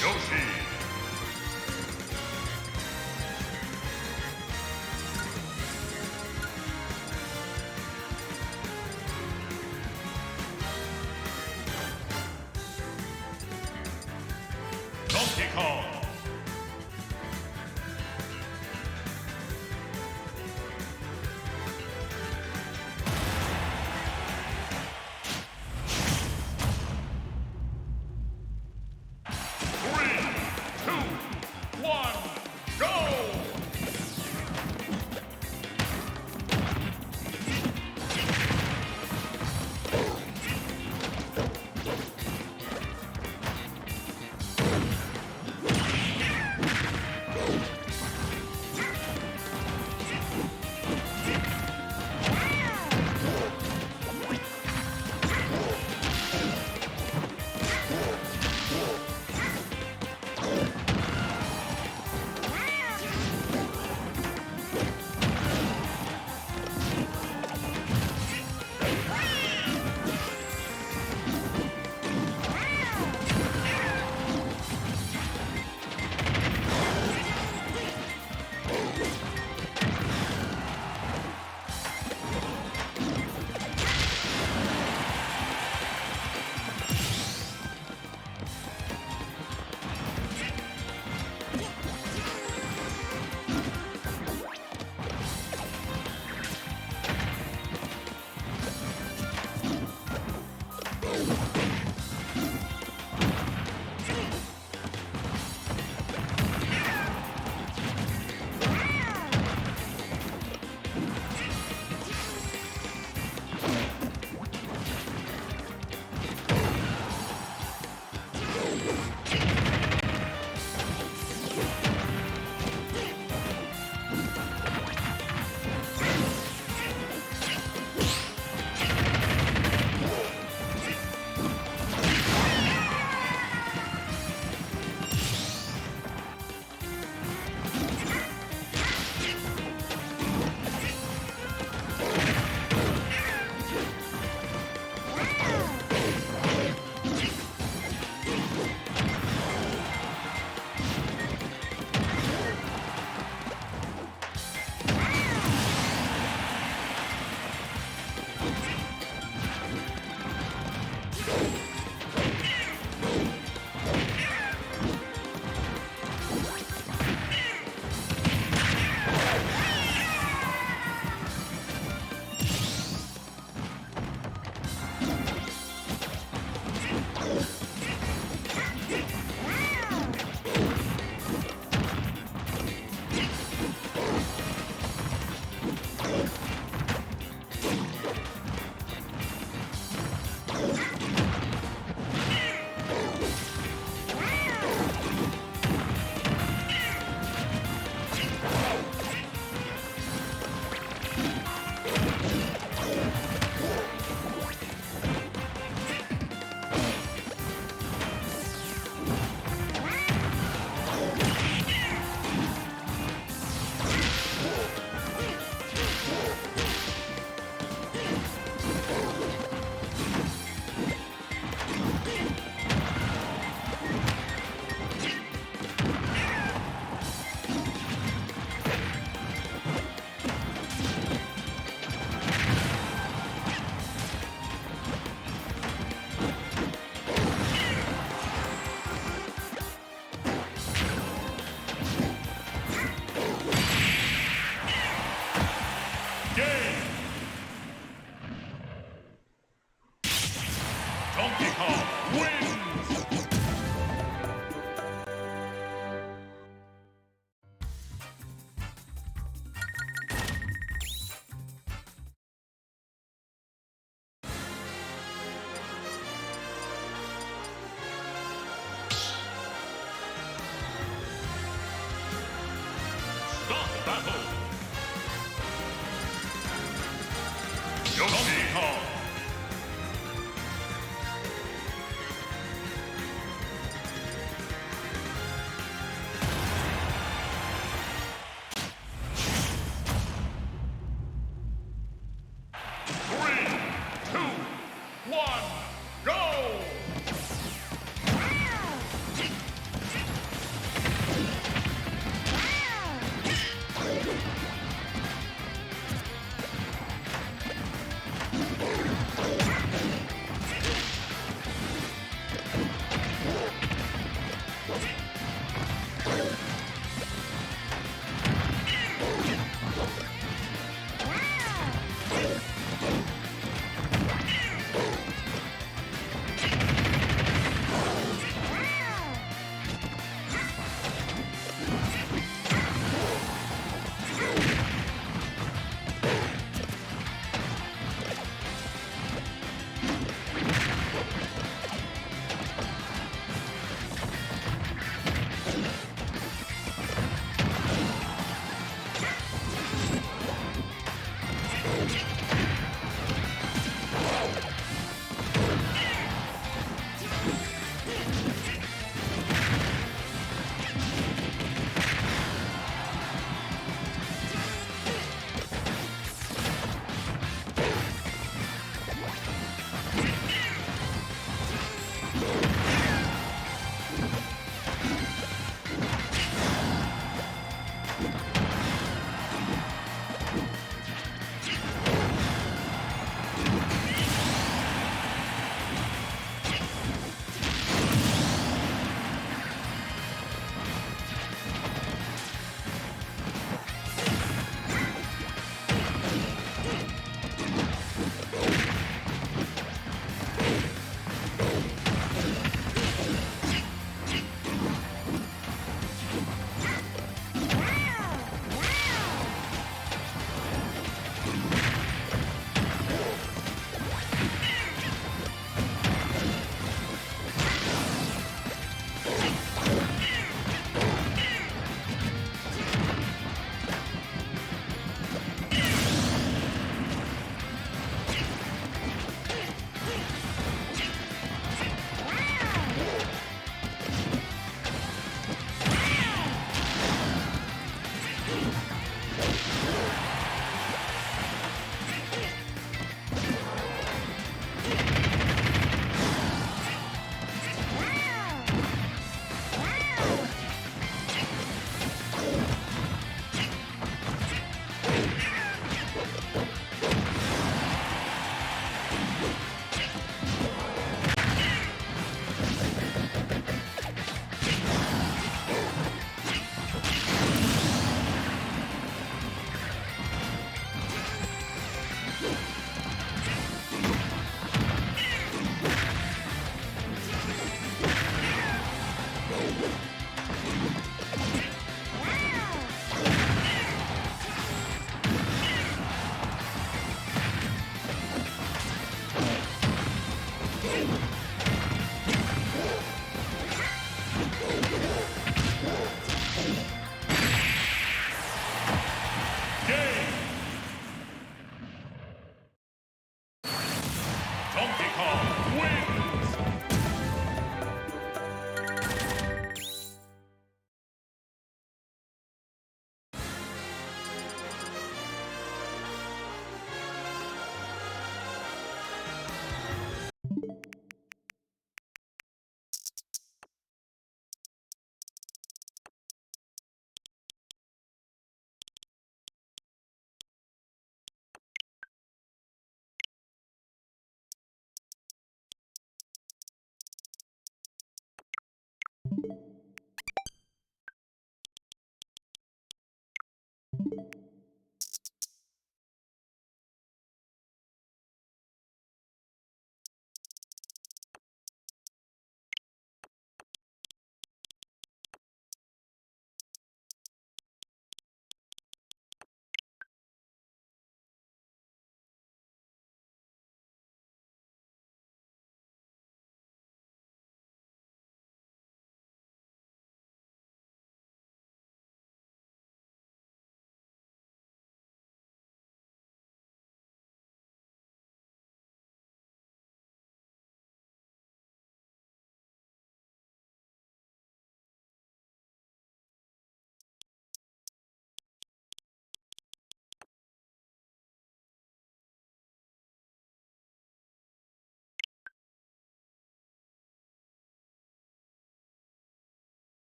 Yoshi. Donkey Kong.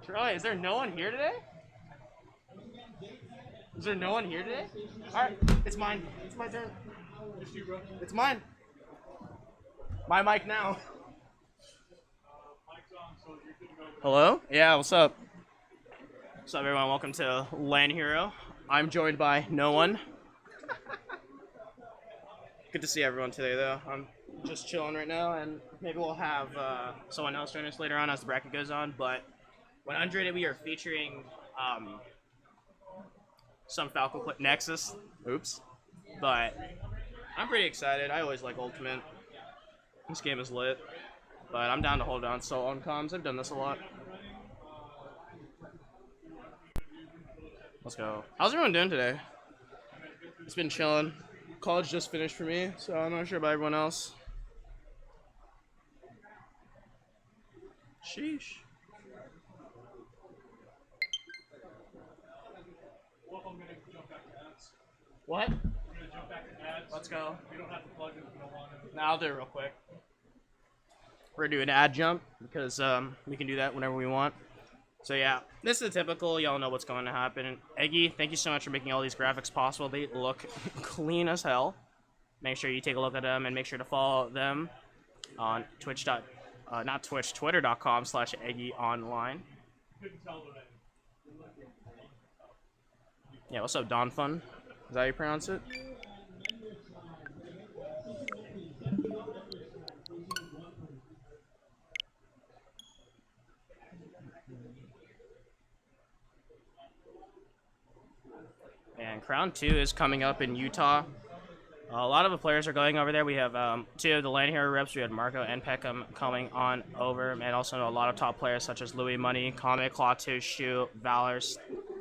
Charlie, is there no one here today? Is there no one here today? Alright, it's mine. It's my turn. It's mine. My mic now. Hello? Yeah, what's up? What's up, everyone? Welcome to LAN Hero. I'm joined by no one. Good to see everyone today, though. I'm just chilling right now, and maybe we'll have someone else join us later on as the bracket goes on. But 100, we are featuring some Falco Nexus. Oops. But I'm pretty excited. I always like Ultimate. This game is lit. But I'm down to hold on solo on comms. I've done this a lot. Let's go. How's everyone doing today? It's been chilling. College just finished for me, so I'm not sure about everyone else. Sheesh. What? I'm gonna jump back to ads. Let's go. You don't have to plug it if you don't want to. Nah, I'll do it real quick. We're gonna do an ad jump because we can do that whenever we want. So yeah, this is typical. Y'all know what's going to happen. Eggy, thank you so much for making all these graphics possible. They look clean as hell. Make sure you take a look at them and make sure to follow them on twitter.com/EggyOnline. Yeah, what's up, Don Fun? Is that how you pronounce it? And Crown 2 is coming up in Utah. A lot of the players are going over there. We have two of the LAN Hero reps. We had Marco and Peckham coming on over. And also a lot of top players such as Louis Money, Comet, Clawtooth, Shu, Valor,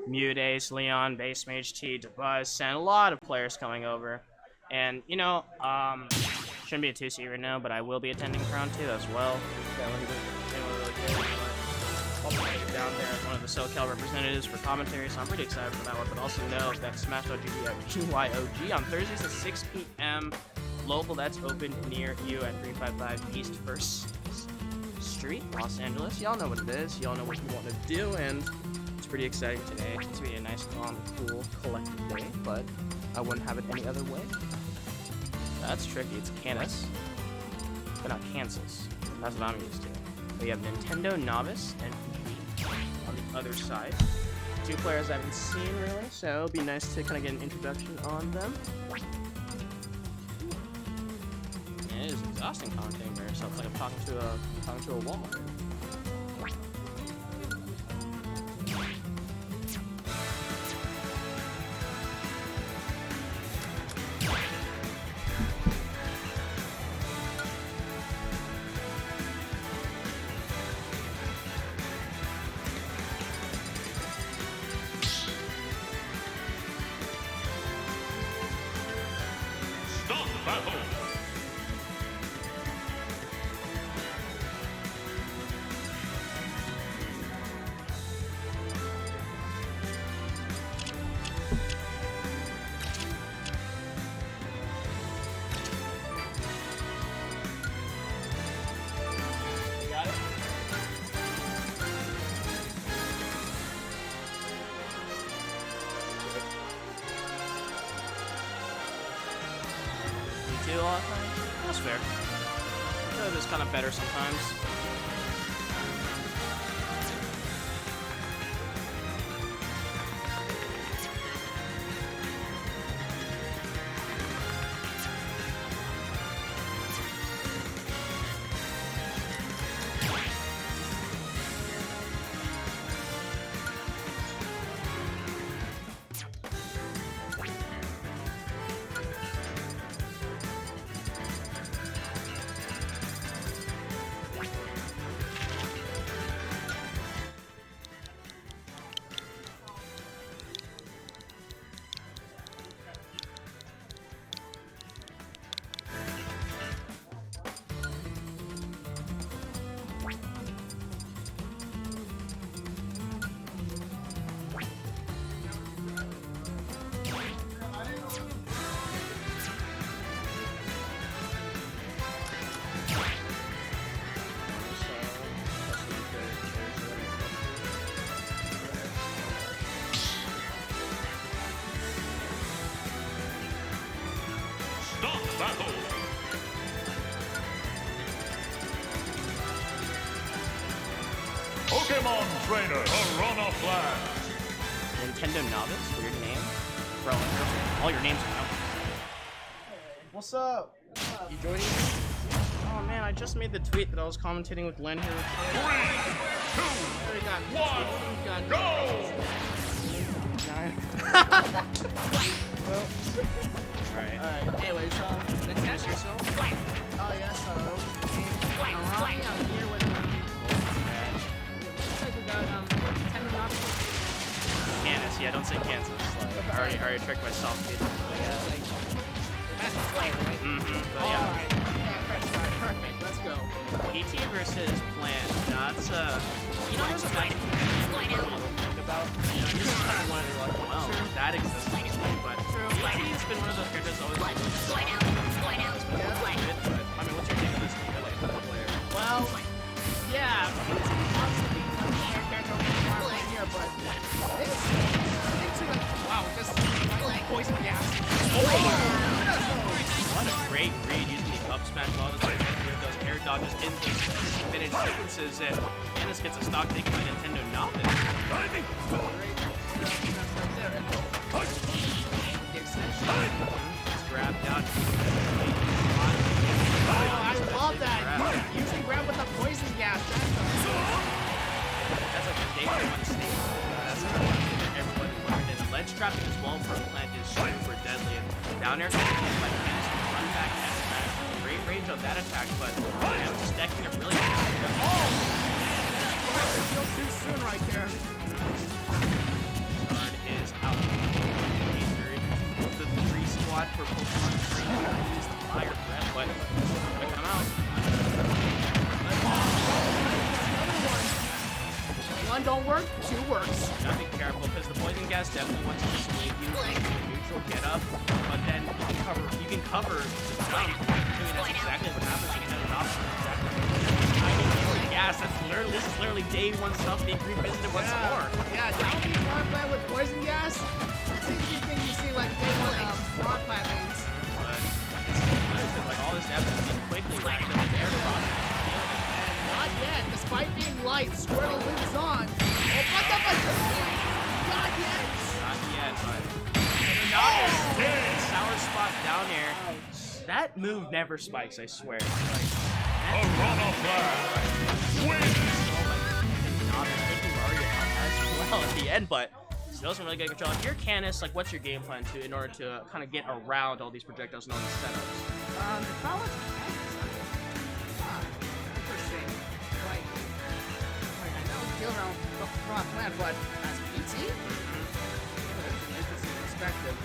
Mudace, Leon, Base Mage T, Devuz, and a lot of players coming over. And, you know, shouldn't be a 2C right now, but I will be attending Crown 2 as well. I'll put it down there as one of the SoCal representatives for commentary, so I'm pretty excited for that one. But also know that Smash.GG at BYOG on Thursdays at 6 p.m. local. That's open near you at 355 East 1st Street, Los Angeles. Y'all know what it is. Y'all know what you want to do, and it's pretty exciting today. It's gonna be a nice, calm, cool, collective day, but I wouldn't have it any other way. That's tricky. It's Canis, but not Kansas. That's what I'm used to. We have Nintendo Novice and me on the other side. Two players I haven't seen really, so it'll be nice to kind of get an introduction on them. And it is exhausting commentating by yourself. It's like I'm talking to a wall. A lot of times. That's fair. It's kind of better sometimes. Pokemon Trainer, Corona Flash. Nintendo Novice, weird name. Bro, all your names are numbers. What's up? You joining me? Oh man, I just made the tweet that I was commentating with Len here. 3, 2, 1, go! Well, Alright. anyways, Introduce yourself. oh yes, I'm here with we got Nintendo Novice. Kansas, yeah, don't say Kansas. Like, I already tricked myself. Dude. That's right? But yeah. Alright. Yeah, perfect. Let's go. ET versus Plant. That's you know, there's a thing about. You know, this is kind of one of the like, well, that exists, but ET's been one of those characters always like. Good, but, I mean, what's your take on this team? Like, the player. Well, yeah. Obviously, character here, but wow, just poison gas. What a great read using the up smash ball. Those air dodges into finish sequences, and Canis gets a stock taken by Nintendo Novice. Just grab down. I love that. You can grab with the poison gas. That's like a danger on stage. That's everyone learned. And ledge trapping as well from Plant is super deadly. And down air, like Canis can run back and smash. Great range on that attack, but I'm just decking it really good. Feels too soon right there. Guard is out. The 3 squad for Pokemon Trainer use the fire breath, but pick them out. One One don't work, two works. Gotta be careful because the poison gas definitely wants to dissuade you from the neutral get up, but then you can cover the jump. I mean, that's exactly what happens. You can have an option exactly. Timing in the gas. This is literally day one stuff being revisited once more. Yeah, now we front plant with poison gas. It's the thing you see like day one front plantings. But it's like all this damage is being quickly racked up with air cross. Not yet, despite being light, Squirtle lives on. Oh, what the fuck? Not yet. Not yet, but nice. Sour spot down here. That move never spikes, I swear. A runoff flag. Win. Not taking Mario out as well at the end, but still some really good control. If you're Canis, like, what's your game plan to in order to kind of get around all these projectiles and all these setups? If I was interesting, like I know kill around the front plant, but as PT, it's an interesting perspective.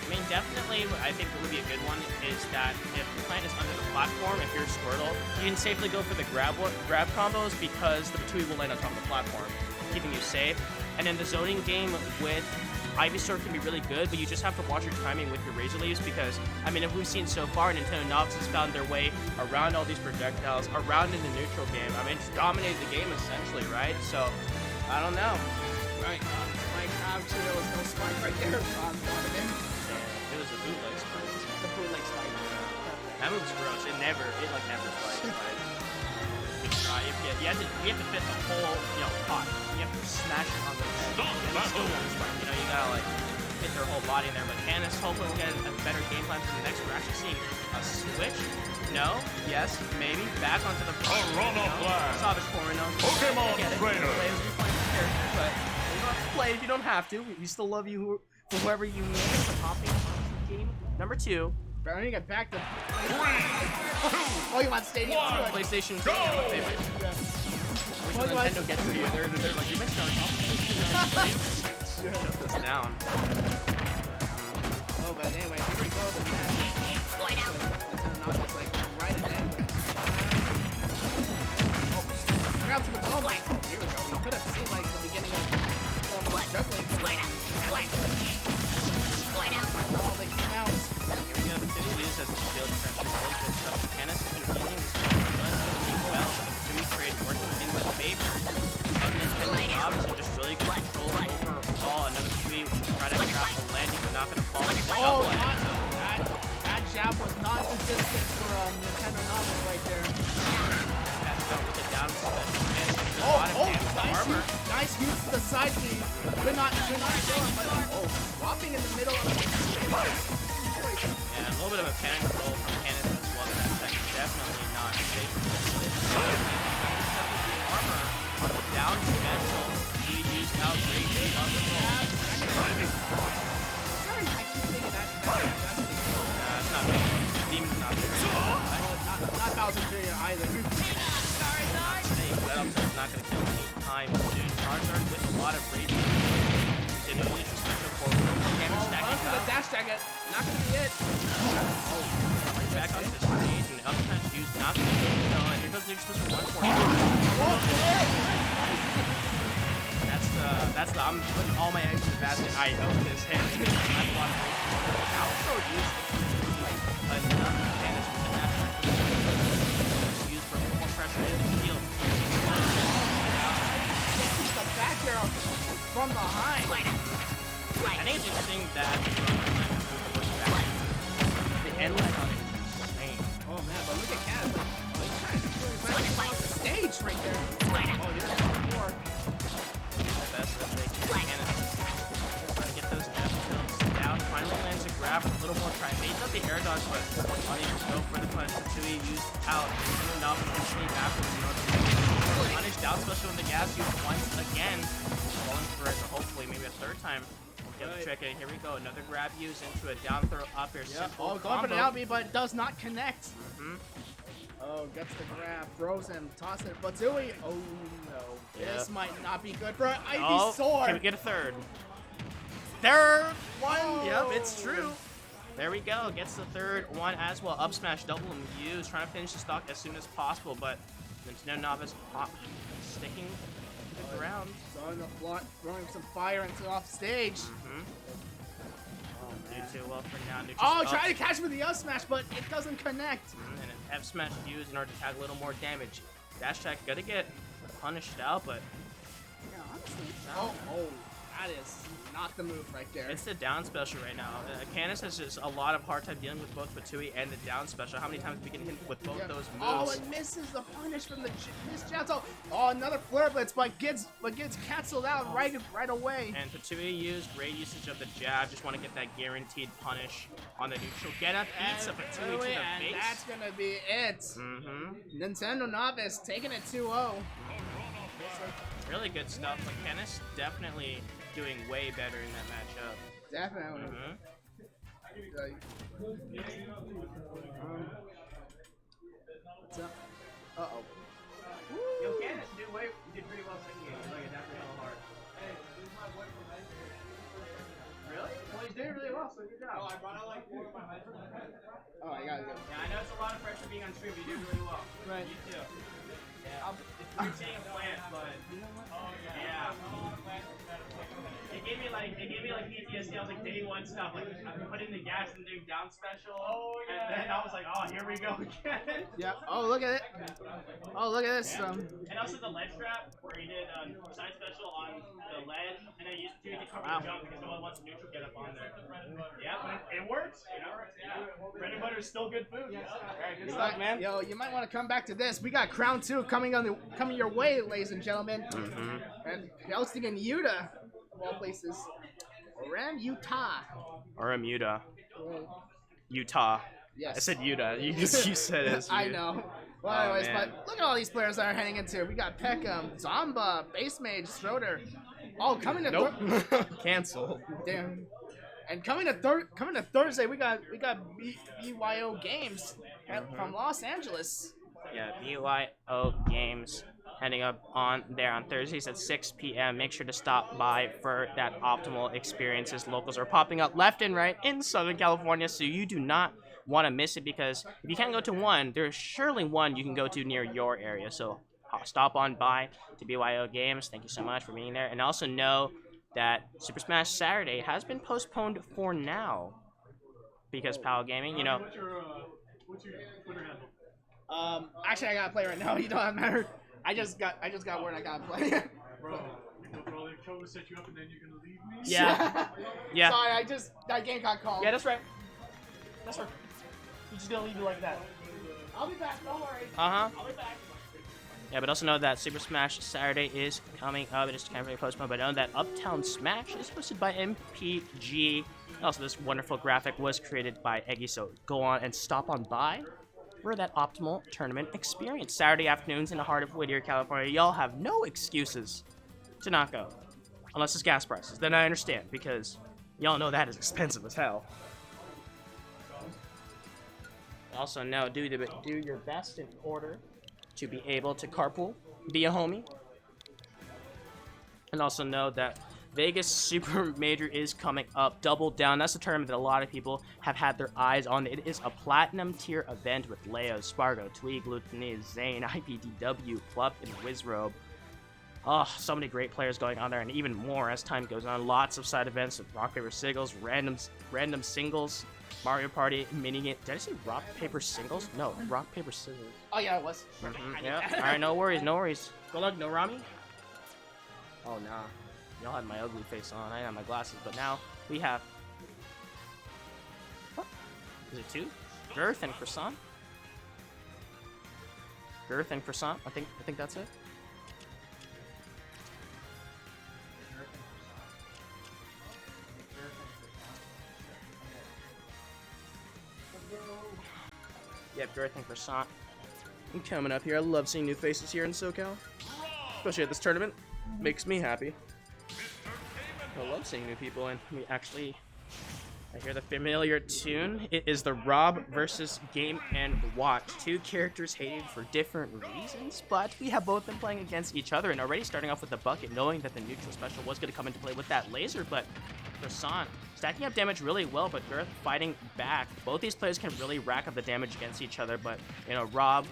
I mean, definitely, I think what would be a good one is that if the plant is under the platform, if you're Squirtle, you can safely go for the grab combos because the Batui will land on top of the platform, keeping you safe. And then the zoning game with Ivysaur can be really good, but you just have to watch your timing with your Razor Leaves because, I mean, if we've seen so far, Nintendo novices found their way around all these projectiles, around in the neutral game. I mean, it's dominated the game essentially, right? So, I don't know. Right, Mike obviously there was no spike right there on one of them. It was a bootleg spike. The bootleg spike. That move's gross. It never spikes. Like, good try. You have to fit the whole, pot. You have to smash it on the head. And it still won't spike. You gotta like fit their whole body in there. But Canis, hopefully we'll get a better game plan for the next. We're actually seeing a switch. No, yes, maybe. Back onto the runoff flag. Saw the corner. Pokemon Trainer. trainer. But you don't have to play if you don't have to. We still love you for whoever you need. Hopping on to game number 2. But I need to get back to 3, 2, oh, you want Stadium? PlayStation 2 Go! is my favorite. Which Well, Nintendo gets to you. They're like, you mentioned our competition. Shut this down. Oh, but anyway, here we go. The match. It's like right at the end. Grab to the ball. Oh, here we go. We could have seen like the beginning of juggling. Oh, they came out. Here we go. The City Leaves has the field defense. Really good stuff. Canis is continuing this game well. The trade working in the favor of Nintendo obviously just really good control overall. Another 3 try to trap the landing, but not going to fall. Oh, that jab was not consistent for Nintendo novice right there. That's up with the down special. Nice use to the side B. Could not kill him, but swapping in the middle of the yeah, a little bit of a panic roll from Canis as well. That's definitely not safe. Armor on the down special. He used out great on the roll. It's not big. Demon's not big. Not Bowser Jr. either. It's not going to kill any time, dude. Charizard with a lot of rage. He's in the least special for damage stacking The up. dash tag it. Not gonna be it. Back onto the stage, and up times use not going to kill. No, and here goes the special 1-4. That's the, I'm putting all my eggs in the basket. I hope this hit. That's a lot of rage. Now it's so used. Like, damage within that. Used for more pressure in the field. The back arrow from behind. I think it's interesting that the end line on it is insane. Oh man, but look at Cat. He's trying to really off the stage right there. Oh, here's the four. The best that they can. Trying to get those jab kills down. Finally lands a grab with a little more try. Made up the air dodge, but unable to go for the punch. Tatui used out. Nintendo novice can sneak afterwards. Punish down special in the gas used once again. Going for it, hopefully maybe a third time. We'll get the trick in. Here we go. Another grab use into a down throw up air. Yep. Simple Oh, going for the combo. out B, but it does not connect. Oh, gets the grab, throws him, tosses it. But Zooey, oh no. This might not be good for Ivysaur. Can we get a third? Third one! Oh. Yep, it's true. There we go. Gets the third one as well. Up smash, double and use. Trying to finish the stock as soon as possible, but Nintendo novice sticking to the the ground. Throwing some fire into off stage. Do too well for now. Neutral Oh, up. try to catch with the up smash, but it doesn't connect. And an F smash used in order to tag a little more damage. Dash tag gonna get punished out, but Yeah, honestly. Oh, that is not the move right there. it's the down special right now. Candace has just a lot of hard time dealing with both Fatui and the down special. How many times we can hit with both those moves? Oh, it misses the punish from the Miss Jato. Oh, another flare blitz, but gets canceled out right away. And Fatui used great usage of the jab. Just want to get that guaranteed punish on the neutral. Get up, eats a Fatui to the and face. that's gonna be it. Nintendo Novice taking it 2-0. Really good stuff. But Candace definitely doing way better in that matchup. Definitely. What's up? Uh-oh. Yo, Candace did pretty well second game. Like, definitely hella hard. Really? Well, he's doing really well, so good job. Oh, I brought out like 4 of my Oh, I got it. Yeah, I know it's a lot of pressure being on stream, but you do really well. Right. You too. Yeah. It's weird saying plant, but yeah. It gave me like PTSD. I was like day one stuff, like I'm putting the gas and doing down special. Oh yeah. And then I was like, oh, here we go again. Yeah. Oh, look at it. Oh, look at this. And also the ledge trap where he did side special on the ledge, and then he used to cover the jump because no one wants neutral get up on there. Yeah, but it works. You know? Yeah. Bread and butter is still good food. Yes. Alright, good stuff, man. Yo, you might want to come back to this. We got Crown 2 coming your way, ladies and gentlemen. And hosting in Utah, of all places. Utah. Utah. Yes. I said Utah. You said it. I know. Well, anyways, but look at all these players that are heading into. We got Peckham, Zomba, Base Mage, Schroeder. Oh, coming to Cancel. Damn. And coming to Thursday, we got BYO Games from Los Angeles. Yeah, BYO Games heading up on there on Thursdays at 6 p.m. Make sure to stop by for that optimal experiences. Locals are popping up left and right in Southern California, so you do not want to miss it, because if you can't go to one, there's surely one you can go to near your area. So stop on by to BYO Games. Thank you so much for being there. And also know that Super Smash Saturday has been postponed for now because PAL Gaming, you know. What's your Twitter handle? Actually, I gotta play right now. You know what matter. I just got word I gotta play. Bro, they're trying to set you up and then you're gonna leave me? Yeah. Yeah. Sorry, that game got called. Yeah, that's right. That's right. You're just gonna leave it like that. I'll be back. Don't worry. Uh-huh. I'll be back. Yeah, but also know that Super Smash Saturday is coming up. It is kind of postponed, but know that Uptown Smash is hosted by MPG. Also, this wonderful graphic was created by Eggy, so go on and stop on by for that optimal tournament experience. Saturday afternoons in the heart of Whittier, California. Y'all have no excuses to not go. Unless it's gas prices. Then I understand, because y'all know that is expensive as hell. Also, know, do your best in order to be able to carpool, be a homie. And also know that Vegas Super Major is coming up. Double Down, that's a tournament that a lot of people have had their eyes on. It is a platinum tier event with Leo, Spargo, Tweeg, Lutini, Zane, IPDW, Plup, and Wizrobe. Oh, so many great players going on there, and even more as time goes on. Lots of side events with Rock, Paper, Singles, random singles, Mario Party, mini-game. Did I say Rock, Paper, Singles? No, Rock, Paper, Scissors. Oh yeah, it was. Yeah. Alright, no worries, no worries. Good luck, no Rami. Oh nah. Y'all had my ugly face on. I had my glasses, but now we have. What? Is it two? Girth and Croissant? Girth and Croissant? I think that's it. Yep, Girth and Croissant. I'm coming up here. I love seeing new faces here in SoCal. Especially at this tournament. Makes me happy. I love seeing new people, and I hear the familiar tune. It is the Rob versus Game & Watch. Two characters hated for different reasons, but we have both been playing against each other, and already starting off with the bucket, knowing that the neutral special was going to come into play with that laser, but Croissant stacking up damage really well, but Girth fighting back. Both these players can really rack up the damage against each other, but, you know, Rob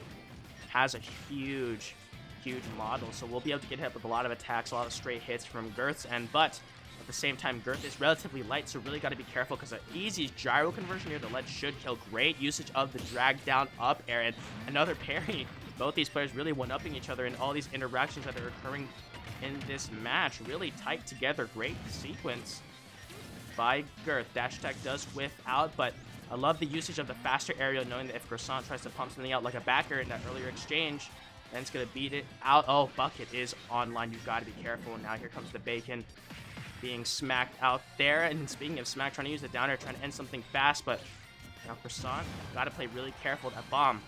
has a huge huge model, so we'll be able to get hit with a lot of attacks, a lot of straight hits from Girth's end, but at the same time, Girth is relatively light, so really got to be careful because an easy gyro conversion near the ledge should kill. Great usage of the drag down up air and another parry. Both these players really one-upping each other in all these interactions that are occurring in this match. Really tight together. Great sequence by Girth. Dash attack does whiff out, but I love the usage of the faster aerial, knowing that if Croissant tries to pump something out like a backer in that earlier exchange, then it's going to beat it out. Oh, Bucket is online. You've got to be careful. Now here comes the Bacon being smacked out there. And speaking of smack, trying to use the down air, trying to end something fast, but now Croissant, got to play really careful. That bomb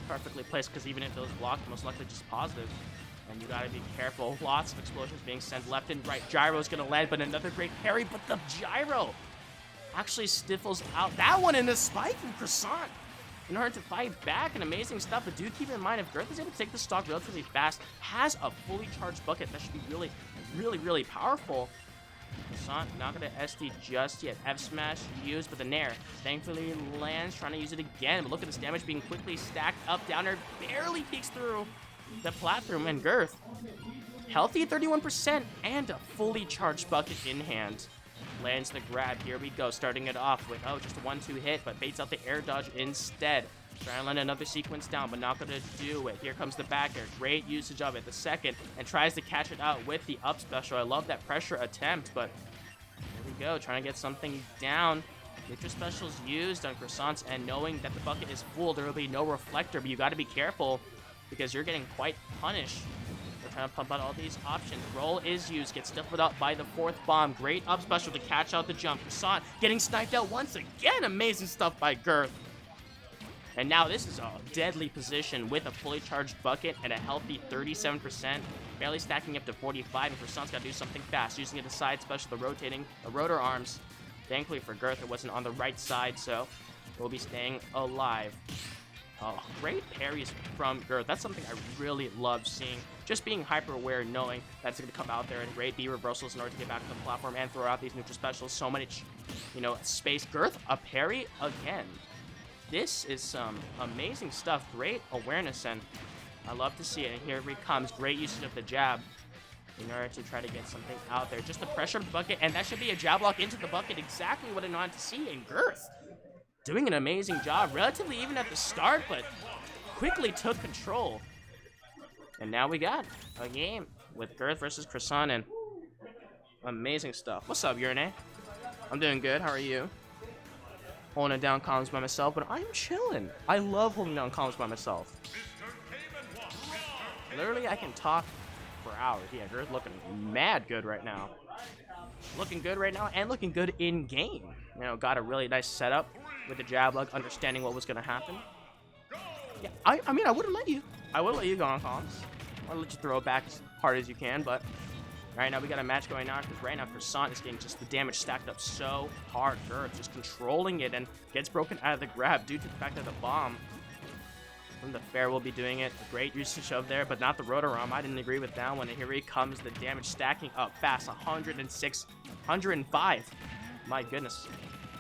perfectly placed, because even if it was blocked, most likely just positive. And you got to be careful. Lots of explosions being sent left and right. Gyro's going to land, but another great parry, but the gyro actually stifles out that one in the spike from Croissant in order to fight back. And amazing stuff, but do keep in mind, if Girth is able to take the stock relatively fast, has a fully charged bucket, that should be really, really, really powerful. Croissant not going to SD just yet. F smash used, but the Nair thankfully lands, trying to use it again. But look at this damage being quickly stacked up. Down air barely peeks through the platform, and Girth healthy 31% and a fully charged bucket in hand. Lands the grab. Here we go, starting it off with, oh, just a 1-2 hit, but baits out the air dodge instead. Trying to land another sequence down, but not going to do it. Here comes the back air. Great usage of it. The second, and tries to catch it out with the up special. I love that pressure attempt, but here we go, trying to get something down. Neutral specials used on Croissant's end, knowing that the bucket is full. There will be no reflector, but you got to be careful because you're getting quite punished. We're trying to pump out all these options. Roll is used, gets stifled out by the fourth bomb. Great up special to catch out the jump. Croissant getting sniped out once again. Amazing stuff by Girth. And now this is a deadly position with a fully charged bucket and a healthy 37%, barely stacking up to 45, and Croissant's got to do something fast, using it as side special, the rotor arms. Thankfully for Girth, it wasn't on the right side, so we'll be staying alive. Oh, great parries from Girth. That's something I really love seeing. Just being hyper aware, knowing that's going to come out there, and great B reversals in order to get back to the platform and throw out these neutral specials. So much, space. Girth, a parry again. This is some amazing stuff. Great awareness, and I love to see it. And here he comes. Great usage of the jab in order to try to get something out there. Just the pressure of the bucket, and that should be a jab lock into the bucket. Exactly what I wanted to see. And Girth doing an amazing job, relatively even at the start, but quickly took control. And now we got a game with Girth versus Croissant, and amazing stuff. What's up, Urine? I'm doing good. How are you? Holding down comms by myself, but I'm chilling. I love holding down comms by myself. Literally, I can talk for hours. Yeah, Girth looking mad good right now. Looking good right now, and looking good in game. Got a really nice setup with the jab lug, understanding what was going to happen. Yeah, I mean, I wouldn't let you. I would let you go on comms. I'll let you throw it back as hard as you can, but right now we got a match going on, because right now Croissant is getting just the damage stacked up so hard. Girth just controlling it and gets broken out of the grab due to the fact that the bomb from the fair will be doing it. A great usage of there, but not the rotor arm. I didn't agree with that one. And here he comes, the damage stacking up fast. 106, 105. My goodness.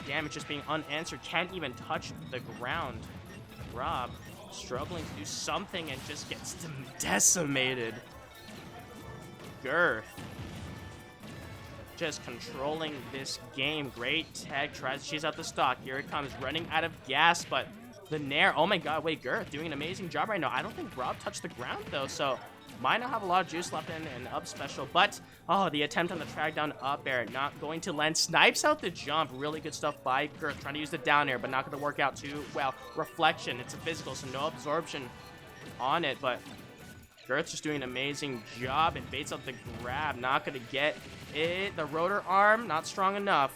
Damage just being unanswered. Can't even touch the ground. Rob struggling to do something and just gets decimated. Girth just controlling this game. Great tag, tries to cheese out the stock. Here it comes, running out of gas, but the Nair, oh my god, wait, Girth doing an amazing job right now. I don't think Rob touched the ground though, so might not have a lot of juice left in an up special, but the attempt on the track down up air not going to land. Snipes out the jump. Really good stuff by Girth, trying to use the down air, but not going to work out too well. Reflection, it's a physical, so no absorption on it, but Girth's just doing an amazing job and baits out the grab. Not going to get it. The rotor arm, not strong enough.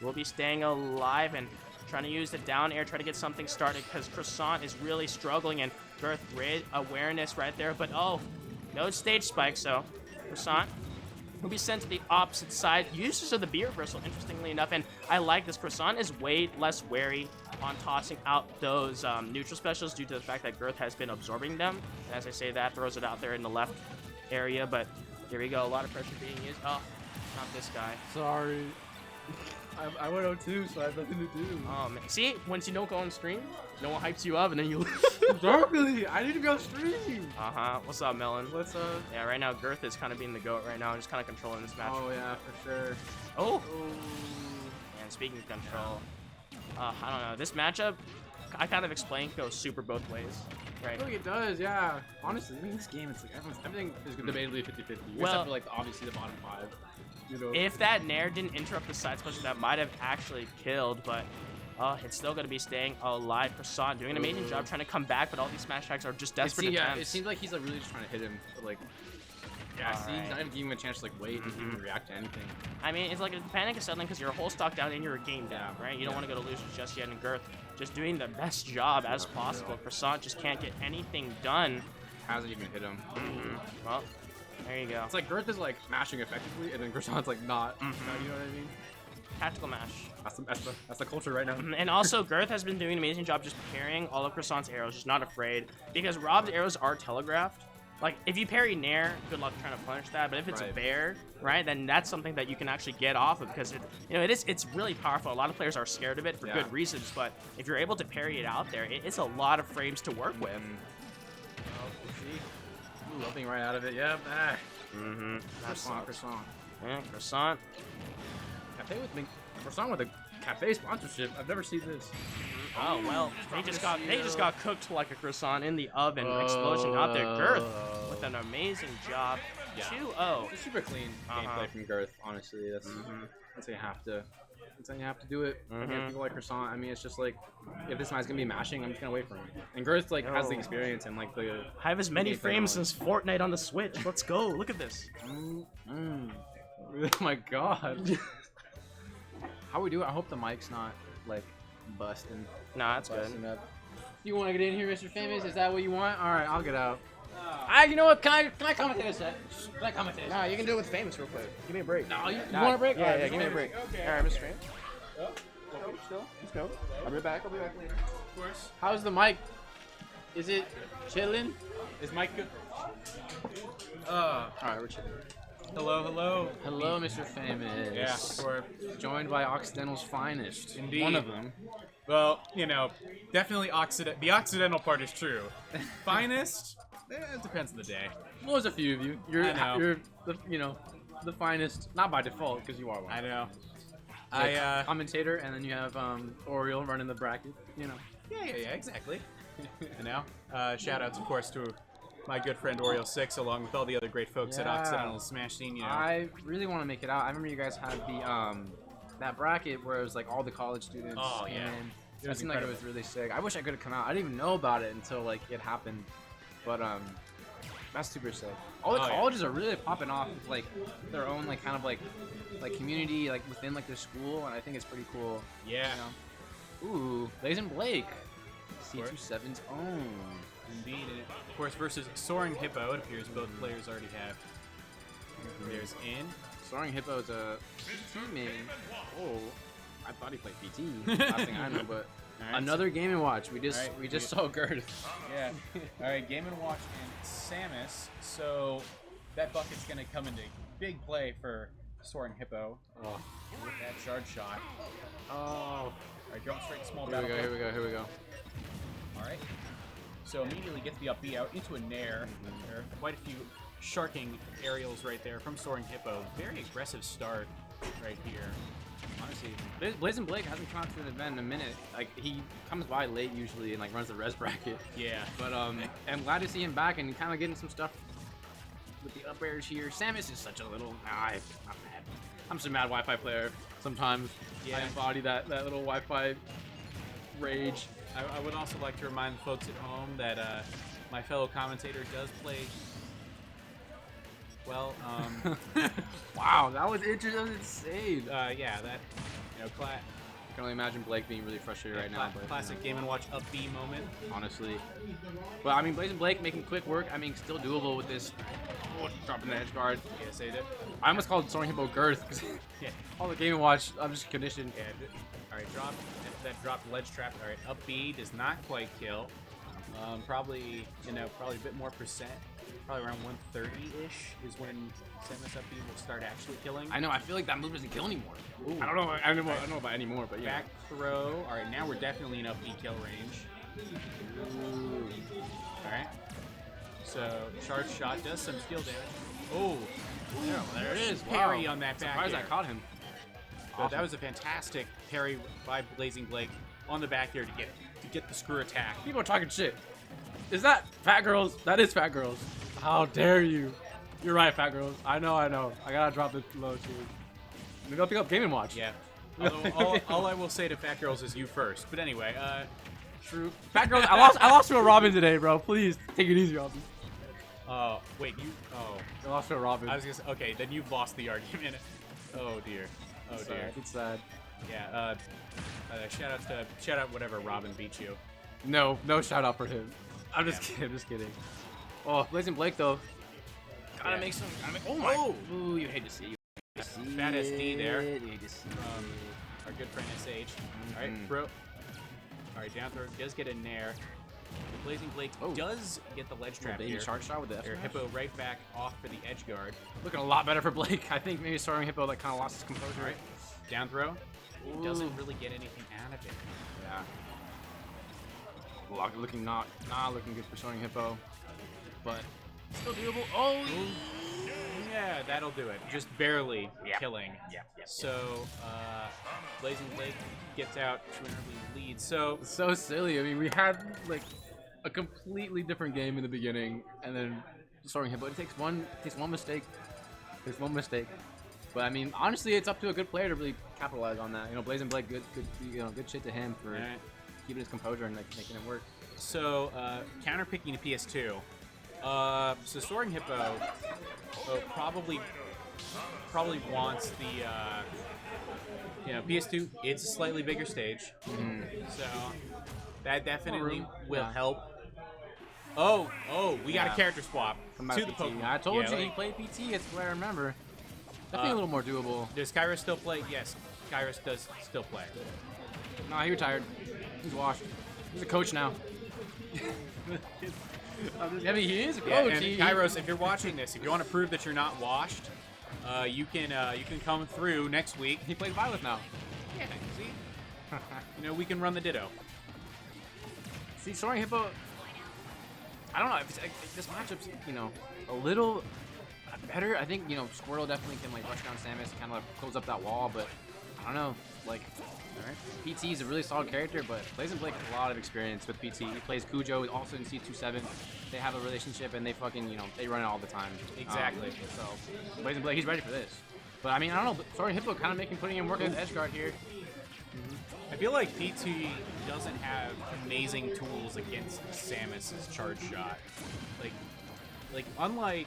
We'll be staying alive and trying to use the down air, try to get something started, because Croissant is really struggling, and Girth, great awareness right there, but no stage spike, so Croissant will be sent to the opposite side. Uses of the B reversal, interestingly enough, and I like this. Croissant is way less wary on tossing out those neutral specials due to the fact that Girth has been absorbing them. And as I say that, throws it out there in the left area, but here we go. A lot of pressure being used. Oh, not this guy. Sorry. I went 0-2, so I have nothing to do. Oh man, see, once you don't go on stream, no one hypes you up, and then you. Exactly. I need to go stream. What's up, Melon? What's up? Yeah, right now Girth is kind of being the goat right now, just kind of controlling this match. Oh yeah, for sure. Oh. And speaking of control, I don't know. This matchup, I kind of explained, goes super both ways, I right? feel like it does, yeah. Honestly, I mean, this game, it's like everything is debatably 50-50. Except for like obviously the bottom 5. You know. If that Nair didn't interrupt the side special, that might have actually killed, but it's still going to be staying alive. Croissant doing an amazing job trying to come back, but all these smash attacks are just desperate attempts. It seems like he's like really just trying to hit him, but, like. Yeah, see, he's not even giving him a chance to like wait and even react to anything. I mean, it's like a panic is settling because you're a whole stock down and you're a game down, right? You don't want to go to losers just yet, and Girth just doing the best job as possible. Croissant just can't get anything done. Hasn't even hit him. Well, there you go. It's like Girth is like mashing effectively, and then Croissant's like not. You know what I mean? Tactical mash. That's the culture right now. And also, Girth has been doing an amazing job just parrying all of Croissant's arrows, just not afraid. Because Rob's arrows are telegraphed. Like, if you parry Nair, good luck trying to punish that. But if it's a bear, right, then that's something that you can actually get off of because it's really powerful. A lot of players are scared of it for good reasons. But if you're able to parry it out there, it's a lot of frames to work with. Oh, see, nothing right out of it. Yep. Croissant. Yeah, Croissant. Cafe with me. Croissant with a cafe sponsorship. I've never seen this. Oh well, they just got cooked like a croissant in the oven. Explosion out there. Girth with an amazing job. 2-0. It's super clean gameplay from Girth. Honestly, that's how you have to. That's how you have to do it. Against people like Croissant. I mean, it's just like if this guy's gonna be mashing, I'm just gonna wait for him. And Girth like has the experience and like the. I have as many frames since Fortnite on the Switch. Let's go. Look at this. Oh my god. How we do it? I hope the mic's not like busting. Nah, that's good. Up. You want to get in here, Mr. Famous? Is that what you want? All right, I'll get out. You know what? Can I commentate a sec? Can I commentate? Nah, you can do it with Famous real quick. Give me a break. No, you want a break? Yeah, give me a break. Okay. All right, Mr. Famous. Let's go. I'll be back later. Of course. How's the mic? Is it chilling? Is Mike good? All right, we're chilling. Hello. Hello, Mr. Famous. Yeah, we're joined by Occidental's finest. Indeed. One of them. Well, definitely the Occidental part is true. Finest? It depends on the day. Well, there's a few of you. You're I know. the finest, not by default, because you are one. I know. Commentator, and then you have Oriole running the bracket. Yeah, exactly. I know. Shout outs, of course, to my good friend Oriole6, along with all the other great folks at Occidental Smash Scene. I really want to make it out. I remember you guys had the that bracket where it was like all the college students. Oh yeah. And it seemed like it was really sick. I wish I could have come out. I didn't even know about it until like it happened. But that's super sick. All the colleges are really popping off with like their own like kind of like community like within like their school, and I think it's pretty cool. Yeah. Ooh, Blazing Blake, C27's own. Indeed, and of course versus Soaring Hippo. It appears both players already have. There's in. Soaring Hippo is a PT main. Oh, I thought he played PT. Last thing I know, but. Another Game & Watch. We just saw Girth. Yeah. All right, Game & Watch and Samus. So that bucket's gonna come into big play for Soaring Hippo. Oh. With that shard shot. Oh. All right, going straight to small Here battle. we go. All right. So immediately gets the up B out into a Nair. There are quite a few sharking aerials right there from Soaring Hippo. Very aggressive start right here. Honestly, Blazing Blake hasn't come out to an event in a minute. Like he comes by late usually and like runs the res bracket. Yeah. But I'm glad to see him back and kind of getting some stuff with the up airs here. Samus is such a little. I'm mad. I'm such a mad Wi-Fi player. Sometimes I embody that little Wi-Fi rage. I would also like to remind the folks at home that my fellow commentator does play. Well, wow, that was interesting. That was insane. Yeah, that, I can only imagine Blake being really frustrated right now. But, classic Game & Watch up B moment. Honestly. But, I mean, Blazing Blake making quick work. I mean, still doable with this. Oh, dropping the edge guard. Yeah, say that. I almost called Soaring Hippo Girth because all the Game & Watch, I'm just conditioned. Yeah, all right, that dropped ledge trap. All right, up B does not quite kill. Probably, probably a bit more percent. Probably around 130-ish is when Samus up B will start actually killing. I know. I feel like that move doesn't kill anymore. Ooh. I don't know about anymore, but yeah. Back throw. All right, now we're definitely in up B kill range. Ooh. All right. So charge shot does some steal damage. Oh, Yeah, well, there it is. parry Wow. on that back Surprised air. I caught him. So that was a fantastic parry by Blazing Blake on the back air to get the screw attack. People are talking shit. Is that Fat Girls? That is Fat Girls. How dare you? You're right, Fat Girls. I know. I gotta drop the low too. Maybe I'll pick up Game & Watch. Yeah. Although all I will say to Fat Girls is you first. But anyway, True. Fat Girls. I lost to a Robin today, bro. Please take it easy, Robin. wait, you. Oh, I lost to a Robin. I was gonna say, okay, then you've lost the argument. Oh dear. Oh dear. It's sad. Yeah. Shout out whatever Robin beat you. No shout out for him. I'm just kidding. Oh, Blazing Blake though. Gotta Yeah. make some. Oh my. Oh! Ooh, you hate to see. Fat SD there. You hate to see. Our good friend SH. All right, bro. All right, down throw does get a nair. Blazing Blake does get the ledge trap Baby here. charge shot with the F Or smash. Hippo right back off for the edge guard. Looking a lot better for Blake. I think maybe Soaring Hippo like kind of lost his composure. All right, down throw. Ooh. Doesn't really get anything out of it. Yeah. Well, looking not looking good for Soaring Hippo, but still doable. Oh. Yeah, that'll do it. Just barely killing. Yeah. So, Blazing Blake gets out to an early lead. So, So silly. I mean, we had like a completely different game in the beginning, and then Soaring Hippo. It takes one mistake. There's one mistake. But I mean, honestly, it's up to a good player to really capitalize on that. Blazing Blake, good shit to him for Alright. keeping his composure and like making it work. So, counter picking to PS2. So Soaring Hippo probably wants the PS2. It's a slightly bigger stage, so that definitely will help. Oh, we got a character swap Come back to the PT. Pokemon. I told you like- he played PT. It's what I remember. Definitely a little more doable. Does Kairos still play? Yes, Kairos does still play. No, he retired. He's washed. He's a coach now. Yeah, I mean, he is a Yeah, coach. and Kairos, if you're watching this, if you want to prove that you're not washed, you can come through next week. He plays Violet now. Yeah, see, we can run the Ditto. See, Soaring Hippo. I don't know. If this matchup's a little better. I think Squirtle definitely can like rush down Samus, kind of like close up that wall. But I don't know. Like, PT is a really solid character, but Blazing Blake has a lot of experience with PT. He plays Cujo, also in C27. They have a relationship, and they fucking they run it all the time. Exactly. So Blazing Blake, he's ready for this. But I mean, I don't know. Soaring Hippo kind of putting him work as edge guard here. I feel like PT doesn't have amazing tools against Samus's charge shot. Like unlike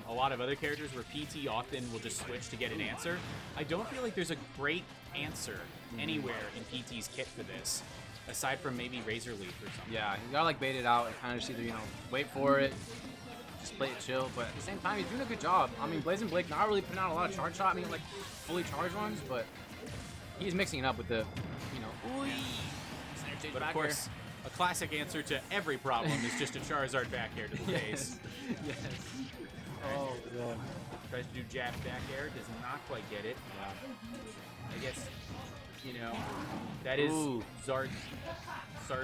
a lot of other characters where PT often will just switch to get an answer, I don't feel like there's a great answer anywhere in PT's kit for this, aside from maybe Razor Leaf or something. Yeah, you gotta like bait it out and kind of just either wait for it, just play it chill. But at the same time, he's doing a good job. I mean, Blazing Blake not really putting out a lot of charge shot. I mean, like fully charged ones, but he's mixing it up with the But of course, a classic answer to every problem is just a Charizard back air to the face. Yes. Oh god. Tries to do jab back air, does not quite get it. I guess, that is Ooh. Zard. The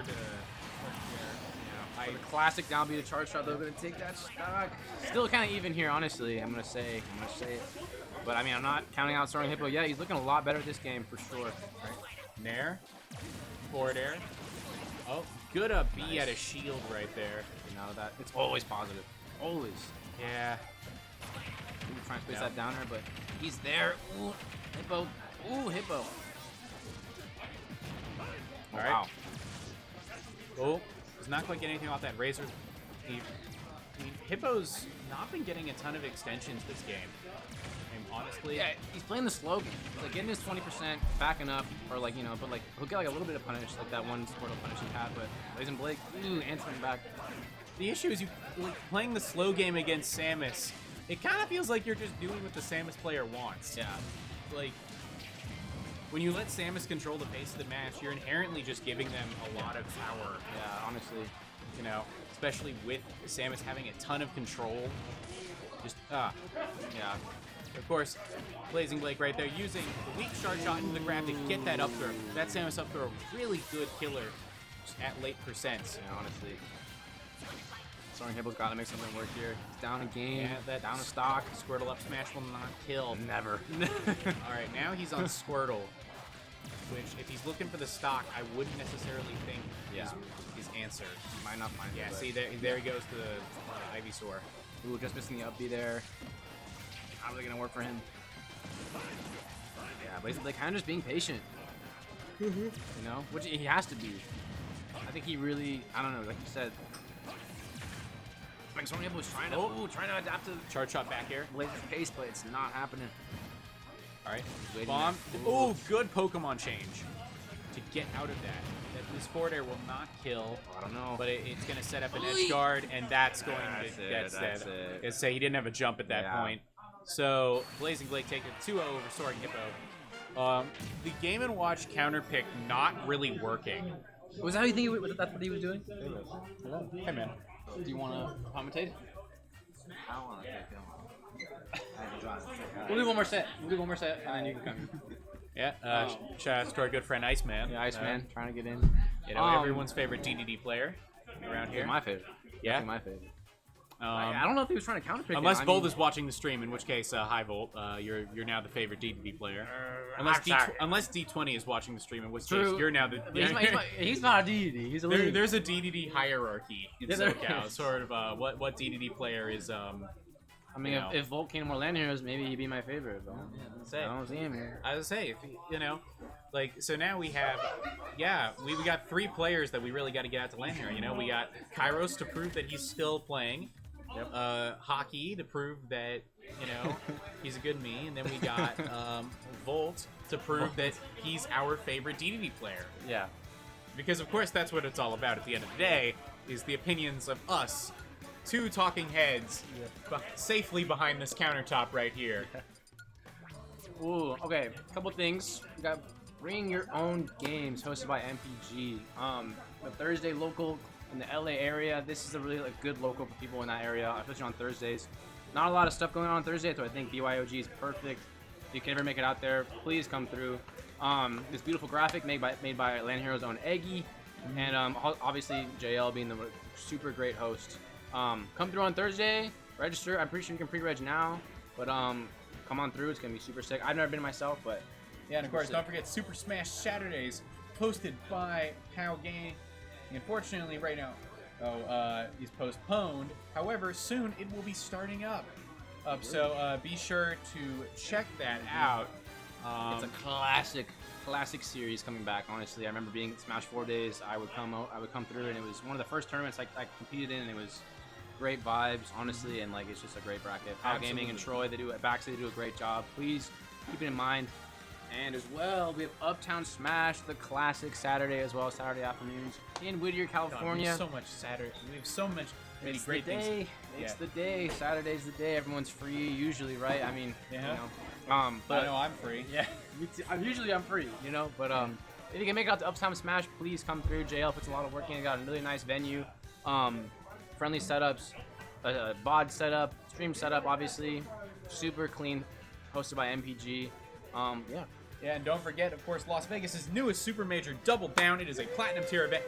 classic down B to charge shot though, gonna take that stock. Still kind of even here, honestly. I'm gonna say it. But I mean, I'm not counting out Soaring Hippo. Yeah, he's looking a lot better this game for sure. Nair, forward air. Oh, good B at a shield right there. Now that it's always positive, always. Yeah. We're trying to place that downer, but he's there. Ooh, Hippo. Ooh, Hippo. All right. Wow. Oh, does not quite get anything off that Razor. Hippo's not been getting a ton of extensions this game. And honestly, Yeah, he's playing the slow game. He's like getting his 20%, backing up, or like but like he'll get like a little bit of punish, like that one Squirtle punish he had. But Blazing Blake, answering back. the issue is playing the slow game against Samus. It kind of feels like you're just doing what the Samus player wants. Yeah. Like, when you let Samus control the pace of the match, you're inherently just giving them a lot of power. Yeah, honestly. You know, especially with Samus having a ton of control. Just, yeah. Of course, Blazing Blake right there using the weak shard shot into the grab to get that up throw. That Samus up throw, really good killer just at late percents. Yeah, honestly. Soaring Hipple's got to make something work here. He's down a game, down a stock. Squirtle up smash will not kill. Never. All right, now he's on Squirtle, which if he's looking for the stock, I wouldn't necessarily think is his answer. He might not find it. Yeah, see, there he goes to the Ivysaur. Ooh, just missing the up B there. Not really going to work for him. Yeah, but he's like, kind of just being patient. You know? Which he has to be. I think he really, I don't know, like you said, like Sonya was trying to adapt to Charge shot back air. Blaze's pace, but it's not happening. All right, Waiting bomb. there. Oh, good Pokemon change to get out of that. This forward air will not kill. I don't know. But it's going to set up an edge guard, and that's going to get set. It's say he didn't have a jump at that point. So Blazing Blake taking 2-0 over Soaring Hippo. The Game & Watch counter pick not really working. Was that how you think that's what he was doing? Hey man. Do you want to commentate? I don't want to take him. We'll do one more set. And then you can come. Yeah, shout out to our good friend Iceman. Yeah, Iceman, trying to get in. You know, everyone's favorite DDD player around here. My favorite. Yeah? My favorite. I don't know if he was trying to counterpick unless it. Volt is watching the stream, in which case, hi Volt, you're now the favorite DDD player. Unless D20 is watching the stream, in which case you're now the. He's not a DDD. He's a lead. There's a DDD hierarchy in SoCal. Sort of what DDD player is. I mean, if Volt came to more LAN heroes, maybe he'd be my favorite. But I don't see him here. I would say, if you know, like, so now we have, we got 3 players that we really got to get out to LAN hero. You know, we got Kairos to prove that he's still playing. Hockey to prove that, you know, he's a good me, and then we got Volt to prove that he's our favorite DDD player. Yeah. Because of course that's what it's all about at the end of the day, is the opinions of us, 2 talking heads, safely behind this countertop right here. Ooh, okay, couple things. We got Bring Your Own Games, hosted by MPG. The Thursday local in the LA area. This is a really good local for people in that area, especially on Thursdays. Not a lot of stuff going on Thursday, so I think BYOG is perfect. If you can ever make it out there, please come through. This beautiful graphic made by LAN Hero's own Eggy, and obviously JL being the super great host. Come through on Thursday, register. I'm pretty sure you can pre-reg now, but come on through. It's gonna be super sick. I've never been myself, but yeah, and of course, don't forget Super Smash Saturdays, hosted by Pow Gang. Unfortunately, right now, he's postponed. However, soon it will be starting up. So be sure to check that out. It's a classic series coming back. Honestly, I remember being at Smash 4 days. I would come through, and it was one of the first tournaments I competed in, and it was great vibes, honestly, and like it's just a great bracket. Pow Gaming and Troy, they do a great job. Please keep it in mind. And as well, we have Uptown Smash, the classic Saturday as well, Saturday afternoons in Whittier, California. God, we have so much Saturday. We have so many great things. It's the day. Saturday's the day. Everyone's free usually, right? I mean, you know. But I know I'm free. Yeah, me too. I'm free, you know. But if you can make it out to Uptown Smash, please come through. JL puts a lot of work in. It got a really nice venue, friendly setups, VOD setup, stream setup, obviously, super clean, hosted by MPG. Yeah, and don't forget, of course, Las Vegas' newest super major, Double Down. It is a platinum tier event,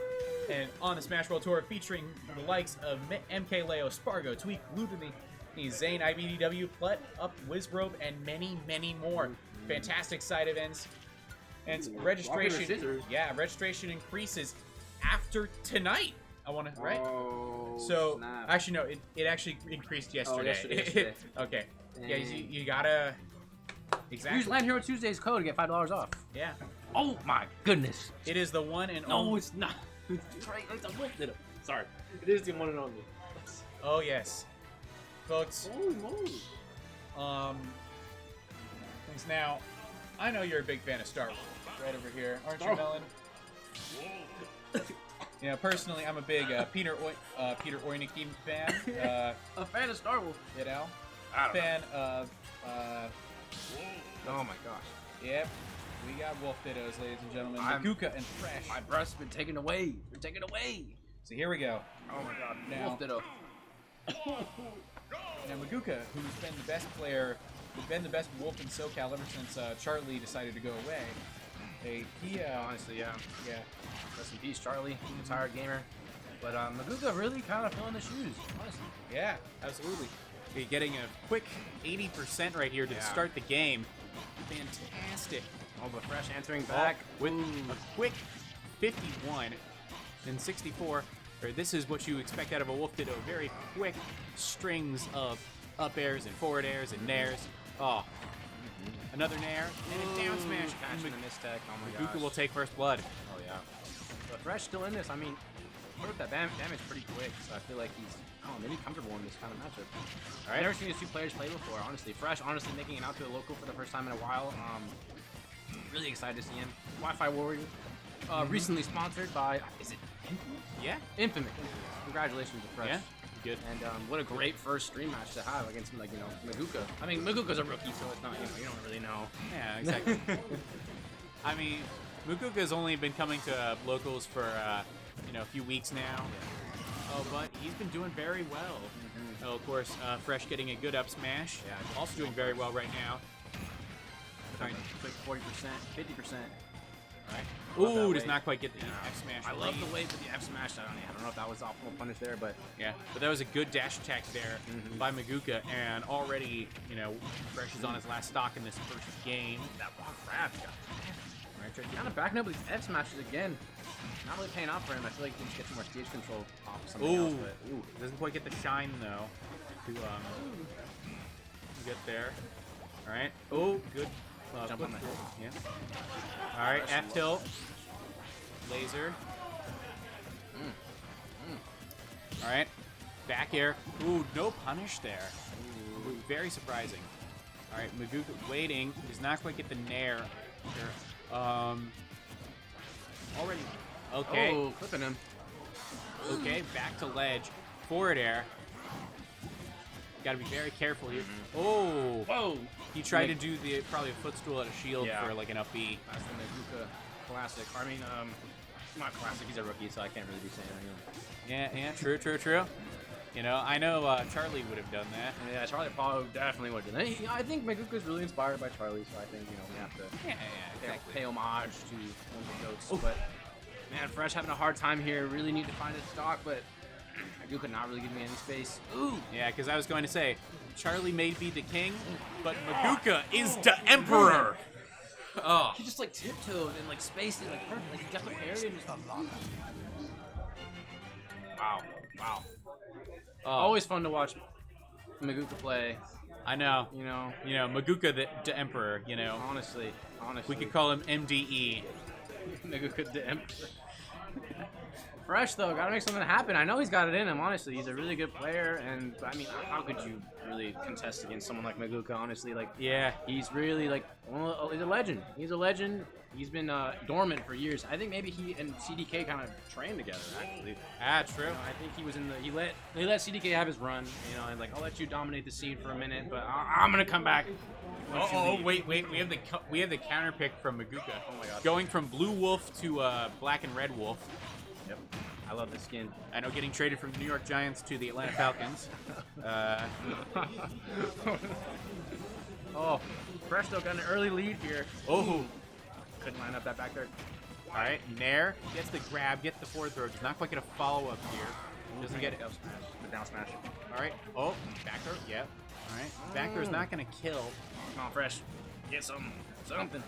and on the Smash World Tour, featuring the likes of MK Leo, Spargo, Tweak, Ludwig, Zane, IBDW, Plet, Up, Wizrobe, and many, many more. Fantastic side events. And registration, registration increases after tonight. I want to, right? Oh, so, snap. actually, no, it actually increased yesterday. Yesterday. Okay. Dang. Yeah, you gotta... Exactly. Use LAN Hero Tuesday's code to get $5 off. Yeah. Oh my goodness. It is the one and No, only... it's not. It's right. It's a wolf did it. Sorry. It is the one and only. Oh, yes. Folks. Holy moly. Things now, I know you're a big fan of Star Wars. Right over here. Aren't you, Melon? You know, personally, I'm a big Peter Oyniki fan. A fan of Star Wars. You know? Fan of... oh my gosh. Yep. We got Wolf Dittos, ladies and gentlemen. I'm- Maguka and Fresh. My breath's been taken away. They're taken away. So here we go. Oh my god. Now- Wolf ditto. Now Maguka, who's been the best player, who's been the best wolf in SoCal ever since Charlie decided to go away. He Honestly, yeah. yeah. Rest in peace, Charlie. Retired gamer. But Maguka really kind of filling the shoes, honestly. Yeah, absolutely. Okay, getting a quick 80% right here to Yeah. start the game. Fantastic. Oh, but Fresh answering back. With a quick 51 and 64. This is what you expect out of a Wolf Ditto. Very quick strings of up airs and forward airs and nairs. Oh, another nair and a down smash. Catching the mistech. Oh my Maguka gosh. will take first blood. Oh yeah. But Fresh still in this. I mean, put up that damage pretty quick, so I feel like he's maybe comfortable in this kind of matchup. All right. I've never seen these two players play before, honestly. Fresh, honestly, making it out to a local for the first time in a while. Really excited to see him. Wi-Fi Warrior. Recently sponsored by, is it Infamous? Yeah, Infamous. Congratulations to Fresh. yeah, good. And what a great first stream match to have against, like, Maguka. I mean, Maguka's a rookie, so it's not, you don't really know. Yeah, exactly. I mean, Maguka's only been coming to locals for a few weeks now. Oh, but he's been doing very well. Oh, of course, Fresh getting a good up smash. Yeah. Also doing very well right now. Quick 40%, 50%. Right. Love that Ooh, does wave. not quite get the F smash. I love the lead. wave with the F smash. I don't know if that was optimal punish there, but Yeah, but that was a good dash attack there by Maguka, and already, Fresh is on his last stock in this first game. that rock grab got right, kind of backing up with these F smashes again. Not really paying off for him. I feel like he needs to get some more stage control off of something else. Ooh, But doesn't quite get the shine though. To get there. All right. Oh, good. Jump on the head. Yeah. All right, F tilt, laser. All right, back air. Ooh, no punish there. Ooh, very surprising. All right, Maguka waiting. Does not quite get the nair. Here. Already. Okay. Oh, clipping him. Okay, back to ledge. Forward air. Gotta be very careful here. Oh! Whoa! He tried to do probably a footstool at a shield Yeah. for like an up B. That's the Maguka classic. I mean, not classic. He's a rookie, so I can't really be saying anything. Yeah, true. I know Charlie would have done that. Yeah, Charlie Paul definitely would have done that. I think Maguka's really inspired by Charlie, so I think, we have to Yeah, exactly. pay homage to one of the goats. But, man, Fresh having a hard time here. Really need to find his stock, but Maguka not really giving me any space. Ooh! Yeah, because I was going to say, Charlie may be the king, but Maguka is the emperor! Oh. He just, tiptoed and, spaced it, perfect. He got the parry and just Wow. Oh. Always fun to watch Maguka play, I know. Maguka the emperor, honestly. We could call him MDE. Maguka the Emperor. Fresh, though, gotta make something happen. I know he's got it in him, honestly. He's a really good player, and, I mean, how could you really contest against someone like Maguka, honestly? Yeah. He's really, he's a legend. He's a legend. He's been dormant for years. I think maybe he and CDK kind of trained together, actually. True. I think he was in he let CDK have his run, and I'll let you dominate the scene for a minute, but I'm gonna come back. Wait, we have the counter pick from Maguka. Oh my god. Going from Blue Wolf to Black and Red Wolf. Yep. I love this skin. I know, getting traded from the New York Giants to the Atlanta Falcons. Oh, Fresh though got an early lead here. Oh. Couldn't line up that back there. All right, Nair gets the grab, gets the forward throw. Does not quite get a follow-up here. Doesn't get it. Up smash. The down smash. All right. Oh, back throw. Yep. All right. Back throw is not going to kill. Come on, Fresh. Get something.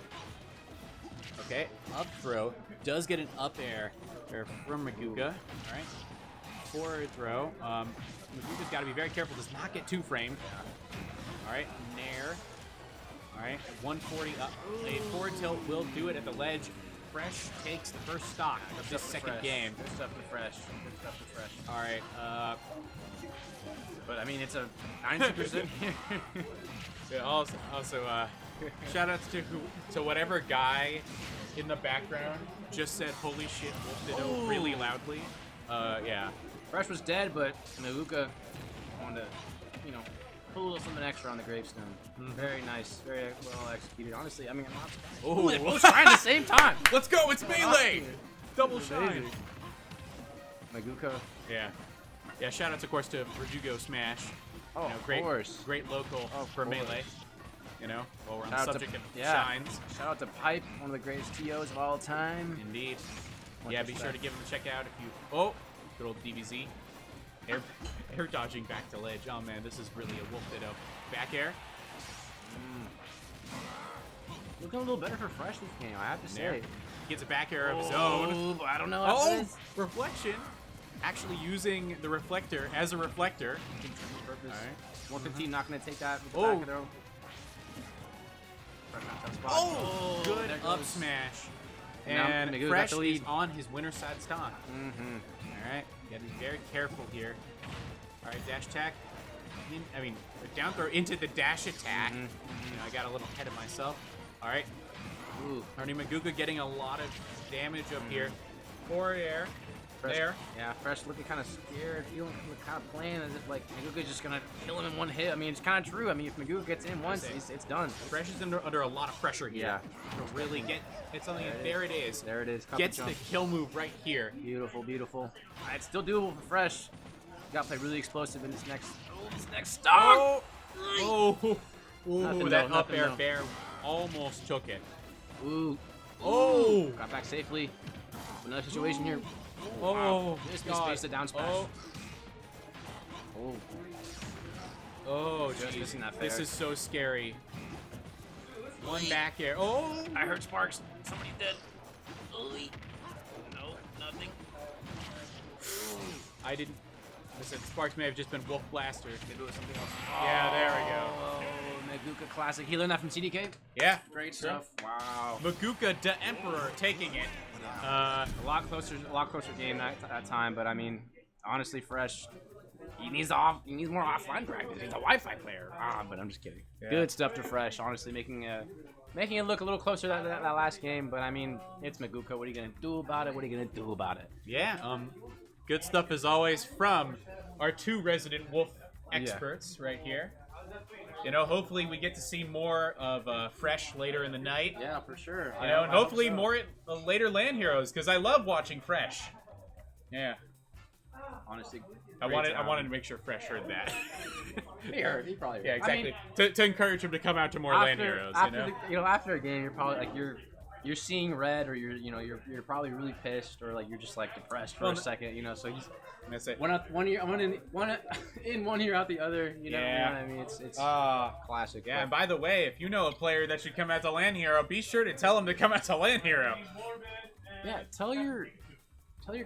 Okay. Up throw does get an up air there from Maguka. All right. Forward throw. Maguka's got to be very careful. Does not get two framed. All right. Nair. All right. 140 up. A forward tilt will do it at the ledge. Fresh takes the first stock of this second game. Good stuff to Fresh. All right. But I mean, it's a 90%. Yeah, also shout outs to whatever guy in the background just said "Holy shit, Wolf Ditto" really loudly. Yeah. Fresh was dead, but Maguka wanted to, put a little something extra on the gravestone. Very nice, very well executed. Honestly, I mean, I'm not. Oh, They both trying at the same time. let's go! It's melee. Double shine. Maguka. Yeah. Yeah, shout outs, of course, to Verdugo Smash. Oh, You know, of great, course. great local for course. Melee. You know, while we're on the Shout out to- subject of yeah. shines. Shout out to Pipe, one of the greatest TOs of all time. Indeed. Much Yeah, be respect. sure to give him a check out if you... Oh, good old DBZ. Air dodging back to ledge. Oh, man, this is really a wolf ditto. Back air. Looking a little better for Fresh this game, I have to There. say. Gets a back air of his own. Oh, but I don't know. Oh, reflection. Actually using the reflector as a reflector. Purpose. All right. 115 not going to take that with the Oh. back throw. Fresh not tough spot. Oh, good there up goes. smash. Now, And Magoo got Fresh the is lead. on his winner side stock. Mm-hmm. All right, got to be very careful here. All right, dash attack. Down throw into the dash attack. You know, I got a little ahead of myself. All right, Ooh. Ernie Maguka getting a lot of damage up here. Forward air. Fresh, There. Yeah, Fresh looking kind of scared, feeling kind of playing as if like Maguka's just gonna kill him in one hit. I mean, it's kind of true. I mean, if Maguka gets in once, it's done. Fresh is under a lot of pressure here. Yeah. To really get something. There it is. There it is. Couple Gets the jumps. kill move right here. Beautiful, beautiful. It's still doable for Fresh. Got to play really explosive in this next stock. Oh, oh, Nothing that though, up nothing air though. bear almost took it. Ooh. Oh, Got back safely. Another situation here. oh, Wow. This God. space the down smash. Oh, Oh. oh, Just jeez. missing that This fair. is so scary. One back air. Oh, I heard Sparks. Somebody's dead. No, nothing. I didn't. Listen, Sparks may have just been Wolf Blaster. Maybe it was something else. Yeah, there we go. Oh, Maguka classic. He learned that from CDK. Yeah, Great stuff. Wow. Maguka the Emperor taking it. A lot closer game that time. But I mean, honestly, Fresh. He needs more offline practice. He's a Wi-Fi player. But I'm just kidding. Yeah. Good stuff to Fresh. Honestly, making it look a little closer to that last game. But I mean, it's Maguka. What are you gonna do about it? Yeah. Good stuff as always from our two resident Wolf experts right here. You know, hopefully we get to see more of Fresh later in the night. Yeah, for sure. You know, and hopefully more later LAN heroes because I love watching Fresh. Yeah. Honestly, I wanted to make sure Fresh heard that. He heard. He probably heard. Yeah, exactly. I mean, to encourage him to come out to more LAN heroes. After a game, you're probably like you're seeing red, or you're probably really pissed, or like you're just like depressed for a second, you know. So he's That's it. one in one year out the other, you know. Yeah. You know what I mean, it's classic. Yeah, and but- by the way, if you know a player that should come out to LAN hero, be sure to tell him to come out to LAN hero. yeah. Tell your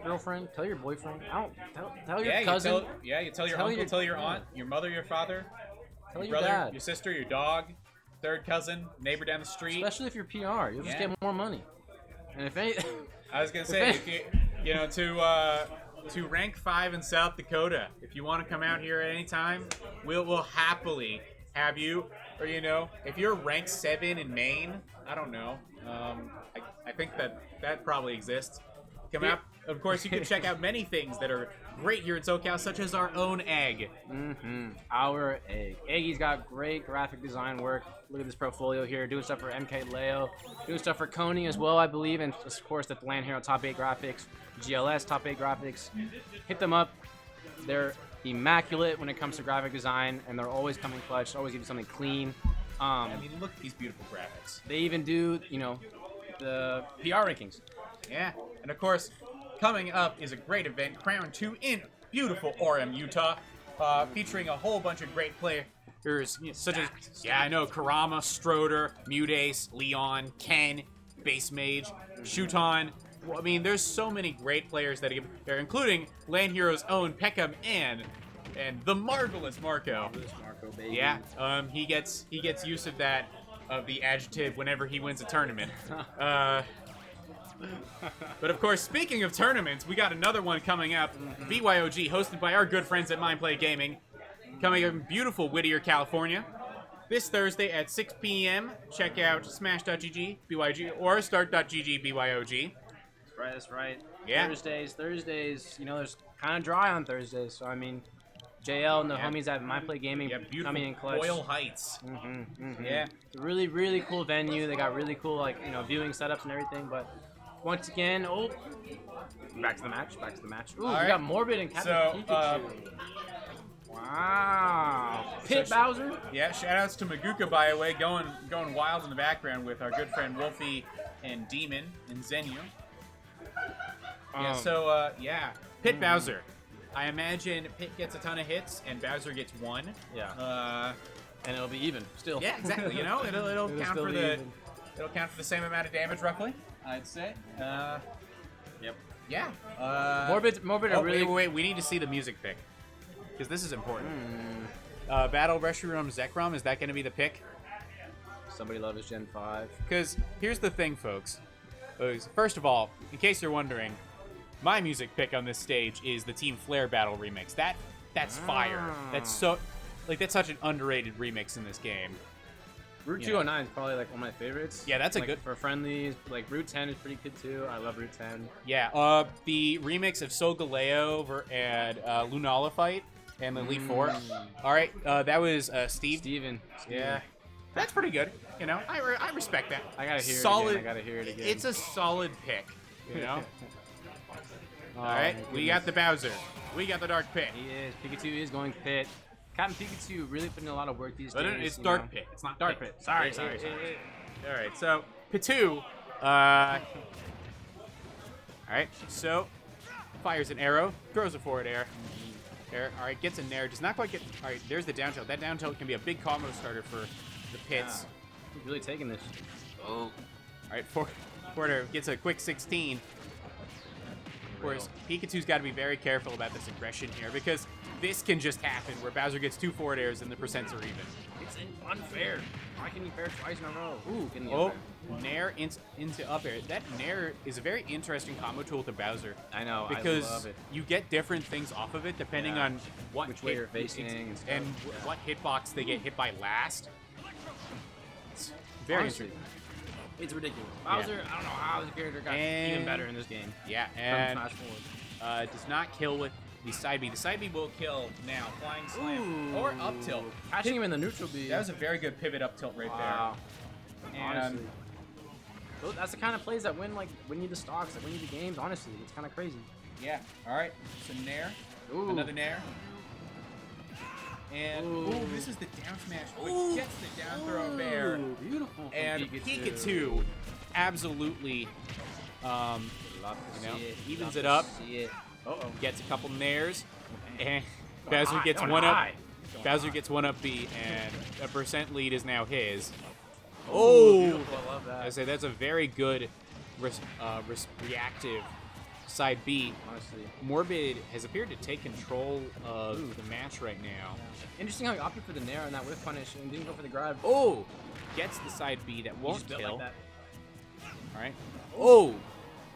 girlfriend, tell your boyfriend. Tell your Yeah, cousin. you tell your Tell uncle, your- tell your yeah. aunt, your mother, your father, Tell your brother, dad. your sister, your dog, third cousin, neighbor down the street. Especially if you're PR, you'll just Yeah. get more money. And if any, I was gonna say, if you know, to rank 5 in South Dakota, if you want to come out here at any time, we'll happily have you. Or you know, if you're rank 7 in Maine, I don't know. I think that probably exists. Come out. Of course, you can check out many things that are great here in SoCal, such as our own egg. Our egg. Eggy's got great graphic design work. Look at this portfolio here, doing stuff for MK Leo, doing stuff for Coney as well, I believe, and of course the LAN Hero Top 8 graphics, GLS Top 8 graphics. Hit them up. They're immaculate when it comes to graphic design, and they're always coming clutch. Always give you something clean. I mean, look at these beautiful graphics. They even do, you know, the PR rankings. Yeah, and of course, coming up is a great event, Crown 2 in beautiful Orem, Utah, featuring a whole bunch of great players, such as, I know, Karama, Stroder, Mutace, Leon, Ken, Base Mage, Shuton. Well, I mean, there's so many great players that are including LAN Hero's own Peckham and the marvelous Marco. Marco, baby. Yeah, he gets use of the adjective whenever he wins a tournament. But of course, speaking of tournaments, we got another one coming up. BYOG, hosted by our good friends at Mindplay Gaming, coming up in beautiful Whittier, California. This Thursday at 6 p.m. Check out smash.gg, BYOG, or start.gg, BYOG. That's right. Yeah. Thursdays, you know, there's kind of dry on Thursdays, so I mean, JL and the homies at Mindplay Gaming Yeah, beautiful coming in clutch. Boyle Heights. Yeah. It's a really, really cool venue. They got really cool, like, you know, viewing setups and everything, but once again. Oh, back to the match. Back to the match. Ooh, we right. got Morbid and Captain So, Pikachu. Wow. Pit So Bowser. Yeah, shoutouts to Maguka, by the way, going wild in the background with our good friend Wolfie and Demon and Zenyou. Yeah, Pit Bowser. I imagine Pit gets a ton of hits and Bowser gets one. Yeah. And it'll be even still. Yeah, exactly. You know, it'll count still for be even. it'll count for the same amount of damage roughly, I'd say. Yep. Yeah. Morbid. Oh, Really. wait. We need to see the music pick because this is important. Battle Reshiram Zekrom, is that going to be the pick? Somebody love his Gen 5. Because here's the thing, folks. First of all, in case you're wondering, my music pick on this stage is the Team Flare Battle remix. That's fire. That's such an underrated remix in this game. Route Yeah. 209 is probably like one of my favorites. Yeah, that's a like, good for friendlies. Like Route 10 is pretty good too. I love Route 10. Yeah. The remix of Solgaleo and Lunala fight and the Elite Four. All right, that was Steve. Steven. Yeah, that's pretty good. You know, I respect that. I gotta hear solid, it again. I gotta hear it again. It's a solid pick. You know. Oh, All right, my we goodness. got the Bowser. We got the Dark Pit. He is. Pikachu is going Pit. Captain Pikachu really putting in a lot of work these But days. it's you Dark know. Pit. It's not Dark Pit. Sorry. All right, so Pitu. All right, so fires an arrow, throws a forward air. All right, gets a nair, does not quite get. All right, there's the down tilt. That down tilt can be a big combo starter for the pits. He's really taking this. Oh. All right, forward air gets a quick 16. Of course, Pikachu's got to be very careful about this aggression here because this can just happen where Bowser gets 2 forward airs and the percents are even. It's unfair. Why can you pair twice in a row? Ooh, getting the Oh, up air. nair into up air. That nair is a very interesting combo tool to Bowser. I know. Because I love it. you get different things off of it depending Yeah. on what Which way hit- you're facing and stuff. and Yeah. what hitbox they get hit by last. It's very Honestly, interesting. it's ridiculous. Bowser, I don't know how his character got And- even better in this game. Yeah, From and Smash Forward. does not kill with the side B. The side B will kill now. Flying slam Ooh. or up tilt. Catching him in the neutral B. That was a very good pivot up tilt right wow. there. Honestly. And That's the kind of plays that win you the stocks, that win you the games, honestly. It's kind of crazy. yeah, all right. So nair, Ooh. another nair. And Ooh. this is the down smash, which gets the down throw there. Ooh, beautiful. from And Pikachu absolutely, Love to you know, see it. evens Love it to up. see it. Uh-oh. gets a couple nairs, and Going Bowser high, gets going one up. high. Bowser gets one up B, and a percent lead is now his. Ooh, Oh, beautiful. I love that. I say that's a very good reactive side B. Honestly. Morbid has appeared to take control of the match right now. Interesting how he opted for the Nair and that whiff punish and didn't go for the grab. Oh, gets the side B that He won't just built kill. like that. All right. Oh,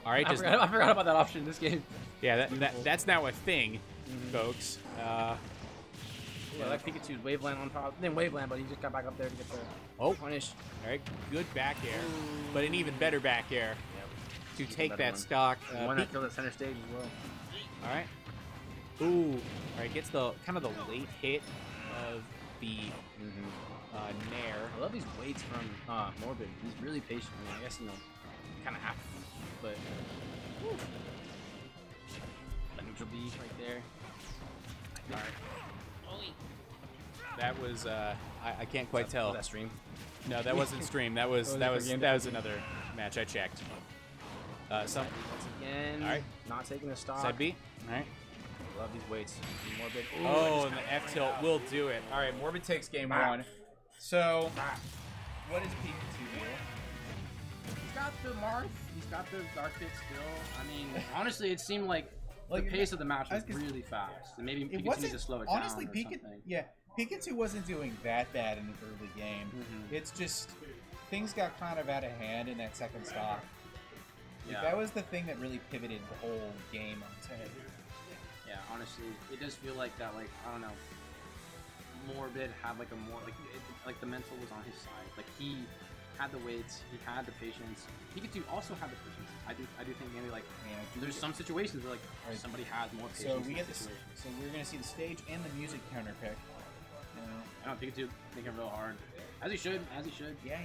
all right. I forgot about that option in this game. Yeah, that's now a thing, folks. Yeah, like Pikachu's Waveland on top. Then Waveland, but he just got back up there to get the punish. All right, good back air, but an even better back air to take better that one. stock. One that killed at center stage as well. All right. Ooh. All right, gets the kind of the late hit of the nair. I love these waits from Morbid. He's really patient. I mean, I guess, kind of have to, but... That neutral B right there. All right. That was I can't quite Was tell. that stream? No, that wasn't stream. That was that was another match I checked. Some Once again, All right. not taking the stock. side B. All right. Love these weights. Morbid. Oh, and the F tilt will do it. All right, Morbid takes game one. So, what does Pikachu do? He's got the Marth. He's got the Dark Pit still. I mean, honestly, it seemed like the Like, pace of the match I was was gonna- really fast. And maybe It Pikachu wasn't needs to slow it honestly down or something. Pikachu wasn't doing that bad in the early game. It's just things got kind of out of hand in that second stock. Like, Yeah. that was the thing that really pivoted the whole game on its head. Yeah, honestly, it does feel like that. Like I don't know, Morbid had like a more like the mental was on his side. Like he had the weights, he had the patience. Pikachu also had the patience. I do think maybe like there's some situations where like Right. somebody has more patience. So in we that get this. situation. So we're gonna see the stage and the music counter pick. I don't Pikachu thinking real hard, as he should. Yeah,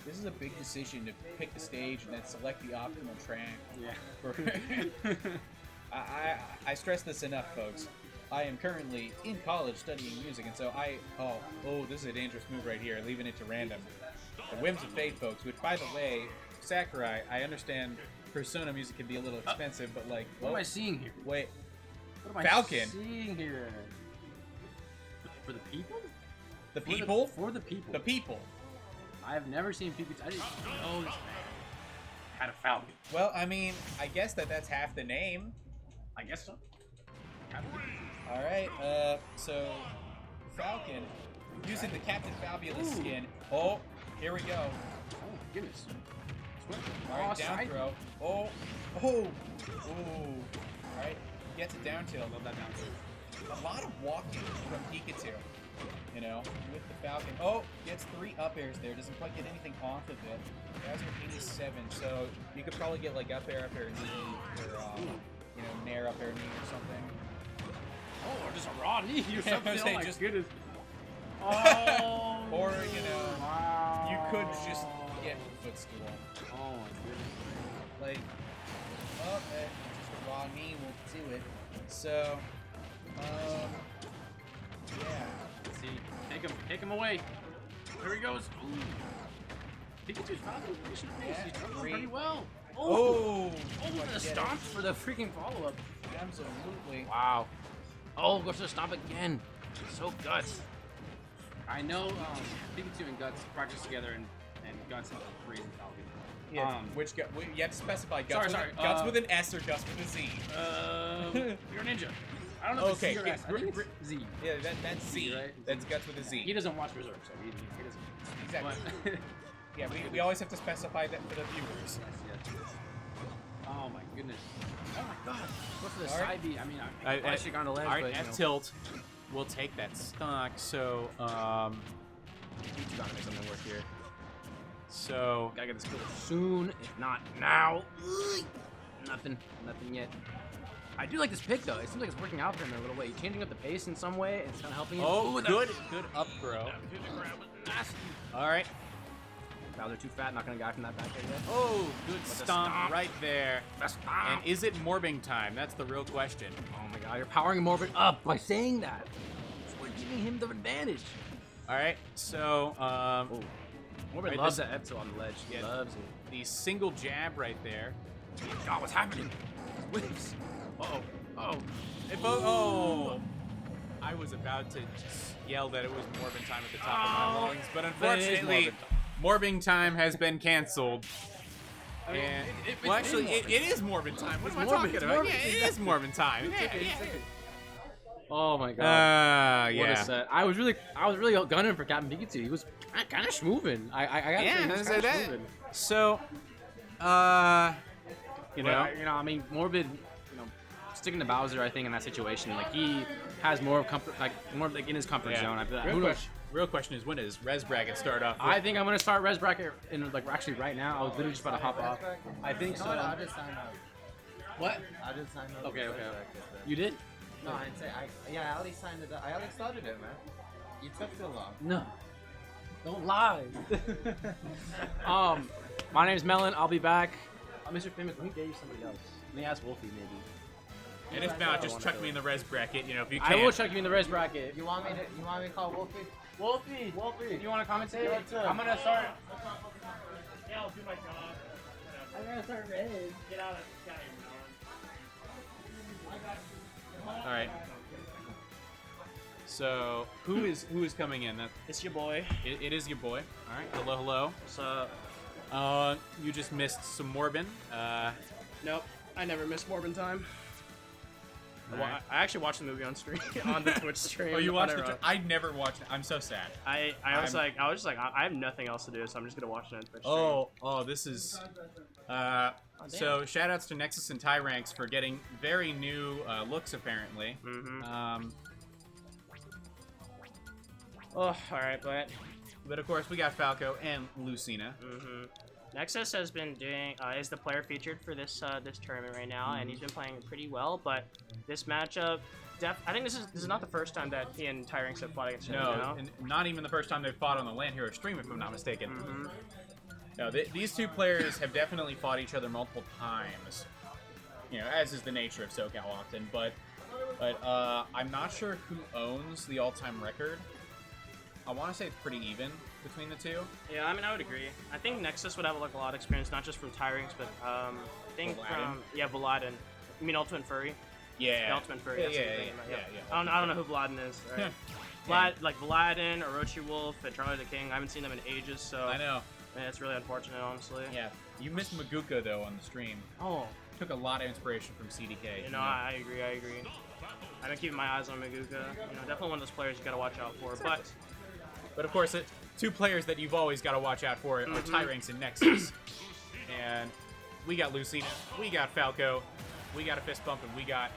this is a big decision to pick the stage and then select the optimal track. Yeah. For I stress this enough, folks. I am currently in college studying music, and so oh, this is a dangerous move right here, leaving it to random. The whims of fate, folks. Which, by the way, Sakurai, I understand Persona music can be a little expensive, but like, What am I seeing here? wait, What am Falcon. I seeing here? For the people? the people, For the people. the people. I have never seen Pikachu. I didn't know this man had a Falcon. Well, I mean, I guess that's half the name. I guess so. All right, so Falcon using the Captain Fabulous skin. Oh, here we go. Oh my goodness. All right, down throw. Oh. All right, gets it down tilt. Love that down tilt. A lot of walking from Pikachu, you know, with the Falcon. Oh, gets 3 up airs there. Doesn't quite get anything off of it. Guys are 87, so you could probably get like up air knee, or you know, nair up air knee or something. Oh, or just a raw knee or Yeah, I something. was Oh saying, my just- goodness. Oh. Or you know, Wow. you could just get footstool. Oh my goodness. Like, just a raw knee will do it. So, yeah. Let's see, take him away. Here he goes. Ooh. Pikachu's Falcon position face. He's doing pretty well. Oh, The stomp for the freaking follow-up. absolutely. Wow. Oh, goes to the stomp again. So Guts. I know Pikachu and Guts practice together, and Guts has a crazy Falcon. Yeah, which you have to specify Guts, Sorry, Guts with an S or Guts with a Z. You're a ninja. I don't know if Okay, it's Z or S. I think it's Z. Yeah, that's Z. right? That's Guts with a Z. He doesn't watch Berserk, so he doesn't. Exactly. But, Yeah, we always have to specify that for the viewers. yes. Oh my goodness. Oh my god. Go for the All right. side B. I mean, I should have gone to ledge, Alright, but you know. F tilt. We'll take that stock. So, Pikachu gotta make something work here. so Gotta get this kill soon, if not now. Nothing yet. I do like this pick though. It seems like it's working out for him in a little way. He's changing up the pace in some way. It's kind of helping him. oh, Ooh, good up throw. Nasty. All right. Bowser too fat. Not gonna guy from that back there yet. Oh, good a stomp stomp. right there. Best And is it morbing time? That's the real question. Oh my god, you're powering Morbid up by saying that. We're giving him the advantage. All right. So, Morbid Right, loves this- that Epsil on the ledge. He Yeah. loves it. the single jab right there. God, what's happening? Whips. Oh. Oh. I was about to yell that it was morbing time at the top of my lungs, but unfortunately, morbing time has been canceled. And well, actually, it is morbid time. What am I talking about? Yeah, it is morbid time. Yeah. Oh my god. What a Yeah. set. I was really gunning for Captain Pikachu. He was kind of schmoovin'. I got to say, he was Yeah, kinda that. schmoovin'. So, you know, I mean, Morbid, sticking to Bowser, I think in that situation, like he has more comfort, more in his comfort zone. I feel like, who knows? Real question is, when does Res Bracket start off? I think I'm gonna start Res Bracket in actually right now. I was literally just about to hop off. I think so. I just signed up. What? I just signed up. Okay. for Red Bracket, then. You did? No, I didn't say. I already signed it up. I already started it, man. You took too long. No. Don't lie. My name's Melon. I'll be back. Mr. Famous, let me get you somebody else. Let me ask Wolfie maybe. And if not, just chuck me in the Res Bracket. You know, if you I can. will chuck you in the Res Bracket. You want me to call Wolfie? Wolfie, you want to commentate? I'm gonna start. Yeah, I'll do my job. I'm gonna start Res. Get out of All right. So who is coming in? It's your boy. It is your boy. All right. Hello, hello. So, You just missed some Morbin. nope, I never miss Morbin time. Alright. I actually watched the movie on stream on the Twitch stream. Oh, you watched on it? I never watched it. I'm so sad. I was just like, I have nothing else to do, so I'm just gonna watch it on Twitch. This is. So shout outs to Nexus and Tyranx for getting very new looks apparently. Mm-hmm. Oh, all right, But of course we got Falco and Lucina. Mm-hmm. Nexus has been doing is the player featured for this this tournament right now, and he's been playing pretty well. But this matchup, I think this is not the first time that he and Tyranx have fought against each other. No, and not even the first time they've fought on the LAN Hero stream, if I'm not mistaken. Mm-hmm. No, these two players have definitely fought each other multiple times. You know, as is the nature of SoCal often, but I'm not sure who owns the all-time record. I want to say it's pretty even between the two. Yeah, I mean, I would agree. I think Nexus would have like a lot of experience, not just from Tyrings, but I think from Vladen. You mean Ultimate Furry? Yeah. The Ultimate Furry. Yeah, that's what you're yeah, thinking about, yeah. I don't know who Vladen is. Right? Like Vladen, Orochi Wolf, and Charlie the King. I haven't seen them in ages, so I know. Man, it's really unfortunate, honestly. Yeah. You missed Maguka though on the stream. Oh. Took a lot of inspiration from CDK. You know, I agree. I've been keeping my eyes on Maguka. You know, definitely one of those players you gotta watch out for. But of course, two players that you've always got to watch out for are Tyranx and Nexus. And we got Lucina, we got Falco, we got a fist bump, and we got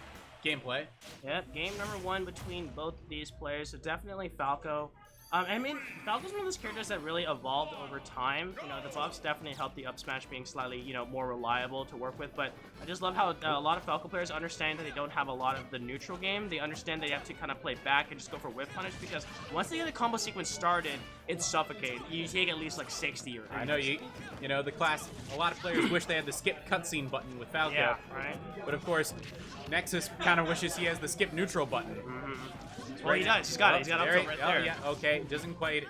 gameplay. Yep, game number 1 between both of these players. So definitely Falco. I mean, Falco's one of those characters that really evolved over time. You know, the buffs definitely helped the up smash being slightly, you know, more reliable to work with. But I just love how a lot of Falco players understand that they don't have a lot of the neutral game. They understand they have to kind of play back and just go for whip punish, because once they get the combo sequence started, it's suffocating. You take at least like 60 or 80. I know you know the class. A lot of players wish they had the skip cutscene button with Falco. Yeah, right. But of course, Nexus kind of wishes he has the skip neutral button. Well, he does. He's got it. He's got up tilt right there. Yeah, okay. Doesn't quite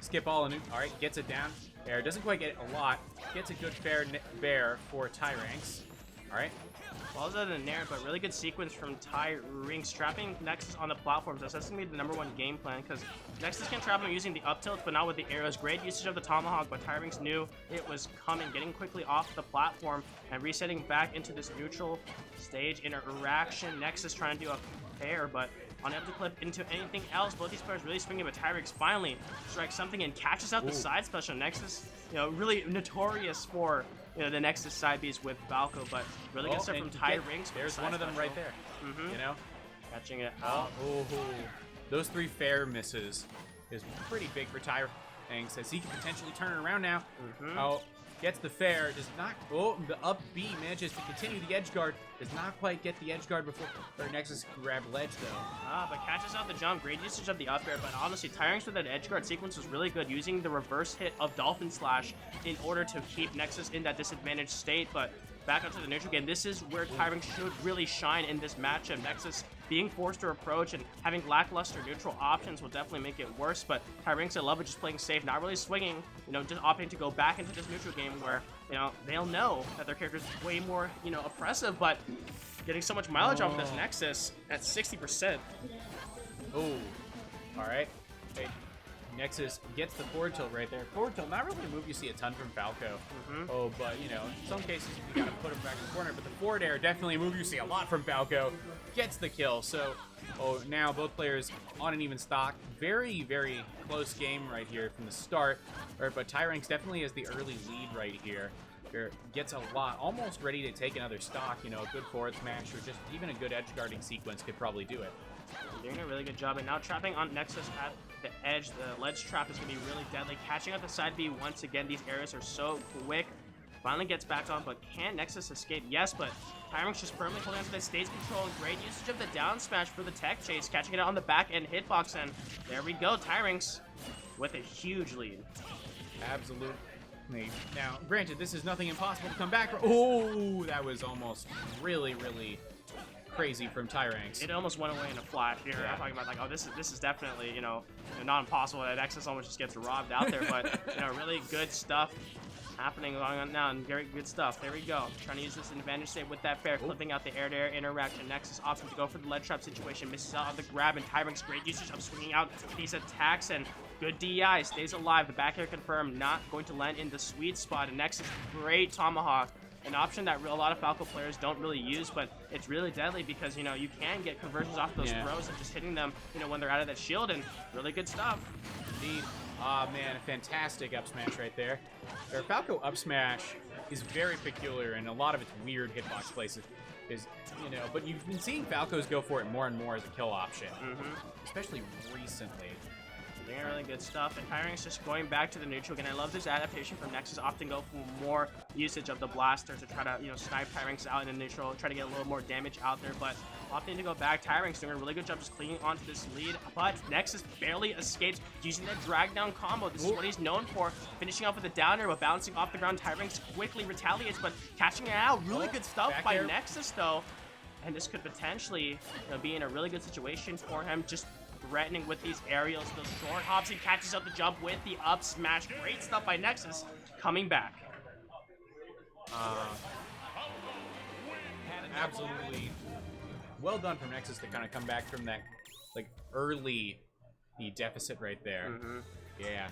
skip all in. All right, gets it down. There, doesn't quite get a lot. Gets a good fair bear for Tyranx. All right. Falls out of the Nair, but really good sequence from Tyranx, trapping Nexus on the platforms. That's going to be the #1 game plan, because Nexus can trap him using the up tilt, but not with the arrows. Great usage of the Tomahawk, but Tyranx knew it was coming, getting quickly off the platform and resetting back into this neutral stage interaction. Nexus trying to do a pair, but unable to clip into anything else. Both these players really swinging, but Tyranx finally strikes something and catches out the side special. Nexus, you know, really notorious for, you know, the Nexus side Bs with Falco, but really good stuff from Tyranx. There's one of them right there. You know, catching it out. Those 3 fair misses is pretty big for Tyranx, as he can potentially turn it around now. Oh, gets the fair, does not. Oh, the up B manages to continue the edge guard. Does not quite get the edge guard before Nexus grab ledge though. But catches out the jump. Great usage of the up air. But honestly, Tyranx with that edge guard sequence was really good, using the reverse hit of Dolphin Slash in order to keep Nexus in that disadvantaged state. But back onto the neutral game, this is where Tyranx should really shine in this matchup. Nexus being forced to approach and having lackluster neutral options will definitely make it worse, but Tyranx, I love it, just playing safe, not really swinging, you know, just opting to go back into this neutral game where, you know, they'll know that their character is way more, you know, oppressive, but getting so much mileage off of this Nexus at 60%. Oh, all right. Hey, Nexus gets the forward tilt right there. Forward tilt, not really a move you see a ton from Falco. Oh, but, you know, in some cases you gotta put him back in the corner, but the forward air, definitely a move you see a lot from Falco. Gets the kill, so, now both players on an even stock. Very, very close game right here from the start. But Tyranx definitely has the early lead right here. Gets a lot, almost ready to take another stock. You know, a good forward smash or just even a good edge guarding sequence could probably do it. Doing a really good job, and now trapping on Nexus at the edge. The ledge trap is going to be really deadly. Catching out the side B once again. These areas are so quick. Finally gets back on, but can Nexus escape? Yes, but Tyranx just firmly holding on to the stage control. Great usage of the down smash for the tech chase, catching it out on the back end hitbox, and there we go. Tyranx with a huge lead. Absolutely. Now, granted, this is nothing impossible to come back. Oh, that was almost really, really crazy from Tyranx. It almost went away in a flash here. I'm talking about like, oh, this is definitely, you know, not impossible. That Nexus almost just gets robbed out there, but you know, really good stuff happening going on now, and very good stuff. There we go. Trying to use this advantage save with that fair, clipping out the air-to-air interaction. Nexus opting to go for the ledge trap situation, misses out on the grab, and Tyranx great usage of swinging out these attacks, and good DI, stays alive. The back air confirmed, not going to land in the sweet spot, and Nexus, great Tomahawk. An option that a lot of Falco players don't really use, but it's really deadly because, you know, you can get conversions off those throws and just hitting them, you know, when they're out of that shield, and really good stuff. Indeed. Ah, man, a fantastic up smash right there. Their Falco up smash is very peculiar, and a lot of its weird hitbox places is, you know, but you've been seeing Falcos go for it more and more as a kill option, especially recently. Doing really good stuff, and Tyring's just going back to the neutral again. I love this adaptation from Nexus, often go for more usage of the blaster to try to, you know, snipe Tyring's out in the neutral, try to get a little more damage out there, but opting to go back. Tyring's doing a really good job just clinging onto this lead, but Nexus barely escapes using that drag down combo. This is what he's known for, finishing off with a downer, but bouncing off the ground. Tyring's quickly retaliates, but catching it out. Really good stuff by Nexus, though. And this could potentially, you know, be in a really good situation for him, just threatening with these aerials, those short hops. He catches up the jump with the up smash. Great stuff by Nexus, coming back. Absolutely well done from Nexus to kind of come back from that, like, early deficit right there. Yeah.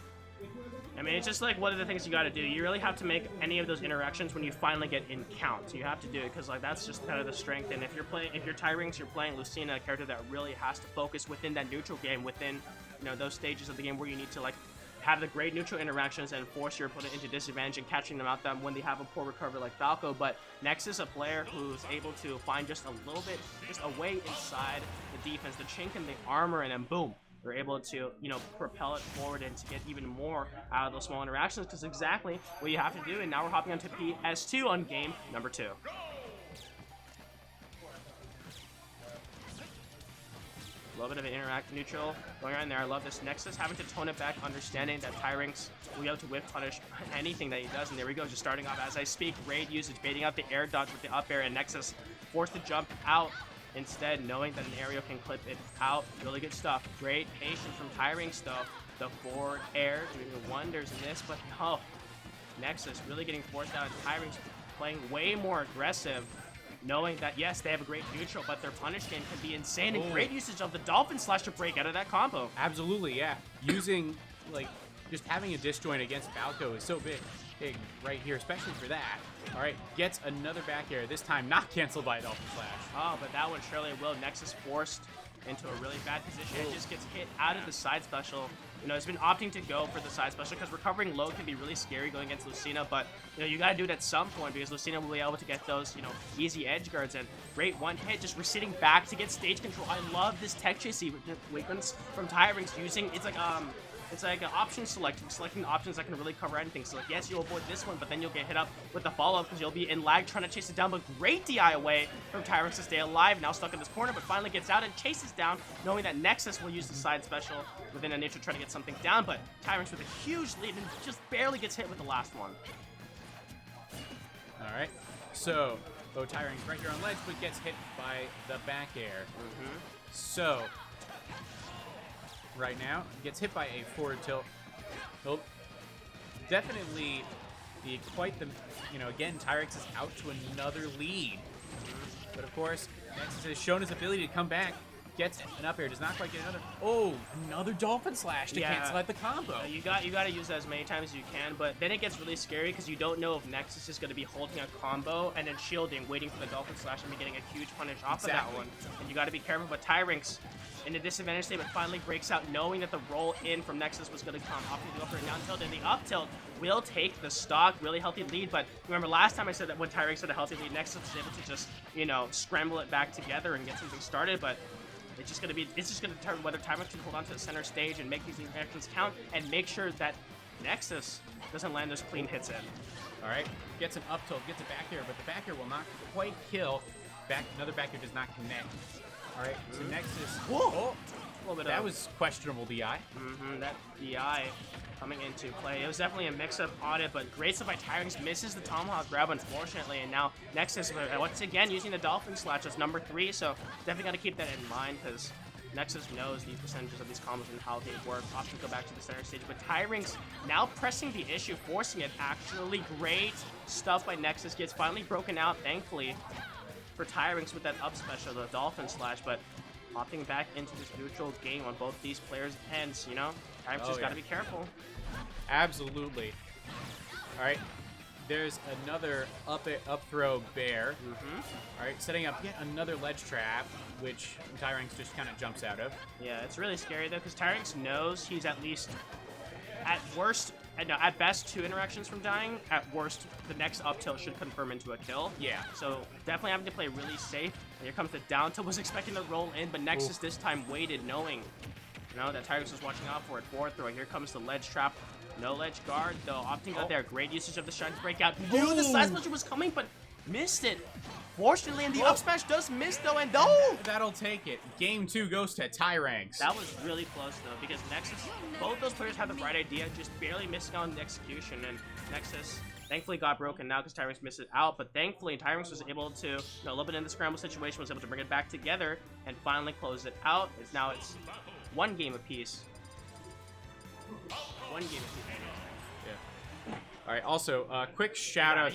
I mean, it's just like one of the things you got to do. You really have to make any of those interactions when you finally get in count. You have to do it because, like, that's just kind of the strength. And if you're Tyrinx, you're playing Lucina, a character that really has to focus within that neutral game, within, you know, those stages of the game where you need to, like, have the great neutral interactions and force your opponent into disadvantage and catching them out when they have a poor recovery like Falco. But Nexus, a player who's able to find just a little bit, just a way inside the defense, the chink in the armor, and then boom. They're able to, you know, propel it forward and to get even more out of those small interactions, because exactly what you have to do. And now we're hopping onto PS2 on game number 2. A little bit of an interact neutral going on there. I love this Nexus having to tone it back, understanding that Tyrinx will be able to whip punish anything that he does. And there we go, just starting off as I speak. Raid usage, baiting out the air dodge with the up air, and Nexus forced to jump out. Instead, knowing that an aerial can clip it out. Really good stuff. Great patience from Tyrinx, though. The forward air doing wonders in this, but no. Nexus really getting forced out. Tyrinx playing way more aggressive, knowing that, yes, they have a great neutral, but their punish game can be insane. And great usage of the Dolphin Slash to break out of that combo. Absolutely, yeah. Using, like, just having a disjoint against Falco is so big right here, especially for that. All right, gets another back air, this time not canceled by a Dolphin Slash. Oh, but that one surely will. Nexus forced into a really bad position. It just gets hit out of the side special. You know, it's been opting to go for the side special because recovering low can be really scary going against Lucina, but, you know, you got to do it at some point because Lucina will be able to get those, you know, easy edge guards, and great one hit, just receding back to get stage control. I love this tech chase sequence from Tyrinx using, it's like an option selecting options that can really cover anything. So, like, yes, you'll avoid this one, but then you'll get hit up with the follow-up because you'll be in lag trying to chase it down. But great DI away from Tyrinx to stay alive. Now stuck in this corner, but finally gets out and chases down, knowing that Nexus will use the side special within a neutral trying to get something down. But Tyrinx with a huge lead and just barely gets hit with the last one. All right, so Tyrinx right here on ledge, but gets hit by the back air. So right now gets hit by a forward tilt. Well, definitely quite the, you know, again, Tyrinx is out to another lead. But of course, Nexus has shown his ability to come back. Gets an up air, does not quite get another. Oh, another Dolphin Slash to cancel out the combo. You got to use that as many times as you can, but then it gets really scary because you don't know if Nexus is going to be holding a combo and then shielding, waiting for the Dolphin Slash and be getting a huge punish off of that one. And you got to be careful, but Tyrinx in a disadvantage state, but finally breaks out, knowing that the roll in from Nexus was going to come. Opting to go for a down tilt, and the up tilt will take the stock. Really healthy lead, but remember last time I said that when Tyrinx had a healthy lead, Nexus was able to just, you know, scramble it back together and get something started, but it's just going to determine whether Tyrinx can hold on to the center stage and make these interactions count and make sure that Nexus doesn't land those clean hits in. All right, gets an up tilt, gets a back air, but the back air will not quite kill. Another back air does not connect. All right, so Nexus. Whoa! That was questionable DI. That DI coming into play. It was definitely a mix-up on it, but great stuff by Tyrinx. Misses the Tomahawk grab, unfortunately, and now Nexus, once again, using the Dolphin Slash as number 3, so definitely got to keep that in mind because Nexus knows the percentages of these combos and how they work. Often go back to the center stage, but Tyrinx now pressing the issue, forcing it. Actually, great stuff by Nexus. Gets finally broken out, thankfully, for Tyrinx with that up special, the Dolphin Slash, but opting back into this neutral game on both these players' ends, you know? Tyrinx just got to be careful. Absolutely. All right, there's another up throw bear. All right, setting up yet another ledge trap, which Tyrinx just kind of jumps out of. Yeah, it's really scary, though, because Tyrinx knows he's at least, at worst, no, at best, 2 interactions from dying. At worst, the next up tilt should confirm into a kill. Yeah. So definitely having to play really safe. And here comes the down tilt. Was expecting to roll in, but Nexus this time waited, knowing No, that Tigers is watching out for it. Forward throw. Here comes the ledge trap. No ledge guard, though. Opting out there. Great usage of the shine to break out. Knew the side splash was coming, but missed it. Fortunately, and the up smash does miss, though, and That'll take it. Game 2 goes to Tyranx. that was really close, though, because Nexus, both those players had the right idea, just barely missing on the execution, and Nexus thankfully got broken now because Tyranx missed it out, but thankfully Tyranx was able to, a little bit in the scramble situation, was able to bring it back together and finally close it out. Now it's one game apiece. One game apiece. Yeah. All right. Also, quick shout out.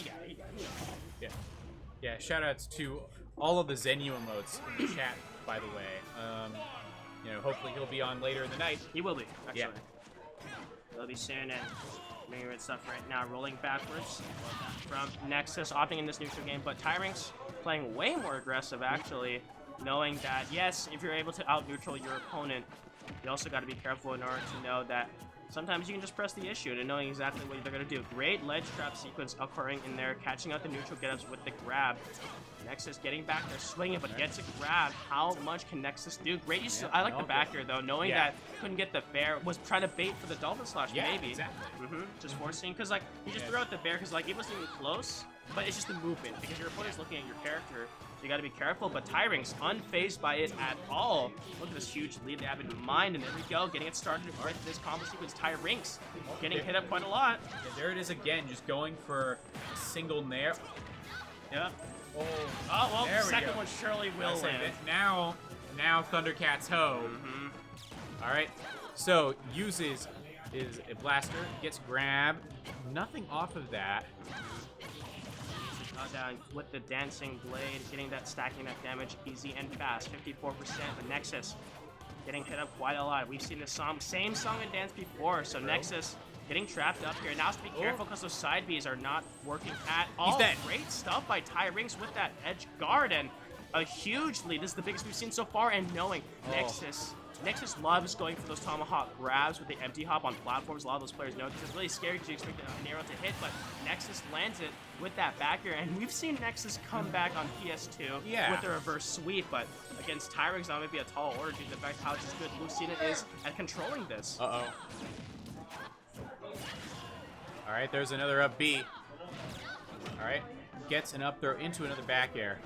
Yeah. Shout outs to all of the Zenyou emotes in the chat. By the way, you know, hopefully he'll be on later in the night. He will be, actually. Yeah. He'll be soon, and doing red stuff right now, rolling backwards from Nexus, opting in this neutral game, but Tyranx playing way more aggressive, actually, knowing that, yes, if you're able to out-neutral your opponent, you also got to be careful in order to know that sometimes you can just press the issue and knowing exactly what they're going to do. Great ledge trap sequence occurring in there, catching out the neutral get-ups with the grab. Nexus getting back there, swinging, but gets a grab. How much can Nexus do? Great use. I like the back here, though, knowing that couldn't get the bear, was trying to bait for the Dolphin Slash, maybe. Exactly. Just forcing, because, like, you just threw out the bear, because, like, it wasn't even close, but it's just the movement, because your opponent's looking at your character, so you got to be careful, but Tyranx, unfazed by it at all. Look at this huge lead they have in mind, and there we go, getting it started with this combo sequence. Tyranx getting hit up quite a lot. Yeah, there it is again, just going for a single nair. Yeah. Oh, well, there we second go. one surely will I say land. that now Thundercat's ho. All right, so uses is a blaster, gets grab, nothing off of that. Down with the dancing blade, getting that stacking that damage easy and fast. 54%. The Nexus getting hit up quite a lot. We've seen this same song and dance before. So Nexus getting trapped up here. Now have to be careful because those side Bs are not working at all. He's dead. Great stuff by Tyranx with that edge guard and a huge lead. This is the biggest we've seen so far. And knowing Nexus loves going for those tomahawk grabs with the empty hop on platforms. A lot of those players know because it's really scary because you expect the narrow to hit, but Nexus lands it with that back air, and we've seen Nexus come back on PS2 with the reverse sweep, but against Tyranx, that might be a tall order due to the fact how just good Lucina is at controlling this. All right, there's another up B. All right, gets an up throw into another back air.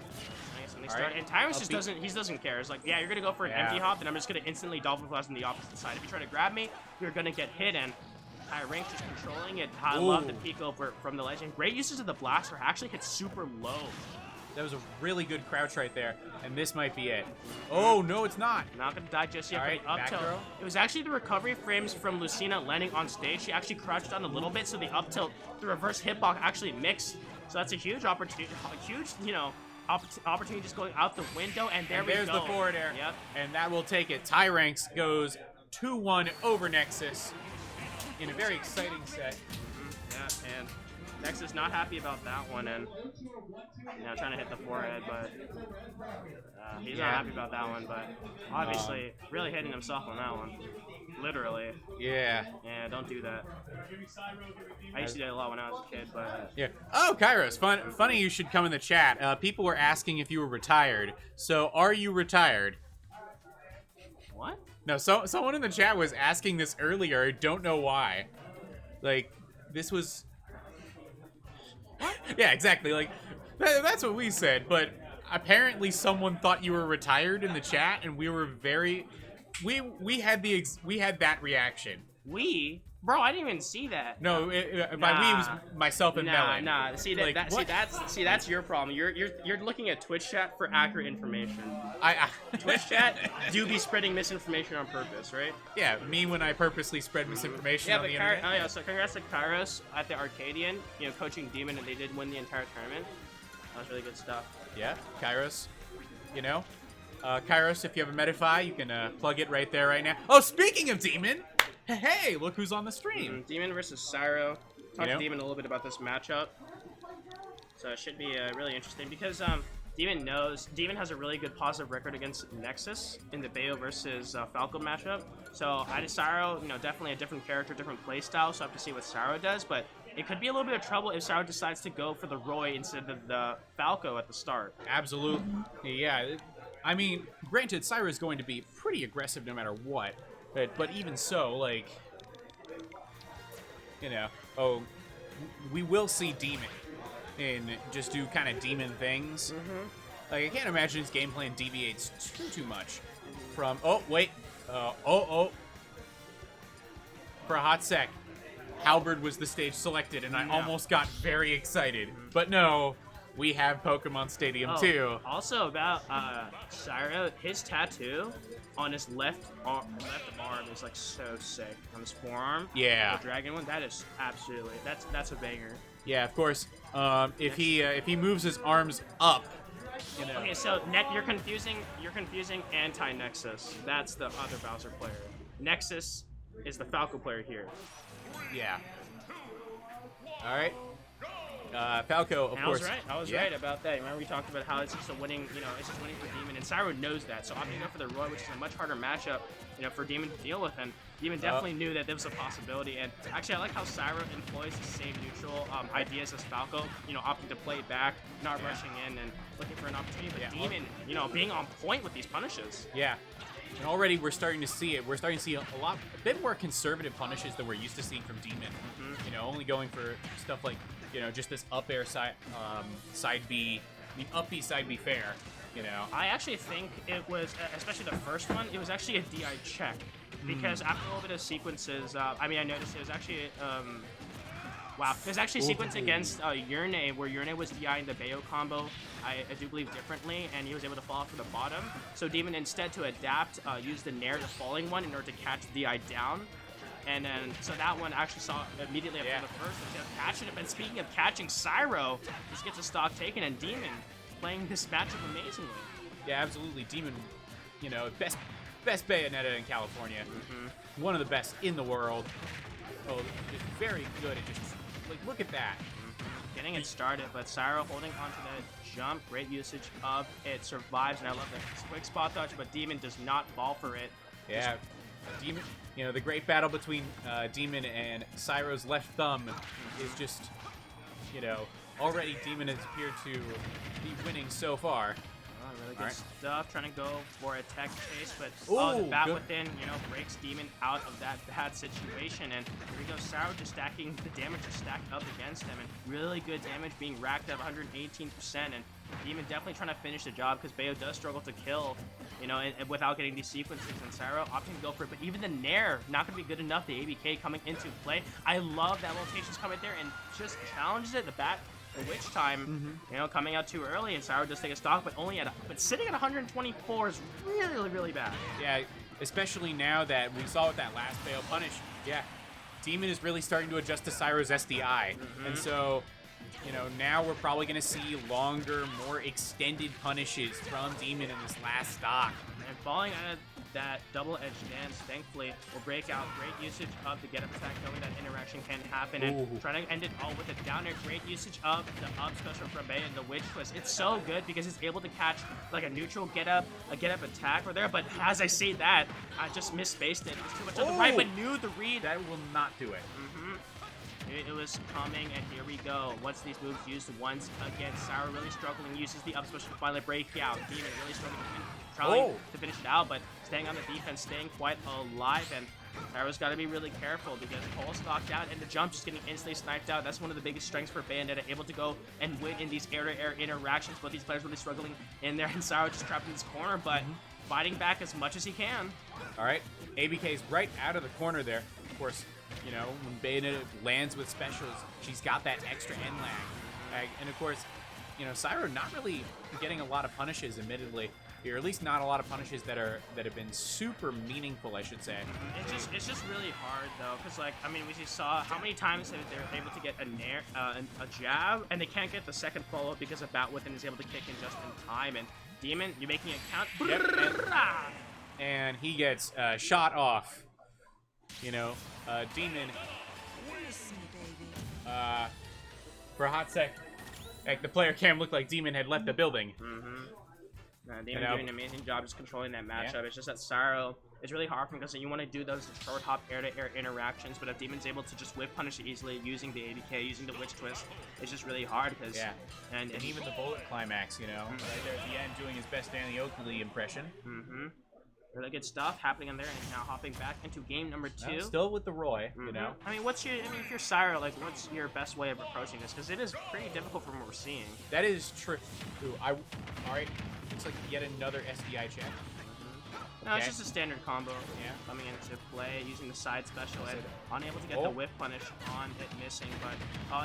And Tyranx just doesn't care. It's like, yeah, you're gonna go for an empty hop, and I'm just gonna instantly Dolphin Flash on the opposite side. If you try to grab me, you're gonna get hit, and Tyranx just controlling it. I love the peek over from the legend. Great usage of the blaster. Actually hits super low. That was a really good crouch right there, and this might be it. Oh, no, it's not. Not gonna die just yet. All right, Up back tilt. throw. It was actually the recovery frames from Lucina landing on stage. She actually crouched down a little bit, so the up tilt, the reverse hitbox actually mixed. So that's a huge opportunity, opportunity just going out the window, and we go. There's the forward air. Yep. And that will take it. Tyranx goes 2-1 over Nexus in a very exciting set. Yeah, and Nexus not happy about that one, and trying to hit the forehead, but he's not happy about that one, but obviously really hitting himself on that one. Literally. Yeah. Yeah, don't do that. I used to do that a lot when I was a kid, but... Yeah. Oh, Kairos, funny you should come in the chat. People were asking if you were retired. So, are you retired? What? No, someone in the chat was asking this earlier. I don't know why. Like, this was... Yeah, exactly. Like, that's what we said, but apparently someone thought you were retired in the chat, and we were very... We had that reaction. Bro, I didn't even see that. No, by we it was myself and Melon. Nah. See that's your problem. You're looking at Twitch chat for accurate information. Twitch chat do be spreading misinformation on purpose, right? Yeah, me when I purposely spread misinformation on the internet. So congrats to Kairos at the Arcadian, coaching Demon, and they did win the entire tournament. That was really good stuff. Yeah, Kairos. Kairos, if you have a Medify, you can plug it right there right now. Oh, speaking of Demon, hey, look who's on the stream. Demon versus Cyro. Talk to Demon a little bit about this matchup. So it should be really interesting because Demon has a really good positive record against Nexus in the Bayo versus Falco matchup. So Cyro, definitely a different character, different playstyle. So I have to see what Cyro does, but it could be a little bit of trouble if Cyro decides to go for the Roy instead of the Falco at the start. Absolutely, yeah. I mean, granted, Cyro is going to be pretty aggressive no matter what. But even so, like, you know, we will see Demon and just do kind of demon things. Like, I can't imagine his game plan deviates too much from. Oh wait, for a hot sec, Halberd was the stage selected, and I almost got very excited. But no, we have Pokemon Stadium too. Also about Cyro, his tattoo on his left arm is like so sick. On his forearm, Yeah. the dragon one, that is absolutely that's a banger. Yeah, of course. If he moves his arms up, you know. Okay, so you're confusing anti-Nexus. That's the other Bowser player. Nexus is the Falco player here. Yeah. All right. Falco, of And course. I was right about that. Remember we talked about how it's just a winning, it's just winning for Demon, and Cyro knows that. So I'm gonna go for the Roy, which is a much harder matchup, for Demon to deal with, and Demon definitely knew that there was a possibility. And actually, I like how Cyro employs the same neutral ideas as Falco, opting to play back, not rushing in, and looking for an opportunity. But Demon, being on point with these punishes. Yeah. And already we're starting to see it. We're starting to see a bit more conservative punishes than we're used to seeing from Demon. Only going for stuff like, just this up air side B, the up B side B fair, I actually think it was, especially the first one, it was actually a DI check. Because after a little bit of sequences, I noticed it was actually, wow. There's actually a sequence against Yurne, where Yurne was DIing the Bayo combo, I do believe, differently, and he was able to fall off to the bottom. So Demon, instead to adapt, used the Nair, the falling one, in order to catch the DI down. And then, so that one actually saw immediately after the first, instead of catching it. And speaking of catching, Cyro just gets a stock taken, and Demon playing this matchup amazingly. Yeah, absolutely. Demon, best Bayonetta in California. One of the best in the world. Oh, just very good at just, like, look at that. Getting it started, but Cyro holding onto the jump. Great usage of it. Survives, and I love the quick spot dodge, but Demon does not fall for it. Yeah, Demon, the great battle between Demon and Cyro's left thumb is just, already Demon has appeared to be winning so far. Really good stuff. Trying to go for a tech chase, but Ooh, the bat good. within, breaks Demon out of that bad situation. And here we go, Cyro just stacking the damage, just stacked up against him, and really good damage being racked up 118%. And Demon definitely trying to finish the job, because Bayo does struggle to kill, and without getting these sequences. And Cyro opting to go for it, but even the Nair not going to be good enough. The ABK coming into play. I love that rotation's coming there and just challenges it. The bat. Which time, coming out too early, and Cyro does take a stock, but sitting at 124 is really, really bad. Yeah, especially now that we saw with that last Bayo punish. Yeah, Demon is really starting to adjust to Cyro's SDI, and so, now we're probably going to see longer, more extended punishes from Demon in this last stock. And falling out of that double-edged dance, thankfully, will break out. Great usage of the get-up attack, knowing that interaction can happen, and trying to end it all with a downer. Great usage of the up special from Bay and the Witch Twist. It's so good because it's able to catch like a neutral get-up attack right there, but as I say that, I just misspaced it. It was too much on the right, but knew the read. That will not do it. It was coming, and here we go. Once these moves used once again, Cyro really struggling, uses the up special to finally break out. Demon really struggling trying to finish it out, but staying on the defense, staying quite alive, and Cyro's got to be really careful because Cole's knocked out, and the jump just getting instantly sniped out. That's one of the biggest strengths for Bayonetta, able to go and win in these air-to-air interactions, but these players really struggling in there, and Cyro just trapped in this corner, but fighting back as much as he can. All right, ABK's right out of the corner there. Of course, when Bayonetta lands with specials, she's got that extra end lag. And of course, Cyro not really getting a lot of punishes, admittedly, or at least not a lot of punishes that have been super meaningful, I should say. It's just really hard though, because we just saw how many times they're able to get a nair, a jab, and they can't get the second follow up because a bat within is able to kick in just in time. And Demon, you're making it count. Yep, and he gets shot off. Demon. For a hot sec, the player cam looked like Demon had left the building. Demon doing an amazing job just controlling that matchup. Yeah. It's just that Cyro is really hard for him because you want to do those short hop air-to-air interactions, but if Demon's able to just whip punish it easily using the ABK, using the Witch Twist, it's just really hard because... Yeah, and even the bullet climax, right there at the end doing his best Danny Oakley impression. Really good stuff happening in there, and now hopping back into game number 2. No, still with the Roy, you know. I mean, if you're Syro, like, what's your best way of approaching this? Because it is pretty difficult from what we're seeing. That is true. All right, looks like yet another SDI check. No, it's just a standard combo. Yeah, coming into play using the side special and unable to get the whiff punish on it missing. But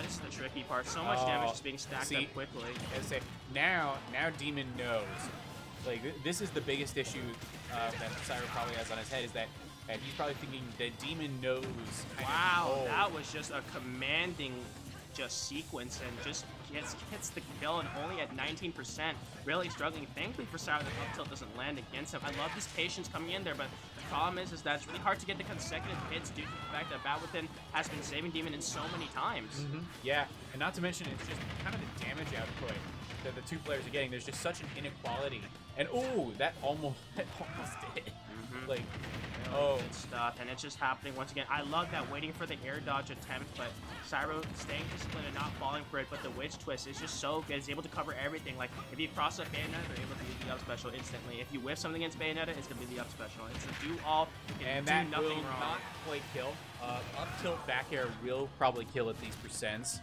this is the tricky part. So much damage is being stacked up quickly. As I say, now Demon knows. Like this is the biggest issue that Syro probably has on his head is that he's probably thinking that Demon knows. Wow, that was just a commanding sequence and just gets the kill and only at 19%. Really struggling. Thankfully for Syro, the up tilt doesn't land against him. I love his patience coming in there, but the problem is that it's really hard to get the consecutive hits due to the fact that Bat Within has been saving Demon in so many times. Yeah, and not to mention it's just kind of the damage output that the two players are getting. There's just such an inequality. And that almost did. Like, good stuff, and it's just happening once again. I love that waiting for the air dodge attempt, but Syro staying disciplined and not falling for it. But the witch twist is just so good. He's able to cover everything. Like if you cross up Bayonetta, they're able to use the up special instantly. If you whiff something against Bayonetta, it's gonna be the up special. It's a do all. And that will not quite kill. Up tilt back air will probably kill at these percents.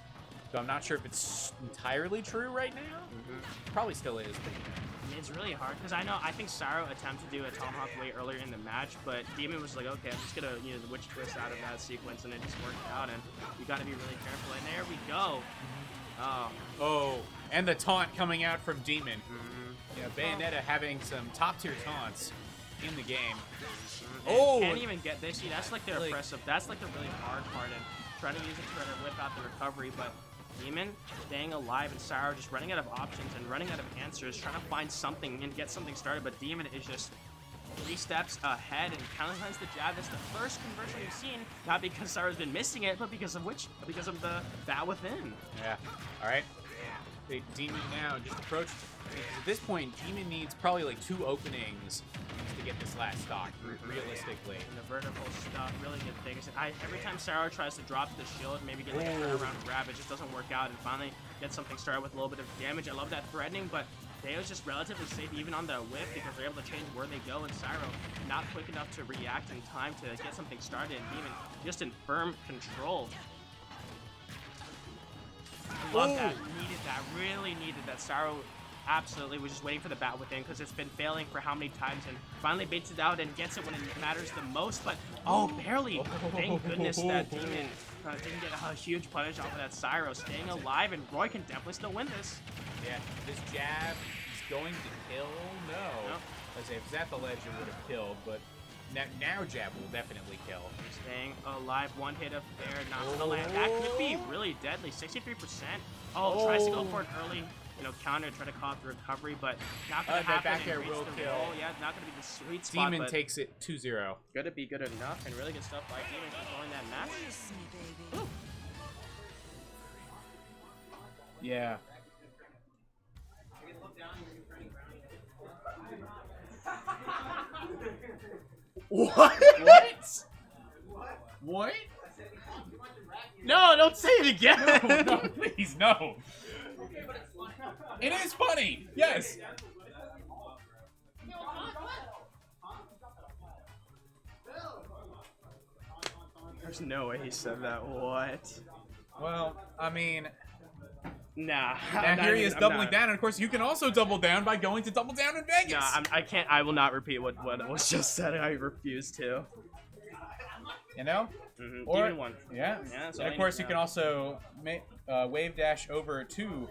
So I'm not sure if it's entirely true right now. Probably still is. But it's really hard because I think Syro attempted to do a Tomahawk way earlier in the match, but Demon was like, okay, I'm just gonna use the witch twist out of that sequence, and it just worked out. And you got to be really careful. And there we go. And the taunt coming out from Demon. Yeah, Bayonetta having some top tier taunts in the game. Can't even get this. See, that's like the oppressive. That's like the really hard part, and trying to use it to try to whip out the recovery, but Demon staying alive and Syro just running out of options and running out of answers, trying to find something and get something started, but Demon is just 3 steps ahead and counterlands the jab. That's the first conversion we've seen, not because Syro's been missing it, but because of the Bat Within. Yeah. All right. Demon now just approached. At this point, Demon needs probably like 2 openings to get this last stock, realistically. And the vertical stuff, really good things. Every time Syro tries to drop the shield, maybe get like a turnaround grab, it just doesn't work out, and finally get something started with a little bit of damage. I love that threatening, but Deo's just relatively safe even on the whip because they're able to change where they go, and Syro not quick enough to react in time to get something started, and Demon just in firm control. I love that. Needed that. Really needed that. Syro absolutely was just waiting for the Bat Within because it's been failing for how many times, and finally baits it out and gets it when it matters the most, but barely. Thank goodness that Demon didn't get a huge punish off of that Syro. Staying alive, and Roy can definitely still win this. Yeah, this jab is going to kill. No. I say if it's at the ledge, it would have killed, but now jab will definitely kill. Staying alive, one hit of air, not to the land. That could be really deadly. 63%. Tries to go for an early, counter to try to call out the recovery, but not gonna happen. That back air will kill. Yeah, not gonna be the sweet spot. Demon takes it 2-0. Gonna be good enough, and really good stuff by Demon controlling that match. Yeah. What? What? No, don't say it again. No, please, no. It is funny. Yes. There's no way he said that. What? Well, I mean, nah. Now here he is doubling down, and of course you can also double down by going to double down in Vegas. Nah, I can't. I will not repeat what was just said. I refuse to. Or Demon one. Yeah. And of course you can also wave dash over to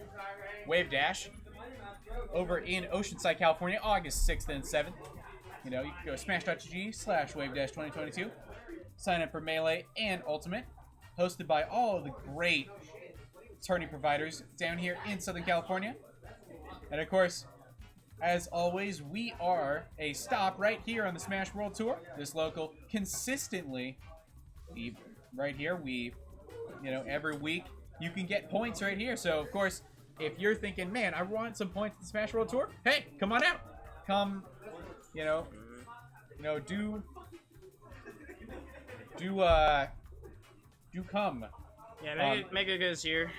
Wave Dash over in Oceanside, California, August 6th and 7th. You can go smash.gg/wave-2022. Sign up for Melee and Ultimate, hosted by all of the great tourney providers down here in Southern California. And of course, as always, we are a stop right here on the Smash World Tour. This local consistently, right here, we, every week you can get points right here. So of course, if you're thinking, man, I want some points at the Smash World Tour, hey, come on out. Come, do come. Yeah, Mega is here.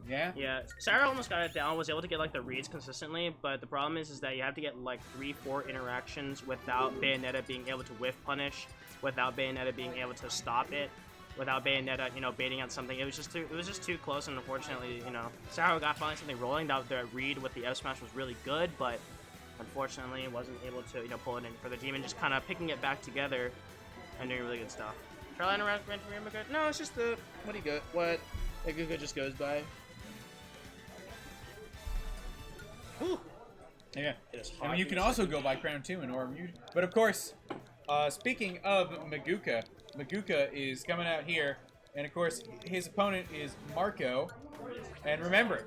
Yeah? Yeah, Sarah almost got it down, was able to get like the reads consistently, but the problem is that you have to get like 3-4 interactions without Bayonetta being able to whiff punish, without Bayonetta being able to stop it, without Bayonetta, you know, baiting out something. It was just too close, and unfortunately, you know, Sarah got finally something rolling. That the read with the F smash was really good, but unfortunately wasn't able to, you know, pull it in for the demon, just kind of picking it back together and doing really good stuff. Carolina around Grand Prix, no, it's just the what he go what Maguka just goes by. Whew. Yeah. It is I hot mean, you in can this also second. go by Crown 2 in Orb. But of course, speaking of Maguka, Maguka is coming out here, and of course, his opponent is Marco. And remember,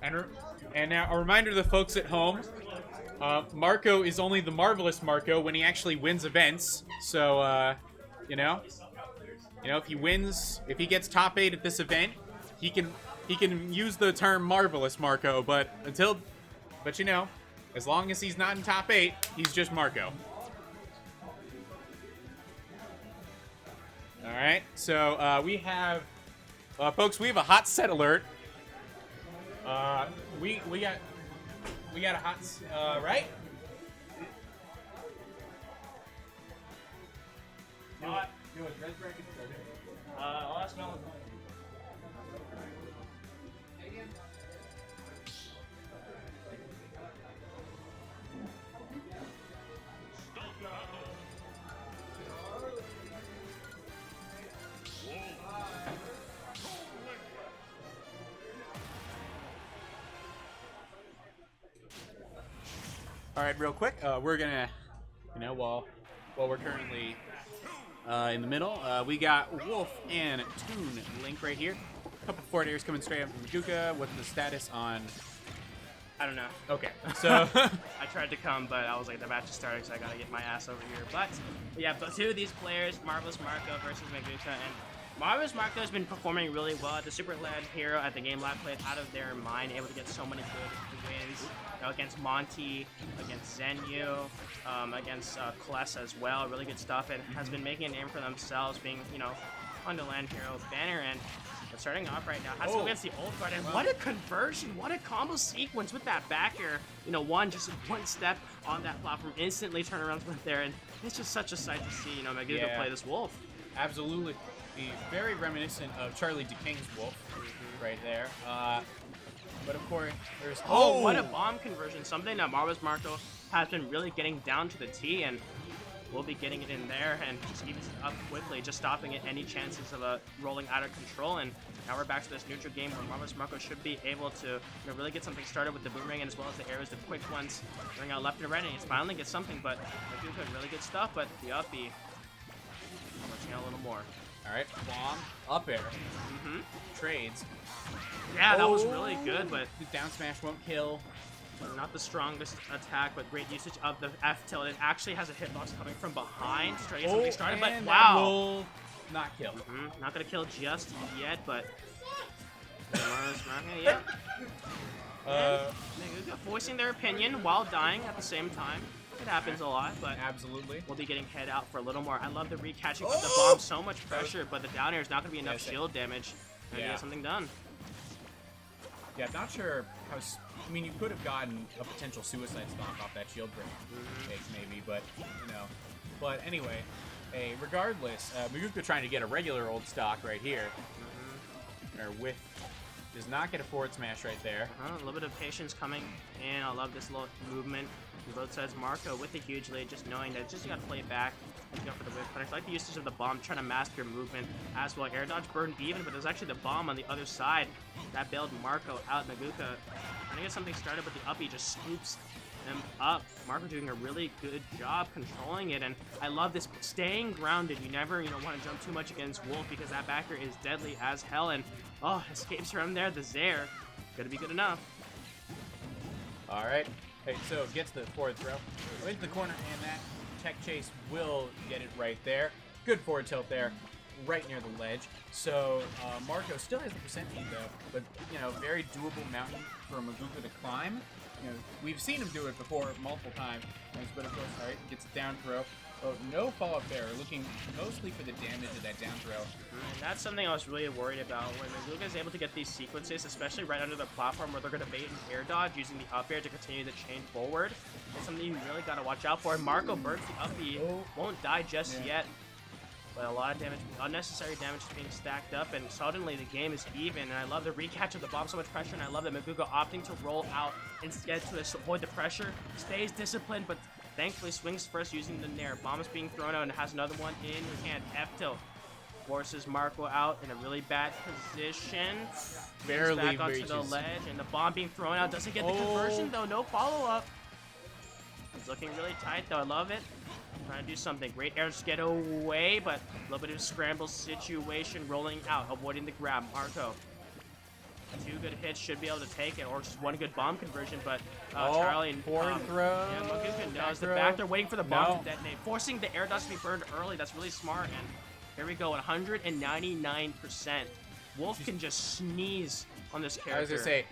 and now a reminder to the folks at home, Marco is only the marvelous Marco when he actually wins events. So, you know, if he wins, if he gets top 8 at this event, he can use the term marvelous Marco, but you know, as long as he's not in top 8, he's just Marco. All right, so we have, folks, we have a hot set alert. We got a hot, right? I'll ask Melon. All right, real quick, we're gonna, you know, while we're currently in the middle, we got Wolf and Toon Link right here. A couple forward airs coming straight up from Maguka. What's the status on? I don't know. Okay, so I tried to come, but I was like, the match is starting, so I gotta get my ass over here. But yeah, but two of these players, Marvelous Marco versus Maguka, and Marvelous Marco has been performing really well at the Super LAN hero at the game lab, played out of their mind, able to get so many good wins, you know, against Monte, against Zenyou, against Kless as well. Really good stuff, and has been making a name for themselves, being, you know, on the LAN hero banner. And but starting off right now, has to go against the old guard, and what a conversion, what a combo sequence with that back air. You know, just one step on that platform, instantly turn around from there, and it's just such a sight to see, you know, Maguka play this Wolf. absolutely, be very reminiscent of Charlie DeKing's Wolf right there. But of course, there's Oh, what a bomb conversion, something that Marvelous Marco has been really getting down to the T, and we'll be getting it in there and just evens it up quickly, just stopping it any chances of rolling out of control. And now we're back to this neutral game where Marvelous Marco should be able to, you know, really get something started with the boomerang, and as well as the arrows, the quick ones, bring out left and right, and he's finally get something. But Maguka, really good stuff, but the up B watching out a little more. All right, bomb, up air, trades. Yeah, that was really good, but The down smash won't kill. not the strongest attack, but great usage of the F tilt. It actually has a hitbox coming from behind to try to get something started, but and that wow. will not kill. Not gonna kill just yet, but yeah. Maguka voicing their opinion while dying at the same time. It happens a lot, but Absolutely. we'll be getting head out for a little more. I love the recatching of the bomb, so much pressure, but the down air is not gonna be enough shield damage to get something done. Yeah, not sure how. I mean, you could have gotten a potential suicide stomp off that shield break, maybe, but you know. But anyway, regardless, Maguka trying to get a regular old stock right here, or with does not get a forward smash right there. A little bit of patience coming in. I love this little movement on both sides. Marco with a huge lead, just knowing that just got to play it back. Go for the whip punish. I like the usage of the bomb, trying to mask your movement as well. Air dodge burned even, but there's actually the bomb on the other side that bailed Marco out. Maguka trying to get something started, but the uppy just scoops him up. Marco doing a really good job controlling it, and I love this staying grounded. You never, you know, want to jump too much against Wolf because that backer is deadly as hell, and escapes from there. The Zaire gonna be good enough. All right. Hey, so gets the forward throw into the corner, and that tech chase will get it right there. Good forward tilt there, right near the ledge. So Marco still has the percent lead though, but you know, very doable mountain for Maguka to climb. You know, we've seen him do it before multiple times, but of course, all right, gets a down throw. Oh, no follow-up there. Looking mostly for the damage of that down throw. And that's something I was really worried about when Luca is able to get these sequences, especially right under the platform where they're going to bait and air dodge using the up air to continue the chain forward. It's something you really got to watch out for. Marco burns the up B, won't die just yet. But a lot of damage, unnecessary damage is being stacked up, and suddenly the game is even. And I love the recatch of the bomb, so much pressure, and I love that Maguga opting to roll out instead to avoid the pressure. Stays disciplined, but thankfully swings first using the Nair. Bomb is being thrown out and has another one in his hand. F-tilt forces Marco out in a really bad position. Barely back onto reaches. the ledge, and the bomb being thrown out doesn't get the conversion though. No follow-up. It's looking really tight though. I love it. Trying to do something. Great air to get away, but a little bit of a scramble situation rolling out, avoiding the grab. Marco. 2 good hits should be able to take it, or just 1 good bomb conversion, but Charlie and forward throw. Yeah, Maguga knows the throw. back. They're waiting for the bomb to detonate, forcing the air dust to be burned early. That's really smart. And here we go, 199%. Wolf can just sneeze on this character. I was gonna say,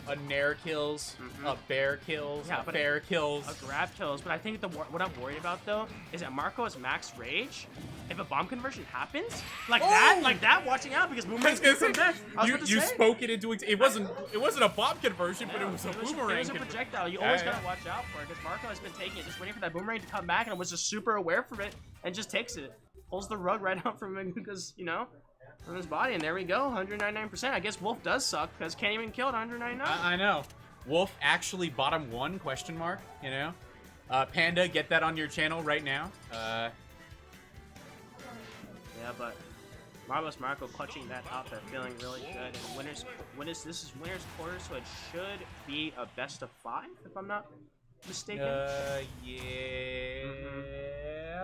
a Nair kills, a bear kills, Yeah, a but bear kills. A grab kills, but I think what I'm worried about though is that Marco has max rage. If a bomb conversion happens, like that, watching out because I Boomerang was gonna can come back. I was say, about to you say. spoke it into it wasn't a bomb conversion, but it was a It boomerang. was a conversion. projectile. You always gotta watch out for it because Marco has been taking it, just waiting for that boomerang to come back, and was just super aware from it and just takes it, pulls the rug right out from Maguga's, from his body, and there we go, 199%. I guess Wolf does suck because can't even kill at 199. I know. Wolf actually bottom 1 question mark. Panda, get that on your channel right now. Yeah, but Marvelous Marco clutching that out there, feeling really good. And this is winner's quarter, so it should be a best of 5, if I'm not mistaken. Yeah.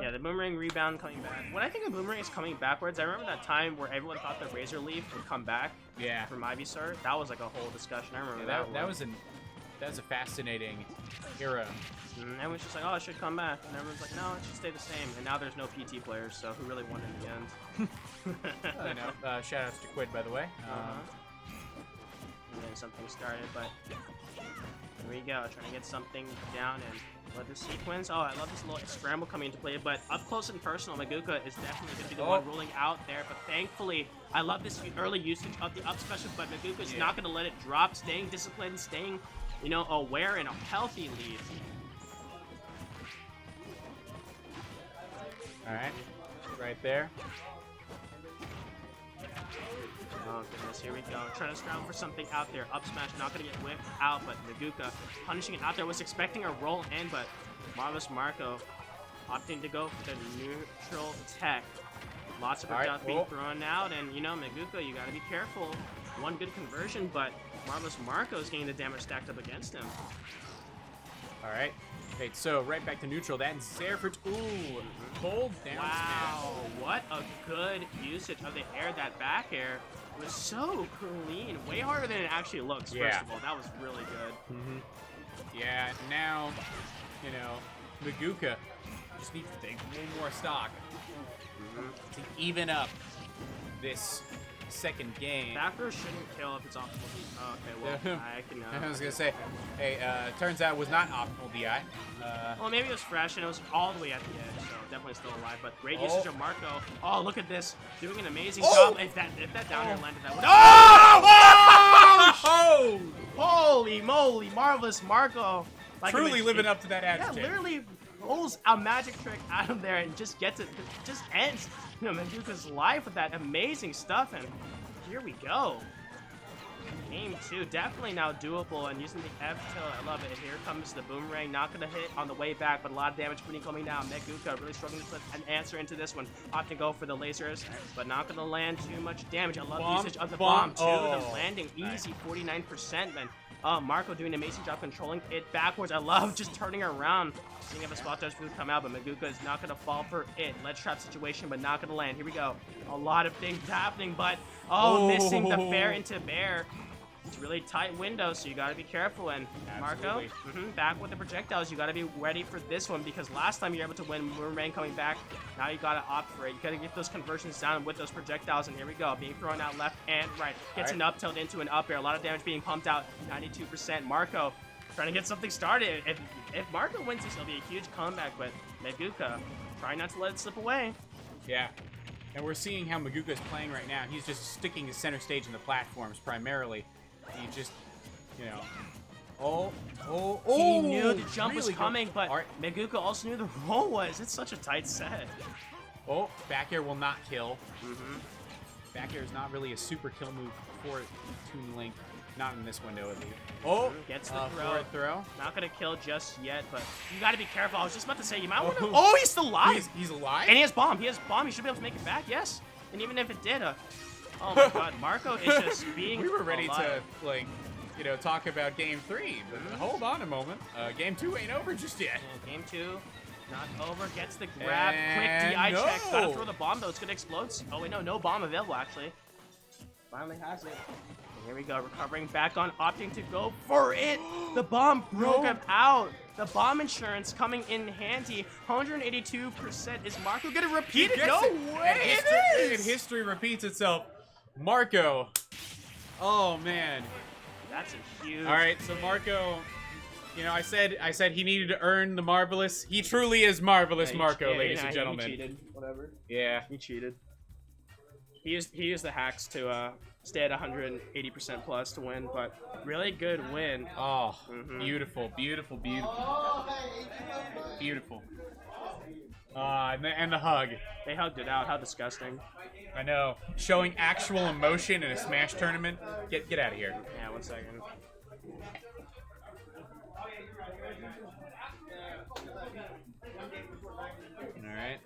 Yeah, the boomerang rebound coming back. When I think of boomerang is coming backwards, I remember that time where everyone thought the Razor Leaf would come back. Yeah. From Ivysaur. That was like a whole discussion. I remember That was a fascinating era. And everyone's just like, oh, it should come back. And everyone's like, no, it should stay the same. And now there's no PT players, so who really won in the end? I know. Shout outs to Quid, by the way. And then something started, but here we go, trying to get something down and let the sequence. Oh, I love this little scramble coming into play, but up close and personal, Maguga is definitely going to be the one ruling out there. But thankfully, I love this early usage of the up special, but Maguga's not going to let it drop, staying disciplined, staying, aware and a healthy lead. All right, right there. Oh goodness, here we go. Trying to scramble for something out there. Up smash, not going to get whipped out, but Maguga punishing it out there. Was expecting a roll in, but Marvelous Marco opting to go for the neutral tech. Lots of projectiles being thrown out, and Maguga, you got to be careful. 1 good conversion, but Marvelous Marco is getting the damage stacked up against him. All right. Okay, so right back to neutral. That and Zerfert. Ooh, cold down Wow, what a good usage of the air. That back air was so clean. Way harder than it actually looks, first of all. That was really good. Yeah, now, Maguga just needs to take 1 more stock to even up this second game. Back row shouldn't kill if it's optimal DI. Oh, okay, well, I can I was gonna say, hey, turns out it was not optimal DI. Well, maybe it was fresh and it was all the way at the edge, so definitely still alive. But great usage of Marco. Oh, look at this, doing an amazing job. If that down air landed, that would. Oh! Holy moly, Marvelous Marco! Like Truly living up to that attitude. Yeah, literally pulls a magic trick out of there and just gets it. Just ends Maguga's life with that amazing stuff, and here we go. Game 2, definitely now doable, and using the F-tilt, I love it. Here comes the boomerang, not going to hit on the way back, but a lot of damage coming down. Maguga really struggling to put an answer into this one. Opting to go for the lasers, but not going to land too much damage. I love the usage of the bomb, too. The landing, easy, 49%, man. Marco doing an amazing job controlling it backwards. I love just turning around, seeing if a spot does food come out, but Maguga is not going to fall for it. Ledge trap situation, but not going to land. Here we go. A lot of things happening, but missing the fair into bear. It's a really tight window, so you got to be careful. And Marco, back with the projectiles. You got to be ready for this one because last time you were able to win Boomerang coming back. Now you got to opt for it. You got to get those conversions down with those projectiles. And here we go, being thrown out left and right. Gets an up tilt into an up air. A lot of damage being pumped out. 92%. Marco trying to get something started. If Marco wins this, it'll be a huge comeback. But Maguga Trying not to let it slip away. Yeah. And we're seeing how Maguka's playing right now. He's just sticking his center stage in the platforms primarily. He just, you know. He knew the jump was really good. coming, but All right. Maguka also knew the roll was. It's such a tight set. Oh, back air will not kill. Back air is not really a super kill move for Toon Link. Not in this window, at least. Oh, Gets the throw. forward throw. Not gonna kill just yet, but you gotta be careful. I was just about to say, you might want to. Oh, he's still alive! He's alive? And he has bomb. He has bomb. He should be able to make it back, yes. And even if it did, oh my god, Marco is just being We were ready alive. to, like, you know, talk about game 3, but hold on a moment. Game 2 ain't over just yet. And game 2, not over. Gets the grab. And Quick DI check. Gotta no. throw the bomb, though. It's gonna explode. Oh, wait, no bomb available, actually. Finally has it. And here we go, recovering back on, opting to go for it. The bomb broke him out. The bomb insurance coming in handy. 182%. Is Marco gonna repeat it? Gets No it. way! And history repeats itself. Marco. Oh, man. That's a huge. All right, so Marco, you know, I said he needed to earn the marvelous. He truly is marvelous, Marco, ladies and gentlemen. He cheated. Whatever. Yeah. He cheated. He used the hacks to stay at 180% plus to win, but really good win. Oh, beautiful, beautiful, beautiful, beautiful. And the hug. They hugged it out. How disgusting. I know. Showing actual emotion in a Smash tournament. Get out of here. Yeah, 1 second. All right.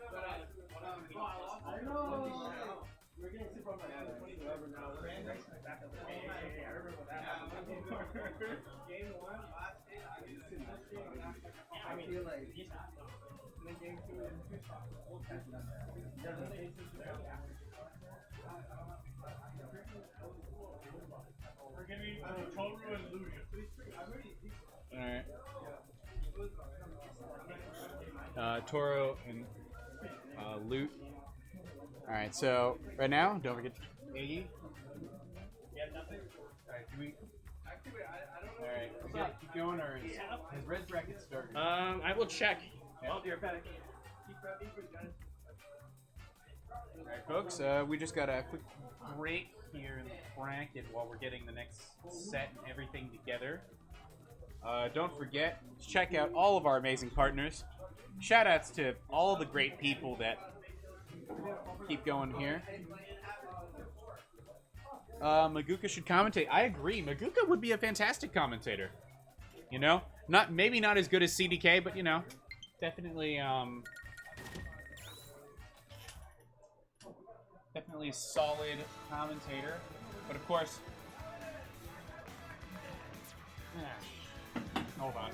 Alright. Toro and Loot. Alright, so right now, don't forget Iggy. Alright, do we... Alright, we gotta keep going, or is red bracket started? I will check. Alright, folks, we just got a quick break here in the bracket while we're getting the next set and everything together. Don't forget to check out all of our amazing partners. Shoutouts to all the great people that keep going here. Maguka should commentate. I agree. Maguka would be a fantastic commentator. You know, maybe not as good as CDK, but you know, definitely definitely a solid commentator. But of course, hold on.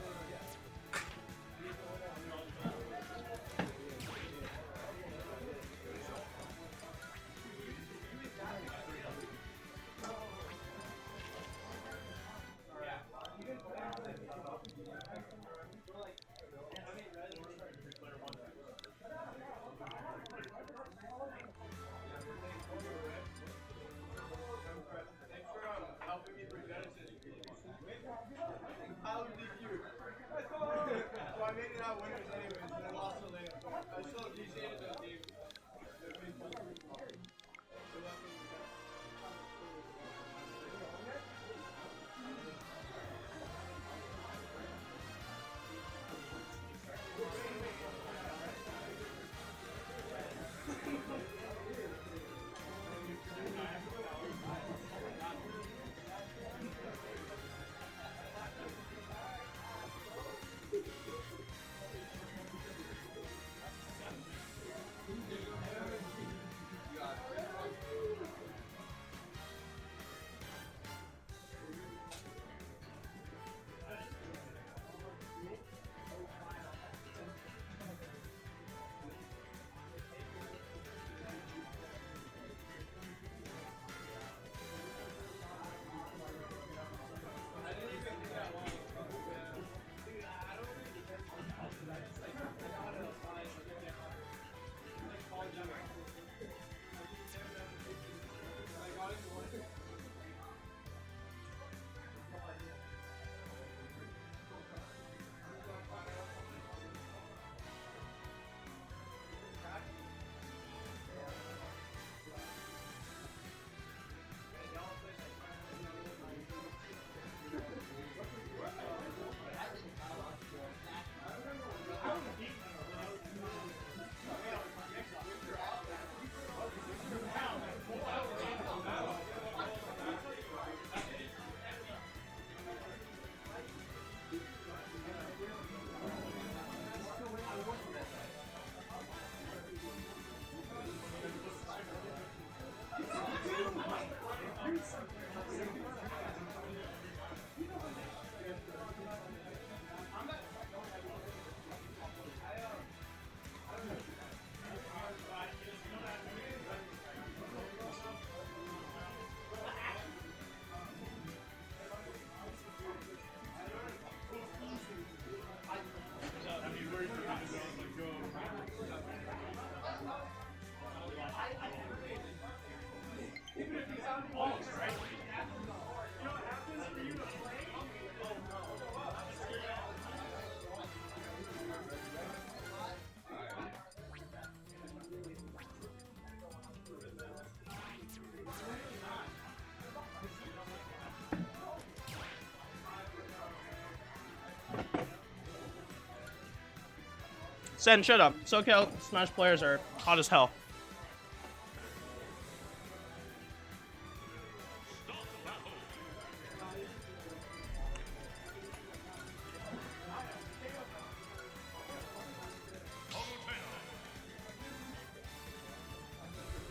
Sen, shut up. SoCal Smash players are hot as hell.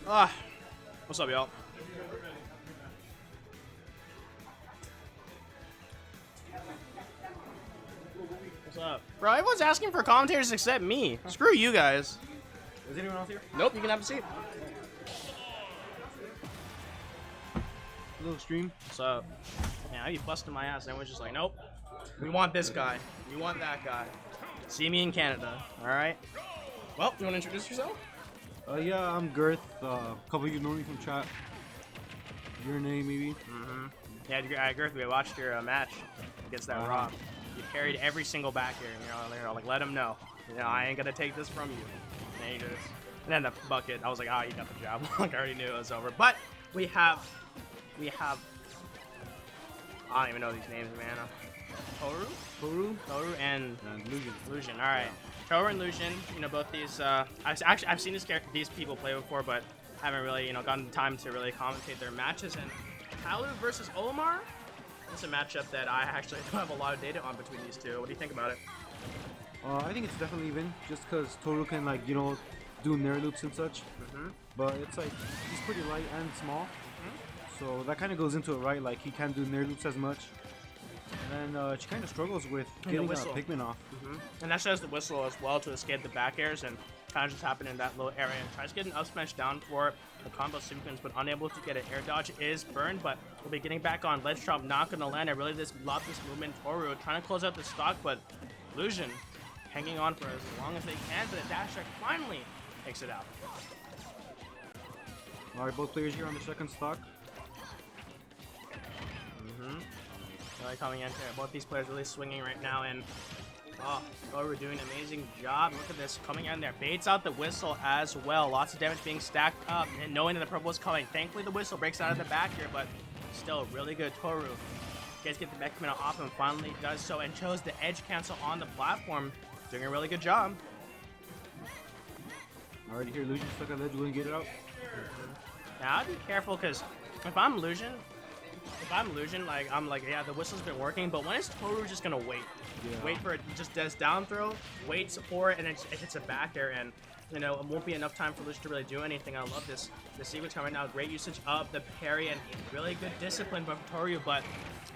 Ah, what's up, y'all? What's up? Bro, everyone's asking for commentators except me. Screw you guys. Is anyone else here? Nope, you can have a seat. Little stream. What's up? Man, I be busting my ass. Everyone's just like, nope. We want this guy. We want that guy. See me in Canada. All right. Well, you want to introduce yourself? Yeah, I'm Girth. A couple of you know me from chat. Your name, maybe? Yeah, Girth, we watched your match against that Rock. You carried every single back here. You know, like, let him know. You know, I ain't gonna take this from you. And then the bucket, I was like, oh, you got the job. Like, I already knew it was over. But we have, I don't even know these names, man. Toru and Lucian. All right. Toru and Lucian, you know, both these, I've seen these people play before, but haven't really, you know, gotten the time to really commentate their matches. And Palu versus Olimar, it's a matchup that I actually don't have a lot of data on between these two. What do you think about it? I think it's definitely even, just because Toru can, like, you know, do nair loops and such. But it's like, he's pretty light and small. So that kind of goes into it, right? Like, he can't do nair loops as much. And she kind of struggles with getting Pikmin off. And that shows the whistle as well to escape the back airs and kind of just happen in that little area. And tries to get an up smash down for the combo sequence, but unable to get it. Air dodge is burned, but we'll be getting back on. Ledge drop not going to land. I really love this movement. Toru trying to close out the stock, but Lucian hanging on for as long as they can, but the dash strike finally takes it out. Alright, both players here on the second stock. Really coming into it. Both these players really swinging right now, and Toru doing an amazing job. Look at this, coming in there. Baits out the whistle as well. Lots of damage being stacked up, and knowing that the purple is coming. Thankfully, the whistle breaks out of the back here, but still really good. Toru gets the Peckham off and finally does so, and chose the edge cancel on the platform. Doing a really good job. Already here, Lucian stuck at ledge, wouldn't get it out. Now, I'd be careful, because if I'm Lucian, like, I'm like, yeah, the whistle's been working, but when is Toru just gonna wait? Wait for it, just does down throw, wait, support, and it hits a back air, and, you know, it won't be enough time for Lucian to really do anything. I love this sequence coming now. Great usage of the parry, and really good discipline by Toru, but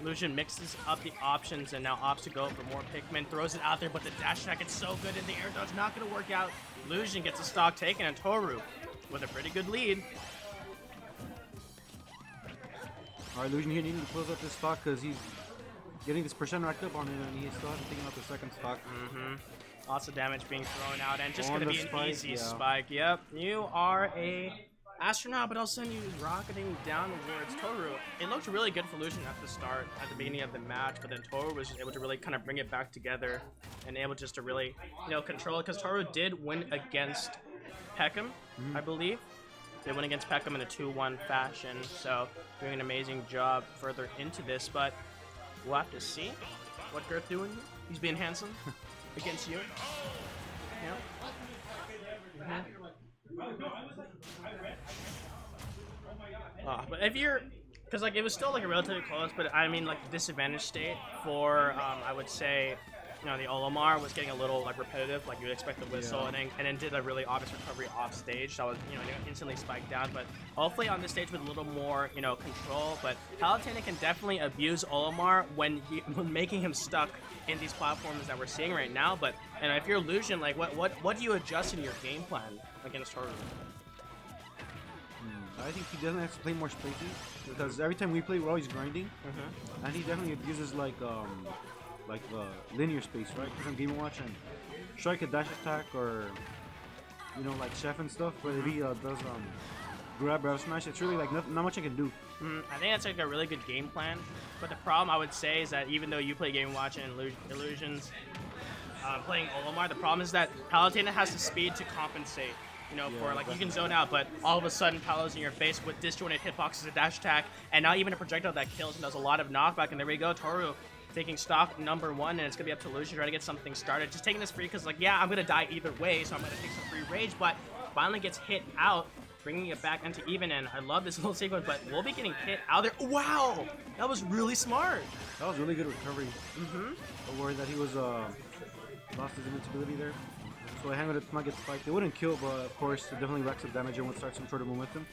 Lucian mixes up the options, and now opts to go for more Pikmin, throws it out there, but the dash attack is so good, and the air dodge not gonna work out. Lucian gets a stock taken, and Toru with a pretty good lead. Alright, Lucian here needing to close up this stock because he's getting this percent racked up on him, and he still hasn't taken out the second stock. Lots of damage being thrown out, and just On gonna the be an spike, easy yeah. spike. Yep, you are a astronaut, but I'll send you rocketing down towards Toru. It looked really good for Lucian at the start, at the beginning of the match, but then Toru was able to really kind of bring it back together and able just to really, you know, control it, because Toru did win against Peckham, I believe. They went against Peckham in a 2-1 fashion, so doing an amazing job further into this, but we'll have to see what Girth doing. He's being handsome against you. But if you're, because like it was still like a relatively close, but I mean like the disadvantage state for I would say, you know, the Olimar was getting a little like repetitive, like you'd expect the whistle, and then did a really obvious recovery off stage. So I was, you know, instantly spiked down. But hopefully on this stage with a little more, you know, control. But Palutena can definitely abuse Olimar when making him stuck in these platforms that we're seeing right now. But and if you're Lucian, like what do you adjust in your game plan against Toru? I think he doesn't have to play more spaces because every time we play, we're always grinding, and he definitely abuses like linear space, right? Because on Game & Watch and strike a dash attack or, you know, like chef and stuff. But if he does grab or smash, it's really like not much I can do. I think that's like a really good game plan. But the problem I would say is that even though you play Game & Watch and Illusions, playing Olimar, the problem is that Palutena has the speed to compensate. You know, for like you can zone out, but all of a sudden Palo's in your face with disjointed hitboxes, a dash attack, and not even a projectile that kills and does a lot of knockback. And there we go, Toru taking stock number 1, and it's gonna be up to Lucian trying to get something started. Just taking this free because, like, yeah, I'm gonna die either way, so I'm gonna take some free rage, but finally gets hit out, bringing it back into even, and I love this little sequence, but we'll be getting hit out there. Wow! That was really smart. That was really good recovery. I worried that he was lost his invincibility there. So I hang with it, might get spiked. It wouldn't kill, but of course, it definitely racks up damage and would start some sort of momentum.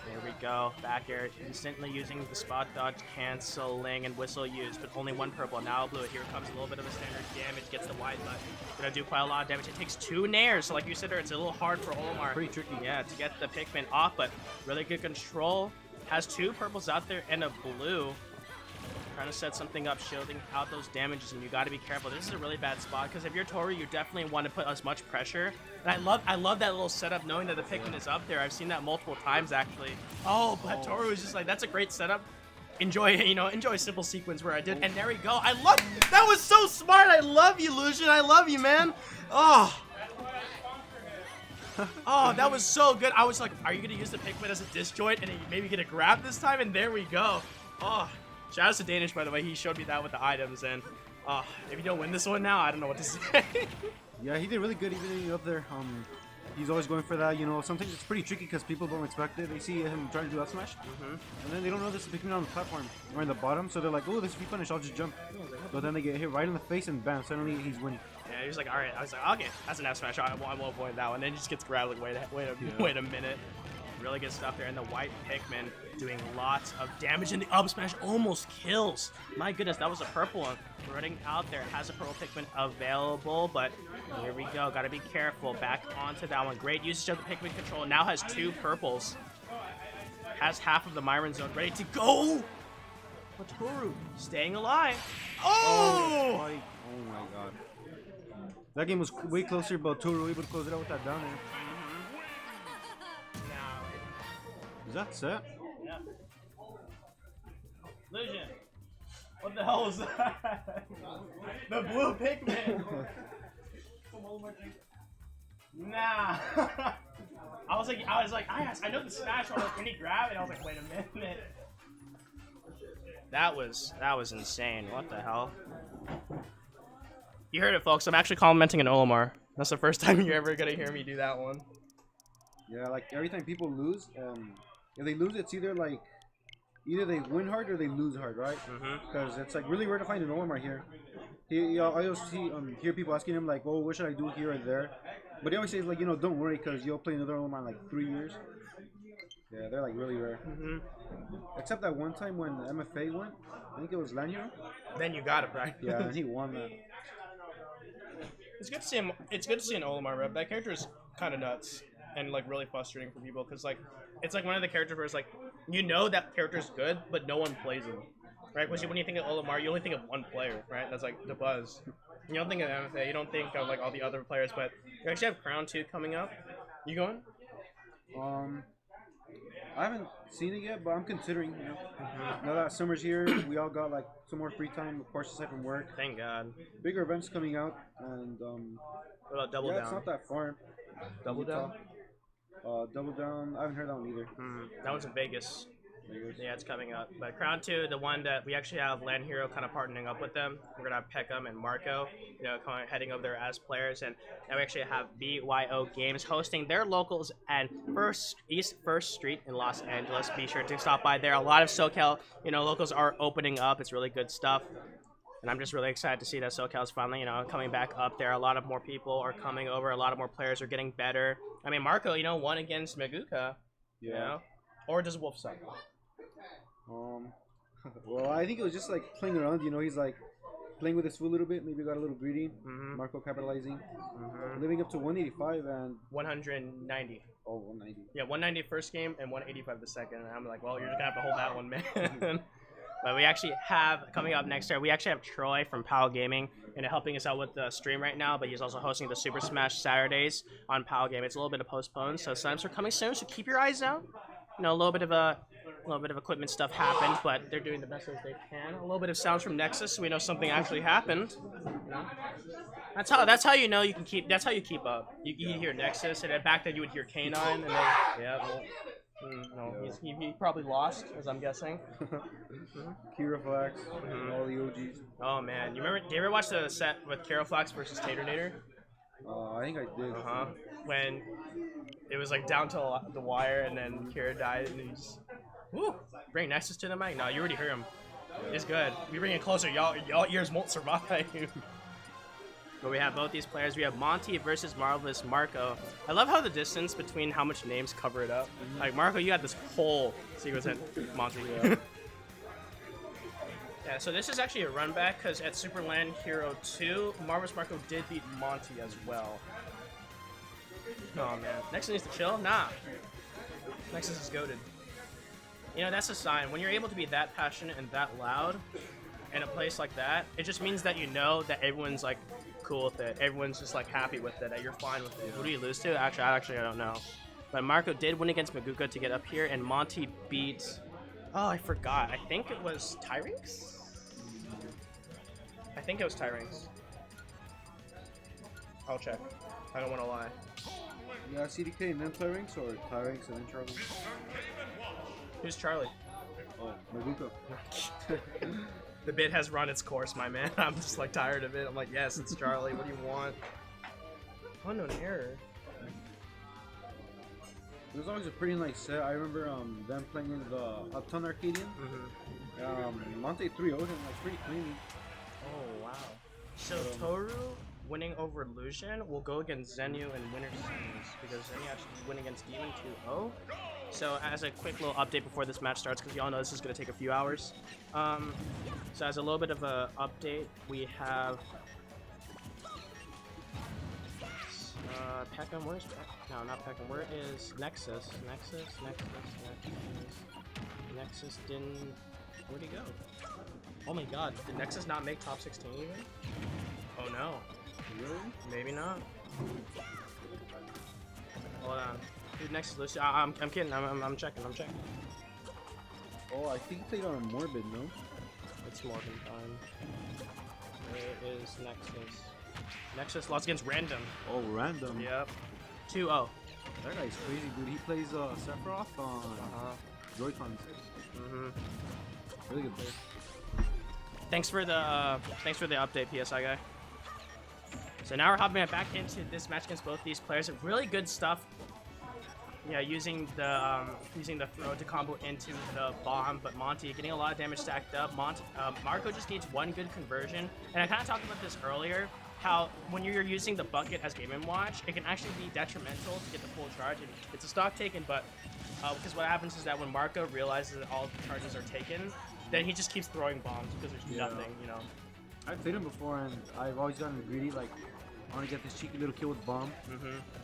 There we go. Back air, instantly using the spot dodge, canceling, and whistle used, but only 1 purple. Now blue. Here comes a little bit of a standard damage, gets the wide butt. Gonna do quite a lot of damage. It takes 2 nairs, so like you said, it's a little hard for Olimar. Pretty tricky. Yeah, to get the Pikmin off, but really good control. Has 2 purples out there and a blue. Trying to set something up, shielding out those damages, and you got to be careful. This is a really bad spot because if you're Toru, you definitely want to put as much pressure. And I love that little setup, knowing that the Pikmin is up there. I've seen that multiple times actually. Oh, but Toru is just like, that's a great setup. Enjoy, enjoy a simple sequence where I did, and there we go. I love that. Was so smart. I love you, Lucian. I love you, man. Oh. Oh, that was so good. I was like, are you gonna use the Pikmin as a disjoint and then you maybe get a grab this time? And there we go. Oh. Shout out to Danish, by the way. He showed me that with the items, and if you don't win this one now, I don't know what to say. Yeah, he did really good even up there. He's always going for that, sometimes it's pretty tricky because people don't expect it. They see him trying to do up smash, and then they don't know this is Pikmin on the platform or in the bottom, so they're like, oh, this is punish, I'll just jump. But then they get hit right in the face and bam, suddenly he's winning. Yeah, he was like, all right. I was like, okay, that's an F smash. I won't avoid that one. Then he just gets grabbed like, wait a minute. Really good stuff there, and the white Pikmin doing lots of damage, and the up smash almost kills. My goodness, that was a purple one. Running out there, has a purple Pikmin available, but here we go. Got to be careful. Back onto that one. Great usage of the Pikmin control. Now has 2 purples. Has half of the Myron zone ready to go. But Toru staying alive. Oh! Oh my god. That game was way closer, but Toru able to close it out with that down air. Is that set? Yeah. Lucian, what the hell was that? The blue Pikmin. Nah. I was like, I know the smash. I was like, can he grab it? I was like, wait a minute. That was insane. What the hell? You heard it, folks. I'm actually complimenting an Olimar. That's the first time you're ever gonna hear me do that one. Yeah, like every time people lose, if they lose, it's either they win hard or they lose hard, right? Because it's like really rare to find an Olimar here. I always hear people asking him like, "Oh, what should I do here or there?" But he always says like, don't worry, because you'll play another Olimar in like 3 years. Yeah, they're like really rare. Except that one time when the MFA went, I think it was LAN. Then you got it, right? Yeah, and he won that. It's good to see him. It's good to see an Olimar rep. That character is kind of nuts and like really frustrating for people because like it's like one of the characters where it's like that character's good, but no one plays him, right? Because when you think of Olimar, you only think of one player, right? That's like the Buzz. You don't think of MFA. You don't think of like all the other players, but you actually have Crown 2 coming up. You going? I haven't seen it yet, but I'm considering. Now that summer's here, we all got like some more free time, of course, aside from work. Thank God. Bigger events coming out, and what about Double Down? It's not that far. Double Down? Double Down. I haven't heard that one either. That one's in Vegas. Yeah, it's coming up. But Crown 2, the one that we actually have LAN Hero kind of partnering up with them. We're gonna have Peckham and Marco, heading over there as players, and now we actually have BYO Games hosting their locals and East First Street in Los Angeles. Be sure to stop by there. A lot of SoCal, locals are opening up. It's really good stuff. And I'm just really excited to see that SoCal's finally, coming back up there. A lot of more people are coming over. A lot of more players are getting better. I mean, Marco, won against Maguka. Yeah. Or does Wolf suck? Well, I think it was just like playing around. He's like playing with his foot a little bit. Maybe got a little greedy. Marco capitalizing. Living up to 185 and 190. Oh, 190. Yeah, 190 first game and 185 the second. And I'm like, well, you're just gonna have to hold that one, man. But we actually have, coming up next year, we actually have Troy from PAL Gaming helping us out with the stream right now, but he's also hosting the Super Smash Saturdays on PAL Gaming. It's a little bit of postponed, so signups are coming soon, so keep your eyes out. A little bit of equipment stuff happened, but they're doing the best as they can. A little bit of sounds from Nexus, so we know something actually happened. That's how you know you can keep. That's how you keep up. You hear Nexus, and back then you would hear K9, and then No, he probably lost, as I'm guessing. Kira Flax, all the OGs. Oh man, you remember? Do you ever watch the set with Carol Flax versus Taternator? I think I did. When it was like down to the wire, and then Kira died, and he just woo, bring Nexus to the mic. No, you already heard him. It's good. We bring it closer. Y'all ears won't survive. But we have both these players. We have Monte versus Marvelous Marco. I love how the distance between how much names cover it up. Like Marco, you got this whole sequence in Monte. Yeah, so this is actually a run back because at Super LAN Hero 2, Marvelous Marco did beat Monte as well. Oh man, Nexus needs to chill? Nah. Nexus is goated. You know, that's a sign. When you're able to be that passionate and that loud in a place like that, it just means that you know that everyone's like cool with it. Everyone's just like happy with it, that you're fine with it. Who do you lose to? Actually, I don't know. But Marco did win against Maguka to get up here, and Monte beat... Oh, I forgot. I think it was Tyrinx? I think it was Tyrinx. I'll check. I don't want to lie. Yeah, CDK and then Tyrinx, or Tyrinx and then Charlie? Who's Charlie? Oh, Maguka. The bit has run its course, my man. I'm just like tired of it. I'm like, yes, it's Charlie. What do you want? Unknown error. It was always a pretty nice set. I remember them playing in the Uptown Arcadian. Monte 3-0'd him like pretty cleanly. Oh wow. So Toru winning over Lucian will go against Zenyou in winner series because Zenyou actually win against Demon 2-0. So as a quick little update before this match starts, because y'all know this is going to take a few hours. So as a little bit of a update, we have Peckham. Where's Peckham? No, not Peckham. Where is Nexus? Nexus didn't... Where'd he go? Oh my god, did Nexus not make top 16 even? Oh no. Really? Maybe not. Hold on. Dude, Nexus, Lucian. I'm kidding. I'm checking. Oh, I think he played on a Morbid, no? It's Morbid time. Where is Nexus? Nexus lost against Random. Oh, Random. Yep. 2-0. That guy's crazy, dude. He plays Sephiroth on Joy-Cons. Really good player. Thanks for the update, PSI guy. So now we're hopping back into this match against both these players. Really good stuff. Yeah, using the throw to combo into the bomb, but Monte getting a lot of damage stacked up. Marco just needs one good conversion, and I kind of talked about this earlier. How when you're using the bucket as Game & Watch, it can actually be detrimental to get the full charge. And it's a stock taken, but because what happens is that when Marco realizes that all the charges are taken, then he just keeps throwing bombs because there's nothing, you know. I've played him before, and I've always gotten greedy, like, I want to get this cheeky little kill with bomb,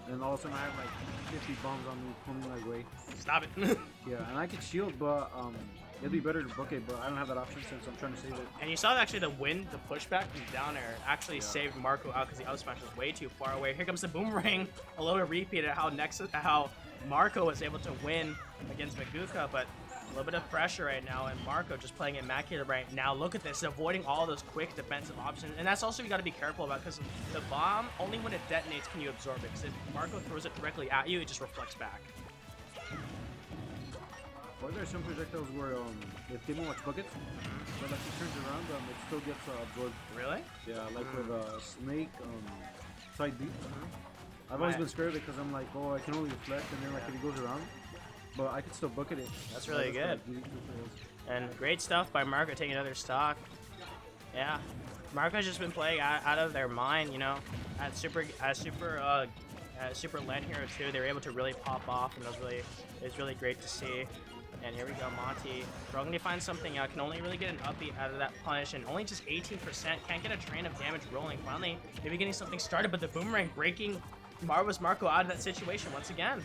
and all of a sudden I have like 50 bombs on me coming my way. Stop it. Yeah, and I could shield, but it'd be better to book it, but I don't have that option since I'm trying to save it. And you saw actually the pushback from down air actually saved Marco out because the out smash was way too far away. Here comes the boomerang, a little repeat of how Marco was able to win against Maguka, but a little bit of pressure right now, and Marco just playing immaculate right now. Look at this, avoiding all those quick defensive options, and that's also you got to be careful about because the bomb, only when it detonates can you absorb it, because if Marco throws it directly at you, it just reflects back. Or there are some projectiles where if Game & Watch buckets, but like he turns around, it still gets absorbed. Really? Yeah, like with Snake, side B. I've always been scared of it because I'm like, oh, I can only reflect, and then like if he goes around, but I can still bucket it. That's really good. And great stuff by Marco taking another stock. Yeah, Marco's just been playing out of their mind, you know. At Super LAN Hero 2, they were able to really pop off, and it was really great to see. And here we go, Monte struggling to find something out. Can only really get an upbeat out of that punish, and only just 18%. Can't get a train of damage rolling. Finally, maybe getting something started, but the boomerang breaking Marvelous Marco out of that situation once again.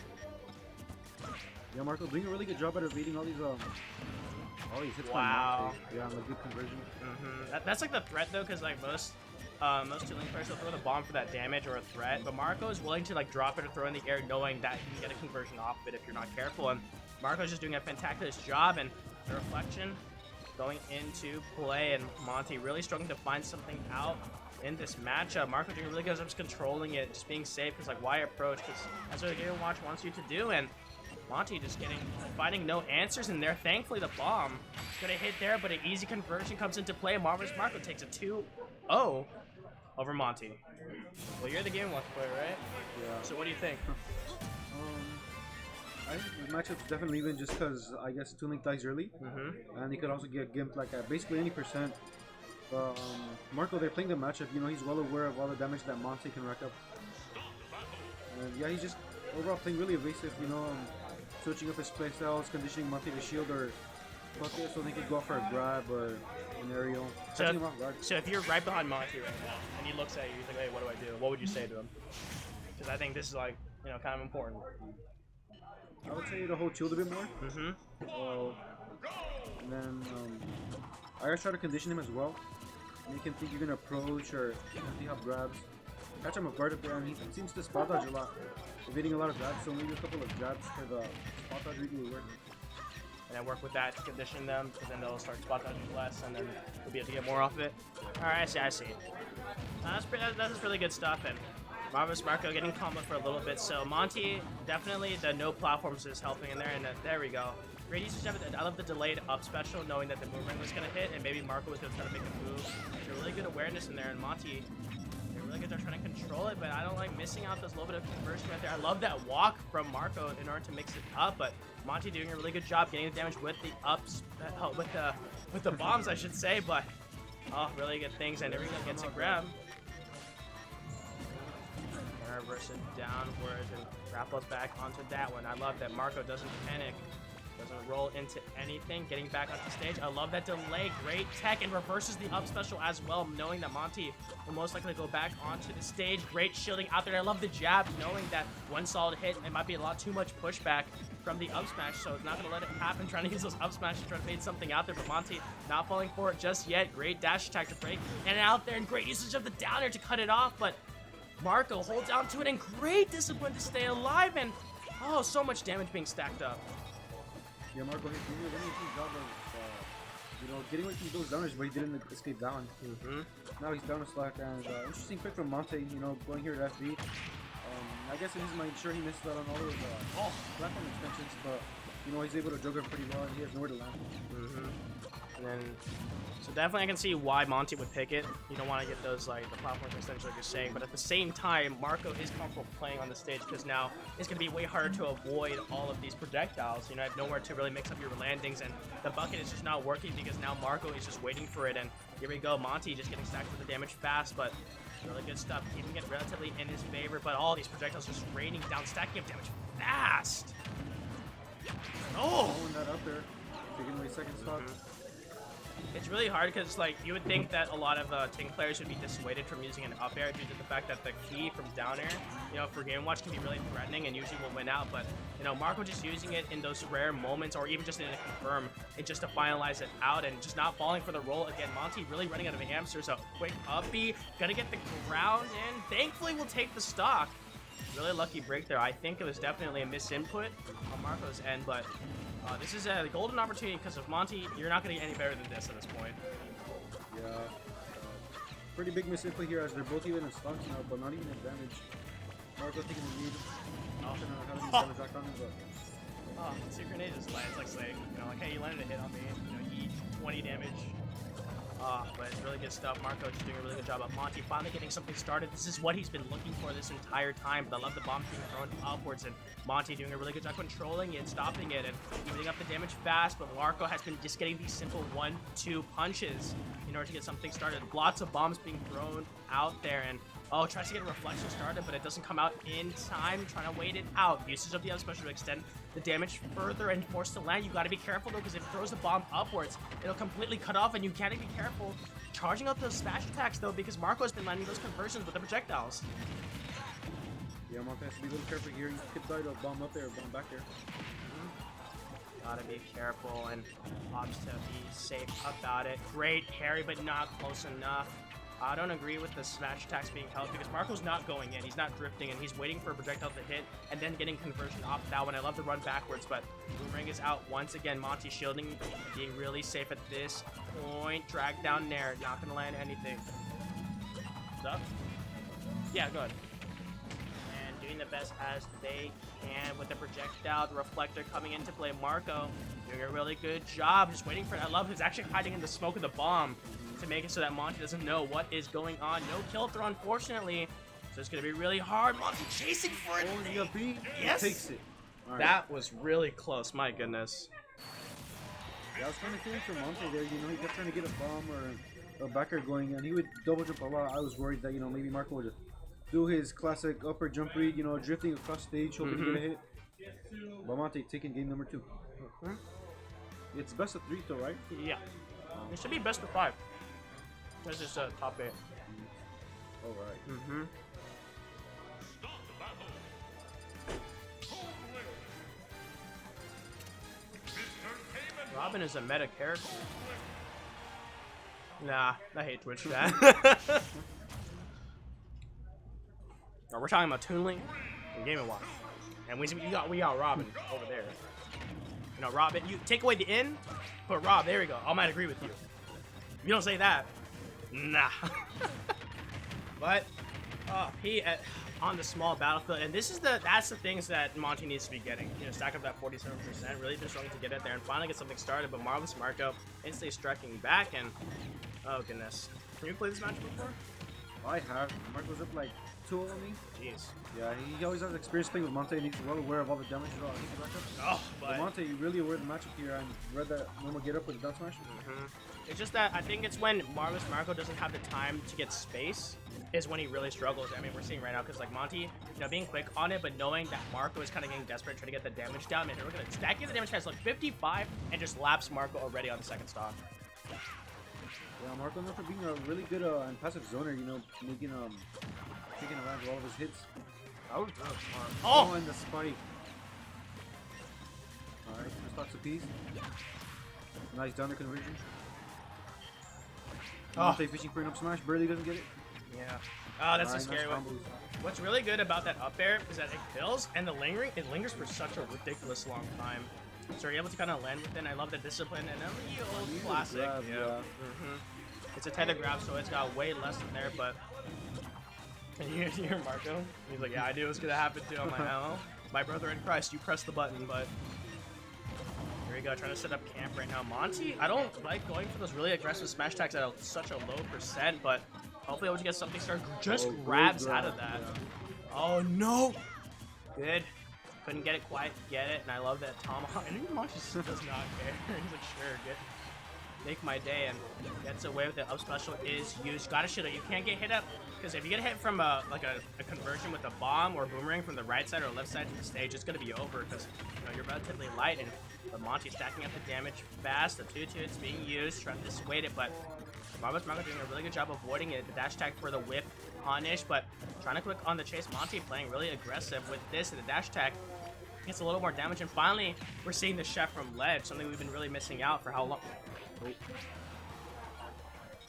Yeah, Marco doing a really good job at evading all these hits. Wow. Yeah, like good conversion. That's like the threat though, because like most 2-link players will throw the bomb for that damage or a threat, but Marco is willing to like drop it or throw in the air, knowing that you can get a conversion off of it if you're not careful. And Marco's just doing a fantastic job, and the reflection going into play, and Monte really struggling to find something out in this matchup. Marco doing really good job just controlling it, just being safe, because like why approach, because that's what the Game & Watch wants you to do. And Monte just finding no answers in there. Thankfully, the bomb is gonna hit there, but an easy conversion comes into play. Marvelous Marco takes a 2-0 over Monte. Well, you're the Game Watch player, right? Yeah. So what do you think? I think the matchup's definitely even just because I guess Toon Link dies early, and he could also get gimped like at basically any percent. Marco, they're playing the matchup. You know, he's well aware of all the damage that Monte can rack up. And yeah, he's just overall playing really evasive. You know, switching up his playstyles, conditioning Monte to shield or bucket so they could go for a grab or an aerial. So if you're right behind Monte right now and he looks at you, he's like, "Hey, what do I do?" What would you say to him? Because I think this is like, you know, kind of important. I would say to hold shield a bit more. And then I gotta try to condition him as well. Make him think you're gonna approach or see how grabs. Catch him off guard up there, and he seems to spot dodge a lot. Evading a lot of grabs, so maybe a couple of jabs for the spot dodge really will work. And then work with that to condition them, because then they'll start spot dodging less, and then we'll be able to get more off of it. Alright, I see. That's really good stuff, and Marvelous Marco getting combo for a little bit, so Monte, definitely the no platforms is helping in there, and there we go. Great usage of it. I love the delayed up special, knowing that the boomerang was going to hit, and maybe Marco was going to try to make a move. There's really good awareness in there, and Monte, they're really good at trying to control it, but I don't like missing out those little bit of conversion right there. I love that walk from Marco in order to mix it up, but Monte doing a really good job getting the damage with the ups, with the bombs, I should say, but really good things, and everyone gets a grab. Reverse it downwards and grapples back onto that one. I love that Marco doesn't panic, doesn't roll into anything, getting back onto stage. I love that delay, great tech, and reverses the up special as well, knowing that Monte will most likely go back onto the stage. Great shielding out there. I love the jab, knowing that one solid hit, it might be a lot too much pushback from the up smash, so it's not going to let it happen, trying to use those up smash to try to fade something out there, but Monte not falling for it just yet. Great dash attack to break, and out there, and great usage of the down air to cut it off, but Marco holds on to it, and great discipline to stay alive, and so much damage being stacked up. Yeah, Marco, he's doing a really good job of, getting away from those downers, but he didn't escape down. Now he's down to slack, and interesting pick from Monte, going here to FB. I guess in his mind, sure he missed out on all those platform extensions, but, he's able to juggle pretty well, and he has nowhere to land. And then, so definitely I can see why Monte would pick it. You don't want to get those, like, the platform extensions like you're saying, but at the same time, Marco is comfortable playing on the stage because now it's going to be way harder to avoid all of these projectiles. I have nowhere to really mix up your landings, and the bucket is just not working because now Marco is just waiting for it, and here we go, Monte just getting stacked with the damage fast, but really good stuff, keeping it relatively in his favor, but all these projectiles just raining down, stacking up damage fast. Throwing that up there, taking away second stock. It's really hard because, like, you would think that a lot of Ting players would be dissuaded from using an up air due to the fact that the key from down air, for Game Watch can be really threatening and usually will win out. But, Marco just using it in those rare moments or even just in a confirm and just to finalize it out and just not falling for the roll. Again, Monte really running out of hamsters. So quick up B, gonna get the ground in. Thankfully, we'll take the stock. Really lucky break there. I think it was definitely a misinput on Marco's end, but this is a golden opportunity because of Monte. You're not going to get any better than this at this point. Yeah. Pretty big misinput here as they're both even in stocks now, but not even in damage. Marco taking the lead. Having these damage back on him, but... Secret grenade just lands like saying, like, hey, you landed a hit on me. Eat 20 damage. But it's really good stuff. Marco just doing a really good job of Monte finally getting something started. This is what he's been looking for this entire time. But I love the bomb being thrown upwards and Monte doing a really good job controlling it, stopping it, and evening up the damage fast. But Marco has been just getting these simple 1-2 punches in order to get something started. Lots of bombs being thrown out there, and tries to get a reflection started, but it doesn't come out in time. Trying to wait it out. Usage of the up special to extend the damage further and force to land. You got to be careful though, because if it throws the bomb upwards, it'll completely cut off, and you can't be careful charging up those smash attacks though, because Marco has been landing those conversions with the projectiles. Yeah, Monte has to be a little careful here. He could die to a bomb up there, a bomb back there. Gotta be careful and opts to be safe about it. Great parry, but not close enough. I don't agree with the smash attacks being held because Marco's not going in. He's not drifting, and he's waiting for a projectile to hit and then getting conversion off that one. I love the run backwards, but Boomerang is out once again. Monte shielding, being really safe at this point. Drag down Nair, not gonna land anything. Stuff? Yeah, go ahead. And doing the best as they can with the projectile, the reflector coming into play. Marco doing a really good job, just waiting for. I love he's actually hiding in the smoke of the bomb to make it so that Monte doesn't know what is going on. No kill throw, unfortunately. So it's gonna be really hard. Monte chasing for it. Oh, he got beat. Yes. Takes it. All right. That was really close. My goodness. Yeah, I was kind of feeling for Monte there. You know, he kept trying to get a bomb or a backer going, and he would double jump a lot. I was worried that, you know, maybe Marco would do his classic upper jump read, you know, drifting across stage, hoping to get a hit. But Monte taking game number 2. It's best of 3 though, right? Yeah. It should be best of 5. This is top 8. All right. Mm-hmm. Robin is a meta character. Nah, I hate Twitch chat. No, we're talking about Toon Link and Game & Watch. And we got Robin over there. You know, Robin, you take away the N, but Rob, there we go. I might agree with you. If you don't say that, nah. But he on the small battlefield, and that's the things that Monte needs to be getting. You know, stack up that 47%. Really been struggling to get it there and finally get something started. But Marvelous Marco instantly striking back, and oh goodness, have you played this match before? I have. Marco's up like 2 on me. Jeez. Yeah, he always has experience playing with Monte, and he's well aware of all the damage that he can rack up. Oh, But Monte, you really aware of the matchup here and read that normal get up with the down smash. It's just that I think it's when Marvelous Marco doesn't have the time to get space is when he really struggles. I mean, we're seeing right now because like Monte, you know, being quick on it, but knowing that Marco is kind of getting desperate, trying to get the damage down. Man, we're gonna stacking the damage has like 55 and just laps Marco already on the second stock. Yeah, Marco known for being a really good and passive zoner, you know, making taking advantage of all of his hits. That was really smart. Oh, and the spike. Alright, first stocks a piece. Nice down the conversion. Monte fishing for an up smash, barely doesn't get it. yeah. Oh, that's a Alright, scary nice one. combos. What's really good about that up air is that it kills and the lingering, it lingers for such a ridiculous long time. So you're able to kind of land with it. And I love the discipline and the old Easy classic. grab, yeah. It's a tether grab, so it's got way less in there, but can you hear Marco? He's like, yeah, I knew it was gonna happen too. I'm like, oh, my brother in Christ, you press the button, but here we go, trying to set up camp right now. Monte, I don't like going for those really aggressive smash attacks at such a low percent, but hopefully able to get something started. Just grabs out of that. Yeah. Oh no! Good. Couldn't get it quite, get it, and I love that tomahawk. And even Monte does not care. He's like, sure, good. Make my day, and gets away with it. Up special is used. Gotta shield it. You can't get hit up, because if you get hit from a conversion with a bomb or boomerang from the right side or left side of the stage, it's gonna be over, because you know, you're relatively light, and but Monte stacking up the damage fast. The 2-2 it's being used, trying to dissuade it, but Marvelous Marco doing a really good job avoiding it. The dash tag for the whip punish, but trying to click on the chase. Monte playing really aggressive with this, and the dash tag gets a little more damage, and finally we're seeing the chef from ledge, something we've been really missing out for how long. Oh.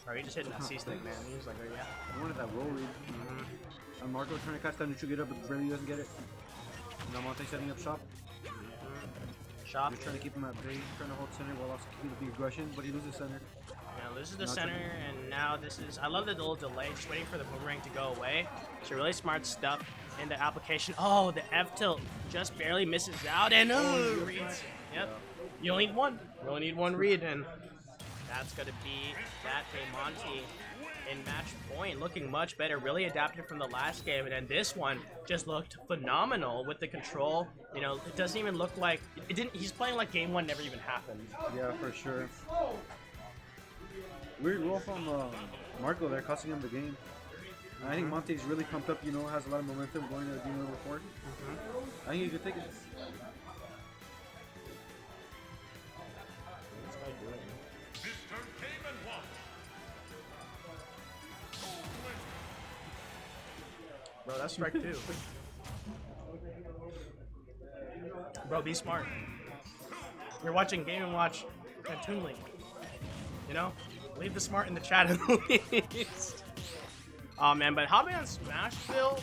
Are you just hitting that C stick, man? He was like, oh yeah. I wanted that roll read. And Marco trying to catch that neutral get up, but barely doesn't get it. Now Monte setting up shop. Shop. Just trying to keep him at bay, trying to hold center while also keeping the aggression, but he loses center. Yeah, loses the center, and now this is. I love the little delay, just waiting for the boomerang to go away. So really smart stuff in the application. Oh, the F tilt just barely misses out, and reads. Yep. You only need one. You only need one read, and that's gonna be that for Monte in match point, looking much better, really adapted from the last game, and then this one just looked phenomenal with the control. You know, it doesn't even look like it didn't. He's playing like game one never even happened. Yeah, for sure. Weird roll from Marco there, costing him the game. And I think Monte's really pumped up, you know, has a lot of momentum going to game number 4. I think he could take it. Bro, that's strike 2. Bro, be smart. You're watching Game & Watch and Toon Link. You know? Leave the smart in the chat at least. Oh man, but hopping on Smashville,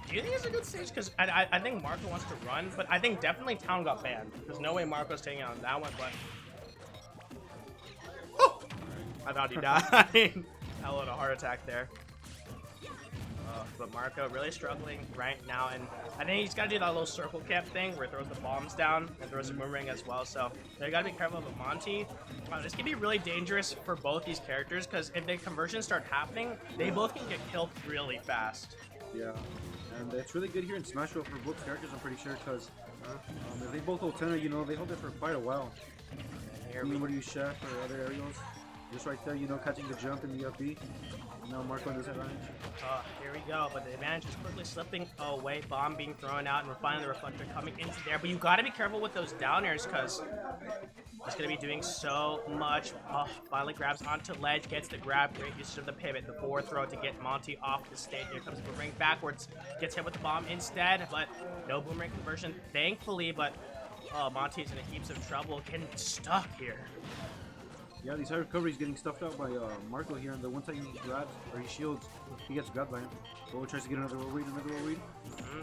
do you think it's a good stage? Because I think Marco wants to run, but I think definitely Town got banned. There's no way Marco's taking on that one, but... Oh! I thought he died. I had a heart attack there. But Marco really struggling right now, and I think he's got to do that little circle camp thing where he throws the bombs down and throws the boomerang as well. So they got to be careful with Monte. This can be really dangerous for both these characters because if the conversions start happening, they both can get killed really fast. Yeah, and it's really good here in Smash Bros. For both characters, I'm pretty sure, because if they both hold 10, you know, they hold it for quite a while. Here we would use Chef or other aerials. Just right there, you know, catching the jump in the up B. Now Marco on this advantage. Here we go, but the advantage is quickly slipping away. Bomb being thrown out, and we're finding the reflector coming into there. But you got to be careful with those down airs because he's going to be doing so much. Finally grabs onto ledge, gets the grab. Great usage of the pivot, the forward throw to get Monte off the stage. Here comes the boomerang backwards. Gets hit with the bomb instead, but no boomerang conversion, thankfully. But Monte's in heaps of trouble, getting stuck here. Yeah, these high recoveries getting stuffed out by Marco here, and the one time he grabs, or he shields, he gets grabbed by him. Boa tries to get another roll read,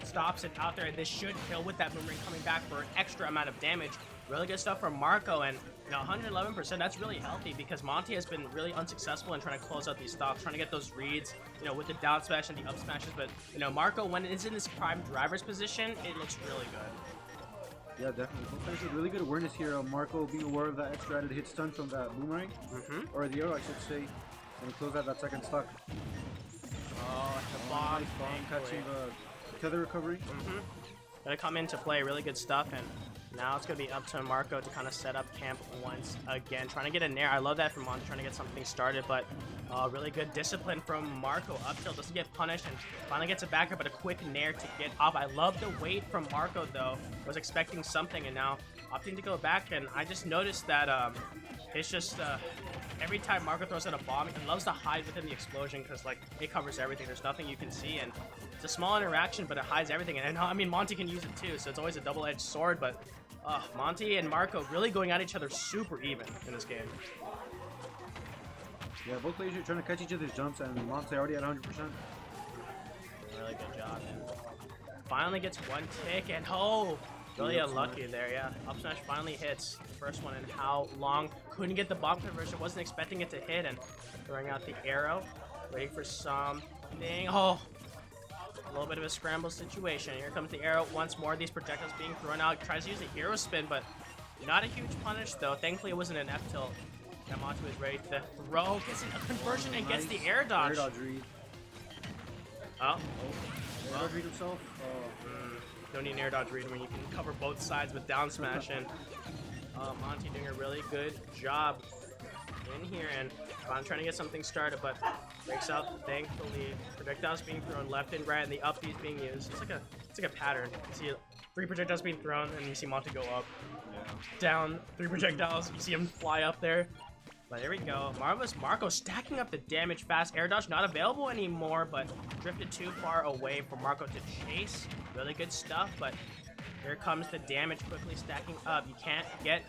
Stops it out there. This should kill with that boomerang coming back for an extra amount of damage. Really good stuff from Marco, and you know, 111%, that's really healthy because Monte has been really unsuccessful in trying to close out these stops, trying to get those reads, you know, with the down smash and the up smashes. But, you know, Marco, when it's in this prime driver's position, it looks really good. Yeah, definitely. Both players have really good awareness here. Marco being aware of that extra added hit stun from that boomerang, or the arrow, I should say, and close out that second stock. Oh, the bomb, nice bomb catching the tether recovery. Gonna come into play, really good stuff, and now it's gonna be up to Marco to kind of set up camp once again, trying to get a nair. I love that from Monte, trying to get something started, but really good discipline from Marco. Up tilt doesn't get punished and finally gets a backer, but a quick nair to get off. I love the wait from Marco though. Was expecting something and now opting to go back, and I just noticed that it's just every time Marco throws out a bomb, he loves to hide within the explosion because like it covers everything. There's nothing you can see, and it's a small interaction, but it hides everything. And I mean, Monte can use it too, so it's always a double-edged sword. But Monte and Marco really going at each other super even in this game. Yeah, both players are trying to catch each other's jumps, and Monte already at 100%. Really good job. Finally gets one tick, and really unlucky there, yeah. Up smash finally hits. The first one in how long. Couldn't get the bomb conversion, wasn't expecting it to hit, and throwing out the arrow. Waiting for something. A little bit of a scramble situation. Here comes the arrow once more. These projectiles being thrown out. Tries to use a hero spin, but not a huge punish, though. Thankfully, it wasn't an F tilt. And Monte was ready to throw. Gets a conversion and gets the air dodge. Air dodge read. Air dodge read himself. Don't need an air dodge read when you can cover both sides with down smash, and Monte doing a really good job in here, and I'm trying to get something started, but breaks out thankfully. Projectiles being thrown left and right, and the up B is being used. It's like a pattern. You see 3 projectiles being thrown, and you see Monte go up, down, 3 projectiles. You see him fly up there. But there we go. Marvelous Marco stacking up the damage fast. Air dodge not available anymore, but drifted too far away for Marco to chase. Really good stuff, but here comes the damage quickly stacking up. You can't get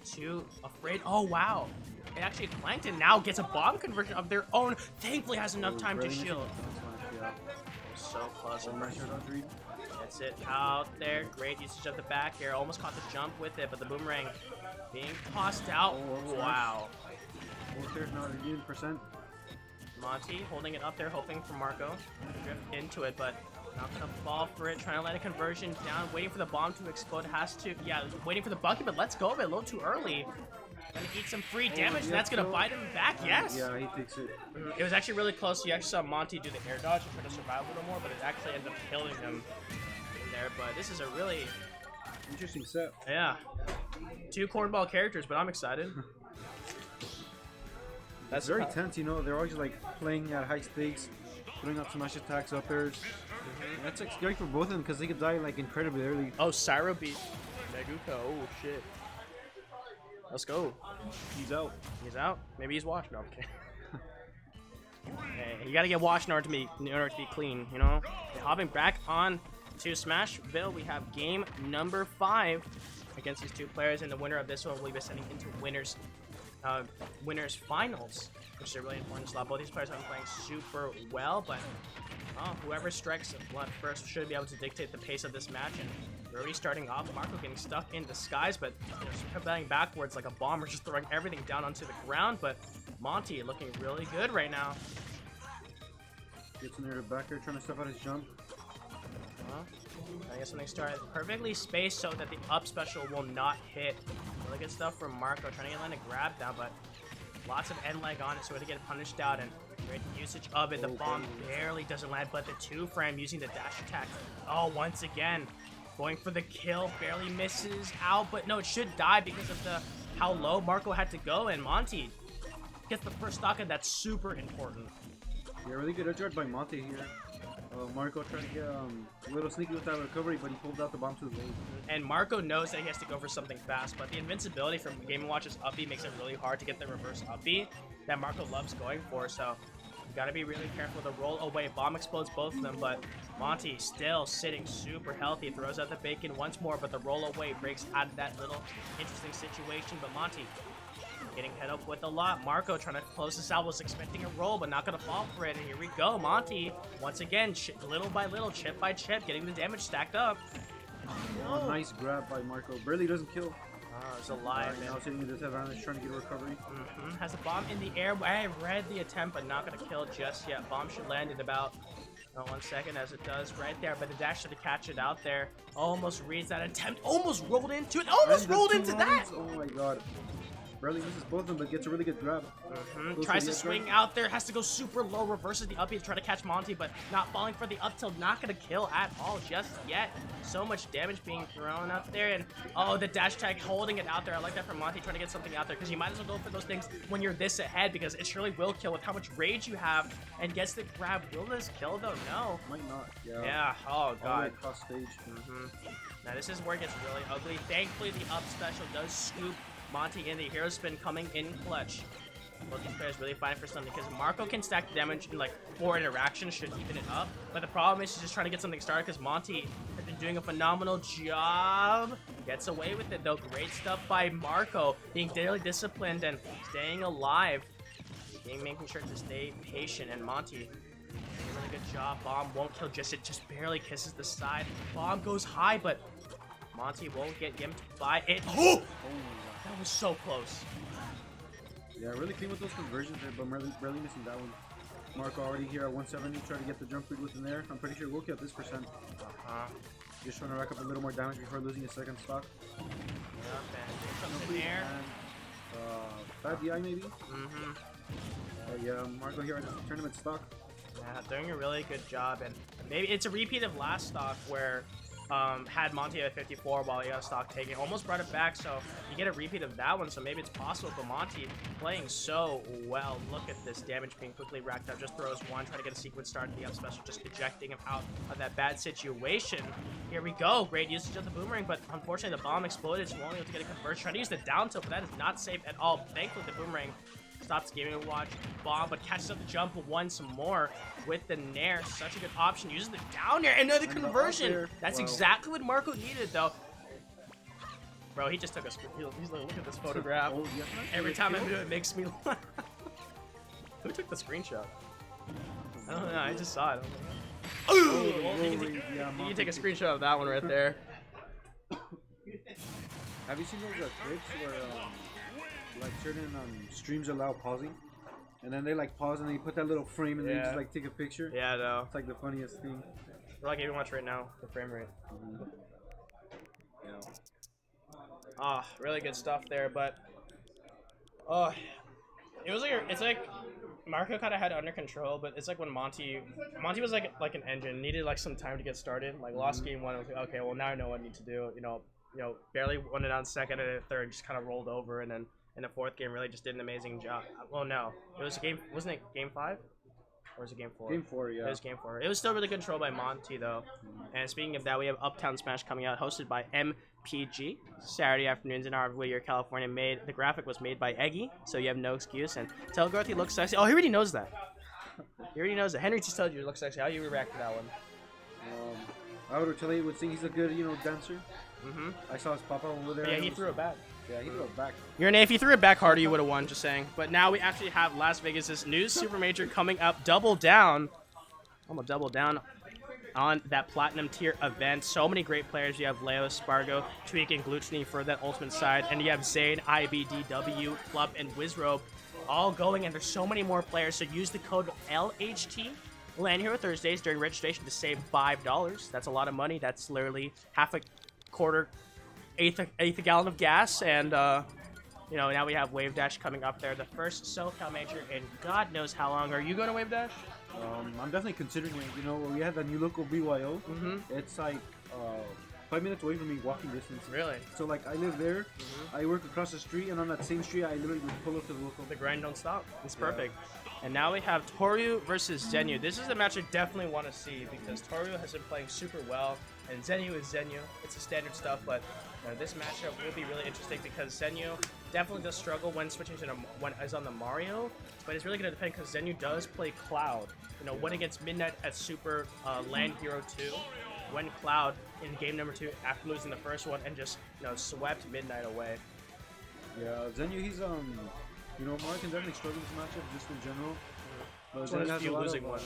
too afraid. Oh, wow. It actually flanked and now gets a bomb conversion of their own. Thankfully has enough time to shield. So close. Gets it out there. Great usage of the back air. Almost caught the jump with it, but the boomerang being tossed out. Wow. There's not a million %. Monte holding it up there, hoping for Marco to drift into it, but not gonna fall for it. Trying to let a conversion down, waiting for the bomb to explode. Has to, yeah, waiting for the bucket, but let's go of it a little too early. Gonna eat some free damage, and that's gonna bite him back. Yes. Yeah, he takes it. It was actually really close. You actually saw Monte do the air dodge and try to survive a little more, but it actually ended up killing him there. But this is a really interesting set. Yeah. 2 cornball characters, but I'm excited. That's very tense, you know. They're always like playing at high stakes, throwing out smash attacks up airs. That's like scary for both of them because they could die like incredibly early. Oh, Syro beat Meguka. Oh shit. Let's go. He's out. He's out. Maybe he's washed. No, I'm kidding. Hey, you gotta get washed in order to be clean, you know. Okay, hopping back on to Smashville, we have game number 5 against these 2 players, and the winner of this one will be sending into winners finals, which is a really important slot. Both these players have been playing super well, but whoever strikes blunt first should be able to dictate the pace of this match. And we're already starting off. Marco getting stuck in disguise, but coming backwards like a bomber, just throwing everything down onto the ground. But Monte looking really good right now. Gets near the backer, trying to step out his jump. I guess something started perfectly spaced so that the up special will not hit. Really good stuff from Marco, trying to get Len to grab down, but lots of end leg on it, so to get punished out, and great usage of it. The bomb barely doesn't land, but the 2-frame using the dash attack. Oh, once again, going for the kill, barely misses out, but no, it should die because of the how low Marco had to go, and Monte gets the first stock, and that's super important. Yeah, really good edge guard by Monte here. Marco tried to get a little sneaky with that recovery, but he pulled out the bomb too late. And Marco knows that he has to go for something fast, but the invincibility from Game & Watch's up B makes it really hard to get the reverse up B that Marco loves going for, so you gotta be really careful with the roll away. Bomb explodes both of them, but Monte still sitting super healthy, throws out the bacon once more, but the roll away breaks out of that little interesting situation. But Monte getting head up with a lot. Marco trying to close this out, was expecting a roll, but not gonna fall for it. And here we go, Monte once again, little by little, chip by chip, getting the damage stacked up. Oh, nice grab by Marco. Barely doesn't kill. It's alive. Now sitting in disadvantage, trying to get a recovery. Has a bomb in the air. I read the attempt, but not gonna kill just yet. Bomb should land in about 1 second, as it does right there. But the dash to catch it out there. Almost reads that attempt. Almost rolled into it. Almost rolled into that. Oh my god. Barely misses both of them, but gets a really good grab. Tries to swing out there, has to go super low, reverses the up B to try to catch Monte, but not falling for the up tilt, not gonna kill at all just yet. So much damage being thrown up there, and oh, the dash tag holding it out there. I like that from Monte, trying to get something out there, because you might as well go for those things when you're this ahead, because it surely will kill with how much rage you have, and gets the grab. Will this kill though? No. Might not. Yeah. Oh god. Cross stage. Now this is where it gets really ugly. Thankfully, the up special does scoop Monte in. The hero spin coming in clutch. Both these players really fighting for something, because Marco can stack the damage in like 4 interactions, should even it up. But the problem is he's just trying to get something started, because Monte has been doing a phenomenal job. Gets away with it though. Great stuff by Marco, being daily disciplined and staying alive. Making sure to stay patient, and Monte doing a really good job. Bomb won't kill just it, just barely kisses the side. Bomb goes high, but Monte won't get gimped by it. Oh! That was so close. Yeah, really clean with those conversions there, but barely missing that one. Marco already here at 170, trying to get the jump read within there. I'm pretty sure we'll get this percent. Just trying to rack up a little more damage before losing his second stock. In there. Bad DI maybe? Yeah, Marco here at the tournament stock. Yeah, doing a really good job, and maybe it's a repeat of last stock where had Monte at 54 while he got stock taking, almost brought it back, so you get a repeat of that one, so maybe it's possible. But Monte playing so well. Look at this damage being quickly racked up. Just throws one, trying to get a sequence start in the up special, just ejecting him out of that bad situation. Here we go. Great usage of the boomerang, but unfortunately the bomb exploded, so we're only able to get a conversion. Trying to use the down tilt, but that is not safe at all. Thankfully the boomerang stops Game & Watch bomb, but catches up the jump once more with the nair. Such a good option. Uses the down air and another conversion. That's exactly what Marco needed, though. Bro, he just took a screen. He's like, look at this photograph. Every time I do it, it makes me laugh. Who took the screenshot? I don't know. I just saw it. Ooh! You can take a screenshot of that one right there. Have you seen those clips where like certain streams allow pausing, and then they like pause and they put that little frame and they just like take a picture? Yeah, no. It's like the funniest thing. We're like Game & Watch right now, the frame rate. Yeah. Ah, really good stuff there, but it was like it's like Marco kind of had it under control, but it's like when Monte was like an engine, needed like some time to get started. Like lost game 1, was like, okay, well now I know what I need to do. You know, barely won it on second and third, just kind of rolled over, and then in the fourth game really just did an amazing job. Well, no, it was a game. Wasn't it game 5? Or was it game 4? Game 4, yeah. It was game 4. It was still really controlled by Monte, though. And speaking of that, we have Uptown Smash coming out, hosted by MPG. Saturday afternoons in our Whittier, California. The graphic was made by Eggy, so you have no excuse. And tell Garth he looks sexy. Oh, he already knows that. He already knows that. Henry just told you he looks sexy. How do you react to that one? I would tell you would think he's a good, dancer. I saw his pop-up over there. Yeah, he threw it back. Yeah, he threw it back. You're an A. If you threw it back harder, you would have won, just saying. But now we actually have Las Vegas' new Super Major coming up. Double down. I'm going to double down on that Platinum tier event. So many great players. You have Leo, Spargo, Tweak, and Gluchny for that ultimate side. And you have Zane, IBDW, Club, and Wizrobe all going. And there's so many more players. So use the code LHT LAN Hero Thursdays during registration to save $5. That's a lot of money. That's literally half a quarter, eighth a gallon of gas. And, you know, now we have Wave Dash coming up there. The first SoCal major in God knows how long. Are you going to Wave Dash? I'm definitely considering it. You know, we have that new local BYO. It's like 5 minutes away from me, walking distance. Really? So like I live there, I work across the street, and on that same street I literally would pull up to the local. The grind don't stop. It's perfect. And now we have Toru versus Zenyou. This is a match I definitely want to see because Toru has been playing super well, and Zenyou is Zenyou. It's the standard stuff, but this matchup will be really interesting because Zenyou definitely does struggle when switching to when is on the Mario, but it's really going to depend because Zenyou does play Cloud. You know, went against Midnight at Super LAN Hero 2, when Cloud in game number 2 after losing the first one and just, you know, swept Midnight away. Yeah, Zenyou, he's you know, Mario can definitely struggle this matchup just in general. But It's one of Zenyou his has few a lot losing of ones.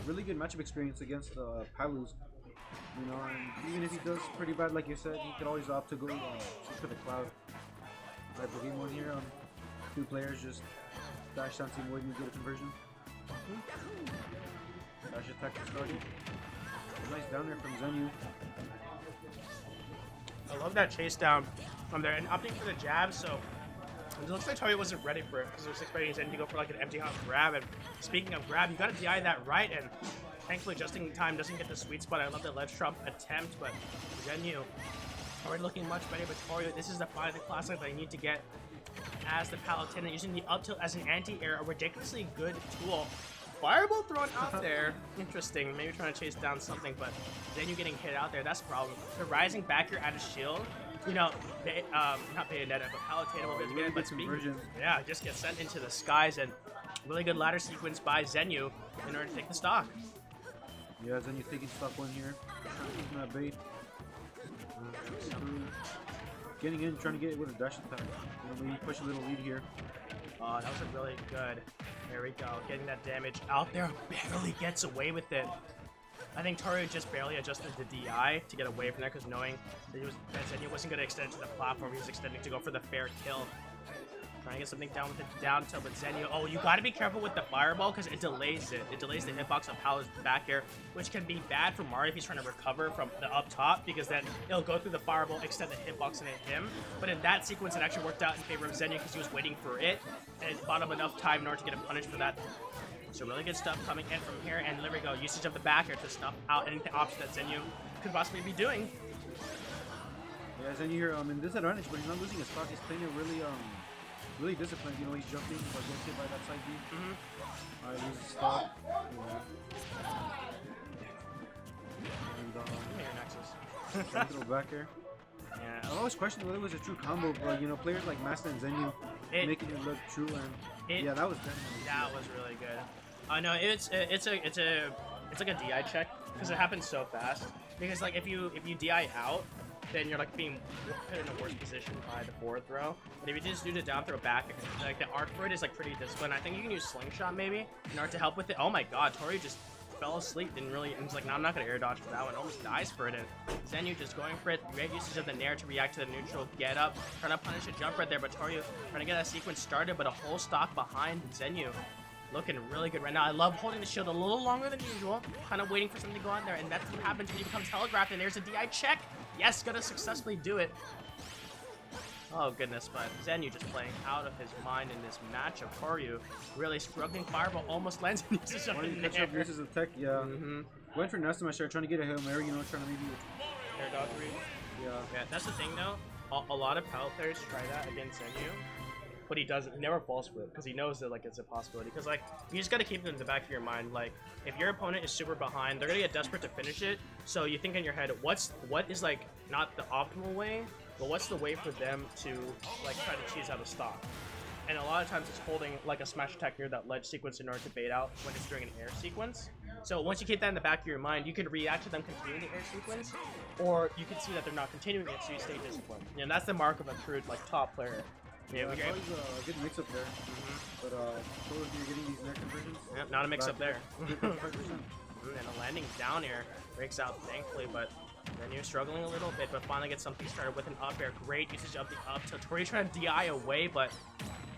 really good matchup experience against Palus. You know, and even if he does pretty bad, like you said, he could always opt to go shoot for the Cloud. Type of game one here, two players just dash down team waiting to get a conversion. Dash attack is starting. Nice down there from Zenyou. I love that chase down from there and opting for the jab, so it looks like Toru wasn't ready for it because I was expecting Zenyou to go for like an empty hop grab. And speaking of grab, you gotta DI that right, and thankfully just in time doesn't get the sweet spot. I love the ledge trump attempt, but Zenyou already looking much better. But Toru, this is the final classic that I need to get as the Palutena, using the up tilt as an anti-air, a ridiculously good tool. Fireball thrown out there. Interesting. Maybe trying to chase down something, but Zenyou getting hit out there. That's the problem. The rising back here out of shield. You know, not Bayonetta, but Palutena will be able to get it. But speaking, yeah, just get sent into the skies, and really good ladder sequence by Zenyou in order to take the stock. Yeah, Zenyou's taking stock one here. Using that bait. Getting in, trying to get it with a dash attack. You know, maybe push a little lead here. That was a really good. There we go. Getting that damage out there. Barely gets away with it. I think Toru just barely adjusted the DI to get away from that because knowing that Zenyou wasn't going to extend to the platform, he was extending to go for the fair kill. Trying to get something down with the down tilt with Zenyou. Oh, you got to be careful with the fireball because it delays it. It delays the hitbox of Palu's back air, which can be bad for Mario if he's trying to recover from the up top because then it'll go through the fireball, extend the hitbox, and hit him. But in that sequence, it actually worked out in favor of Zenyou because he was waiting for it and it bought him enough time in order to get him punished for that. So really good stuff coming in from here, and there we go. Usage of the back air to snuff out any option that Zenyou could possibly be doing. Yeah, Zenyou here in disadvantage, but he's not losing his stock. He's playing it really disciplined. You know, he's jumping, but gets hit by that side B. Alright, loses stock. And Come here, Nexus. trying to throw back air. Yeah. I always questioned whether it was a true combo, but you know, players like Master and Zenyou making it look true, and yeah, that was definitely. That was really good. No, it's like a DI check because it happens so fast. Because like if you DI out, then you're like being put in a worse position by the forward throw. But if you just do the down throw back, like the arc for it is like pretty disciplined. I think you can use slingshot maybe in order to help with it. Oh my god, Toru just fell asleep, didn't really, and was like, no, I'm not gonna air dodge for that one. Almost dies for it, and Zenyou just going for it. Great usage of the nair to react to the neutral get up, trying to punish a jump right there, but Toru trying to get that sequence started, but a whole stock behind Zenyou. Looking really good right now. I love holding the shield a little longer than usual, kind of waiting for something to go on there, and that's what happens when he becomes telegraphed, and there's a DI check. Yes, gonna successfully do it. Oh goodness, but Zenyou just playing out of his mind in this matchup. Toru really struggling. Fireball almost lands and uses up in catch there. up uses the tech, yeah. Went for Nesta my share, trying to get a Hail Mary, you know, trying to maybe Air dodge read. yeah. Yeah, that's the thing though. A lot of Pal players try that against Zenyou, but he doesn't. He never falls for it because he knows that like it's a possibility. Because like you just gotta keep it in the back of your mind. Like if your opponent is super behind, they're gonna get desperate to finish it. So you think in your head, what is like not the optimal way, but what's the way for them to like try to cheese out a stock? And a lot of times it's holding like a smash attack near that ledge sequence in order to bait out when it's during an air sequence. So once you keep that in the back of your mind, you can react to them continuing the air sequence, or you can see that they're not continuing it, so you stay disciplined. You know, that's the mark of a true like top player. Yeah, it's always a good mix up there. But so if you're getting these neck conversions. Yep, not a mix up there. 55%. And a landing down air breaks out thankfully, but then you're struggling a little bit, but finally get something started with an up air. Great usage of the up tilt. Toru trying to DI away, but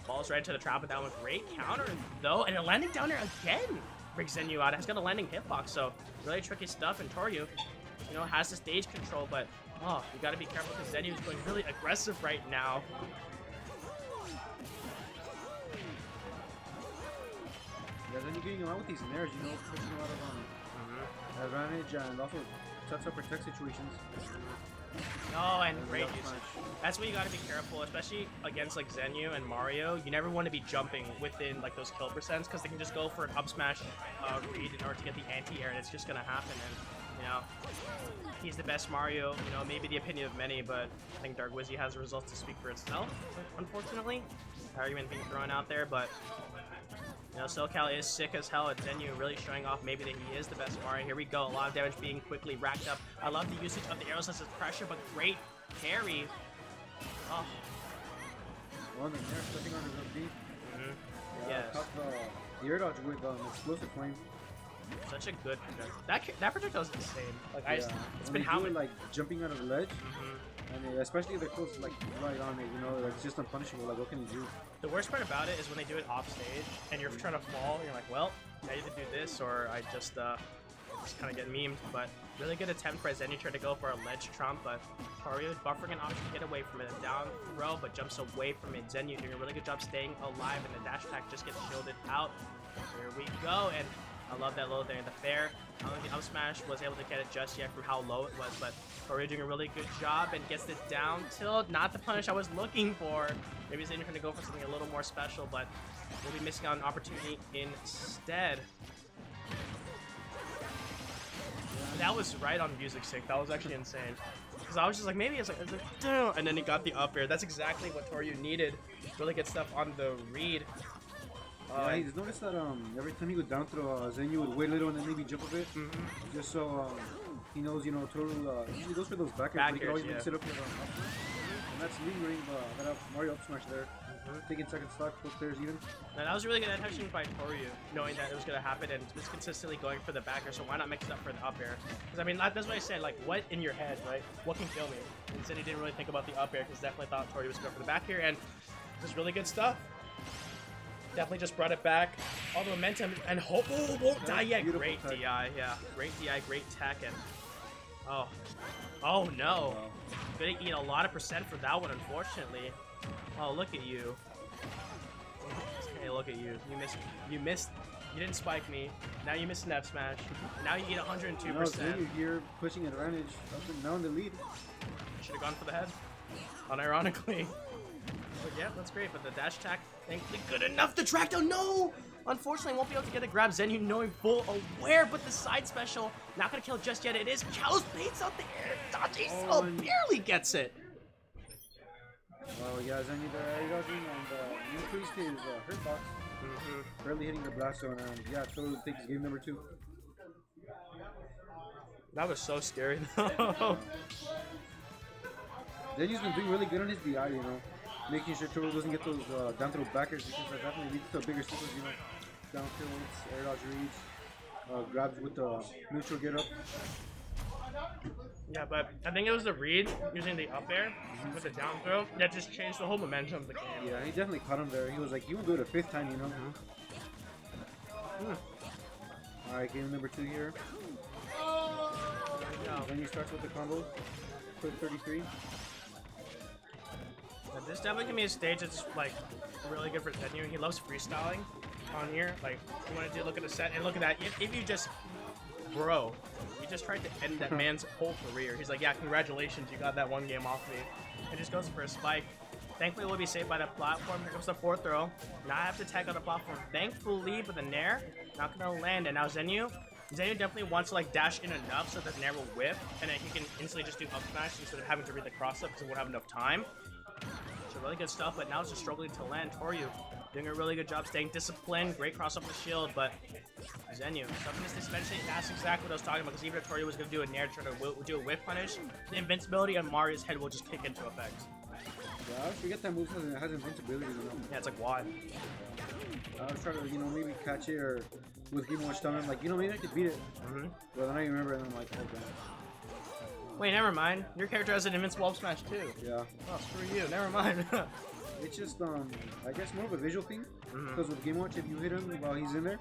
falls right into the trap with that one. Great counter though, and a landing down air again. brings Zenyou out. Has got a landing hitbox, so really tricky stuff. And Toryu, you know, has the stage control, but oh, you got to be careful because Zenyou is going really aggressive right now. Yeah, then you're getting around with these nairs, you know, pushing a lot of advantage and also sets up protect situations. Oh, and great usage. That's where you gotta be careful, especially against like Zenyou and Mario. You never want to be jumping within like those kill percents because they can just go for an up smash read in order to get the anti-air, and it's just gonna happen. And you know, he's the best Mario. You know, maybe the opinion of many, but I think Dark Wizzy has the results to speak for itself. Unfortunately, argument being thrown out there, but. You know, SoCal is sick as hell at Zenyou, really showing off maybe that he is the best Mario. Here we go, a lot of damage being quickly racked up. I love the usage of the arrows as pressure, but great carry. Oh. Well, the nair stepping on his own feet. Yes. The air dodge with explosive flame. Such a good projectile. That projectile is insane. Like, it's when been they how do many... it, like jumping out of the ledge. And especially if they're close, like right on it, you know, like, it's just unpunishable. Like, what can you do? The worst part about it is when they do it off stage and you're trying to fall, and you're like, well, I either do this or I just kind of get memed. But really good attempt by Zenyou trying to go for a ledge trump, but Toryu buffering an option to get away from it. A down throw, but jumps away from it. Zenyou doing a really good job staying alive, and the dash attack just gets shielded out. Here we go, and I love that little thing in the fair. I don't think the up smash was able to get it just yet from how low it was, but Toryu doing a really good job and gets it down tilt. Not the punish I was looking for. Maybe Zenyou going to go for something a little more special, but we'll be missing out on an opportunity instead. That was right on music sync. That was actually insane. Because I was just like, maybe it's like, duh, and then he got the up air. That's exactly what Toryu needed. Really good stuff on the read. Yeah, he's noticed that every time he would down throw, Zenyou would wait a little and then maybe jump a bit, just so he knows, you know, total. Usually goes for those back airs, but he can always mix it up with and that's lingering that Mario up smash there, taking second stock, both players even. And that was really good attention by Toryu, knowing that it was going to happen and just consistently going for the back air. So why not mix it up for the up air? Because I mean, that's what I said. Like, what in your head, right? What can kill me? And said he didn't really think about the up air because definitely thought Toryu was going for the back air, and it was really good stuff. Definitely just brought it back. All the momentum and hope. Oh, won't die yet. Great DI, yeah. Great DI, great tech, and oh no. Gonna eat a lot of percent for that one, unfortunately. Oh, look at you. Hey, look at you. You missed. You didn't spike me. Now you missed an F smash. Now you get 102%. Now Zenyou here pushing advantage. Now in the lead. Should have gone for the head. Unironically. But yeah, that's great. But the dash attack, thankfully good enough to track down. No! Unfortunately, won't be able to get the grab. Zenyou knowing full aware, but the side special not gonna kill just yet. It is Callous baits out the air. Dodgy so barely gets it. Well, yeah, Zenyou there air dodging and increased his hurt box. Barely hitting the blast zone, and yeah, totally takes game number 2. That was so scary though. Zenyou's been doing really good on his DI, you know. Making sure Turtle doesn't get those down throw backers because that definitely leads to bigger sequence, you know. Down tilts, air dodge reads, grabs with the neutral get up. Yeah, but I think it was the read using the up air with the down throw that just changed the whole momentum of the game. Yeah, he definitely caught him there. He was like, he will do it a 5th time, you know. Alright, game number 2 here. Then he starts with the combo. Quick 33. This definitely can be a stage that's like really good for Zenyou. He loves freestyling on here. Like, you want to look at the set and look at that. If you just, bro, you just tried to end that man's whole career. He's like, yeah, congratulations, you got that one game off me. And just goes for a spike. Thankfully, we'll be saved by the platform. Here comes the 4th throw. Now I have to tag on the platform. Thankfully, but the nair not gonna land. And now Zenyou definitely wants to like dash in enough so that the nair will whip, and then he can instantly just do up smash instead of having to read the cross up because he won't have enough time. So really good stuff, but now it's just struggling to land. Toryu doing a really good job staying disciplined. Great cross up the shield, but Zenyou stuffing his suspension. That's exactly what I was talking about, because even if Toryu was going to do a nair, try to do a whiff punish, the invincibility on Mario's head will just kick into effect. Yeah, I forget that move has invincibility, you know. Yeah, it's like why? I was trying to, you know, maybe catch it or with Game Watch time. I'm like, you know, maybe I could beat it. But then I remember and I'm like, oh god. Wait, never mind. Your character has an invincible up smash too. Yeah. Oh, screw you. Never mind. It's just, I guess more of a visual thing. Because with Game Watch, if you hit him while he's in there,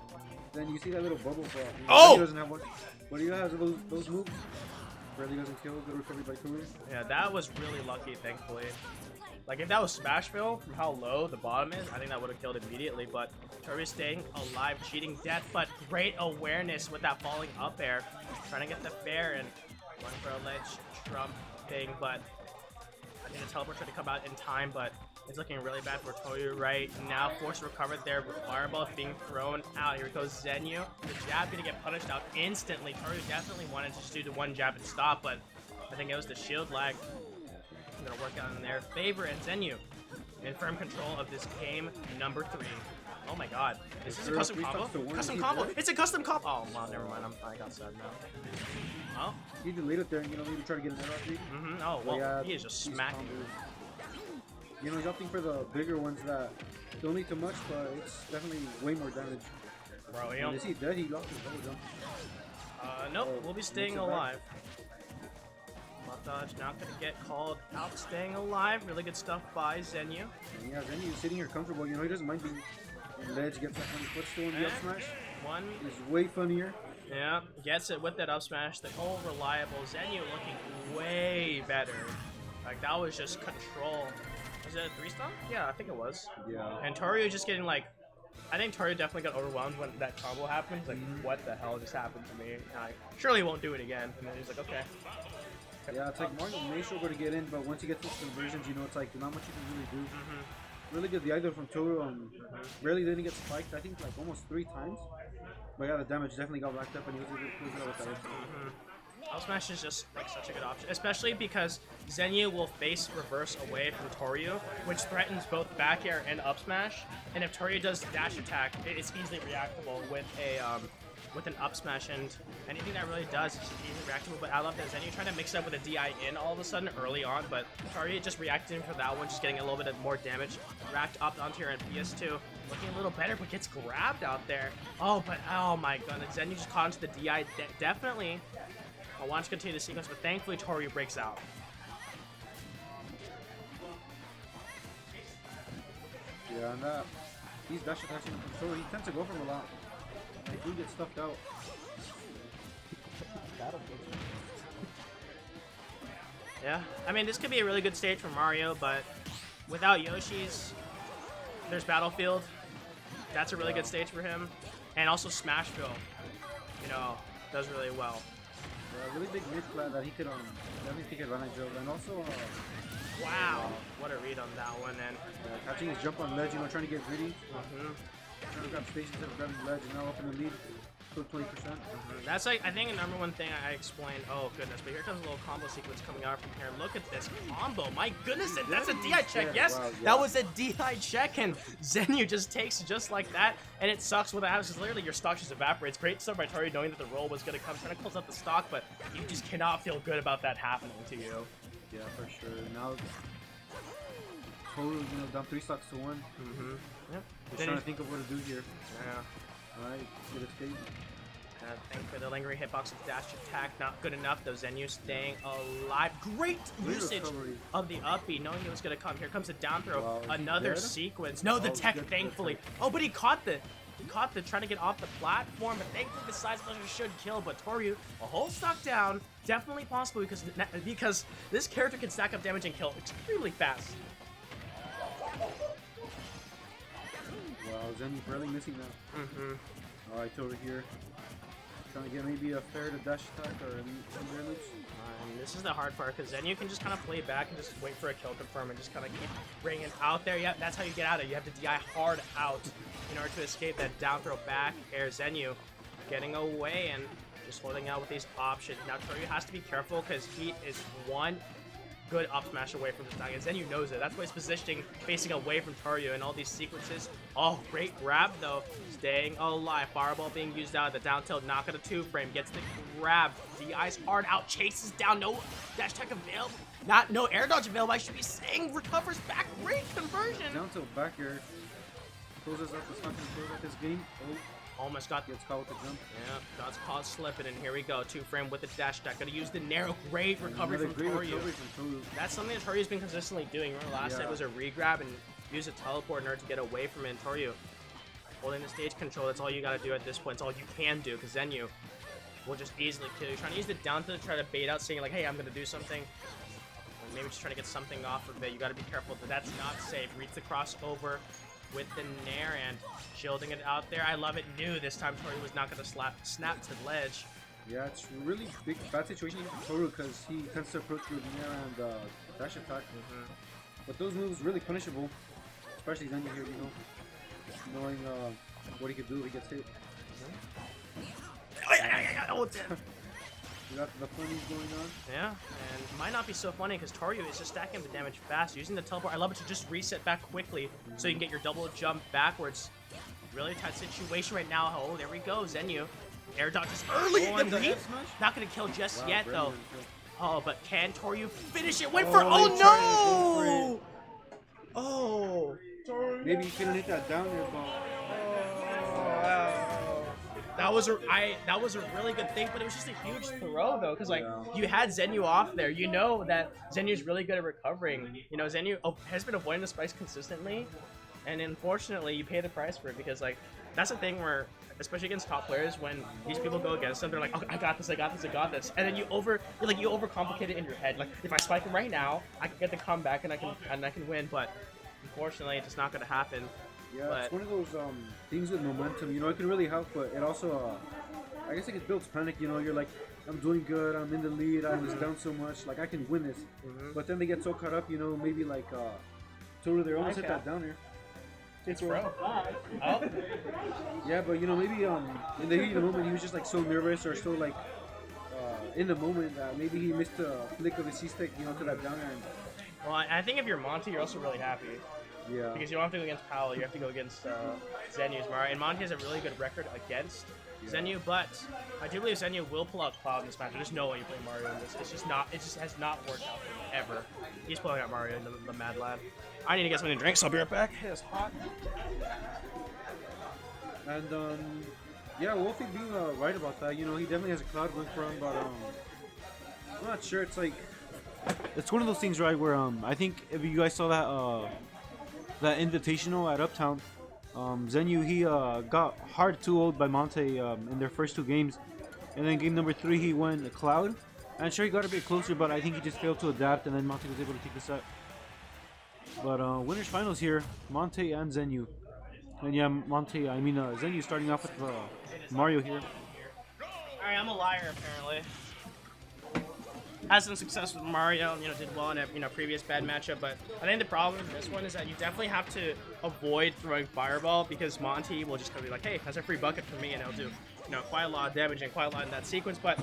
Then you see that little bubble pop. Oh! He doesn't have one. What do you have? Those moves? Barely doesn't kill. Good recovery by Toru. Yeah, that was really lucky, thankfully. Like, if that was Smashville, from how low the bottom is, I think that would have killed immediately, but Toru staying alive, cheating death, but great awareness with that falling up air. Trying to get the fair and one for a ledge trump thing, but I think the teleport tried to come out in time, but it's looking really bad for Toru right now. Force recovered there, with fireball being thrown out. Here goes Zenyou. The jab gonna get punished out instantly. Toru definitely wanted to just do the one jab and stop, but I think it was the shield lag. Gonna work out in their favor, and Zenyou in firm control of this game number 3. Oh my god. Is this a custom combo? Custom combo! It's a custom combo! Oh, wow, never mind. I got sad now. Oh. He delayed it there, and maybe try to get an arrow three. Oh, well, yeah, he is just smacking. He's opting for the bigger ones that don't need too much, but it's definitely way more damage. Bro, you know. Is he dead? He lost his double jump. Nope, we'll be staying alive. Dodge not gonna get called out, staying alive. Really good stuff by Zenyou. And yeah, Zenyou sitting here comfortable. He doesn't mind being on ledge, gets that funny footstool in the up smash. One is way funnier. Yeah, gets it with that up smash. The whole reliable Zenyou looking way better. Like, that was just control. Was it a 3-star? Yeah, I think it was. Yeah. And Toru just getting like, I think Toru definitely got overwhelmed when that combo happened. He's like, what the hell just happened to me? And I surely won't do it again. And then he's like, okay. Yeah, it's like Mario may struggle to get in, but once you get those conversions, it's like not much you can really do. Really good the idol from Toru. Rarely didn't get spiked. I think like almost 3 times. But yeah, the damage definitely got racked up, and he was able to close it out with that. Up smash is just like such a good option, especially because Zenyou will face reverse away from Toru, which threatens both back air and up smash. And if Toru does dash attack, it's easily reactable with a with an up smash, and anything that really does is just easily reactable. But I love that Zenyou trying to mix it up with a DI in all of a sudden early on, but Toru just reacting for that one, just getting a little bit of more damage. Racked up onto your PS2, looking a little better, but gets grabbed out there. Oh, but oh my goodness, Zenyou just caught into the DI. Definitely, I want to continue the sequence, but thankfully Toru breaks out. Yeah, and these dash attacks in control, he tends to go from a lot. They do get stuffed out. Yeah, I mean, this could be a really good stage for Mario, but without Yoshi's, there's Battlefield. That's a really good stage for him. And also Smashville, does really well. Yeah, really big mid flat that he could definitely take advantage of. And also, wow, what a read on that one. And catching his jump on ledge, trying to get greedy. Trying to grab space instead of grabbing ledge, and now up in the lead. Still 20%. That's like, I think, the number one thing I explained. Oh goodness, but here comes a little combo sequence coming out from here. Look at this combo. My goodness, that's a DI check. Yes, wow, yeah. That was a DI check, and Zenyou just takes just like that. And it sucks when that happens, because literally your stock just evaporates. Great stuff by Toru knowing that the roll was going to come, trying to close up the stock, but you just cannot feel good about that happening to you. Yeah, for sure. Now, Toru, down 3 stocks to 1. Yep. Just trying to think of what to do here. Yeah. Alright, good escape. Thankfully, the lingering hitbox with dash attack, not good enough, though. Zenyou staying alive. Great usage of the up B, knowing it was going to come. Here comes a down throw. Wow, another sequence. No, the tech, good, thankfully. Oh, but he caught the trying to get off the platform, but thankfully the side special should kill. But Toru, a whole stock down, definitely possible because this character can stack up damage and kill extremely fast. Wow, Zenyou barely missing now. Alright, Toru here. Trying to get maybe a fair to dash attack or some air loops. This is the hard part, because then you can just kind of play back and just wait for a kill confirm and just kind of keep bringing it out there. Yep, that's how you get out of it. You have to DI hard out in order to escape that down throw back air. Zenyou getting away and just holding out with these options. Now Toru has to be careful, because he is one good up smash away from this dying, and Zenyou knows it. That's why he's positioning, facing away from Toru in all these sequences. Oh, great grab though. Staying alive. Fireball being used out. The down tilt, knock at a 2-frame. Gets the grab. DI's hard out. Chases down. No dash tech available. No air dodge available. I should be saying. Recovers back. Great conversion. Down tilt back air. Closes up the stock and closes out this game. Oh. Almost got gets caught with the jump. Yeah, got caught slipping, and here we go. 2-frame with the dash attack. Gonna use the narrow. Great recovery from Toru. That's something that Toru's been consistently doing. Remember last time was a regrab and use a teleport in order to get away from it. Toru holding the stage control. That's all you gotta do at this point. It's all you can do, because Zenyou will just easily kill you. Trying to use the down to try to bait out, saying like, hey, I'm gonna do something. Or maybe just trying to get something off of it. You gotta be careful that that's not safe. Reads the crossover with the Nair and shielding it out there. I love it. Knew this time Tori was not gonna snap to the ledge. Yeah, it's really bad situation for Toru because he tends to approach with Nair and dash attack. But those moves really punishable, especially Zenyou here, you know, knowing what he could do if he gets hit. You got the funnies going on. Yeah, and it might not be so funny because Toru is just stacking the damage fast, using the teleport. I love it to just reset back quickly so you can get your double jump backwards. Really tight situation right now. Oh, there we go, Zenyou. Air dodges early. Not gonna kill just yet though. Oh, but can Toru finish it? Wait for oh no! Oh, maybe he couldn't hit that down air ball. That was a really good thing, but it was just a huge throw though, because like you had Zenyou off there. You know that Zenyou's really good at recovering. You know, Zenyou has been avoiding the spikes consistently, and unfortunately you pay the price for it because like that's the thing where, especially against top players, when these people go against them, they're like, oh, I got this, I got this, I got this, and then you overcomplicate it in your head. Like if I spike him right now, I can get the comeback and I can win, but unfortunately it's just not gonna happen. Yeah, but it's one of those things with momentum. You know, it can really help, but it also, I guess it builds panic. You know, you're like, I'm doing good, I'm in the lead, I was down so much, like I can win this. But then they get so caught up, you know, maybe like Toru, they almost hit that down here. It's bro. Oh. Yeah, but you know, maybe in the heat of the moment, he was just like so nervous or so like in the moment that maybe he missed a flick of his C-stick, you know, to that down air. Well, I think if you're Monte, you're also really happy. Yeah. Because you don't have to go against Powell, you have to go against Zenyou's Mario. And Monte has a really good record against Zenyou, but I do believe Zenyou will pull out Cloud in this match. There's no way you play Mario in this. It's just not. It just has not worked out for him ever. He's pulling out Mario in the Mad Lab. I need to get something to drink, so I'll be right back. It's hot. And yeah, Wolfie being right about that. You know, he definitely has a Cloud going for him, but I'm not sure. It's like it's one of those things, right? Where I think if you guys saw that invitational at Uptown, Zenyou, he got hard 2-0'd by Monte in their first 2 games, and then game number 3 he went Cloud. And sure, he got a bit closer, but I think he just failed to adapt, and then Monte was able to take the set. But winners finals here, Monte and Zenyou. And yeah, Zenyou starting off with Mario here. Alright, I'm a liar apparently. Had some success with Mario, you know, did well in a previous bad matchup, but I think the problem with this one is that you definitely have to avoid throwing Fireball because Monte will just kind of be like, hey, that's a free bucket for me, and he'll do, you know, quite a lot of damage and quite a lot in that sequence. But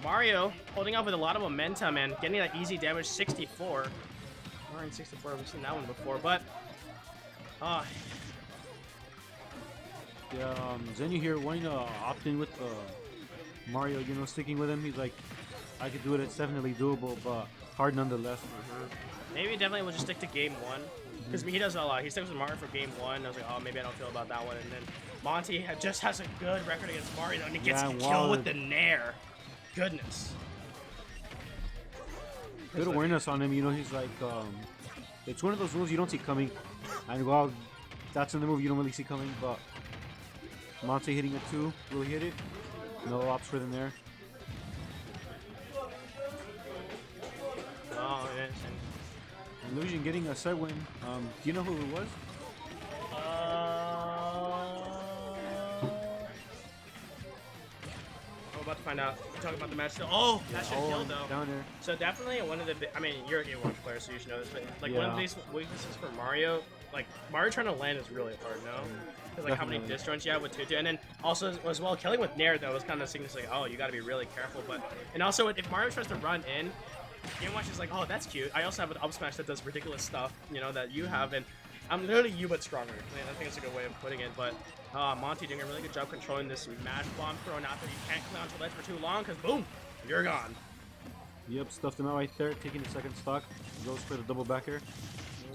Mario holding up with a lot of momentum and getting that easy damage, 64. Mario 64, we've seen that one before, but yeah, Zenyou here wanting to opt in with Mario, you know, sticking with him. He's like, I could do it, it's definitely doable, but hard nonetheless. Maybe definitely we'll just stick to game 1. Because he does a lot. He sticks with Mario for game 1. I was like, oh, maybe I don't feel about that one. And then Monte just has a good record against Mario, and he gets a kill with the Nair. Goodness. Good awareness on him, you know, he's like, it's one of those moves you don't see coming. And well, that's in the move you don't really see coming, but Monte hitting it too. Will he hit it? No ops for them there. Oh, yes. Illusion getting a set win. Do you know who it was? I'm about to find out. We're talking about the match still. Oh, that should kill though. Down there. So definitely one of the. I mean, you're a Game Watch player, so you should know this. But like one of these weaknesses for Mario, like Mario trying to land is really hard, no? Because like how many disjoints you have with Tutu, and then also as well killing with Nair though was kind of seems like, oh, you got to be really careful. But and also if Mario tries to run in, Game Watch is like, oh, that's cute. I also have an up smash that does ridiculous stuff, you know, that you have, and I'm literally you but stronger. I think it's a good way of putting it. But Monte doing a really good job controlling this Smash Bomb thrown out there. You can't cling onto the ledge for too long because boom, you're gone. Yep, stuffed him out right there, taking the second stock. Goes for the double back air.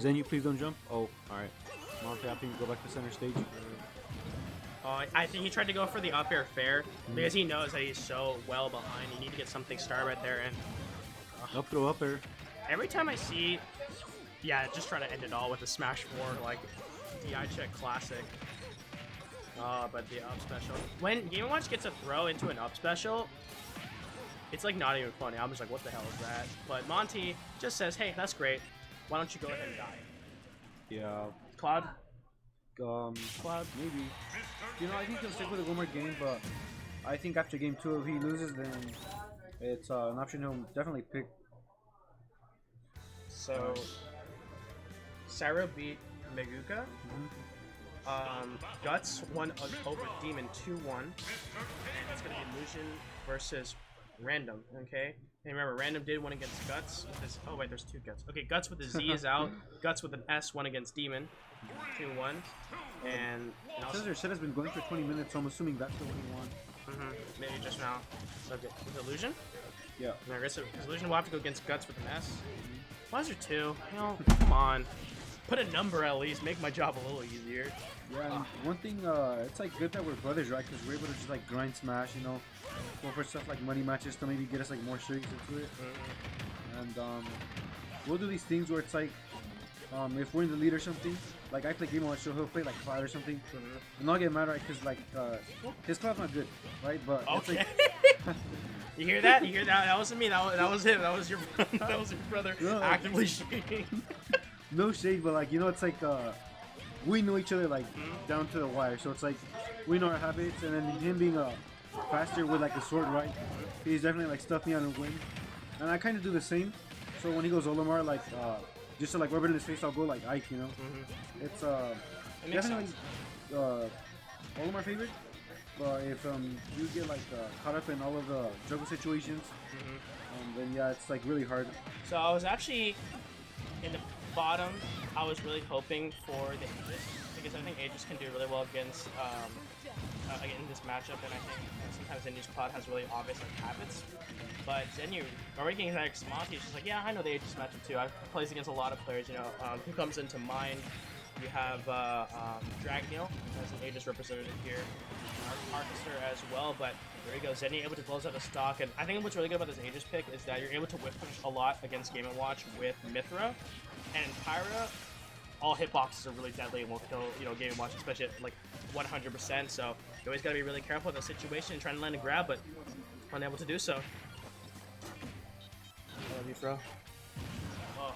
Zenyou, please don't jump. Oh, alright. Monte having to go back to center stage. I think he tried to go for the up air fair because he knows that he's so well behind. You need to get something star right there. And up throw up air. Every time I see, yeah, just try to end it all with a Smash 4, like DI check classic. But the up special. When Game & Watch gets a throw into an up special, it's like not even funny. I'm just like, what the hell is that? But Monte just says, hey, that's great. Why don't you go ahead and die? Yeah. Cloud? Cloud, maybe. You know, I think he'll stick with it one more game, but I think after game 2, if he loses, then it's an option he'll definitely pick. So, Sarah beat Meguka. Guts won over Demon 2-1. And it's going to be Illusion versus Random, okay? And remember, Random did one against Guts. With his, oh, wait, there's 2 Guts. Okay, Guts with the Z is out. Guts with an S won against Demon. 2-1. And Says their set has been going for 20 minutes, so I'm assuming that's the one he won. maybe just now. Okay, with Illusion? Yeah. And I guess Illusion will have to go against Guts with an S. Why is there 2? You know, come on. Put a number at least. Make my job a little easier. Yeah, and one thing, it's like good that we're brothers, right? Because we're able to just like grind smash, you know, go for stuff like money matches to maybe get us like more streaks into it. And we'll do these things where it's like, if we're in the lead or something, like I play Game Watch, so he'll play like Cloud or something, and I'll get mad, right? Because like his Cloud's not good, right? But Okay. it's like, You hear that? You hear that? That wasn't me. That was him. That was your that was your brother No. actively shading. no shade, but like, you know, it's like we know each other like down to the wire, so it's like we know our habits, and then him being faster with like a sword, right? He's definitely like stuff me out and win, and I kind of do the same. So when he goes Olimar, like just to like rub it in his face, I'll go like Ike, you know. It's It makes definitely Olimar favorite, but if you get like caught up in all of the juggle situations, then yeah, it's like really hard. So I was actually in the bottom. I was really hoping for the Aegis because I think Aegis can do really well against in this matchup, and I think sometimes Zenyou's Cloud has really obvious like habits. But Zenyou, already getting like Monte, she's like, yeah, I know the Aegis matchup too. I've played against a lot of players. You know, who comes into mind? You have Dragneel as an Aegis representative here, Arcaster as well. But there you go, Zenyou able to close out the stock, and I think what's really good about this Aegis pick is that you're able to whip punch a lot against Game & Watch with Mithra, and in Pyra, all hitboxes are really deadly and will kill, you know, Game & Watch, especially at like 100%. So you always gotta be really careful in the situation and trying to land a grab, but unable to do so. I love you, bro. Oh.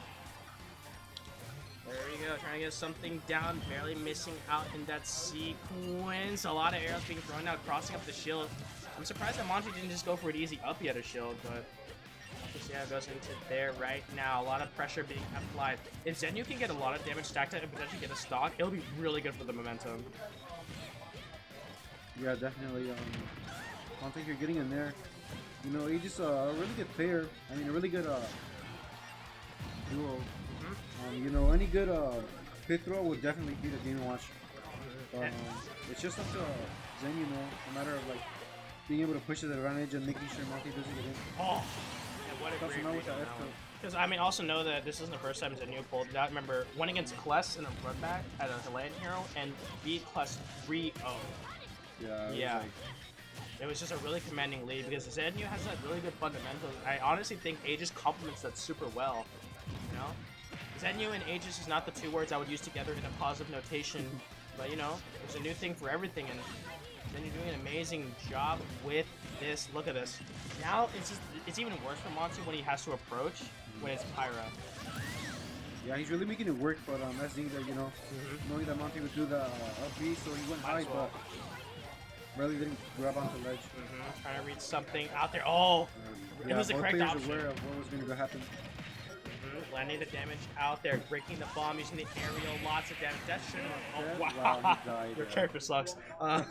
There we go, trying to get something down, barely missing out in that sequence. A lot of arrows being thrown out, crossing up the shield. I'm surprised that Monte didn't just go for an easy uppy at a shield, but we'll see how it goes into there right now. A lot of pressure being applied. If Zenyou can get a lot of damage stacked up and potentially get a stock, it'll be really good for the momentum. Yeah, definitely. I don't think you're getting in there. You know, he's just a really good player. I mean, a really good duo. You know, any good pit throw would definitely beat a Game & Watch. It's just up to Zenyou, you know, a matter of like being able to push his advantage and making sure Monte doesn't get in. Oh, and what a great read on that one. Because I mean, also know that this isn't the first time Zenyou pulled it out. Remember, went against Kless in a run back at a LAN hero and beat Kless 3-0. Yeah. It was just a really commanding lead because Zenyou has that really good fundamentals. I honestly think Aegis complements that super well. You know, Zenyou and Aegis is not the two words I would use together in a positive notation, but you know, there's a new thing for everything, and Zenyou doing an amazing job with this. Look at this. Now it's even worse for Monte when he has to approach when it's Pyra. Yeah, he's really making it work, but that's the thing that, you know, knowing that Monte would do the up B, so he went high, but really didn't grab onto the ledge. Trying to read something out there. Oh, it was the correct option. Aware of what was going to happen. Landing the damage out there, breaking the bomb, using the aerial, lots of damage. That shouldn't have. Oh, Wow, wow. he died, Your character sucks. Yeah,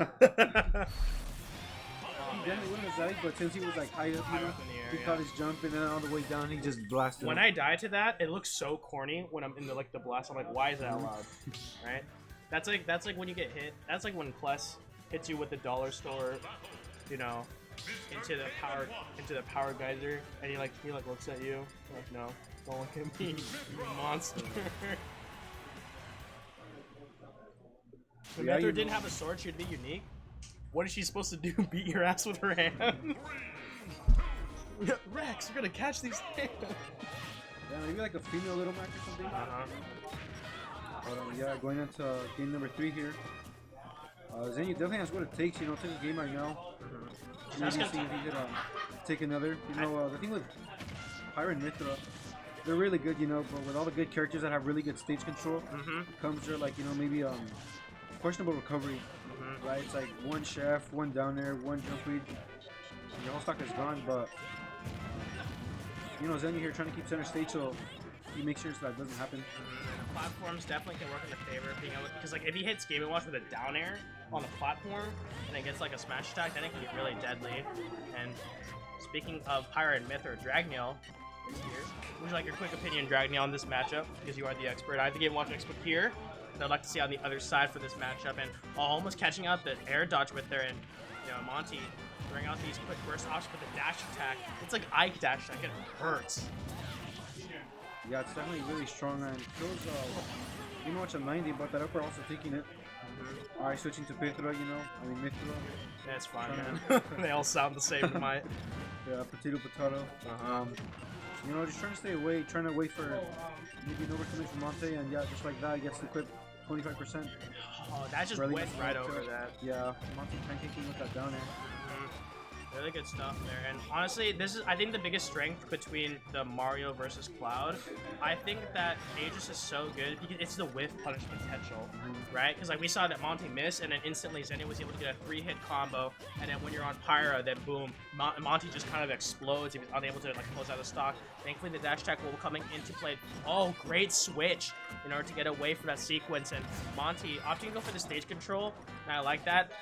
he wouldn't have died, but since he was like high up, High you know, up in the air, he yeah. caught his jump, and then all the way down, he just blasted When him. I die to that, it looks so corny when I'm in the like the blast. I'm like, why is that allowed? Right? That's like when you get hit. That's like when Kless hits you with the dollar store, you know, into the power geyser, and he looks at you like, no, don't look at me, you monster. If Yeah, Mithra you didn't know. have a sword, she'd be unique. What is she supposed to do? Beat your ass with her hand? Rex, you're gonna catch these hands. Yeah, maybe like a female little Mac or something. But yeah, going into game number 3 here. Zenyou definitely has what it takes, you know, take a game right now. That's Maybe gonna- see if he could take another. You know, the thing with Pyro and Mithra, they're really good, you know, but with all the good characters that have really good stage control, comes their, like, you know, maybe questionable recovery, right? It's like one chef, one down there, one jump read, and your whole stock is gone, but, you know, Zenyou here trying to keep center stage, so he makes sure so that doesn't happen. Platforms definitely can work in the favor of being able, because like if he hits Game & Watch with a down air on the platform and then gets like a smash attack, then it can get really deadly. And speaking of Pyra and Myth or Dragnail is here. Would you like your quick opinion, Dragnail, on this matchup? Because you are the expert. I have the Game & Watch expert here. And I'd like to see on the other side for this matchup, and almost catching out the air dodge with there, and you know, Monte throwing out these quick burst options with the dash attack. It's like Ike dash attack, it hurts. Yeah, it's definitely really strong, and kills, you know, it's a 90, but that upper also taking it. Alright, switching to Mithra, you know, Mithra. Yeah, it's fine, man. They all sound the same to my... Yeah, potato. You know, just trying to stay away, trying to wait for maybe an overcoming from Monte, and yeah, just like that, he gets the equip 25%. Oh, that just Really went good right stuff. over that. Yeah, Monte pancaking with that down air. Really good stuff there, and honestly, this is, I think, the biggest strength between the Mario versus Cloud. I think that Aegis is so good because it's the whiff punish potential, right? Because like we saw that Monte miss, and then instantly Zenyou was able to get a 3-hit combo, and then when you're on Pyra, then boom, Monte just kind of explodes. He was unable to like close out the stock. Thankfully, the dash attack will coming into play. Oh, great switch in order to get away from that sequence, and Monte opting to go for the stage control, and I like that.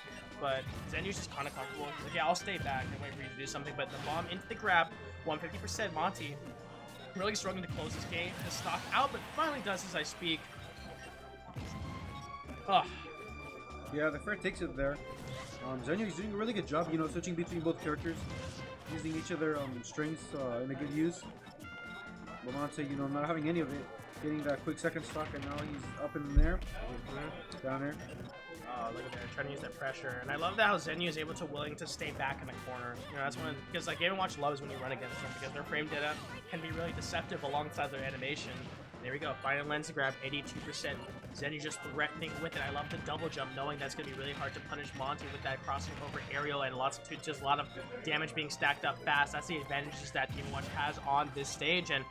But Zenyou's just kind of comfortable. He's like, yeah, I'll stay back and wait for you to do something. But the bomb into the grab, 150%. Monte really struggling to close this game, to stock out, but finally does as I speak. Ugh. Yeah, the fair takes it there. Zenyou's doing a really good job, you know, switching between both characters, using each of their strengths in a good use. But Monte, you know, not having any of it, getting that quick second stock, and now he's up in there, down there. Oh, look at that, trying to use that pressure. And I love that how Zenyou is able to willing to stay back in the corner. You know, that's one of, because like Game & Watch loves when you run against them, because their frame data can be really deceptive alongside their animation. There we go, final lens grab, 82%. Zenyou just threatening with it. I love the double jump, knowing that's going to be really hard to punish Monte with that crossing over aerial, and just a lot of damage being stacked up fast. That's the advantages that Game & Watch has on this stage, and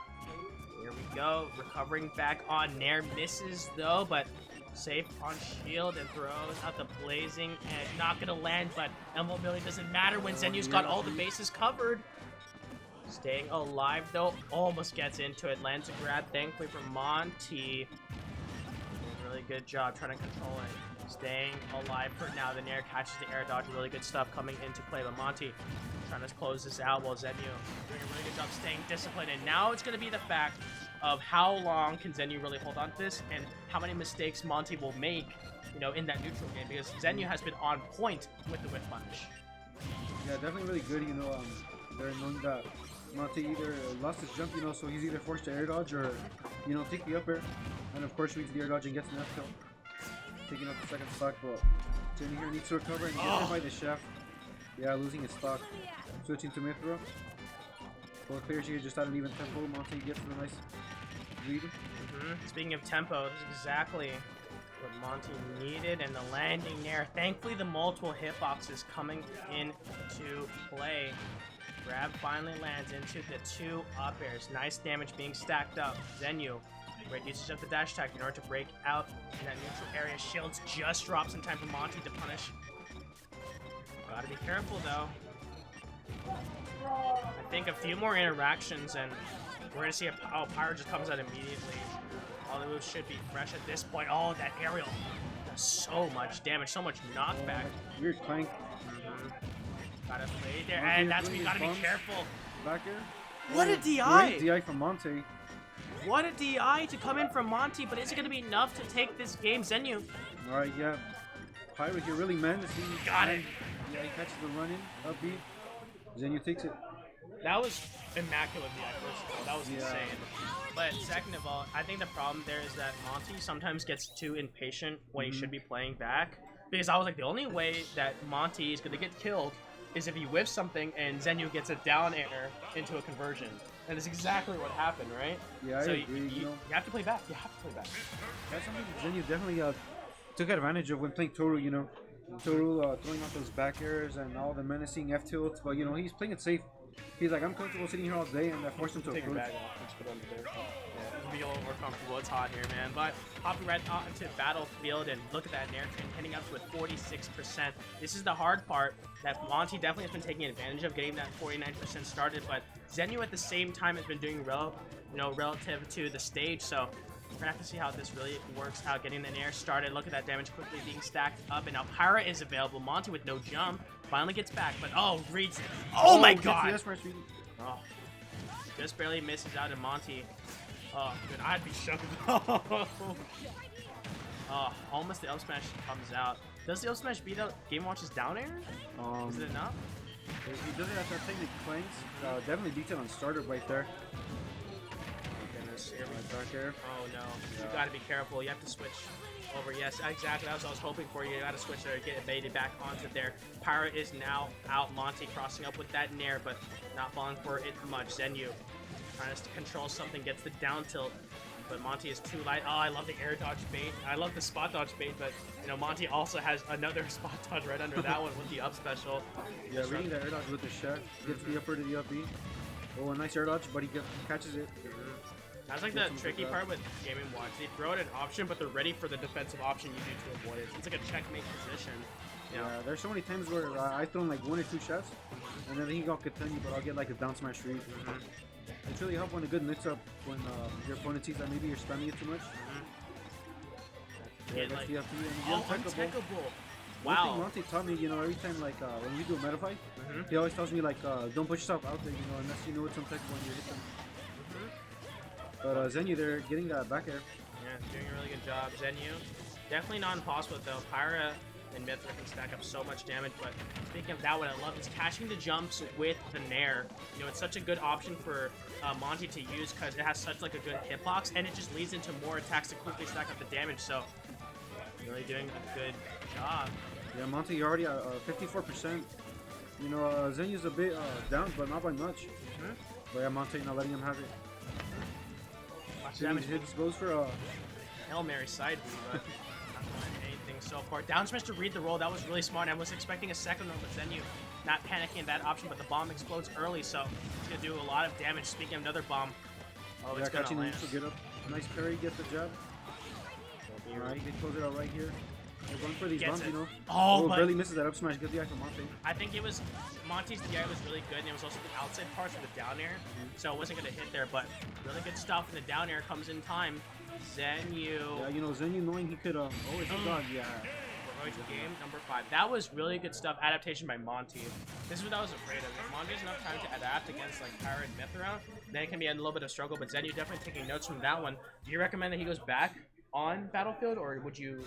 here we go, recovering back on Nair, misses though, but safe on shield and throws out the blazing and not gonna land, but mobility doesn't matter when Zenyou's got all the bases covered. Staying alive though, almost gets into it, lands a grab thankfully for Monte. Really good job trying to control it. Staying alive for now, the Nair catches the air dodge, really good stuff coming into play, but Monte trying to close this out while Zenyou doing a really good job staying disciplined, and now it's gonna be the fact of how long can Zenyou really hold on to this, and how many mistakes Monte will make, you know, in that neutral game, because Zenyou has been on point with the whip punch. Yeah, definitely really good, you know, they're knowing that Monte either lost his jump, you know, so he's either forced to air dodge or, you know, take the up air, and of course reads the air dodge and gets an F kill, taking up the second stock, but Zenyou here needs to recover and get hit by the chef. Yeah, losing his stock. Switching to Mithra. Both players here just at an even tempo. Monte gets a nice lead. Speaking of tempo, this is exactly what Monte needed, and the landing there. Thankfully, the multiple hitboxes coming into play. Grab finally lands into the 2 up airs. Nice damage being stacked up. Zenyou, great usage of the dash attack in order to break out in that neutral area. Shields just drops in time for Monte to punish. Gotta be careful though. I think a few more interactions and we're gonna see if Pyro just comes out immediately. All the moves should be fresh at this point. Oh, that aerial does so much damage, so much knockback. Weird clank. Gotta play there, and that's we gotta be careful. Back air. What a DI! Great DI from Monte. What a DI to come in from Monte, but is it gonna be enough to take this game? Zenyou. Alright, yeah. Pyro here really menacing. Got it. Yeah, he catches the run in, up B. Zenyou takes it. That was immaculate DI first of all. That was insane. But second of all, I think the problem there is that Monte sometimes gets too impatient when he should be playing back. Because I was like, the only way that Monte is gonna get killed is if he whiffs something and Zenyou gets a down air into a conversion. And it's exactly what happened, right? Yeah, so I agree. You have to play back. You have to play back. That's something Zenyou definitely took advantage of when playing Toru, you know. throwing out those back airs and all the menacing F tilts, but you know he's playing it safe. He's like, I'm comfortable sitting here all day, and I forced him to Take your approach. bag off. Just put it under there. Yeah, be a little more comfortable. It's hot here, man. But hopping right onto Battlefield, and look at that Nair train hitting up to a 46%. This is the hard part that Monte definitely has been taking advantage of, getting that 49% started. But Zenyou at the same time has been doing relative to the stage. So we're gonna have to see how this really works out, getting the Nair started. Look at that damage quickly being stacked up, and now Pyra is available. Monte with no jump finally gets back, but reads it. Oh my god! Oh, just barely misses out, and Monte. Oh, good. I'd be shook. Almost the up smash comes out. Does the up smash beat out Game Watch's down air? Is it enough? If he does it at that technique clanks, definitely beats it on startup right there. Goodness, here we Right back there. Oh no, you gotta be careful. You have to switch over. Yes, exactly. That's what I was hoping for. You gotta switch there, get it baited back onto there. Pyra is now out. Monte crossing up with that Nair, but not falling for it much. Zenyou trying to control something, gets the down tilt, but Monte is too light. Oh, I love the air dodge bait. I love the spot dodge bait, but you know Monte also has another spot dodge right under that one with the up special. Yeah, reading that air dodge with the shot, gets the upper to the up B. Oh, a nice air dodge, but he catches it. That's like the tricky part with Game & Watch. They throw it an option, but they're ready for the defensive option you do to avoid it. It's like a checkmate position. You know? Yeah, there's so many times where I've thrown like 1 or 2 shots, and then he got continue, but I'll get like a down smash read. It's really helpful when a good mix-up when your opponent sees that maybe you're spamming it too much. Yeah, that's the FP, and untechable. One Wow. thing Monte taught me, you know, every time like when you do a meta fight, he always tells me like don't put yourself out there, you know, unless you know it's untechable when you hit them. But Zenyou, they're getting that back air. Yeah, doing a really good job. Zenyou, definitely not impossible though. Pyra and Mythra can stack up so much damage, but speaking of that, what I love is catching the jumps with the Nair. You know, it's such a good option for Monte to use because it has such like a good hitbox, and it just leads into more attacks to quickly stack up the damage. So, really doing a good job. Yeah, Monte, you're already at 54%. You know, Zenyou's a bit down, but not by much. But yeah, Monte, not letting him have it. Watch damage. Hits goes for Hail Mary side B, but not doing anything so far. Down smash to read the roll. That was really smart. I was expecting a second one, but Zenyou not panicking that option, but the bomb explodes early, so it's going to do a lot of damage. Speaking of another bomb, it's going to land. Get up. Nice parry, get the jab. Alright, he can close it out right here. They're going for these bombs, you know. Oh, barely misses that up smash. Get the eye from Monte. I think it was Monte's DI was really good, and it was also the outside parts of the down air, so it wasn't going to hit there, but really good stuff, and the down air comes in time. Zenyou. Yeah, you know, Zenyou knowing he could, oh, it's a dog, yeah. We're going to game number 5. That was really good stuff. Adaptation by Monte. This is what I was afraid of. If Monte has enough time to adapt against like Pyra and Mythra, then it can be a little bit of struggle, but Zenyou definitely taking notes from that one. Do you recommend that he goes back on Battlefield, or would you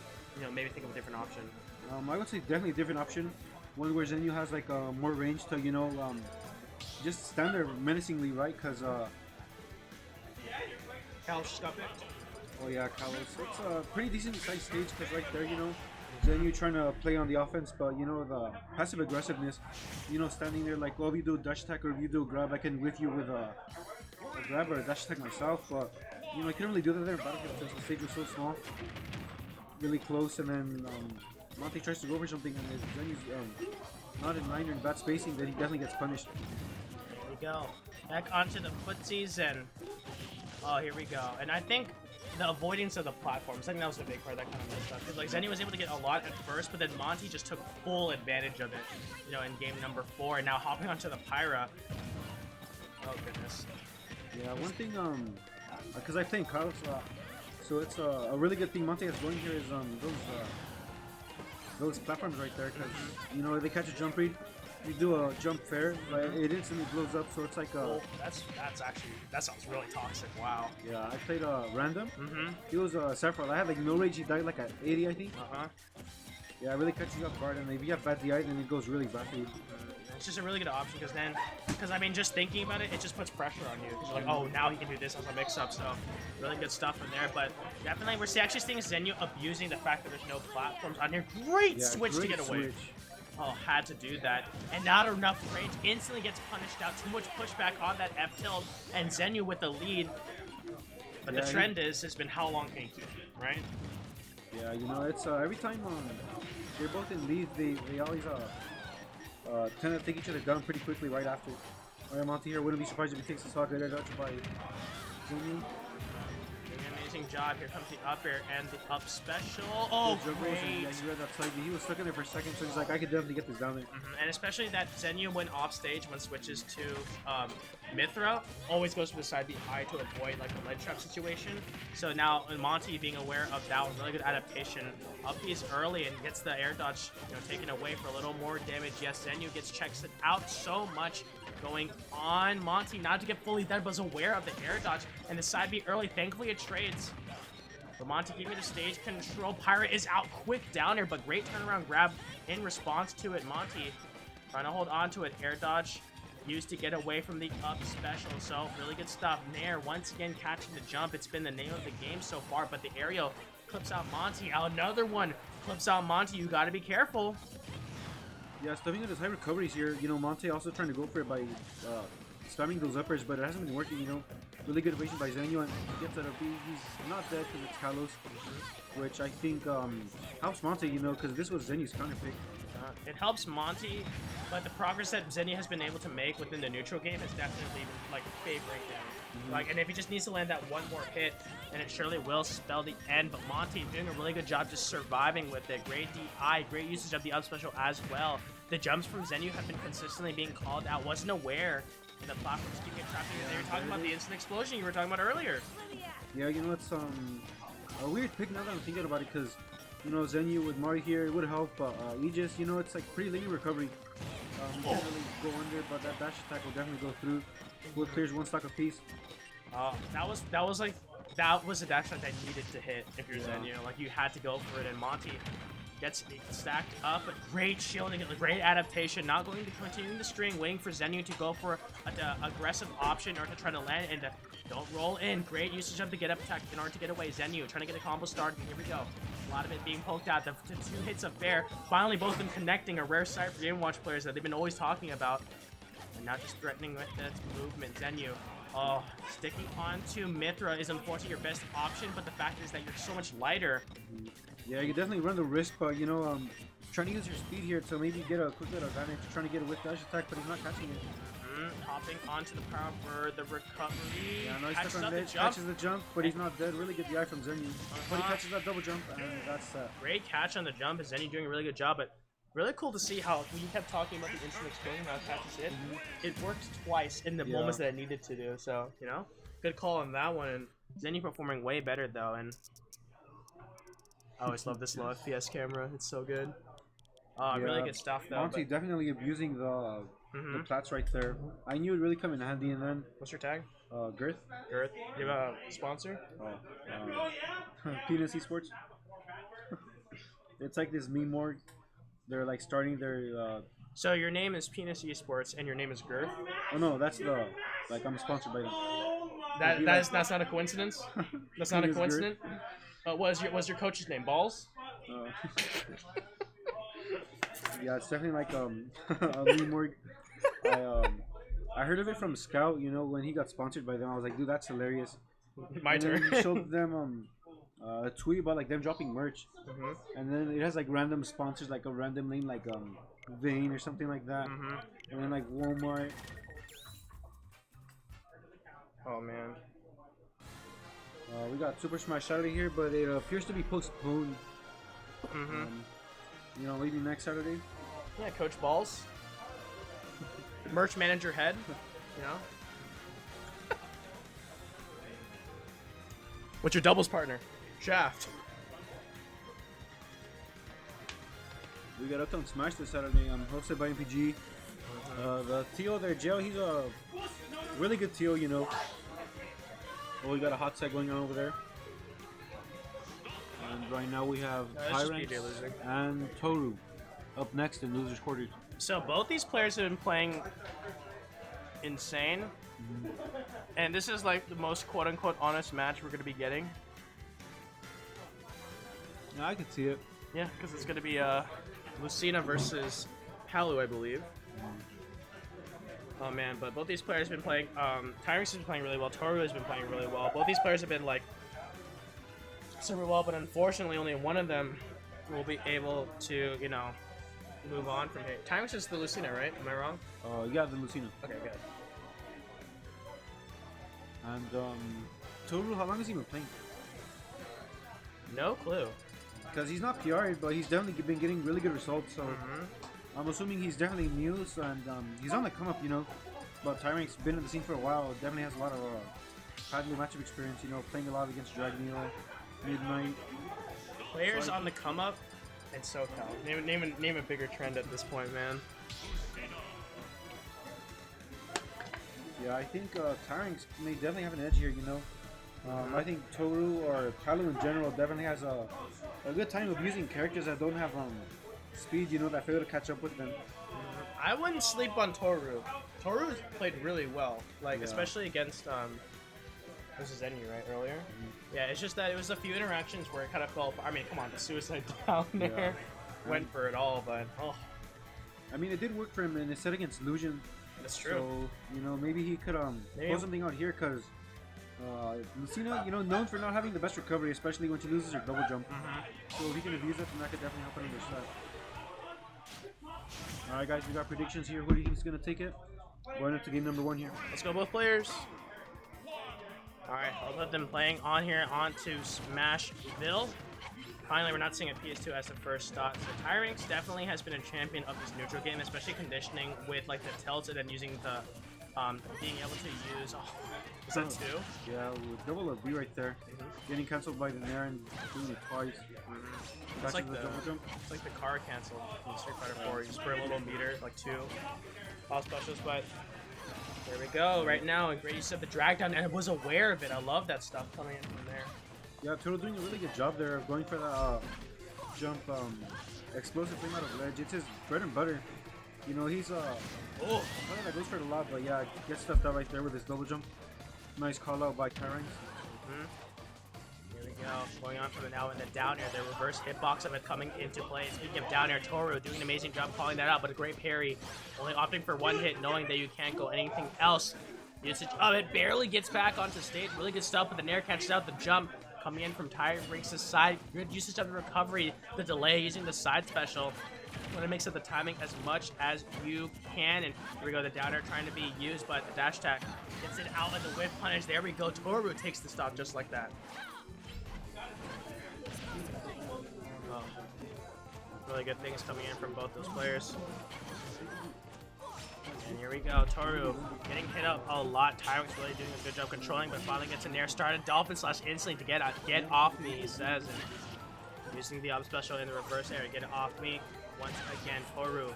maybe think of a different option? I would say definitely a different option. One where Zenyou has like more range to, you know, just stand there menacingly, right? Because, Cal just got picked. oh yeah, Kalos. It's a pretty decent sized stage because right there, you know, Zenyou trying to play on the offense, but you know, the passive aggressiveness, you know, standing there like, well, if you do a dash attack or if you do a grab, I can whiff you with a grab or a dash attack myself, but you know, I couldn't really do that there in Battlefield because the stage was so small, really close, and then Monte tries to go for something, and Zenyou's not in line or in bad spacing, then he definitely gets punished. There we go. Back onto the footsies, and oh, here we go. And I think the avoidance of the platforms, I think that was the big part that kind of messed up. Because like Zenyou was able to get a lot at first, but then Monte just took full advantage of it, you know, in game number 4, and now hopping onto the Pyra. Oh goodness. Yeah, one thing, because I think Carlos, so it's a really good thing Monte has going here is those platforms right there, because you know, they catch a jump read, you do a jump fair, like it instantly blows up, so it's like that's actually, that sounds really toxic. Wow. Yeah, I played random. He was Sephiroth. I had like no rage. He died like at 80, I think. Yeah, it really catches you off guard, and if you have bad DI, then it goes really badly. It's just a really good option because I mean, just thinking about it, it just puts pressure on you. Because you're like, oh, now he can do this as a mix-up. So really good stuff in there. But definitely, we're actually seeing Zenyou abusing the fact that there's no platforms on here. Great switch to get away. Oh, had to do that. And not enough range. Instantly gets punished out. Too much pushback on that F tilt. And Zenyou with the lead. But the trend has been how long can he keep it, right? Yeah, you know, it's every time they're both in leads. They always tend to take each other down pretty quickly right after. Alright, Monte here. Wouldn't be surprised if he takes the stock right out by Zenyou. Doing an amazing job. Here comes the up air and the up special. Oh, great. Yeah, he read that side. He was stuck in there for a second, so he's like, I could definitely get this down there. And especially that Zenyou, when off stage, when switches to Mithra, always goes for the side B high to avoid like the ledge trap situation. So now Monte being aware of that was really good adaptation. Up B's early and gets the air dodge, taken away for a little more damage. Yes, Zenyou gets checks it out so much going on. Monte not to get fully dead, but is aware of the air dodge and the side B early. Thankfully it trades. But Monte keeping the stage control. Pirate is out quick down here, but great turnaround grab in response to it. Monte trying to hold on to it. Air dodge used to get away from the up special. So really good stuff. Nair once again catching the jump. It's been the name of the game so far, but the aerial clips out Monte. Another one clips out Monte. You got to be careful. Yeah, stuffing with his high recoveries here. Monte also trying to go for it by spamming those uppers, but it hasn't been working. Really good evasion by Zenyou, and he gets out of B. He's not dead because it's Kalos, which I think helps Monte, because this was Zenyou's counter pick. It helps Monte, but the progress that Zenyou has been able to make within the neutral game is definitely like favoring him. And if he just needs to land that one more hit, then it surely will spell the end. But Monte doing a really good job just surviving with it. Great DI, great usage of the up special as well. The jumps from Zenyou have been consistently being called out. Wasn't aware the platform's keeping it trapped in. They were talking about the instant explosion you were talking about earlier. Yeah, it's a weird pick now that I'm thinking about it, because Zenyou with Mari here, it would help Aegis. It's like pretty linear recovery. You can't really go under, but that dash attack will definitely go through. Both clears one stock apiece. That was a dash attack that needed to hit if you're Zenyou. Like, you had to go for it, and Monte gets stacked up, but great shielding, great adaptation, not going to continue the string, waiting for Zenyou to go for an aggressive option or to try to land and don't roll in. Great usage of the get up attack in order to get away. Zenyou trying to get a combo started, and here we go. A lot of it being poked out. The two hits of fair, finally both of them connecting, a rare sight for Game Watch players that they've been always talking about. And now just threatening with its movement. Zenyou, sticking on to Mithra is unfortunately your best option, but the fact is that you're so much lighter. Yeah, you definitely run the risk, but trying to use your speed here to maybe get a quick little advantage, trying to get a whip dash attack, but he's not catching it. Hopping onto the power for the recovery. Yeah, no, he's stuck on ledge, catches the jump, but he's not dead. Really good DI from Zenyou. But he catches that double jump, and that's great catch on the jump, and Zenyou doing a really good job, but really cool to see how we kept talking about the instant explosion, how it catches it. It worked twice in the moments that it needed to do, so, good call on that one. And Zenyou performing way better, though, and I always love this low FPS camera. It's so good. Really good stuff, though. Monte definitely abusing the plats right there. I knew it really come in handy, and then... What's your tag? Girth. Girth. You have a sponsor? Penis Esports. It's like this meme org. They're like starting their... So your name is Penis Esports, and your name is Girth? Oh no, that's the... Like, I'm sponsored by them. That's not a coincidence? That's not a coincidence? Was your coach's name Balls? Yeah, it's definitely like a meme org. I heard of it from Scout. When he got sponsored by them, I was like, dude, that's hilarious. My turn. He showed them a tweet about like them dropping merch, and then it has like random sponsors, like a random name like Vane or something like that, and then like Walmart. Oh man. We got Super Smash Saturday here, but it appears to be postponed. Maybe next Saturday. Yeah, Coach Balls. Merch manager head. What's your doubles partner? Shaft. We got Uptown Smash this Saturday, hosted by MPG. The Teal there, Jail, he's a really good Teal, Oh, we got a hot set going on over there. And right now we have Tyrant and Toru up next in losers quarters. So both these players have been playing insane. And this is like the most quote-unquote honest match we're going to be getting. Yeah, I can see it. Yeah, because it's going to be Lucina versus Palu, I believe. Oh man, but both these players have been playing. Tyrese has been playing really well. Toru has been playing really well. Both these players have been like super well, but unfortunately, only one of them we'll be able to, you know, move on from here. Tyrings is the Lucina, right? Am I wrong? Yeah, the Lucina. Okay, good. And Toru, how long has he been playing? No clue. Because he's not PR'd, but he's definitely been getting really good results. So I'm assuming he's definitely new, and he's on the come up, you know. But Tyrant's been in the scene for a while. Definitely has a lot of paddling matchup experience, you know, playing a lot against Dragneel, Midnight. Players on the come up and SoCal. Name a bigger trend at this point, man. Yeah, I think Tyrants may definitely have an edge here, you know. I think Toru or Palu in general definitely has a good time of using characters that don't have speed, you know, that fail to catch up with them. I wouldn't sleep on Toru. Toru's played really well, like especially against this is Zenyou, right, earlier? Yeah, it's just that it was a few interactions where it kind of fell. I mean, come on, the suicide down there went for it all, but I mean, it did work for him in his set against Lucian. That's true. So you know, maybe he could pull something out here because Lucina, you know, known for not having the best recovery, especially when she loses her double jump. So if he can abuse it, then that could definitely help him in this set. Alright guys, we got predictions here. Who do you think is going to take it? Going into game number 1 here. Let's go both players. Alright, both of them playing on here onto Smashville. Finally, we're not seeing a PS2 as the first stop. So Tyrants definitely has been a champion of this neutral game, especially conditioning with like the tilts and then using the being able to use. Is that 2? Yeah, with double a B right there. Getting cancelled by the Nair and doing it twice. It's like the car cancel in Street Fighter 4. You just put a little meter, like 2 off specials, but there we go. Right now, and great use of the drag down, and I was aware of it. I love that stuff coming in from there. Yeah, Toru doing a really good job there of going for that jump explosive thing out of ledge. It's his bread and butter. You know, he's a player that goes for it a lot, but yeah, gets stuffed out right there with his double jump. Nice call out by Tyrants. Here we go. Going on from the now in the down air, the reverse hitbox of it coming into play. Speaking of down air, Toru doing an amazing job calling that out, but a great parry. Only opting for 1 hit, knowing that you can't go anything else. Usage of it barely gets back onto stage. Really good stuff, but the Nair catches out the jump. Coming in from Tyrants' side. Good usage of the recovery, the delay, using the side special. Want to mix up the timing as much as you can. And here we go, the down air trying to be used, but the dash attack gets it out of the whip punish. There we go. Toru takes the stop just like that. Oh. Really good things coming in from both those players. And here we go, Toru getting hit up a lot. Tyrant's really doing a good job controlling, but finally gets in there. Started Dolphin Slash instantly to get off me, he says. And using the up special in the reverse air to get it off me. Once again, Toru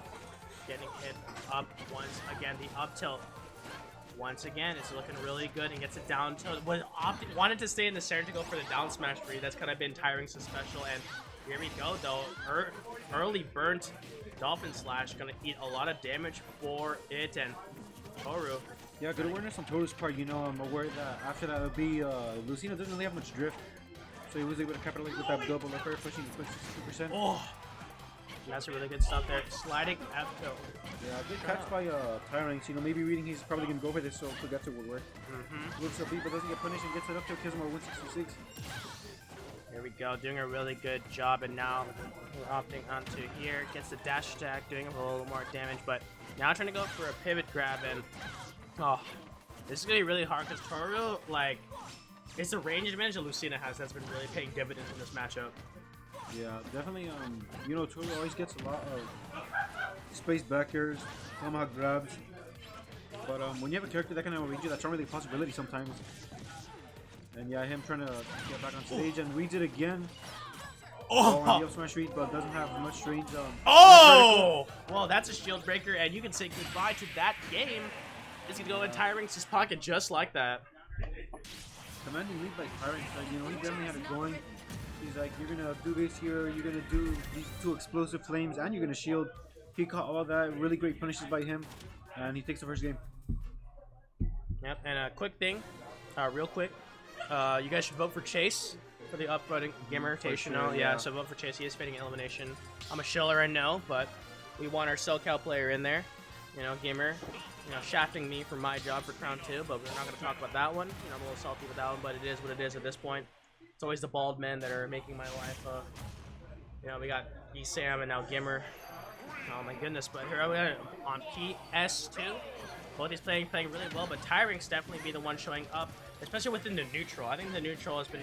getting hit up once again. The up tilt. Once again, it's looking really good and gets it down tilt. Wanted to stay in the center to go for the down smash free. That's kind of been Tyrant's special. And here we go, though. Early burnt Dolphin Slash gonna eat a lot of damage for it, and Toru. Yeah, good awareness on Toru's part. You know, I'm aware that after that it'll be Lucina doesn't really have much drift, so he was able to capitalize with that double upper, pushing to 60%. Oh, that's a really good stuff there. Sliding F tilt. Yeah, good catch by Tyrants. You know, maybe reading he's probably gonna go for this, so forgets it would work. Looks up, but doesn't get punished and gets it up to kills him at 166. Here we go, doing a really good job, and now we're opting onto here. Gets the dash attack, doing a little more damage, but now trying to go for a pivot grab, and this is gonna be really hard because Toru, like, it's a range advantage that Lucina has that's been really paying dividends in this matchup. Yeah, definitely. You know, Toru always gets a lot of space backers, tomahawk grabs, but when you have a character that can outrange you, that's not really a possibility sometimes. And yeah, him trying to get back on stage and reads it again. On the up smash read, but doesn't have much range. Well, that's a shield breaker, and you can say goodbye to that game. It's gonna go in Tyrants' pocket just like that. Commanding lead by Tyrants, like, you know, he definitely had it going. He's like, you're gonna do this here, you're gonna do these 2 explosive flames, and you're gonna shield. He caught all that. Really great punishes by him, and he takes the first game. Yep, and a quick thing, real quick. You guys should vote for Chase for the upvoting Gamer Invitational. Sure, yeah, so vote for Chase. He is fading elimination. I'm a shiller, I know, but we want our SoCal player in there. You know, Gamer, you know, shafting me for my job for Crown 2, but we're not going to talk about that one. You know, I'm a little salty with that one, but it is what it is at this point. It's always the bald men that are making my life You know, we got Sam and now Gimmer. Oh my goodness, but here we are on PS2. Both these playing really well, but Tyring's definitely be the one showing up, especially within the neutral. I think the neutral has been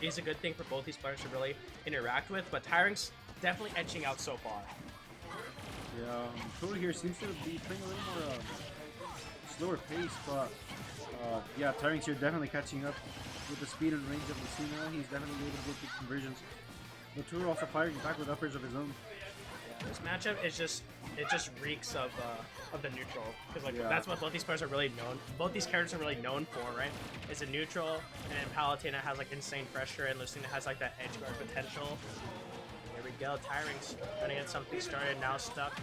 is a good thing for both these players to really interact with, but Tyring's definitely edging out so far. Yeah, Total here seems to be playing a little more slower pace, but yeah, Tyring's here definitely catching up with the speed and range of Lucina. He's definitely able to get good conversions. But Total also firing back with uppers of his own. This matchup is just reeks of the neutral, because like Yeah. that's what both these players are really known. Both these characters are really known for, right? Is a neutral, and then Palutena has like insane pressure, and Lucina has like that edge guard potential. Here we go, Tyring's trying to get something started. Now stuck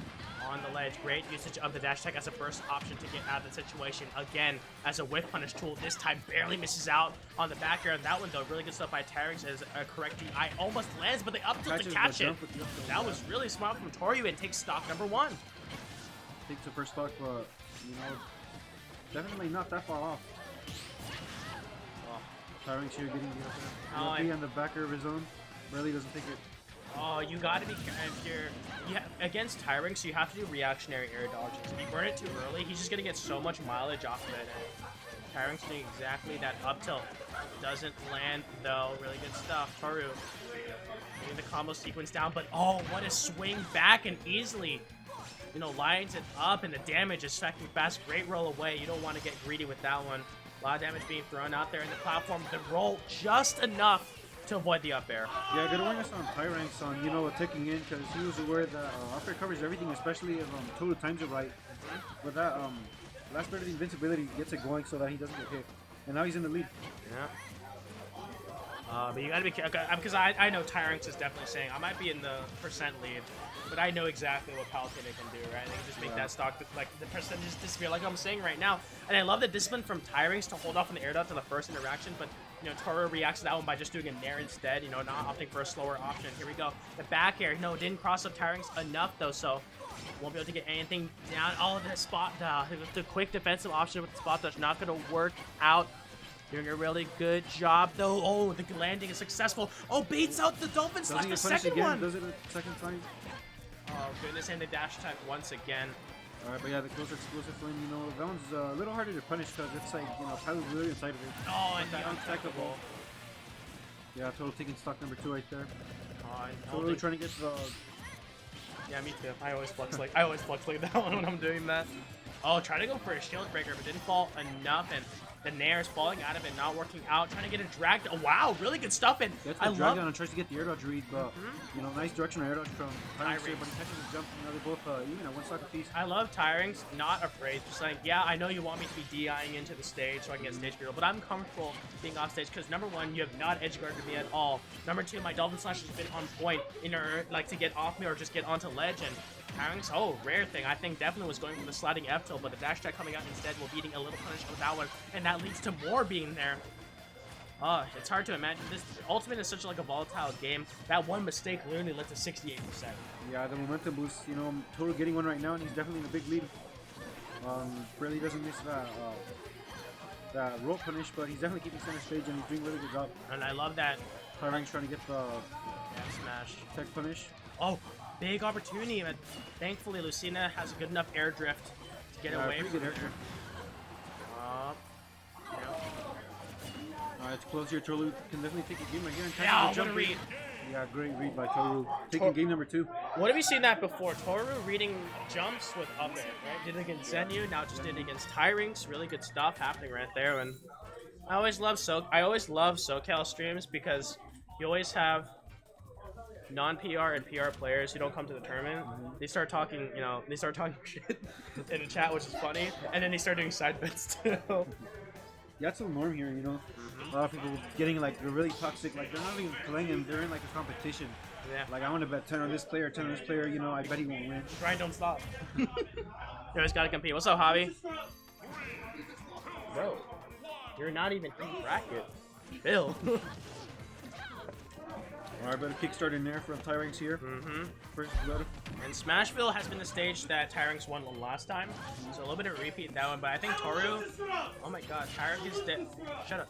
on the ledge. Great usage of the dash attack as a burst option to get out of the situation. Again, as a whiff punish tool, this time barely misses out on the back air. And that one though, really good stuff by Tyring's as a correct DI almost lands, but they up tilt to catch it. That was really smart from Toryu and takes stock number 1. Takes the first stock, but you know, definitely not that far off. Tyring's here getting the Oh, upper. On the backer of his own. Really doesn't take it. Oh, you gotta be careful. Against Tyring, so you have to do reactionary air dodges. If you burn it too early, he's just gonna get so much mileage off of it. Tyring's doing exactly that up tilt. Doesn't land though. Really good stuff. Toru getting the combo sequence down, but oh, what a swing back and easily, you know, lines it up, and the damage is stacking fast. Great roll away. You don't want to get greedy with that one. A lot of damage being thrown out there in the platform. The roll just enough to avoid the up air. Yeah, good awareness on Tyring's on, you know, taking in, because he was aware that up air covers everything, especially if Total times it right. But that last bit of the invincibility gets it going so that he doesn't get hit. And now he's in the lead. Yeah. But you gotta be careful, because I know Tyring's is definitely saying I might be in the percent lead, but I know exactly what Palutena can do, right? They can just make that stock, like the percentages disappear, like I'm saying right now. And I love the discipline from Tyring's to hold off on the air dodge on the first interaction, but you know, Toru reacts to that one by just doing a nair instead, you know, not opting for a slower option. Here we go. The back air, no, didn't cross up Tyring's enough though, so won't be able to get anything down. Oh, the spot, the quick defensive option with the spot dodge not gonna work out. Doing a really good job though. Oh, the landing is successful. Oh, baits out the Dolphin slash the second one. Does it a second time? Oh goodness, and the dash attack once again. Alright, but yeah, the close explosive flame, you know, that one's a little harder to punish because it's like, you know, Tyler's really inside of it. Oh, and That the unstackable. Yeah, Total taking stock number 2 right there. Oh, Total trying to get the... Yeah, me too. I always flex like that one when I'm doing that. Oh, trying to go for a shield breaker, but didn't fall enough, and the nair is falling out of it, not working out. Trying to get it dragged. Oh, wow, really good stuff. And I love down and tries to get the air dodge read, but you know, nice directional air dodge from Tyring's here, but he catches the jump. You know, they're both even at one stock apiece. I love Tyring's, not afraid. Just like, yeah, I know you want me to be DIing into the stage so I can get stage control, but I'm comfortable being off stage because number 1, you have not edge guarded me at all. Number 2, my Dolphin Slash has been on point in order like to get off me or just get onto ledge. And Tyring's, oh, rare thing. I think definitely was going for the sliding F tilt, but the dash attack coming out instead while beating a little punish with that one, and that leads to more being there. It's hard to imagine. This Ultimate is such like a volatile game. That one mistake literally led to 68%. Yeah, the momentum boost, you know, Total getting one right now, and he's definitely in a big lead. Really doesn't miss that rope punish, but he's definitely keeping center stage, and he's doing a really good job. And I love that. Tyring's trying to get the Smash. tech punish. Oh, big opportunity, but thankfully Lucina has a good enough air drift to get away from good air drift. It's close here. Toru can definitely take a game right here. And Yeah, what a read. Yeah, great read by Toru. Taking game number 2. What have we seen that before? Toru reading jumps with up air, right? Did it against Zenyou, now just did it against Tyring's. Really good stuff happening right there. And I always love SoCal streams because you always have non-PR and PR players who don't come to the tournament. They start talking, you know, shit in the chat, which is funny, and then they start doing side bets too. Yeah, that's the norm here, you know. A lot of people getting like they're really toxic, like they're not even playing him, they're in like a competition. Yeah. Like I want to bet 10 on this player, 10 on this player, you know, I bet he won't win. Grind don't stop. You always gotta compete. What's up, Javi? Bro, you're not even in bracket. Bill. Alright, better kickstart in there from Tyring's here. First blood. And Smashville has been the stage that Tyring's won last time, so a little bit of a repeat that one. But I think Toru. Oh my God, Tyring is dead. Shut up,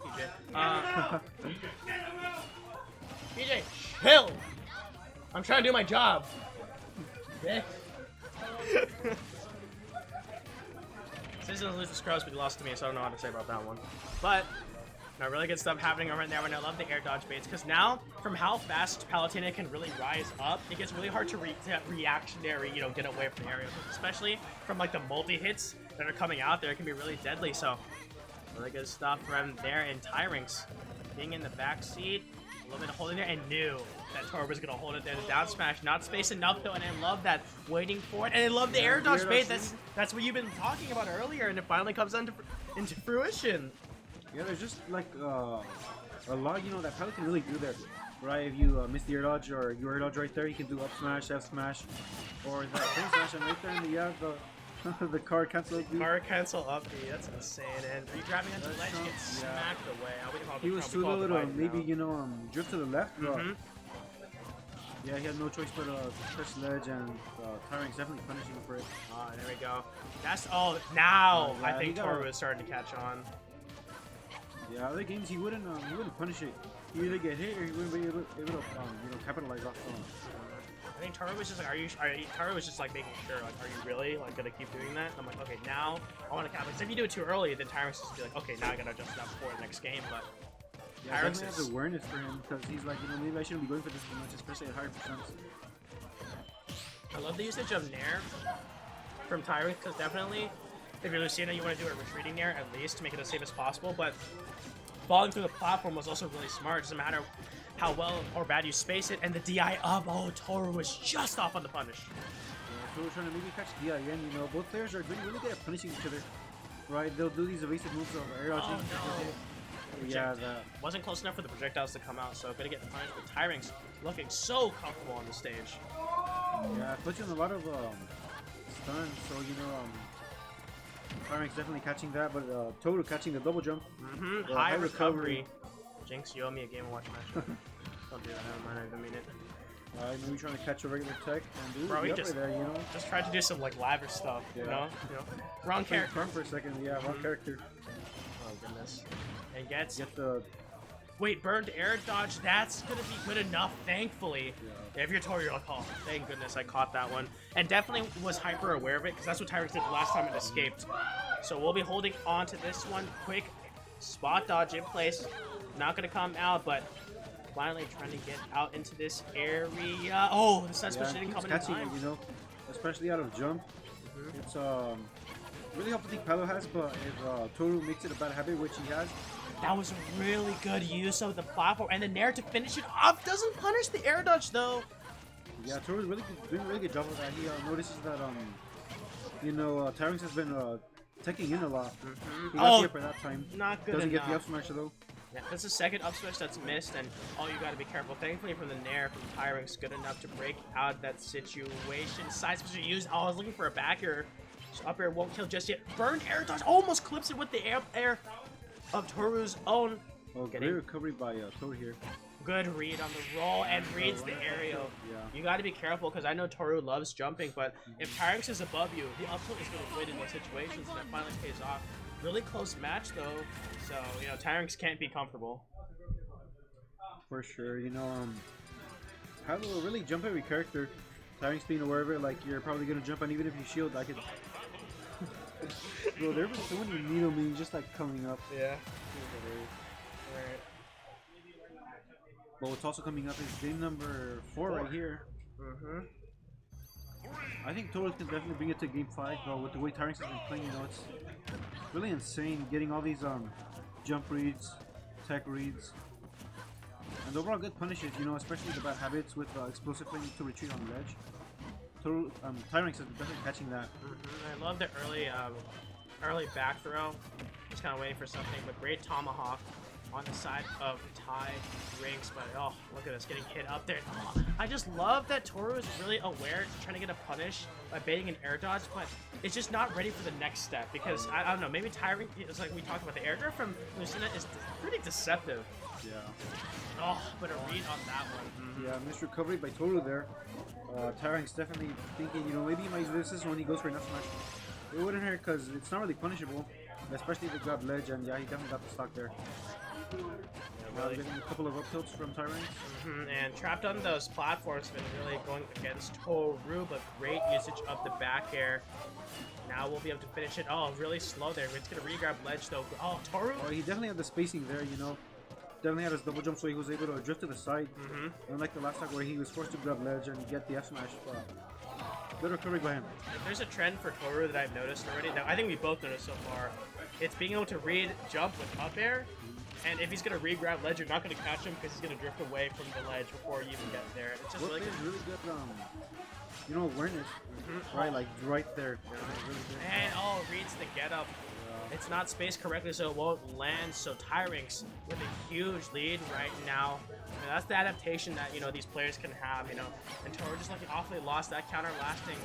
PJ. PJ, chill. I'm trying to do my job. Okay. Season lose to Scrubs, but he lost to me, so I don't know what to say about that one. But no, really good stuff happening over there, and I love the air dodge baits because now, from how fast Palutena can really rise up, it gets really hard to reactionary, you know, get away from the area, especially from like the multi hits that are coming out there. It can be really deadly. So really good stuff from there, and Tyrinx being in the back seat, a little bit of holding there, and knew that Tor was gonna hold it there. The down smash, not space enough though, and I love that waiting for it, and I love the air dodge bait. That's what you've been talking about earlier, and it finally comes into fruition. Yeah, there's just like a lot, you know, that Pelican really do there, right? If you miss the air dodge or you air dodge right there, you can do up smash, F smash, or that frame smash, and right there in the the card cancel up. Card cancel up B, that's insane. And are you grabbing onto the ledge? Get smacked away. He was too little, maybe you know, drift to the left. Yeah, he had no choice but to press ledge, and Tyrinx definitely punishing him for it. There we go. That's now yeah, I think Toru is starting to catch on. Yeah, other games he wouldn't punish it. He either get hit or he wouldn't be able to you know, capitalize off on. I think Toru was just like, Toru was just like making sure, like, are you really like gonna keep doing that? I'm like, okay, now I want to capitalize. If you do it too early, then Tyrinx just be like, okay, now I gotta adjust that for the next game. But yeah, Tyrinx has awareness for him because he's like, you know, maybe I shouldn't be going for this too much, especially at higher percents. I love the usage of Nair from Tyrinx because definitely, if you're Lucina, you want to do a retreating Nair at least to make it as safe as possible. But falling through the platform was also really smart. Doesn't matter how well or bad you space it, and the DI up. Oh, Toru was just off on the punish. Yeah, Toru trying to maybe catch DI again. You know, both players are really good at punishing each other. Right? They'll do these evasive moves of air dodging. Yeah, that wasn't close enough for the projectiles to come out, so gonna get the punish. But Tyrinx looking so comfortable on the stage. Yeah, puts you on a lot of stuns, so you know, Tyrinx definitely catching that, but Toru catching the double jump. High recovery. Jinx, you owe me a Game & Watch match. Don't do that, never mind, I didn't mean it. Maybe trying to catch a regular tech and do Bro, the just, there, you know? Just tried to do some like lavish stuff, you know? Wrong character. For a second, yeah, wrong character. Oh goodness. And gets the burned air dodge. That's gonna be good enough, thankfully. Yeah, if you're Toru, you're like, oh, thank goodness I caught that one. And definitely was hyper aware of it, because that's what Tyrinx did the last time it escaped. So we'll be holding on to this one. Quick spot dodge in place. Not gonna come out, but finally trying to get out into this area. Oh, the set switch didn't come in time. You know, especially out of jump. It's really helpful thing Palo has, but if Toru makes it a bad habit, which he has. That was a really good use of the platform, and the Nair to finish it off doesn't punish the air dodge though. Yeah, Toru's doing a really good job of that. He notices that you know, Tyrinx has been teching in a lot. He got the upper that time. Not good Doesn't enough. get the up smash though. Yeah, that's the second up switch that's missed, and you gotta be careful. Thankfully from the Nair from Tyrinx, good enough to break out that situation. Side switch used. Oh, I was looking for a back air. So up air won't kill just yet. Burned air dodge almost clips it with the air of Toru's own. Oh, great recovery by Toru here. Good read on the roll and reads the aerial. Yeah. You got to be careful because I know Toru loves jumping, but if Tyrinx is above you, the up tilt is going to win in those situations, and that finally pays off. Really close match though, so you know Tyrinx can't be comfortable. For sure, you know, how to really jump every character. Tyrinx being aware of it, like you're probably gonna jump, and even if you shield, I could. Bro, there was so many needle memes just like coming up. Yeah. Right. But what's also coming up is game number 4 right here. I think Toru can definitely bring it to game 5, but with the way Tyrinx has been playing, you know, it's really insane getting all these jump reads, tech reads, and overall good punishes, you know, especially the bad habits with explosive playing to retreat on the ledge. Tyrinx is definitely catching that. I love the early back throw. Just kind of waiting for something, but great tomahawk on the side of Tyrinx, but oh, look at this, getting hit up there. Oh, I just love that Toru is really aware, trying to get a punish by baiting an air dodge, but it's just not ready for the next step, because, I don't know, maybe Tyrinx, it's like we talked about, the air drift from Lucina is pretty deceptive. Yeah. Oh, but a read on that one. Yeah, missed recovery by Toru there. Tyrinx definitely thinking, you know, maybe he might use this when he goes for enough smash. It wouldn't hurt because it's not really punishable. Especially if they grab ledge, and yeah, he definitely got the stock there. Really. Getting a couple of up tilts from Tyrants. And trapped on those platforms has been really going against Toru, but great usage of the back air. Now we'll be able to finish it. Oh, really slow there. It's gonna re-grab ledge though. Oh, Toru. Oh, he definitely had the spacing there, you know. Definitely had his double jump, so he was able to drift to the side. Unlike the last time where he was forced to grab ledge and get the F smash. Good recovery by him. If there's a trend for Toru that I've noticed already, now I think we both noticed so far, it's being able to read jump with up air. And if he's gonna re-grab ledge, you're not gonna catch him because he's gonna drift away from the ledge before you even get there. It's just really good. Really good, you know, awareness. Right, like right there. Really good. And reads the get up. It's not spaced correctly, so it won't land. So Tyrinx with a huge lead right now. And that's the adaptation that these players can have. And Toru just looking awfully lost. That counter lasting,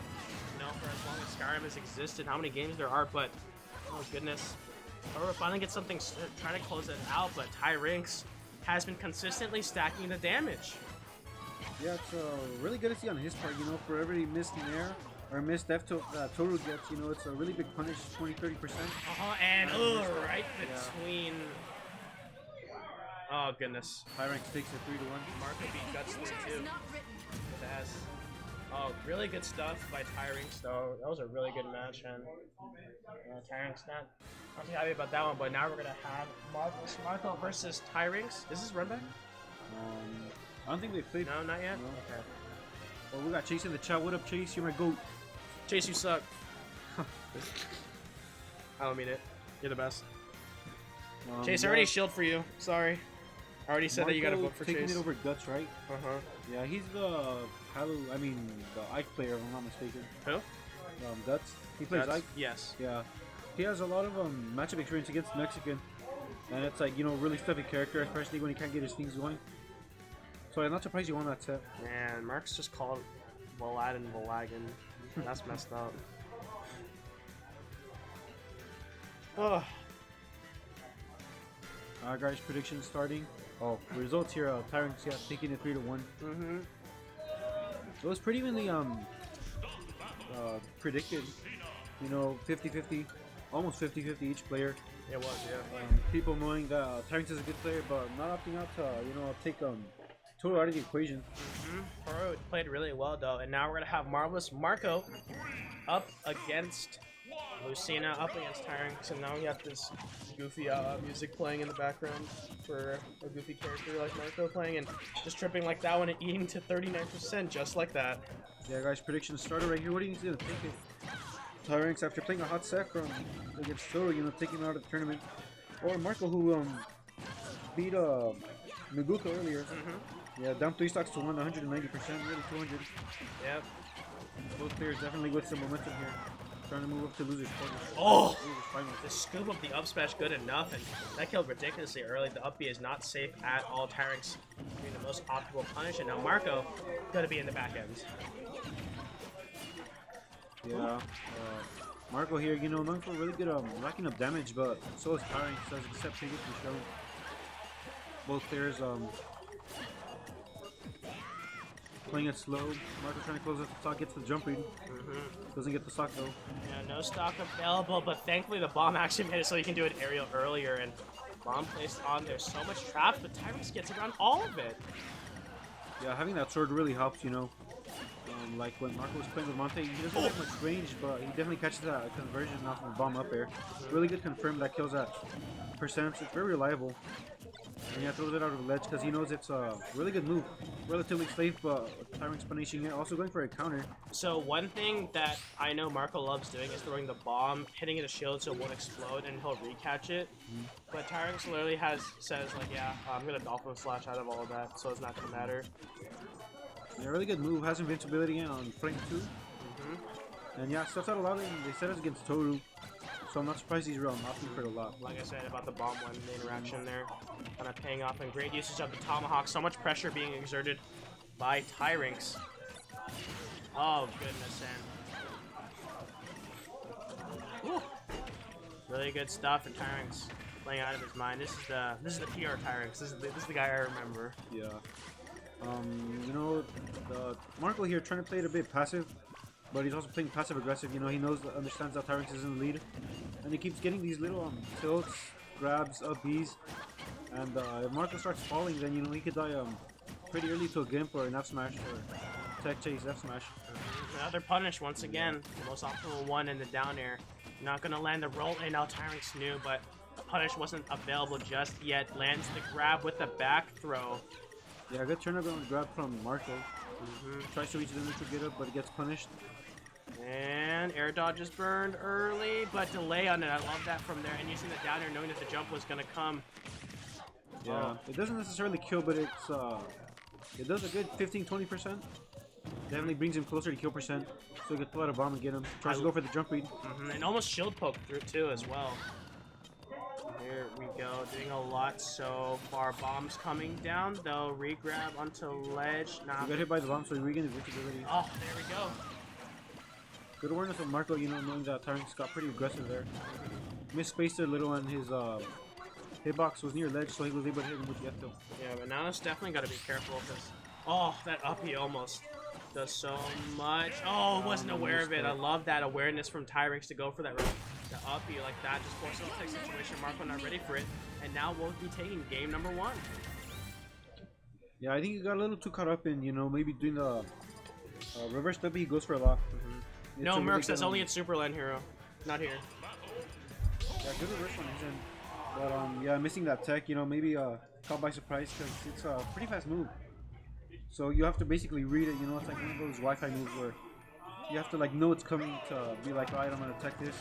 for as long as Skyrim has existed. How many games there are, but oh goodness. Toru finally gets something trying to close it out, but Tyrinx has been consistently stacking the damage. Yeah, it's really good to see on his part, for every missed nair or missed F Toru gets, it's a really big punish, 20-30%. And right between. Oh goodness. Tyrinx takes it 3-1. Marco beat Guts too. That's really good stuff by Tyrinx though. That was a really good match, and Tyrinx not too happy about that one. But now we're gonna have Marco versus Tyrinx. Is this run back? I don't think they played. No, not yet. No. Okay. Well, we got Chase in the chat. What up, Chase? You're my goat. Chase, you suck. I don't mean it. You're the best. Chase, I already shield for you. Sorry. I already said Marco that you got a vote for taking Chase. it over Guts, right? Yeah, he's the the Ike player, if I'm not mistaken. Who? Guts. He plays Guts? Ike. Yes. Yeah. He has a lot of matchup experience against Mexican, and it's like really stuffy character, especially when he can't get his things going. So I'm not surprised you won that set. Man, Mark's just called Vlad and Vlagan. That's messed up. Oh. Guys, predictions starting. Oh, results here. Tyrinx, yeah, taking it 3-1. It was pretty evenly predicted. 50-50, almost 50-50 each player. It was, yeah. People knowing that Tyrinx is a good player, but not opting out to take Toru out of the equation. Toru played really well though, and now we're gonna have Marvelous Marco up against Lucina, up against Tyrinx, and now we have this goofy music playing in the background for a goofy character like Marco playing, and just tripping like that one and eating to 39% just like that. Yeah, guys, predictions started right here. What do you think is gonna take it? Tyrinx, after playing a hot set against Toru, taking him out of the tournament, or Marco, who beat Naguka earlier. Yeah, down 3 stocks to 1, 190%, really 200. Yep. Both players definitely with some momentum here. Trying to move up to losers quarters. Oh! Losers finals. The scoop of the up smash good enough, and that killed ridiculously early. The up B is not safe at all. Tyrinx doing the most optimal punish, and now Marco gonna be in the back end. Yeah. Marco here, known for really good racking up damage, but so is Tyrinx, as except previously shown. Both players playing it slow. Marco trying to close up the stock, gets the jump read. Doesn't get the stock though. Yeah, no stock available, but thankfully the bomb actually made it so you can do an aerial earlier, and bomb placed on. There's so much traps, but Tyrinx gets around all of it. Yeah, having that sword really helps, like when Marco was playing with Monte, he doesn't have much range, but he definitely catches that conversion off of a bomb up air. Really good confirm that kills that percentage. It's very reliable. And yeah, throws it out of the ledge because he knows it's a really good move. Relatively safe, but Tyrinx punishing it. Also going for a counter. So one thing that I know Marco loves doing is throwing the bomb, hitting it a shield so it won't explode, and he'll recatch it. But Tyrinx literally says like, yeah, I'm gonna Dolphin Slash out of all of that, so it's not gonna matter. Yeah, really good move. Has invincibility on frame 2. And yeah, stuffs out a lot. They said it's against Toru. So I'm not surprised he's opting for it a lot. Like I said about the bomb one, the interaction there kind of paying off, and great usage of the Tomahawk. So much pressure being exerted by Tyrinx. Oh goodness, and really good stuff for Tyrinx playing out of his mind. This is the PR Tyrinx. This is the guy I remember. Yeah. Marco here trying to play it a bit passive, but he's also playing passive aggressive. You know, he understands that Tyrants is in the lead, and he keeps getting these little tilts, grabs, up Bs, and if Marco starts falling, then you know he could die pretty early to a Gimp or an F smash or tech chase F smash. Another punish once again. The most optimal one in the down air. Not gonna land the roll in. Now Tyrants knew, but the punish wasn't available just yet. Lands the grab with the back throw. Yeah, good turnaround grab from Marco. Tries to reach the neutral get up, but gets punished. And air dodge is burned early, but delay on it. I love that from there. And using the down air, knowing that the jump was gonna come. Yeah, it doesn't necessarily kill, but it does a good 15-20%. Definitely brings him closer to kill percent, so he could pull out a bomb and get him. Tries to go for the jump read. And almost shield poke through too as well. Here we go, doing a lot so far. Bombs coming down though. Re-grab onto ledge. Nah. He got hit by the bomb, so he regained his reachability. Oh, there we go. Good awareness of Marco, you know, knowing that Tyrants got pretty aggressive there. Misspaced it a little, and his hitbox was near ledge, so he was able to hit him with the F-tilt. Yeah, but now it's definitely got to be careful because, oh, that uppy almost does so much. Oh, wasn't aware of it. I love that awareness from Tyrants to go for that the uppy like that. Just force a take situation. Marco not ready for it, and now we'll be taking game number 1. Yeah, I think he got a little too caught up in, you know, maybe doing the reverse W. He goes for a lot. No, Mercs, that's only at Super LAN Hero, not here. Yeah, good reverse on his end. But yeah, missing that tech, you know, maybe caught by surprise because it's a pretty fast move. So you have to basically read it, you know, it's like one of those Wi-Fi moves where you have to like know it's coming to be like, alright, I'm gonna tech this.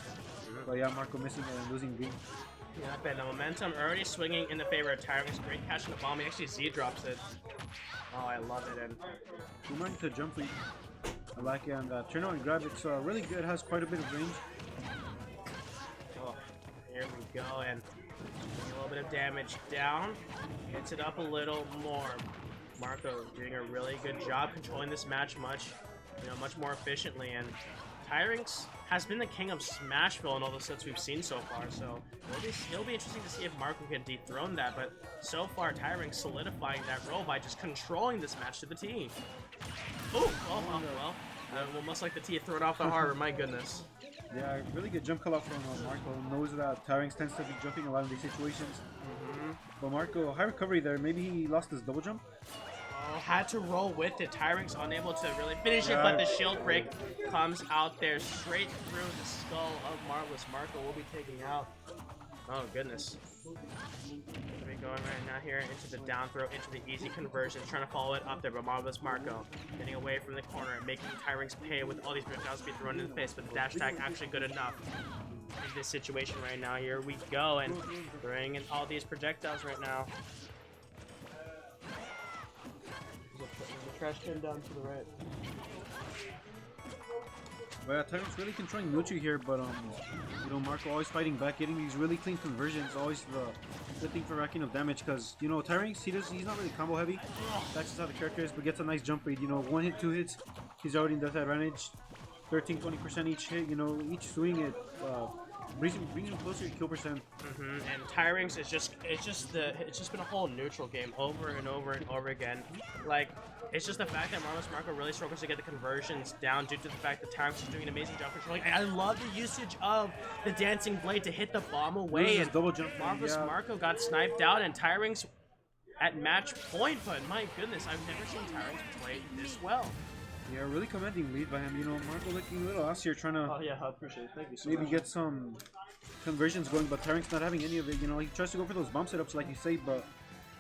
But yeah, Marco missing it and losing game. Yeah, but the momentum already swinging in the favor of Tyrants. Great catch in the bomb. He actually Z drops it. Oh, I love it. And Boomerang to jump lead. I like it, and turn on and grab. It's really good. Has quite a bit of range. oh, here we go, and a little bit of damage down. Hits it up a little more. Marco doing a really good job controlling this match much more efficiently, and Tyrants has been the king of Smashville in all the sets we've seen so far, so it'll be interesting to see if Marco can dethrone that, but so far Tyrants solidifying that role by just controlling this match to the T. Oh, well, almost like the T thrown off the harbor, my goodness. Yeah, really good jump call out from Marco. Knows that Tyrants tends to be jumping a lot in these situations. But Marco, high recovery there. Maybe he lost his double jump. Oh, had to roll with it. Tyrants unable to really finish it, but the shield break comes out there straight through the skull of Marvelous. Marco will be taking out. Oh, goodness. We're going right now here into the down throw, into the easy conversion, trying to follow it up there, but Marvelous Marco getting away from the corner, making Tyrants pay with all these projectiles being thrown in the face, but the dash tag actually good enough in this situation right now. Here we go, and throwing in all these projectiles right now. There's a trash can down to the right. Well, Tyrants really controlling Muchu here, but you know, Marco always fighting back, getting these really clean conversions. Always the good thing for racking of damage, because you know Tyrants, he's not really combo heavy. That's just how the character is, but gets a nice jump read. You know, 1 hit, 2 hits, he's already in death advantage. 13-20% each hit. You know, each swing it brings him closer to kill percent. And Tyrings is it's just been a whole neutral game over and over and over again. Like, it's just the fact that Marvelous Marco really struggles to get the conversions down due to the fact that Tyrings is doing an amazing job controlling. And I love the usage of the dancing blade to hit the bomb away. And double jump. Marvelous Marco got sniped out, and Tyrings at match point. But my goodness, I've never seen Tyrings play this well. Yeah, really commanding lead by him. You know, Marco looking a little ass here, trying to. Oh yeah, I appreciate it. Thank you so maybe much. Get some conversions going, but Tyrants not having any of it. You know, he tries to go for those bomb setups, like you say, but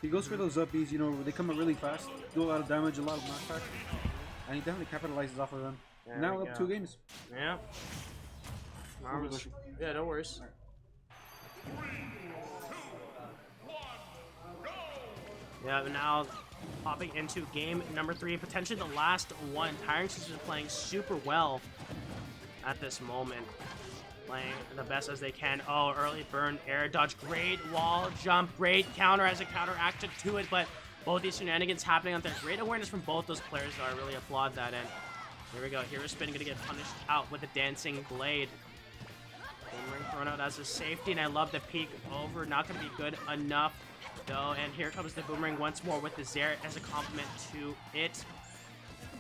he goes for those upbeats. You know, they come out really fast, do a lot of damage, a lot of knockback, and he definitely capitalizes off of them. There Now we up go. 2 games. Yeah. Marvelous. Yeah, no worries. Yeah, but now popping into game number 3, potentially the last one. Tyrants has been playing super well at this moment. Playing the best as they can. Oh, early burn, air dodge, great wall jump, great counter as a counteracted to it, but both these shenanigans happening out there. Great awareness from both those players, though. I really applaud that. And here we go. Hero Spin gonna get punished out with a dancing blade. Boomerang thrown out as a safety, and I love the peek over. Not gonna be good enough, though. And here comes the boomerang once more with the Zair as a compliment to it.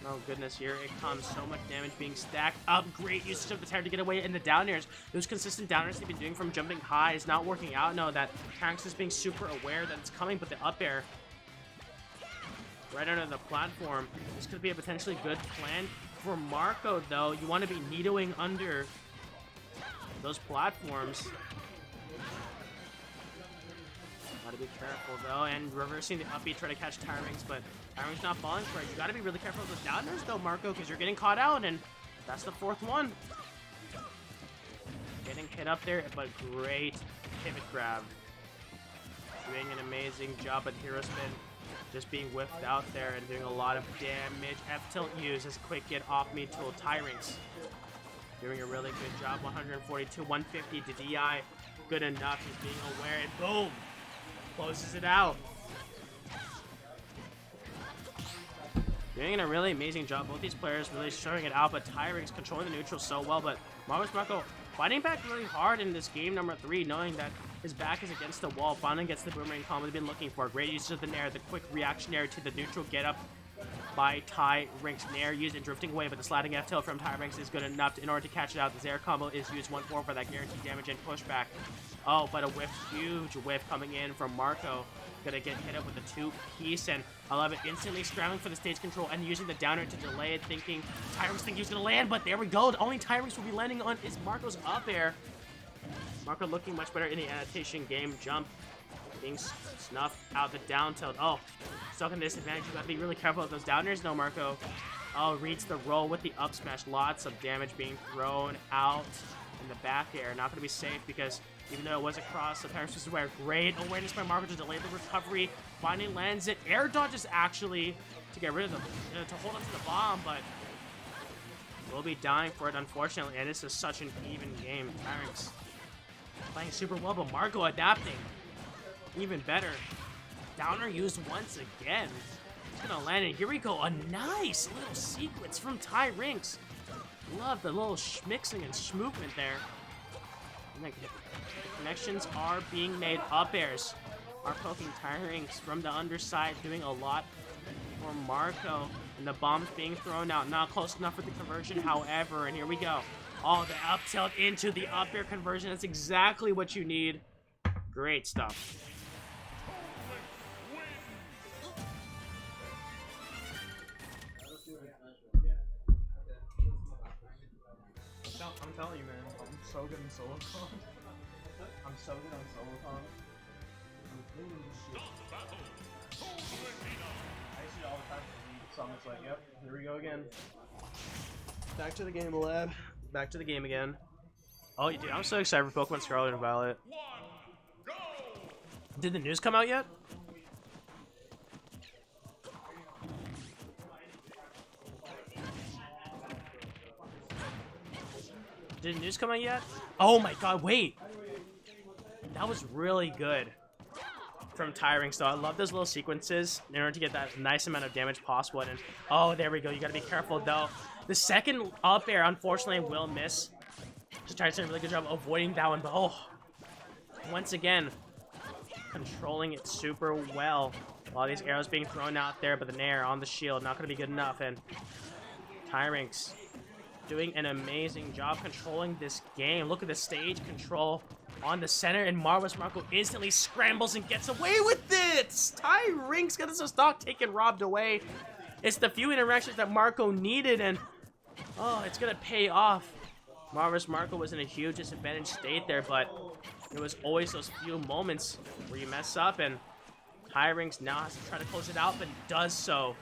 Oh goodness, here it comes. So much damage being stacked up. Great usage of the tower to get away in the down airs. Those consistent down airs they've been doing from jumping high is not working out. No, that Tanks is being super aware that it's coming, but the up air right under the platform. This could be a potentially good plan for Marco, though. You want to be needling under those platforms. Gotta be careful though, and reversing the up B, try to catch Tyrings, but Tyrings not falling for it. You gotta be really careful with those downers though, Marco, because you're getting caught out, and that's the 4th one. Getting hit up there, but great pivot grab. Doing an amazing job at Hero Spin, just being whiffed out there and doing a lot of damage. F-tilt use as a quick get off me tool. Tyrings doing a really good job. 142, 150 to DI. Good enough. He's being aware, and boom! Closes it out. Doing a really amazing job. Both these players really showing it out, but Tyrings controlling the neutral so well. But Marco fighting back really hard in this game number 3, knowing that his back is against the wall. Finally gets the boomerang combo they've been looking for. Great use of the Nair, the quick reactionary to the neutral get up by Tyrings. Nair used and drifting away, but the sliding F tilt from Tyrings is good enough in order to catch it out. The Zaire combo is used 1-4 for that guaranteed damage and pushback. Oh, but a whiff, huge whiff coming in from Marco. Gonna get hit up with a 2-piece, and I love it. Instantly scrambling for the stage control and using the downer to delay it, thinking Tyrings think he was gonna land, but there we go. The only Tyrings will be landing on is Marco's up air. Marco looking much better in the annotation game. Jump being snuffed out the down tilt. Oh, stuck in disadvantage. You gotta be really careful with those downers. No, Marco. Oh, reads the roll with the up smash. Lots of damage being thrown out in the back air. Not gonna be safe because even though it was across, the Tyrings was aware. Great awareness by Marco to delay the recovery. Finally lands it. Air dodges actually to get rid of them, to hold on to the bomb, but we'll be dying for it, unfortunately. And this is such an even game. Tyrings playing super well, but Marco adapting even better. Downer used once again. He's gonna land it. Here we go. A nice little sequence from Tyrings. Love the little mixing and movement there. And connections are being made. Up airs are poking Tyrings from the underside, doing a lot for Marco. And the bomb's being thrown out. Not close enough for the conversion, however. And here we go. Oh, the up tilt into the up air conversion. That's exactly what you need. Great stuff. I'm telling you, man, I'm so good in solo con. I'm so good on solo con. I'm doing this shit. I see it all the time. So I'm just like, yep, here we go again. Back to the game, lab. Back to the game again. Oh, dude, I'm so excited for Pokemon Scarlet and Violet. Did the news come out yet? Did the news come out yet? Oh my god, wait! That was really good from Tyrings, though. I love those little sequences in order to get that nice amount of damage possible. And oh, there we go. You gotta be careful, though. The second up air, unfortunately, will miss. Just trying to do a really good job avoiding that one, but oh, once again, controlling it super well. While these arrows being thrown out there, but the Nair on the shield, not gonna be good enough. And Tyrings doing an amazing job controlling this game. Look at the stage control on the center, and Marco instantly scrambles and gets away with it! Tyrings got his stock taken, robbed away. It's the few interactions that Marco needed, and oh, it's gonna pay off. Marco was in a huge disadvantaged state there, but it was always those few moments where you mess up, and Tyrings now has to try to close it out, but does so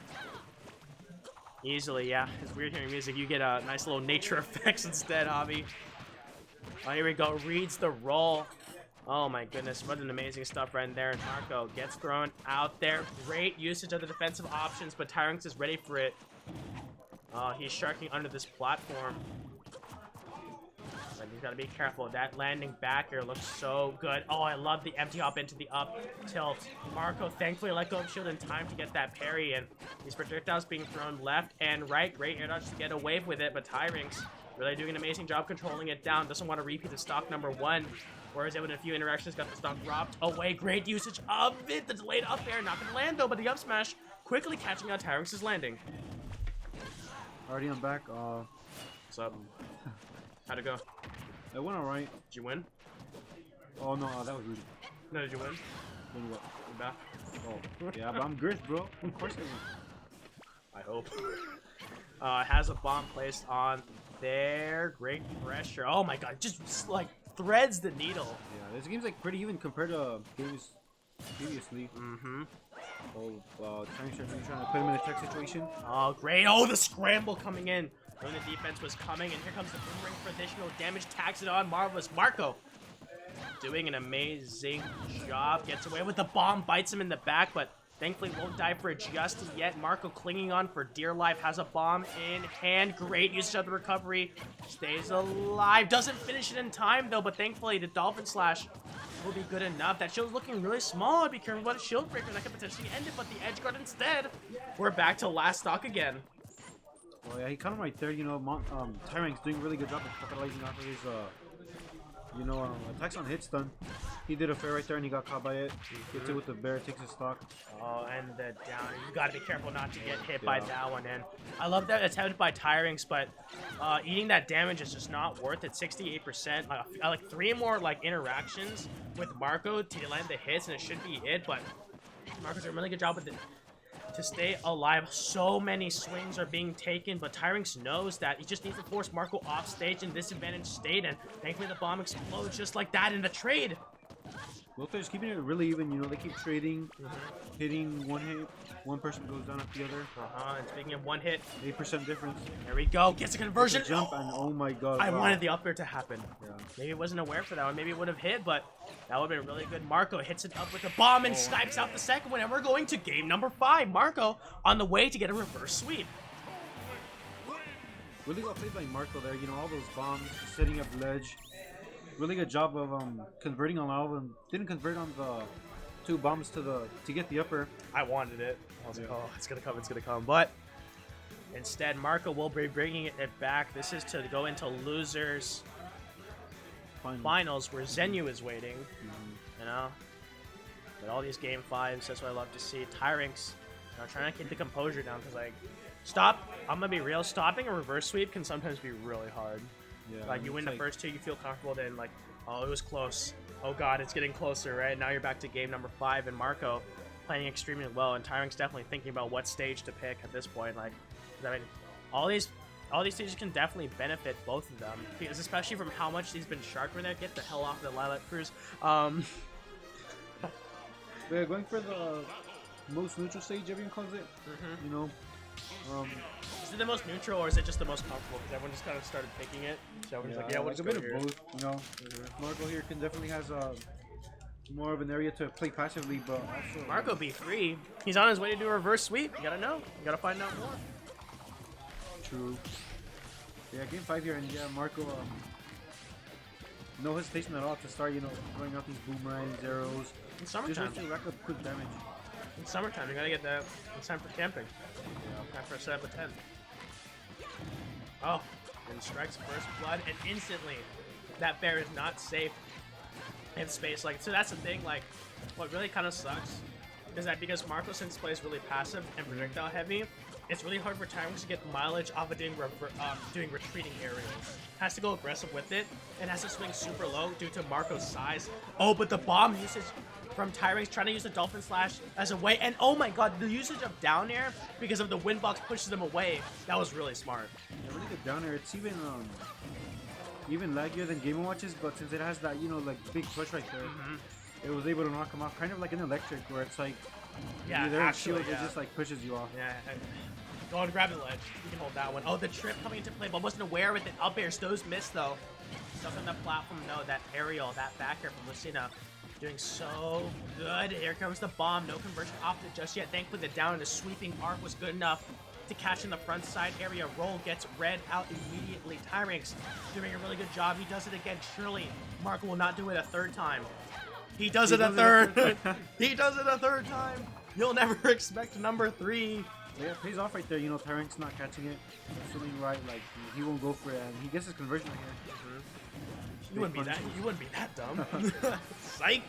easily. Yeah, it's weird hearing music. You get a nice little nature effects instead, Javi. Oh, here we go. Reads the roll. Oh my goodness, what an amazing stuff right there. And Marco gets thrown out there. Great usage of the defensive options, but Tyrings is ready for it. Oh, he's sharking under this platform. But he's got to be careful. That landing back here looks so good. Oh, I love the empty hop into the up tilt. Marco thankfully let go of shield in time to get that parry, and these projectiles being thrown left and right. Great air dodge to get away with it, but Tyrings really doing an amazing job controlling it down. Doesn't want to repeat the stock number 1. Whereas in a few interactions, got the stock dropped away. Great usage of it. The delayed up air, not going to land though, but the up smash quickly catching out Tyrings' landing. Already I'm back. What's up? How'd it go? It went alright. Did you win? Oh no, that was rude. No, did you win? Then what? You back? Oh, yeah, but I'm Girth, bro. Of course I won. I hope. Has a bomb placed on there. Great pressure. Oh my god, just like threads the needle. Yeah, this game's like pretty even compared to games previously. Mm-hmm. Oh, trying to put him in a tech situation. Oh, great. Oh, the scramble coming in when the defense was coming. And here comes the boomerang for additional damage. Tags it on. Marvelous. Marco doing an amazing job. Gets away with the bomb. Bites him in the back, but thankfully won't die for it just yet. Marco clinging on for dear life. Has a bomb in hand. Great usage of the recovery. Stays alive. Doesn't finish it in time, though, but thankfully the Dolphin Slash will be good enough. That shield's looking really small. Be careful about a shield breaker. That could potentially end it, but the edge guard instead. We're back to last stock again. Oh yeah, he caught him right there. You know, Tyrant's doing a really good job of capitalizing off of his, attacks on hit stun. He did a fair right there, and he got caught by it. Gets it with the bear, takes his stock. Oh, and the down. You gotta be careful not to get hit by that one. And I love that attempt by Tyrings, but eating that damage is just not worth it. 68%. Like 3 more interactions with Marco to land the hits, and it should be it. But Marco's doing a really good job with it to stay alive. So many swings are being taken, but Tyrings knows that he just needs to force Marco off stage in disadvantaged state, and thankfully the bomb explodes just like that in the trade. Both players keeping it really even, you know, they keep trading, hitting one hit, one person goes down after the other. And speaking of one hit, 8% difference. there we go, gets a conversion. Gets a jump, and oh my god. I wanted the up air to happen. Yeah. Maybe I wasn't aware for that one, maybe it would have hit, but that would have been really good. Marco hits it up with a bomb and snipes out the second one, and we're going to game number 5. Marco on the way to get a reverse sweep. Really well played by Marco there, you know, all those bombs, setting up ledge. Really good job of converting on all of them. Didn't convert on the 2 bombs to get the upper. I wanted it. I was like, oh, it's gonna come, it's gonna come. But instead, Marco will be bringing it back. This is to go into losers finals where Zenyou is waiting. You know, but all these game 5s, that's what I love to see. Tyrings, trying to keep the composure down because I'm gonna be real. Stopping a reverse sweep can sometimes be really hard. Yeah, like you win the first 2, you feel comfortable, then oh, it was close. Oh god, it's getting closer, right? Now you're back to game number 5, and Marco playing extremely well, and Tyrings definitely thinking about what stage to pick at this point. Like, I mean, all these stages can definitely benefit both of them, because especially from how much he's been sharp right there. Get the hell off the Lilac Cruise. They're going for the most neutral stage, everyone calls it. You know. Is it the most neutral, or is it just the most comfortable? Because everyone just kind of started picking it. So everyone's like, yeah, we'll like just a go bit here. of both. You know, Marco here definitely has more of an area to play passively, but also Marco B3. He's on his way to do a reverse sweep. You gotta know. You gotta find out more. True. Yeah, game 5 here, and yeah, Marco, no hesitation at all to start, you know, throwing out these boomerangs, arrows. In summertime. Just to rack up quick damage. In summertime, you gotta get that. It's time for camping. Time for a set up of 10. Oh, and strikes first blood, and instantly, that bear is not safe in space. So that's the thing. Like, what really kind of sucks is that because Marco since plays really passive and projectile heavy, it's really hard for Tyrants to get mileage off of doing retreating aerials. Has to go aggressive with it, and has to swing super low due to Marco's size. Oh, but the bomb usage from Tyrants trying to use the Dolphin Slash as a way, and oh my god, the usage of down air because of the wind box pushes them away. That was really smart. Yeah, really good down air. It's even laggier than Game & Watches, but since it has that, you know, like big push right there, it was able to knock him off, kind of like an electric, where it's like, Yeah, there actually, shield, it just like pushes you off. Yeah. Go and grab the ledge. You can hold that one. Oh, the trip coming into play, but wasn't aware with it. Up air, Stowe's missed though. Stuff on the platform, no, that aerial, that back air from Lucina. Doing so good. Here comes the bomb. No conversion off it just yet. Thankfully, the down and the sweeping arc was good enough to catch in the front side area. Roll gets red out immediately. Tyrings doing a really good job. He does it again. Surely Marco will not do it a 3rd time. He does it a third. He does it a 3rd time. You'll never expect number 3. Yeah, it pays off right there. You know, Tyrant's not catching it. Swimming right, like he won't go for it, and he gets his conversion right here. You wouldn't be that dumb. Psych.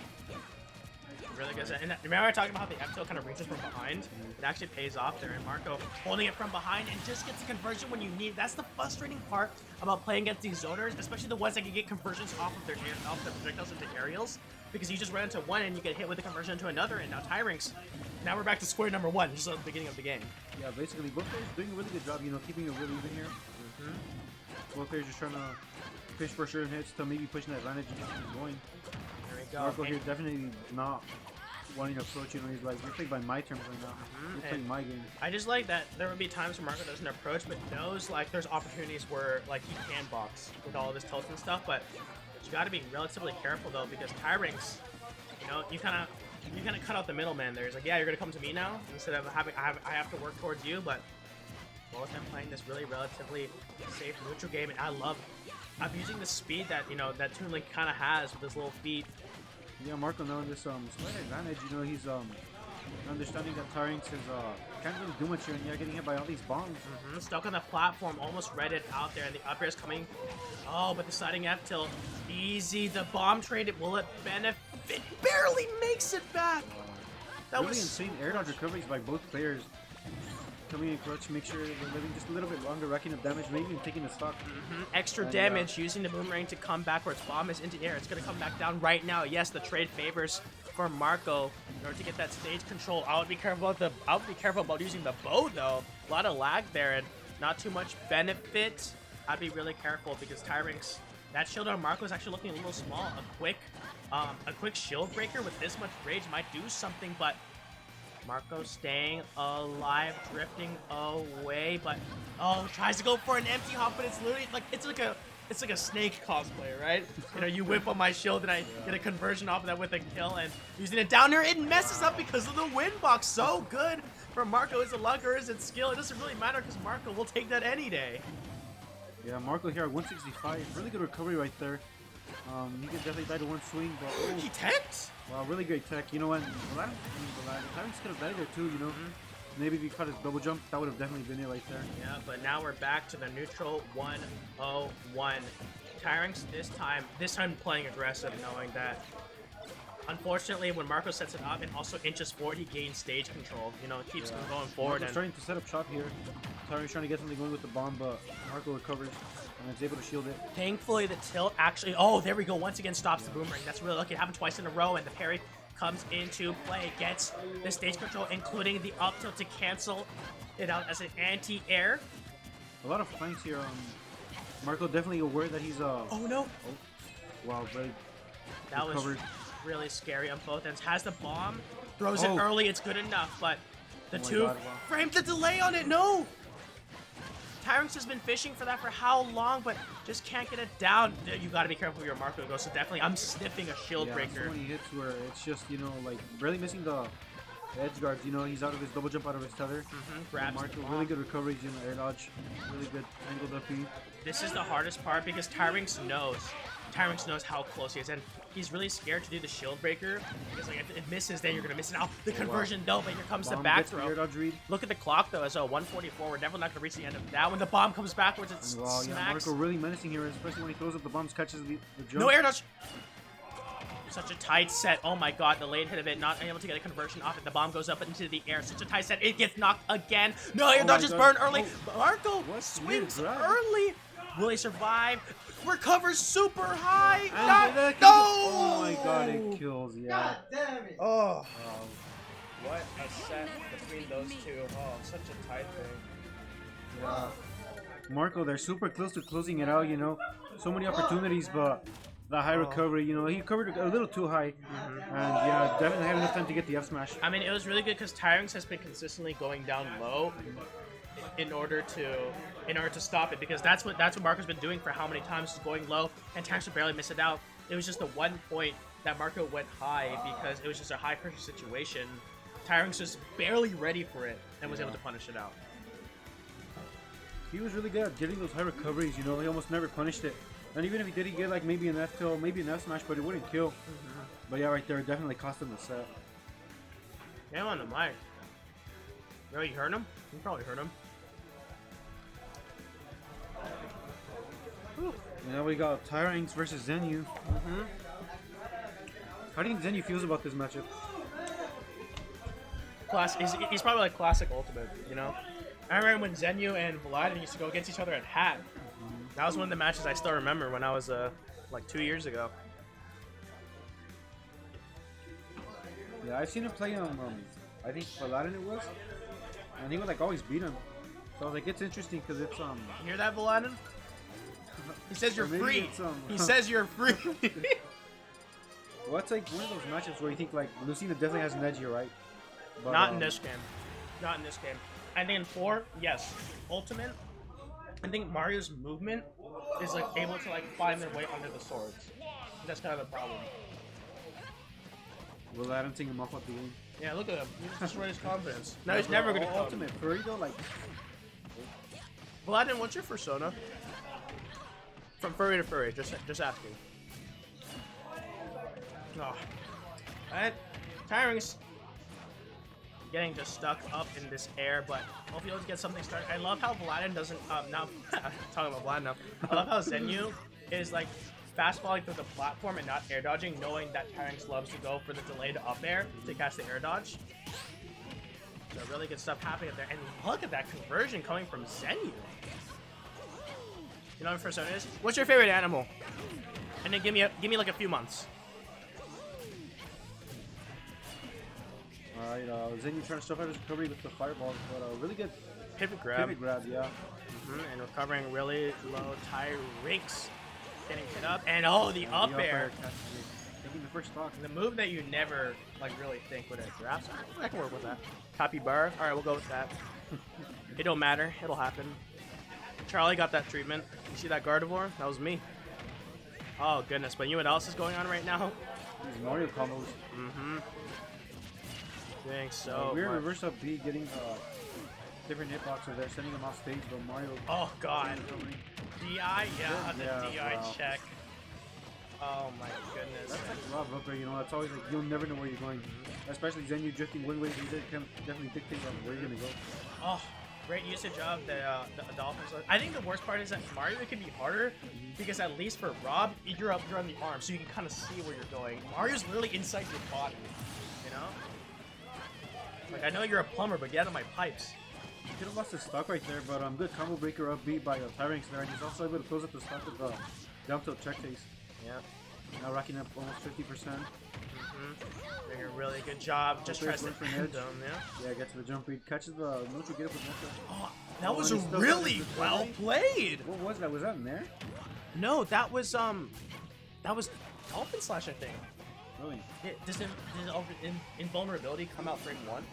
Really good. And remember I talked about how the F-tilt kind of reaches from behind? It actually pays off there, and Marco holding it from behind and just gets the conversion when you need. That's the frustrating part about playing against these zoners, especially the ones that can get conversions off of their projectiles into aerials, because you just run into one and you get hit with the conversion into another, and now Tyrinx. Now we're back to square number one, just at the beginning of the game. Yeah, basically both players doing a really good job, you know, keeping it really even here. Both players just trying to fish for certain hits to maybe pushing that advantage and keep going. There we go. Marco here definitely not wanting to approach, you know, he's like, you're playing by my terms right now. You're playing my game. I just like that there would be times where Marco doesn't approach, but knows like there's opportunities where like he can box with all of his tilts and stuff, but you gotta be relatively careful though, because Tyrinx, you know, you kind of cut out the middleman there. He's like, yeah, you're gonna come to me now instead of having I have to work towards you, but both them playing this really relatively safe neutral game, and I'm using the speed that, you know, that Toon Link kind of has with his little feet. Yeah, Marco now in this slight advantage, you know, he's understanding that Tyrinx is can't really do much here, and yeah, getting hit by all these bombs. Stuck on the platform, almost read it out there, and the up air is coming. Oh, but the sliding F tilt, easy. The bomb trade, will it benefit? Barely makes it back. That Really was insane air dodge recoveries by both players. Coming in clutch, make sure they're living just a little bit longer, racking up damage, maybe even taking the stock. extra And, damage, using the boomerang to come back where its bomb is into air. It's going to come back down right now. Yes, the trade favors for Marco in order to get that stage control. I would be careful about using the bow though. A lot of lag there and not too much benefit. I'd be really careful because Tyrinx, that shield on Marco is actually looking a little small. A quick shield breaker with this much rage might do something, but Marco staying alive, drifting away, but tries to go for an empty hop, but it's literally like it's like a snake cosplay, right? You know, you whip on my shield and I get a conversion off of that with a kill, and using it down there, it messes up because of the wind box. So good for Marco. Is it luck or is it skill? It doesn't really matter because Marco will take that any day. Yeah, Marco here at 165, really good recovery right there. He could definitely die to one swing, but He tanked? wow, really great tech. You know what? Tyrinx could have died there too, you know? Maybe if he caught his double jump, that would have definitely been it right there. Yeah, but now we're back to the neutral 101. Tyrinx this time playing aggressive, knowing that unfortunately when Marco sets it up and also inches forward, he gains stage control. You know, it keeps him going forward. Marco's starting to set up shop here. Tyrinx trying to get something going with the bomb, but Marco recovers and is able to shield it. Thankfully, the tilt actually... Oh, there we go. Once again, stops the boomerang. That's really lucky. It happened twice in a row, and the parry comes into play. Gets the stage control, including the up tilt to cancel it out as an anti-air. A lot of flanks here. Marco definitely aware that he's Oh, no. wow, very That was recovered. really scary on both ends. Has the bomb. Throws it Oh. early. It's good enough, but the Oh my two God, wow. frames the delay on it. No! Tyrinx has been fishing for that for how long, but just can't get it down. You gotta be careful where your Marco goes. So definitely, I'm sniffing a shield Yeah, breaker. so many hits where it's just, you know, like barely missing the edge guards. You know, he's out of his double jump, out of his tether. Grabs the Marco, bomb. really good recovery, you know, air dodge, really good angled up B. This is the hardest part because Tyrinx knows how close he is, and he's really scared to do the shield breaker because like if it misses, then you're gonna miss it out. The conversion though, but here comes the Bomb back gets the air throw. dodge read. Look at the clock though, as 144. We're definitely not gonna reach the end of that. When the bomb comes backwards, it Wow, yeah, smacks. Marco really menacing here, especially when he throws up the bombs, catches the jump. No air dodge. Such a tight set. Oh my god, the late hit of it, not able to get a conversion off it. The bomb goes up into the air. Such a tight set. It gets knocked again. No air Oh dodges my burn God. early. Oh. Marco What? swings Weird grab. early. Will he survive? Recovers super high. And No! that kills- Oh my god, it kills, yeah. God damn it! Oh. What a set between those two. Oh, such a tight thing. Marco, they're super close to closing it out, you know. So many opportunities, but the high recovery, you know, he covered a little too high. And yeah, definitely had enough time to get the F smash. I mean, it was really good because Tyrinx has been consistently going down low in order to stop it, because that's what Marco's been doing for how many times, is going low, and Tyrinx would barely miss it out. It was just the one point that Marco went high because it was just a high pressure situation. Tyrinx was barely ready for it and was able to punish it out. He was really good at getting those high recoveries, you know, he almost never punished it. And even if he did, he'd get like maybe an F tilt, maybe an F smash, but it wouldn't kill. But yeah, right there, it definitely cost him the set. Get him on the mic. Bro, you heard him? You probably heard him. And now we got Tyrinx versus Zenyou. How do you think Zenyou feels about this matchup? He's probably like classic ultimate, you know. I remember when Zenyou and Vlad used to go against each other at Hat. That was one of the matches I still remember when I was like 2 years ago. Yeah, I've seen him play I think Paladin it was, and he would like always beat him. So I was like, it's interesting because it's You hear that, Vlad? He says you're maybe free. it's, He says you're free. Well, it's like one of those matchups where you think like Lucina definitely has an edge here, right? But, Not in this game. Not in this game. I think in 4, yes. Ultimate, I think Mario's movement is like able to like find their way under the swords. That's kind of the problem. Will Adam take him off at the game? Yeah, look at him. He just destroyed his confidence. No, he's never gonna come. Ultimate Furry though, like. Vladin, what's your persona? From furry to furry, just asking. Oh. Alright, Tyring's getting just stuck up in this air, but hopefully he'll get something started. I love how Vladin doesn't, now, talking about Vladin now. I love how Zenyou is like fast falling through the platform and not air dodging, knowing that Tyring's loves to go for the delayed up air to catch the air dodge. So really good stuff happening up there. And look at that conversion coming from Zenyou. You know what my persona is? What's your favorite animal? And then give me like a few months. Alright, Zenyou trying to stuff out his recovery with the fireballs, but really good Pivot grab. pivot grab, yeah. And recovering really low. Tyrinx getting hit up. And oh, the up air. Taking the first stock. The move that you never like really think would have dropped. I can work with that. Capybara. Alright, we'll go with that. It don't matter. It'll happen. Charlie got that treatment. You see that Gardevoir? That was me. Oh goodness, but you know what else is going on right now? These Mario combos. Doing so Weird much. reverse up B getting different hitboxes there, sending them off stage, but Mario. Oh god. DI? Yeah, the Yeah, DI wow. check. Oh my goodness. That's like Rob up there, you know, that's always like, you'll never know where you're going. Especially Zenyou drifting one way, he can definitely dictate where you're gonna go. Oh, great usage of the dolphins. I think the worst part is that Mario it can be harder because at least for Rob, you're on the arm, so you can kind of see where you're going. Mario's literally inside your body, you know? Like I know you're a plumber, but get out of my pipes. He could have lost his stock right there, but good combo breaker up B by Tyrinx there, and he's also able to close up the stock with down tilt check chase. Yeah. Now racking up almost 50%. Doing a really good job. Just tries to from hit edge. them, yeah. Yeah, gets to the jump read, catches the neutral, get up with Monte. Oh, that was and he still really catches the well played. What was that? Was that in there? No, that was Dolphin Slash, I think. Really? Does invulnerability come out frame 1?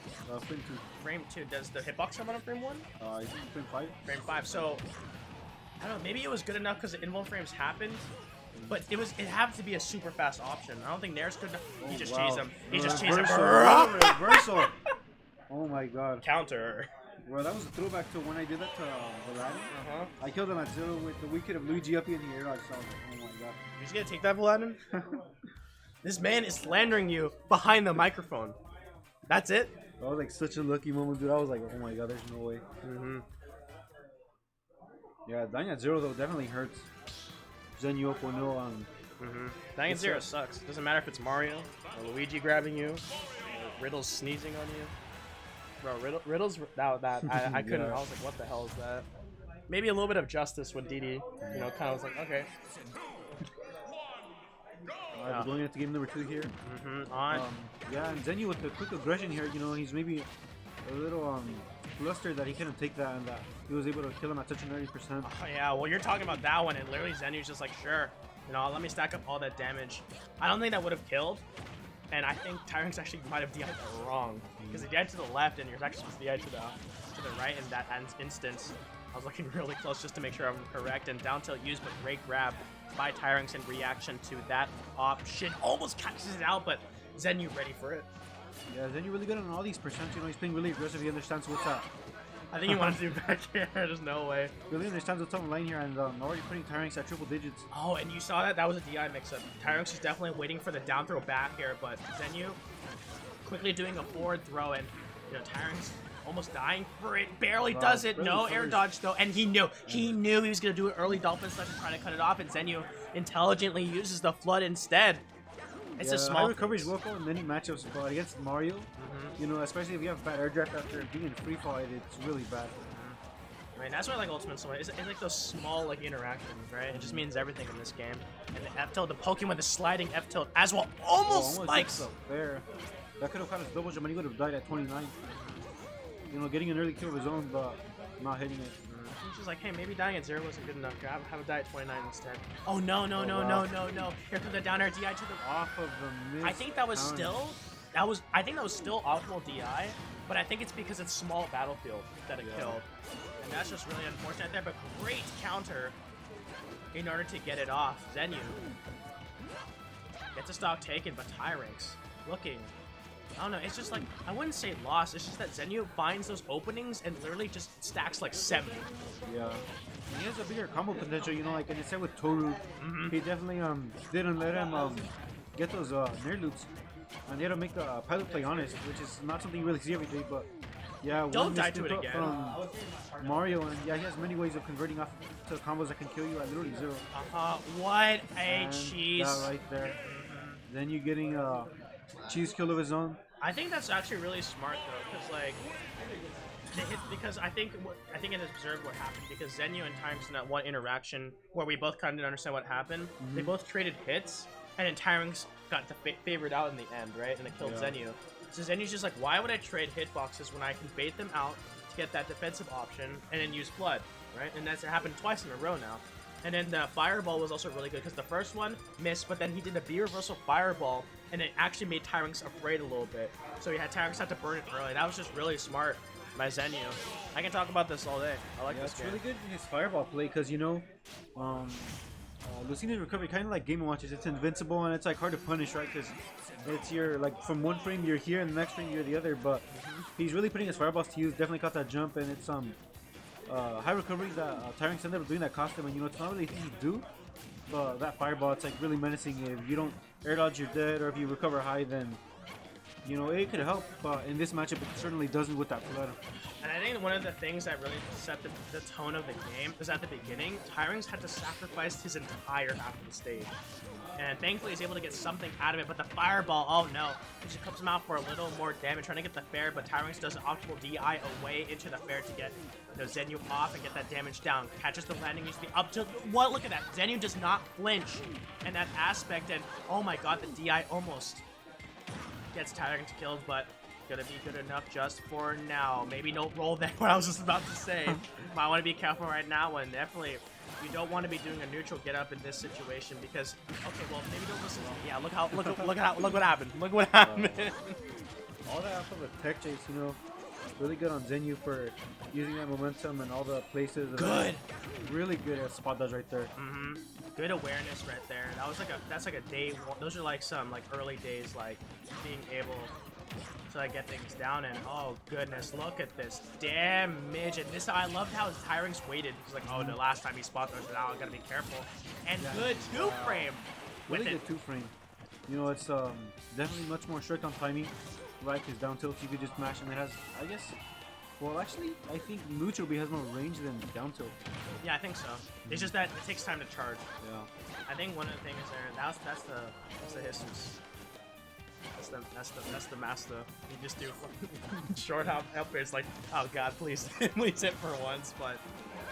Frame 2. Frame 2. Does the hitbox come out on frame 1? I think frame 5. Frame 5. So I don't know. Maybe it was good enough because the invul frames happened, but it happened to be a super fast option. I don't think Nair's good enough. He just cheesed him. He just cheesed him. Reversal. Oh my god. Counter. Well, that was a throwback to when I did that to Aladdin. I killed him at 0 with the wicked of Luigi up in the air. I saw him. Oh my god. You just gonna take that, Aladdin? This man is slandering you behind the microphone. That's it? That was like such a lucky moment, dude. I was like, oh my god, there's no way. Yeah, dying at 0 though definitely hurts. Zenyou up 1-0 on. Dying at 0 sucks. Doesn't matter if it's Mario or Luigi grabbing you, or Riddle's sneezing on you. Bro, Riddle's I couldn't. Yeah. I was like, what the hell is that? Maybe a little bit of justice when DD, you know, kind of was like, okay. We're going into game number 2 here. Yeah, and Zenyou with the quick aggression here, you know, he's maybe a little flustered that he couldn't take that and that he was able to kill him at such a 90%. Oh, yeah, well, you're talking about that one, and literally Zenyou's just like, sure, you know, let me stack up all that damage. I don't think that would have killed, and I think Tyrinx actually might have DI'd that wrong, because he DI'd to the left, and you're actually supposed to DI to the right in that instance. I was looking really close just to make sure I'm correct, and down tilt used, but great grab by Tyrinx in reaction to that option. Almost catches it out, but Zenyou ready for it. Yeah, Zenyou really good on all these percents, you know, he's playing really aggressive, he understands what's up. I think he wanted to do back here, there's no way. Really understands what's on the line here, and already putting Tyrinx at triple digits. Oh, and you saw that? That was a DI mix-up. Tyrinx is definitely waiting for the down throw back here, but Zenyou quickly doing a forward throw, and you know, Tyrinx almost dying for it, barely does it. Really No air dodge though, and he knew he was gonna do an early dolphin slash and try to cut it off, and Zenyou intelligently uses the flood instead. It's a small recovery is local, and many matchups, but against Mario, You know, especially if you have bad air draft after being in free fall, it's really bad. I mean, that's why I like Ultimate so much. It's like those small like interactions, right? It just means everything in this game. And the F tilt, the Pokemon with the sliding F tilt as well, almost spikes. There. That could have caught his double jump and he would have died at 29. You know, getting an early kill of his own, but not hitting it. He's just like, hey, maybe dying at 0 wasn't good enough. Have a die at 29 instead. Oh no, no, no, no, no, no. Here comes the down air DI to the Off of the mid. I think that was still I think that was still optimal DI, but I think it's because it's small battlefield that it killed. And that's just really unfortunate there, but great counter in order to get it off. Zenyou gets a stock taken, but Tyranx looking, I don't know, it's just like, I wouldn't say lost, it's just that Zenyou finds those openings and literally just stacks like 70. Yeah. He has a bigger combo potential, you know, like, and it's said with Toru, he definitely didn't let him get those nair loops. And he had to make the pilot play honest, which is not something you really see every day, but yeah, Don't die to it again. From Mario, and yeah, he has many ways of converting off to combos that can kill you at literally 0. What a And cheese. that right there. Then you're getting a cheese kill of his own. I think that's actually really smart though, because like, because I think it has observed what happened because Zenyou and Tyranx in that one interaction where we both kind of didn't understand what happened, they both traded hits, and then Tyranx got favored out in the end, right? And it killed Zenyou. So Zenyou's just like, why would I trade hitboxes when I can bait them out to get that defensive option and then use blood, right? And that's happened twice in a row now. And then the fireball was also really good because the first one missed, but then he did a B reversal fireball, and it actually made Tyranx afraid a little bit. So he had Tyranx have to burn it early. That was just really smart by Zenyou. I can talk about this all day. I like this game. It's really good his fireball play because, you know, Lucina's recovery kind of like Game & Watches. It's invincible and it's like hard to punish, right? Because it's your, like, from one frame you're here and the next frame you're the other. But he's really putting his fireballs to use. Definitely caught that jump, and it's high recovery that Tyranx ended up doing that cost him. And, you know, it's not really anything you do, but that fireball, it's like really menacing. If you don't air dodge, you're dead, or if you recover high, then, you know, it could help, but in this matchup, it certainly doesn't with that Florida. And I think one of the things that really set the tone of the game was at the beginning, Tyranx had to sacrifice his entire half of the stage. And thankfully, he's able to get something out of it, but the fireball, oh no. He just comes him out for a little more damage, trying to get the fair, but Tyranx does an optimal DI away into the fair to get Zenyou off and get that damage down. Catches the landing, used to be up to, what, look at that. Zenyou does not flinch in that aspect, and oh my god, the DI almost gets Tyranx killed, but gonna be good enough just for now. Maybe don't roll there, what I was just about to say. But I want to be careful right now, and definitely you don't want to be doing a neutral get up in this situation because, okay, well, maybe don't listen to me. Yeah, look what happened. Look what happened. All that off of a tech chase, you know, really good on Zenyou for using that momentum and all the places. Good. Really good at spot dodge right there. Good awareness right there. That's like a day one. Those are like some like early days, like being able to like get things down, and oh goodness, look at this damage. And this, I loved how Tyranx waited. He's like, oh, the last time he spot dodged, now I gotta be careful. And good 2-frame. Really good 2-frame. You know, it's definitely much more strict on timing. Like his down tilt, you could just mash, and it has, I guess, well, actually, I think neutral B has more range than down tilt. Yeah, I think so. It's just that it takes time to charge. Yeah. I think one of the things there, that's the Jesus. That's the master. You just do short hop airs like, oh god, please, please hit for once. But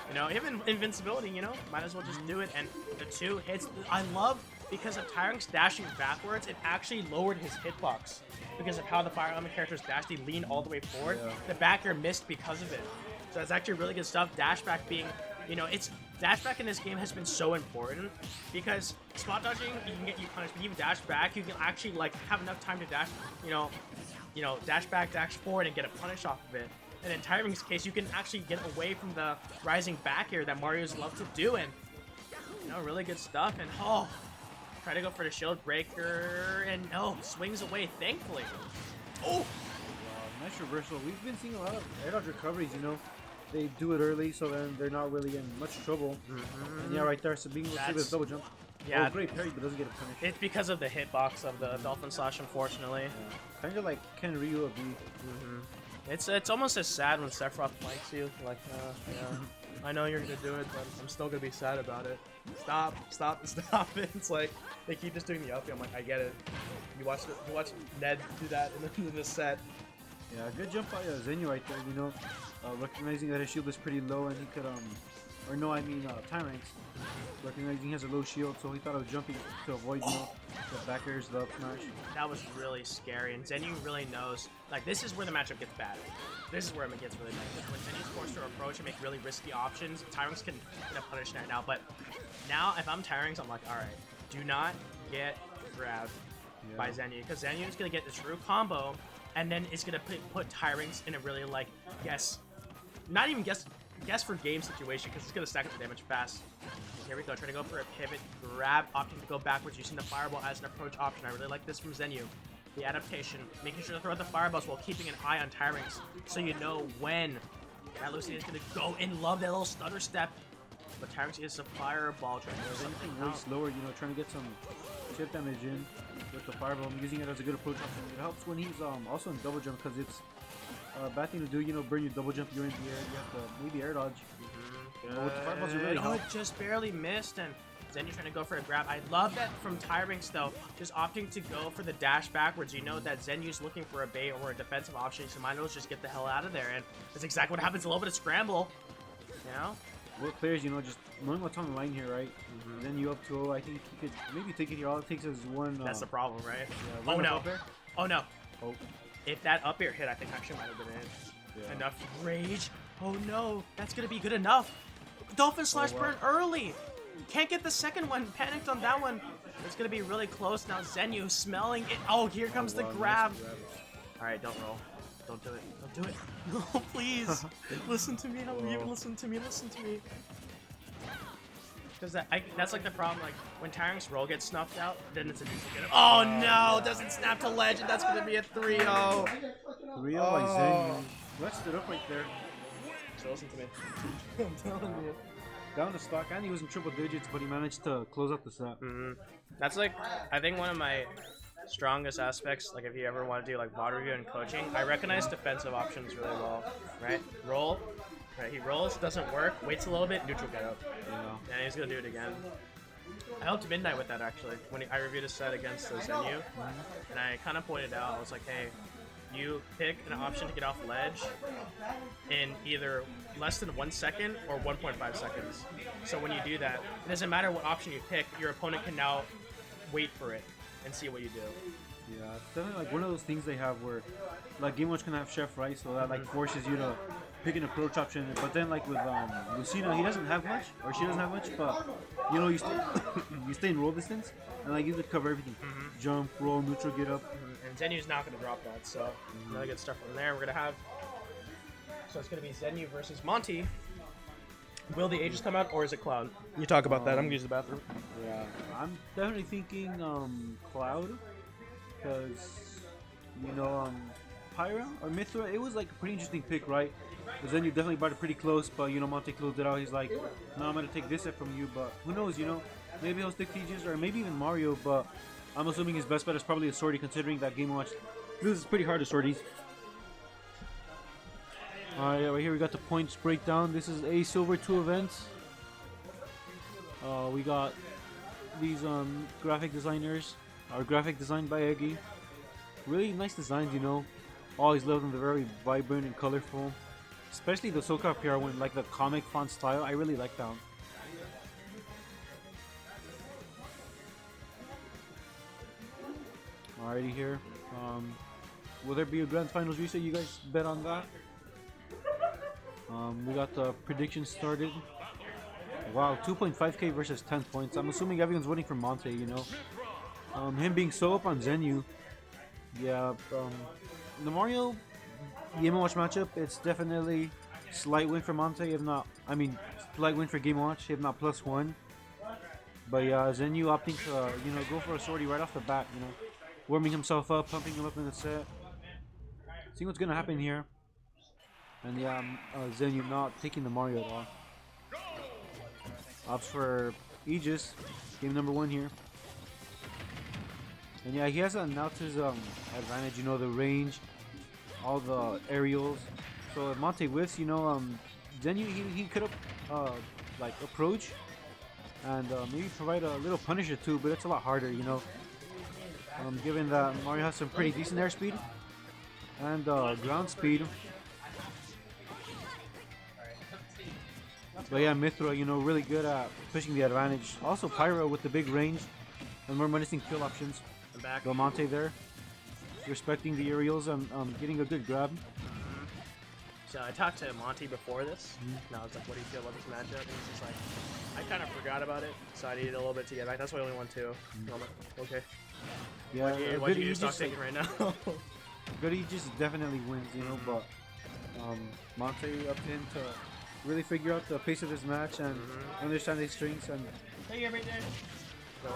you know, even invincibility, you know, might as well just do it. And the 2 hits, I love because of Tyranx dashing backwards, it actually lowered his hitbox because of how the Fire Element characters dashed. He leaned all the way forward. Yeah. The back air missed because of it. So it's actually really good stuff. Dashback being, you know, dashback in this game has been so important because spot dodging, you can get you punished, but even dash back, you can actually like have enough time to dash, you know, dash back, dash forward, and get a punish off of it. And in Tyranx's case, you can actually get away from the rising back air that Mario's love to do, and you know, really good stuff. And oh, try to go for the shield breaker, and oh, swings away, thankfully. Oh, Nice reversal. We've been seeing a lot of air dodge recoveries, you know. They do it early, so then they're not really in much trouble. And yeah, right there, so being able to see double jump. Yeah. Oh, great parry, but doesn't get a punish. It's because of the hitbox of the Dolphin Slash, unfortunately. Yeah. Kind of like Ken Ryu of B. It's almost as sad when Sephiroth flanks you. Like, yeah, I know you're gonna do it, but I'm still gonna be sad about it. Stop it. It's like they keep just doing the up. I'm like, I get it. You watch Ned do that in the set. Yeah, good jump by Zenyou right there, you know, recognizing that his shield is pretty low and he could, or no, I mean, Tyrants, recognizing he has a low shield, so he thought of jumping to avoid, you know, the back airs, the up smash. That was really scary, and Zenyou really knows, like, this is where the matchup gets bad. This is where it gets really bad, because when Zenyou's forced to approach and make really risky options, Tyrants can get a punish that now, but now, if I'm Tyrants, I'm like, alright, do not get grabbed by Zenyou, because Zenyou's going to get this true combo, and then it's going to put Tyrants in a really, like, not even guess for game situation, because it's going to stack up the damage fast. Here we go, trying to go for a pivot, grab, opting to go backwards, using the fireball as an approach option. I really like this from Zenyou. The adaptation, making sure to throw out the fireballs while keeping an eye on Tyrants, so you know when that Lucy is going to go in. Love that little stutter step. But Tyrants is a fireball, trying to do something Way slower, you know, trying to get some chip damage in with the fireball. I'm using it as a good approach option. It helps when he's also in double jump, because it's a bad thing to do, you know, burn your double jump, you're in the air, you have to maybe air dodge. But with the fireballs, it really Oh, helps. it just barely missed, and Zenyou trying to go for a grab. I love that from Tyrants, though, just opting to go for the dash backwards. You know that Zenyou's looking for a bait or a defensive option, so might as well just get the hell out of there, and that's exactly what happens. A little bit of scramble, you know? Well, players, you know, just knowing what's on the line here, right? Then you up 2-0, I think you could maybe take it here. All it takes is one. That's the problem, right? Yeah, Oh one no! up air. Oh no! Oh. If that up air hit, I think actually might have been in. Yeah. Enough rage. Oh no! That's gonna be good enough. Dolphin slash burn early. Can't get the second one. Panicked on that one. It's gonna be really close now. Zenyou smelling it. Oh, here comes the grab. All right, don't roll. Don't do it. Don't do it. No, please. Listen to me. Listen to me. Listen to me. Because that's like the problem. Like when Tyrant's roll gets snuffed out, then it's a decent. Oh no! Doesn't snap to legend. That's gonna be a 3-0. 3-0 by Zenyou. Rested it up right there. So listen to me. I'm telling you. Down to stock, and he was in triple digits, but he managed to close out the set. That's like, I think one of my strongest aspects, like if you ever want to do like VOD review and coaching, I recognize defensive options really well, right? Roll, right? He rolls, doesn't work, waits a little bit, neutral get up. Yeah. And he's gonna do it again. I helped Midnight with that actually, when I reviewed his set against the Zenyou, and I kind of pointed out, I was like, hey, you pick an option to get off ledge in either less than 1 second or 1.5 seconds. So when you do that, it doesn't matter what option you pick, your opponent can now wait for it and see what you do. Yeah, it's definitely like one of those things they have where, like, Game Watch can have Chef, right? So that like forces you to pick an approach option. But then like with Lucina, he doesn't have much, or she doesn't have much, but you know, you you stay in roll distance, and like you could cover everything. Jump, roll, neutral, get up. And Zenyou's not going to drop that, so really good stuff from there. We're going to have, so it's going to be Zenyou versus Monte. Will the Aegis come out, or is it Cloud? You talk about that. I'm going to use the bathroom. Yeah, I'm definitely thinking Cloud, because you know Pyra or Mithra, it was like a pretty interesting pick, right? Because then you definitely brought it pretty close, but you know Monte closed it out. He's like, no, I'm gonna take this set from you, but who knows? You know, maybe he'll stick to Aegis or maybe even Mario, but I'm assuming his best bet is probably a Swordy, considering that Game Watch loses pretty hard to Swordies. Alright, right here we got the points breakdown. This is a Silver 2 events. We got these graphic designers, or graphic designed by Eggy. Really nice designs, you know. Always love them, they're very vibrant and colorful. Especially the SoCal PR one, like the comic font style. I really like that one. Alrighty here. Will there be a grand finals reset? You guys bet on that? We got the predictions started. Wow, 2.5k versus 10 points. I'm assuming everyone's voting for Monte, you know. Him being so up on Zenyou. Yeah, the Mario Game & Watch matchup, it's definitely slight win for Monte, if not, I mean, slight win for Game & Watch, if not +1. But yeah, Zenyou opting to, you know, go for a Swordy right off the bat, you know. Warming himself up, pumping him up in the set. Seeing what's gonna happen here. And yeah, Zenyou not taking the Mario at all. Opts for Aegis, game number 1 here. And yeah, he has now to his advantage, you know, the range, all the aerials. So if Monte whiffs, you know, Zenyou, he could have like approach and maybe provide a little punish or two, but it's a lot harder, you know. Given that Mario has some pretty decent airspeed. and ground speed. But yeah, Mithra, you know, really good at pushing the advantage. Also Pyro with the big range and more menacing kill options. I'm back. Go Monte there, respecting the aerials and getting a good grab. So I talked to Monte before this, and I was like, what do you feel about this matchup? And he's just like, I kind of forgot about it, so I needed a little bit to get back. That's why I only won 2. And I'm like, okay. Yeah, Why'd you good do stock Aegis, taking right now? good Aegis definitely wins, you know, but Monte up to him to really figure out the pace of his match and understand his strengths and Hey, everything. No.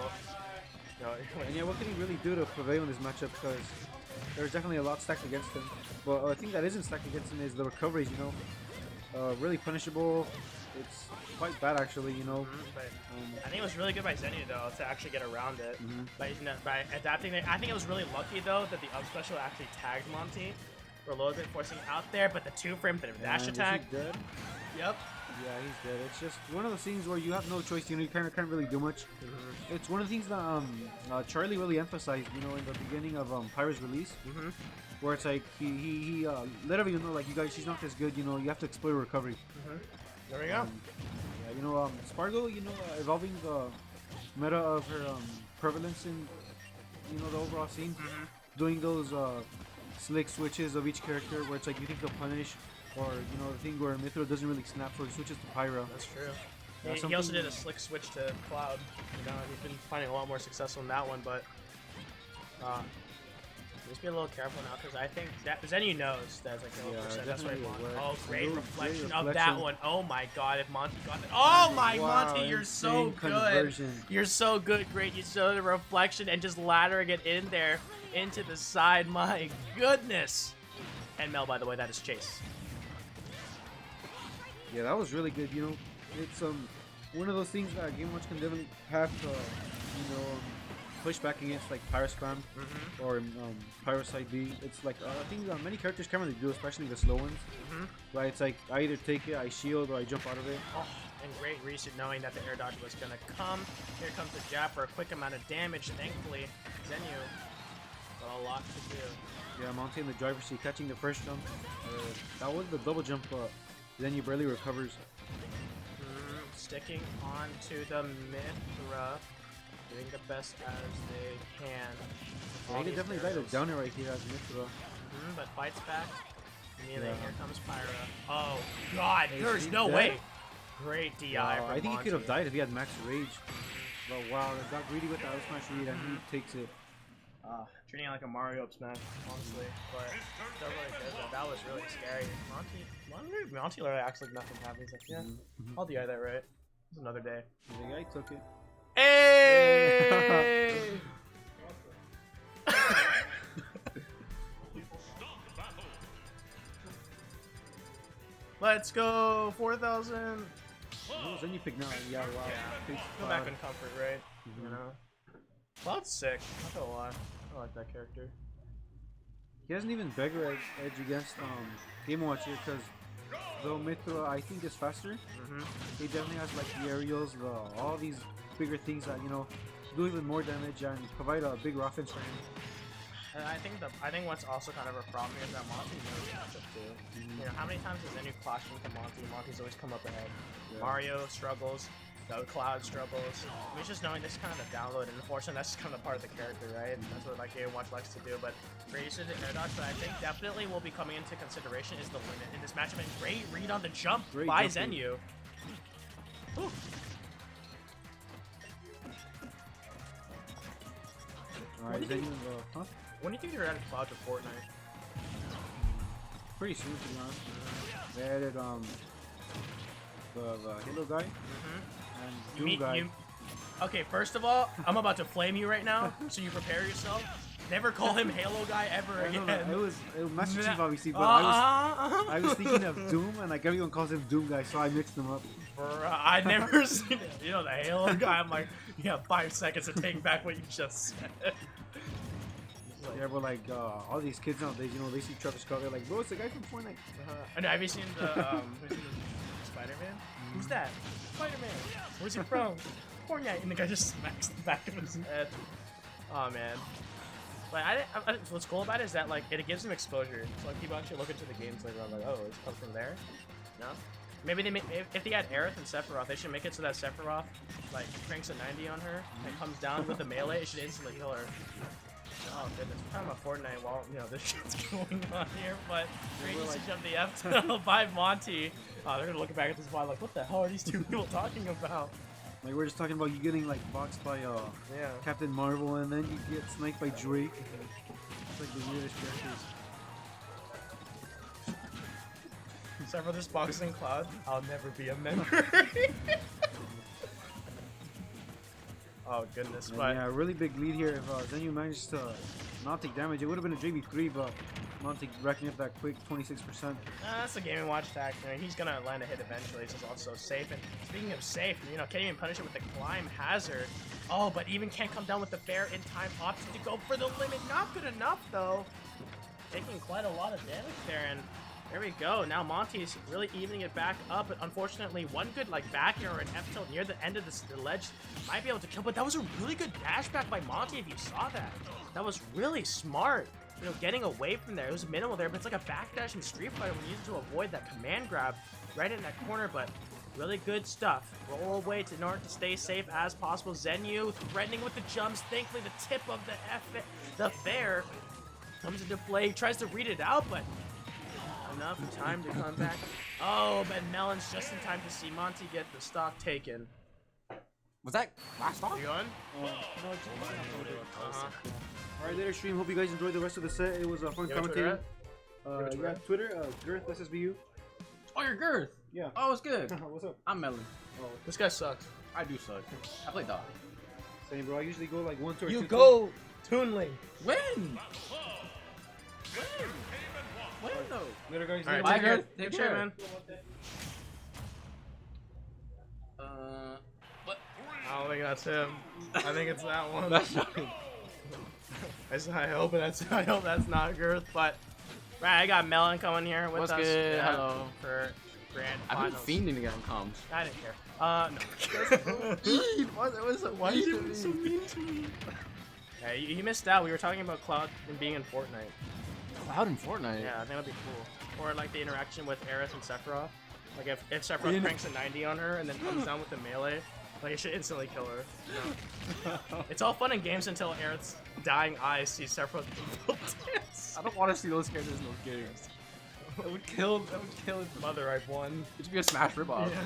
and yeah, what can he really do to prevail in this matchup? Because there's definitely a lot stacked against him. But a thing that isn't stacked against him is the recoveries, you know. Really punishable. It's quite bad actually, you know. But I think it was really good by Zenyou though to actually get around it. By adapting it. I think it was really lucky though that the up special actually tagged Monte for a little bit, forcing him out there. But the 2-frame, the dash attack. Is he dead? Yep. Yeah, he's dead. It's just one of those things where you have no choice. You know, you kind of can't really do much. It's one of the things that Charlie really emphasized, you know, in the beginning of Pyro's release, where it's like he let everyone know, like, you guys, she's not this good. You know, you have to exploit her recovery. There we go. Yeah, you know, Spargo, you know, evolving the meta of her prevalence in, you know, the overall scene, doing those slick switches of each character, where it's like you think they'll punish. Or, you know, the thing where Mithra doesn't really snap, so he switches to Pyro. That's true. He also did a slick switch to Cloud. You know, he's been finding a lot more successful in that one, but just be a little careful now, because I think that Zenyou knows that's like 0%. That's what he wants. Oh, great reflection of that one. Oh my god, if Monte got it. Oh my, wow, Monte, you're so good. Conversion. You're so good. Great. You saw the reflection and just laddering it in there into the side. My goodness. And Mel, by the way, that is Chase. Yeah, that was really good. You know, it's one of those things that Game Watch can definitely have to, you know, push back against, like Pyro spam or Pyro side B. It's like I think many characters can't really do, especially the slow ones. Right? It's like I either take it, I shield, or I jump out of it. Oh, and great reset knowing that the air dodge was gonna come. Here comes the jab for a quick amount of damage. Thankfully, Zenyou got a lot to do. Yeah, Monte in the driver's seat, catching the first jump. That was the double jump. Zenyou barely recovers. Sticking on to the Mithra, doing the best as they can. Yeah, he could definitely die to down it right here as Mithra. But fights back. Immediately, here comes Pyra. Oh god, there's no dead? way. Great DI from I think Monte. he could have died if he had max rage. But wow, they got greedy with the out smash read and he takes it. Treating it like a Mario up smash, honestly. But still really good. That was really scary. Monte literally acts like nothing happened. He's like, yeah, I'll DI that right. It's another day. The guy took it. Hey! Let's go 4,000. Oh, Zenyou pick now. Yeah, wow. Yeah. Go back in comfort, right? You know. Cloud's sick. Not gonna lie. I like that character. He hasn't even beggar edge against Game Watch here because though Mithra I think is faster, he definitely has like the aerials, all these bigger things that, you know, do even more damage and provide a bigger offense for him. And I think what's also kind of a problem here is that Monte knows matchup too. You know, how many times has Zenyou clashed into Monte? Monte's always come up ahead. Yeah. Mario struggles. No, Cloud struggles. I mean, it's just knowing this is kind of the download, and unfortunately, that's just kind of part of the character, right? That's what like Game Watch likes to do. But great use of the air dodge, but I think definitely will be coming into consideration is the limit in this matchup. And great read on the jump by Zenyou. Ooh. Alright, Zenyou, When do you think they're adding Cloud to Fortnite? pretty soon to be honest. They added the Halo guy and Doom guy. Okay, first of all, I'm about to flame you right now, so you prepare yourself. Never call him Halo guy ever again. It was Master Chief obviously, but I was thinking of Doom, and like everyone calls him Doom guy, so I mixed them up. Bruh, I never seen it. You know, the Halo guy, I'm like, you have 5 seconds to take back what you just said. Yeah, but like all these kids nowadays, you know, they see Travis Scott, they're like, bro, it's the guy from Fortnite. And have you seen the Spider-Man? Who's that? Spider-Man. Where's he from? Fortnite. And the guy just smacks the back of his head. Oh man. But what's cool about it is that like it gives them exposure. So like people actually look into the games later on, like, oh, it's come from there. No. Maybe if they had Aerith and Sephiroth, they should make it so that Sephiroth like cranks a 90 on her and comes down with a melee. It should instantly kill her. Oh goodness, we're talking about Fortnite while this shit's going on here. But great usage of the F title by Monte. Oh, they're gonna look back at this VOD like, what the hell are these two people talking about? Like we're just talking about you getting like boxed by Captain Marvel, and then you get sniped by Drake. It's like the weirdest characters. Several this boxing Cloud. I'll never be a member. Oh goodness, And but yeah, really big lead here. If Zenyou managed to not take damage, it would have been a JV3, but Monte racking up that quick 26%. that's the Game & Watch tactic. I mean, he's gonna land a hit eventually. It's also safe. And speaking of safe, can't even punish it with the climb hazard. Oh, but even can't come down with the bear in time. Opts to go for the limit. Not good enough though. Taking quite a lot of damage there, and there we go. Now Monte's really evening it back up, but unfortunately one good like back air or an F tilt near the end of the ledge might be able to kill, but that was a really good dash back by Monte if you saw that. That was really smart. Getting away from there. It was minimal there, but it's like a backdash in Street Fighter when you use it to avoid that command grab right in that corner, but really good stuff. Roll away in order to stay safe as possible. Zenyou threatening with the jumps. Thankfully the tip of the fair comes into play. Tries to read it out, but enough time to come back. Oh, but Melon's just in time to see Monte get the stock taken. Was that last stock? You going? Alright, later stream. Hope you guys enjoyed the rest of the set. It was a fun You have a commentating. Twitter Twitter, Girth SSBU. Oh, you're Girth. Yeah. Oh, it's good. What's up? I'm Melon. This guy sucks. I do suck. I play dog. Same, bro. I usually go like 1 to 2. You go Toonling. When? When though? Later, guys. Alright, Bye, take care. Girth. Take Take care, care. man. What? I don't think that's him. I think it's that one. That's not him. I hope that's not Girth, but right, I got Melon coming here with What's us. good? Hello. For grand I've been finals. fiending to get on comms. I didn't care. No. Why are you so mean to me? Yeah, you missed out. We were talking about Cloud and being in Fortnite. Cloud in Fortnite. Yeah, I think that'd be cool. Or like the interaction with Aerith and Sephiroth. Like if Sephiroth cranks a 90 on her and then comes down with the melee, like it should instantly kill her. It's all fun in games until Aerith's dying eyes see Sephiroth dance. I don't want to see those characters in those games. That would kill his Mother, I've won. It should be a Smash ripoff. Yeah.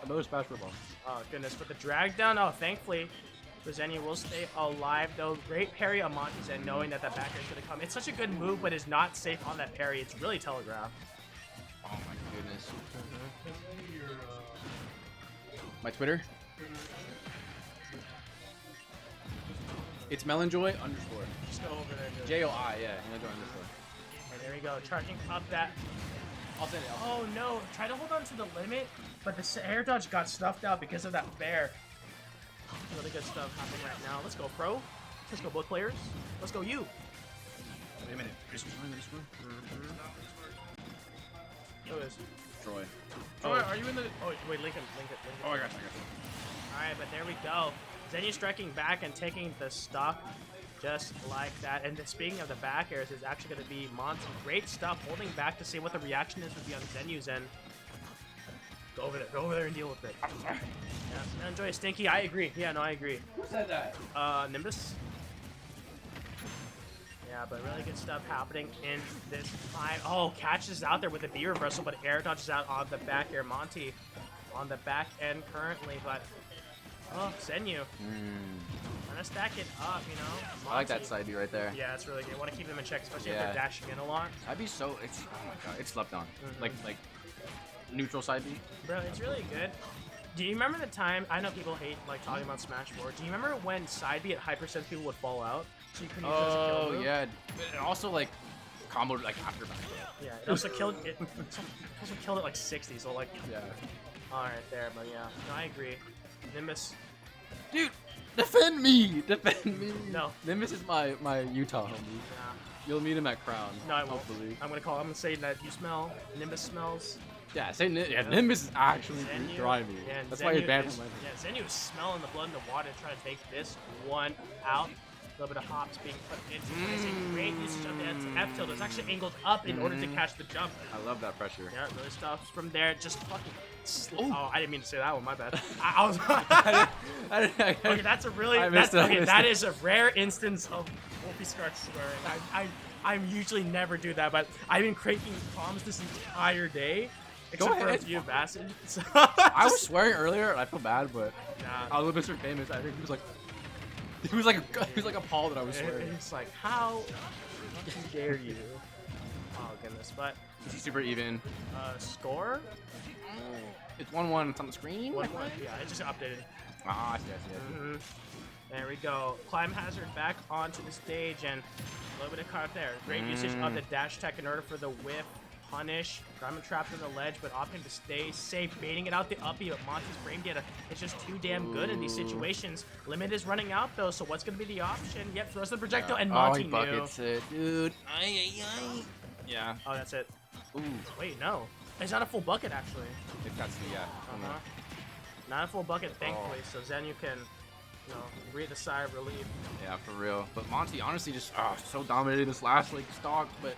Another Smash ripoff. Oh goodness, but the drag down, oh thankfully, Zenyou will stay alive though. Great parry on Monte's end, knowing that back air is going to come. It's such a good move, but is not safe on that parry. It's really telegraphed. Oh my goodness. My Twitter? It's Melonjoy_. Just go over there. Dude. J-O-I, yeah. Melonjoy_. And there we go, charging up that. I'll send it. Oh no, try to hold on to the limit, but the air dodge got stuffed out because of that bear. Really good stuff happening right now. Let's go, pro. Let's go, both players. Let's go, you. Wait a minute. Who is? Troy. Oh, are you in the? Oh wait, Lincoln. Oh, I got you. All right, but there we go. Zenyou striking back and taking the stock just like that. And then speaking of the back airs, is actually going to be Monte. Great stuff, holding back to see what the reaction is would be on Zenyou's end. Go over there and deal with it. Yeah, enjoy it, Stinky. I agree. Yeah, no, I agree. Who said that? Nimbus. Yeah, but really good stuff happening in this fight. Oh, catches out there with a B reversal, but air dodges out on the back air. Monte on the back end currently, but oh, Zenyou. Trying to stack it up, Monte. I like that side B right there. Yeah, it's really good. You want to keep them in check, especially if Yeah. they're dashing in a lot. I'd be so. It's oh my god. It's slept on. Like neutral side B. Bro, it's really good. Do you remember the time? I know people hate talking about Smash 4. Do you remember when side B at high percent people would fall out? So you couldn't use it as a kill Oh move? yeah. And also comboed after back. Yeah, it also killed it. Also killed it like 60. So Yeah. all right there, but yeah, no, I agree. Nimbus, Dude, defend me! Defend me! No. Nimbus is my Utah homie. nah. You'll meet him at Crown. No, I won't. Hopefully. I'm gonna say that you smell. Nimbus smells. Yeah, say Nimbus is actually Zenyou, driving me. yeah, and That's why you're Zenyou banned is- from my Yeah, Zenyou is smelling the blood in the water, trying to take this one out. A little bit of hops being put into place. A great usage of the F tilt. It's actually angled up in order to catch the jump. I love that pressure. Yeah, really stops from there. Just fucking. Oh, I didn't mean to say that one. My bad. I was. Okay, that's a really. That is a rare instance of Wolfie Scarch swearing. I usually never do that, but I've been cranking comms this entire day. Except for a few messages. I was swearing earlier, and I feel bad, but Nah. I was Mr. Famous. I think he was like appalled that I was swearing. It's like, how dare you? Oh goodness, but It's super even. score? It's 1-1. It's on the screen. 1-1. Yeah, it just updated. Ah, I see. Mhm. There we go. Climb Hazard back onto the stage, and a little bit of caught there. Great usage of the dash tech in order for the whiff. Punish. Garmin trapped on the ledge, but opting to stay safe, baiting it out the uppie, but Monte's frame data is just too damn good in these situations. Limit is running out though, so what's gonna be the option? Yep, throws the projectile, and Monte he knew. buckets it, dude. Yeah. Oh, that's it. Ooh. Wait, no. It's not a full bucket, actually. If that's the Uh-huh. Not a full bucket, thankfully, so Zenyou can, breathe a sigh of relief. Yeah, for real. But Monte honestly just so dominated this last stock, but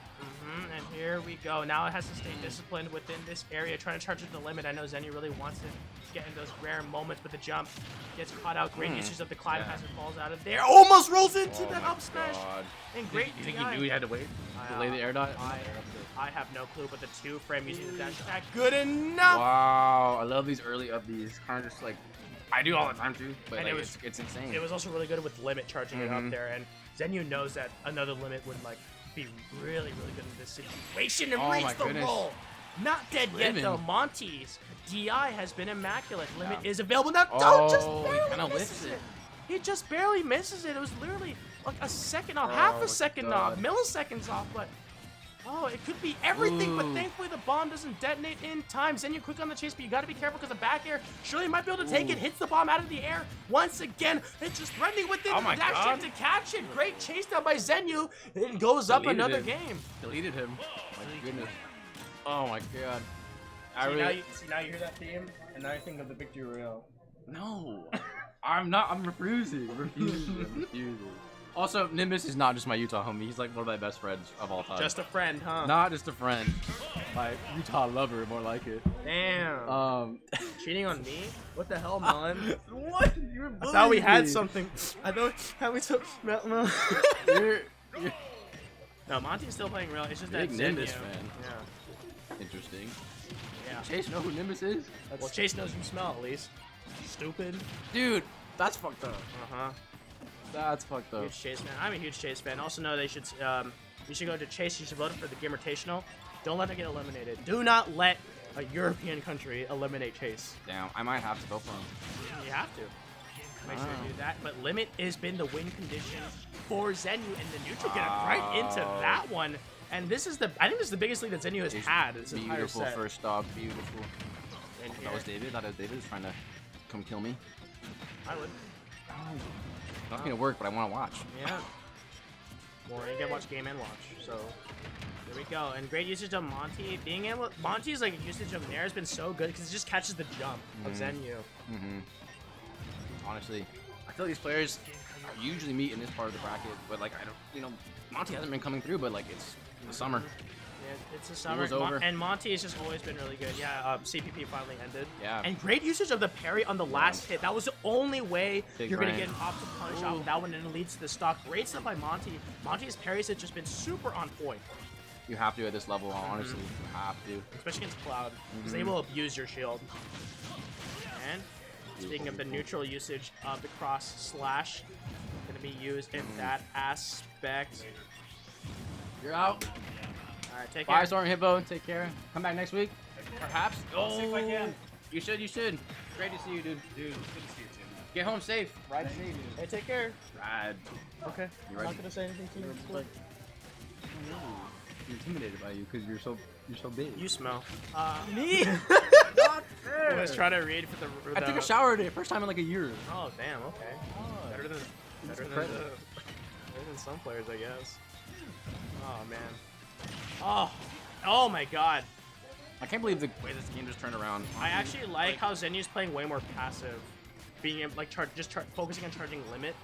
And here we go. Now it has to stay disciplined within this area, trying to charge at the limit. I know Zenyou really wants to get in those rare moments, but the jump gets caught out. Great usage of the climb hazard, falls out of there. Almost rolls into that up smash. And great You think DI. he knew he had to wait? Delay the air dot? I have no clue, but the 2-frame using the dash attack, good enough. Wow, I love these early upbeats. Kind of just I do all the time too, but And it's insane. It was also really good with limit charging it up there, and Zenyou knows that another limit would be really, really good in this situation and reach the roll. Not dead yet though. Monte's DI has been immaculate. Limit is available now. Just barely misses it. He just barely misses it. It was literally like a second off, half a second off, milliseconds off, but it could be everything, but thankfully the bomb doesn't detonate in time. Zenyou quick on the chase, but you gotta be careful because the back air, surely might be able to take it, hits the bomb out of the air. Once again, it's just threatening within the dash chance to catch it. Great chase down by Zenyou. It goes up another game. Deleted him. My goodness. Oh my god. Now you hear that theme, and now you think of the victory royale. No. I'm not. I'm refusing. Refusing. Also, Nimbus is not just my Utah homie. He's like one of my best friends of all time. Just a friend, huh? Not just a friend. My Utah lover, more like it. Damn. Cheating on me? What the hell, man? What? I thought we had something. I thought we took. No. No, Monte's still playing real. It's just that Big Nimbus Zenyou. fan. Yeah. Interesting. Yeah. Chase know who Nimbus is? Well, Chase knows you smell at least. Stupid. Dude, that's fucked up. Uh-huh. That's fucked up. Huge Chase fan. I'm a huge Chase fan. Also know they should you should go to Chase. You should vote for the Gamertational. Don't let it get eliminated. Do not let a European country eliminate Chase. Damn, I might have to go for him. You have to. Make sure you do that. But limit has been the win condition for Zenyou, and the neutral get right into that one. And this is I think this is the biggest lead that Zenyou has had this entire Beautiful set. first stock. Beautiful. And That was David. That was David trying to come kill me. I would. Not gonna work, but I want to watch. Yeah. Well, you can watch game and watch. So there we go. And great usage of Monte. Monte's usage of Nair has been so good because it just catches the jump of Zenyou. Honestly, I feel these players usually meet in this part of the bracket, but I don't, Monte hasn't been coming through, but it's the summer. Yeah, it's the summer. was over. And Monte has just always been really good. Yeah, CPP finally ended. Yeah. And great usage of the parry on the last hit. That was the only way Big you're going to brain. get an option punish off of that one, and it leads to the stock. Great stuff by Monte. Monte's parries have just been super on point, You have to at this level, honestly. You have to. especially against Cloud, because they will abuse your shield. And speaking of the neutral usage of the cross slash, going to be used in that aspect. You're out. All right, take care. Bye, Storm Hippo. Take care. Come back next week. Perhaps. I'll see if I can. You should. You should. Great to see you, dude. Dude, it's good to see you too, man. Get home safe. Ride safe. Hey, take care. Ride. Okay. You I'm ready? not gonna say anything to you. I'm intimidated by you because you're so big. You smell. Me? Not fair. Let's try to read for the. I took a shower today, first time in a year. Oh damn. Okay. Better than better than some players, I guess. Oh man. Oh my God. I can't believe the way this game just turned around. I actually like how Zenyou's playing way more passive, being able, focusing on charging limit.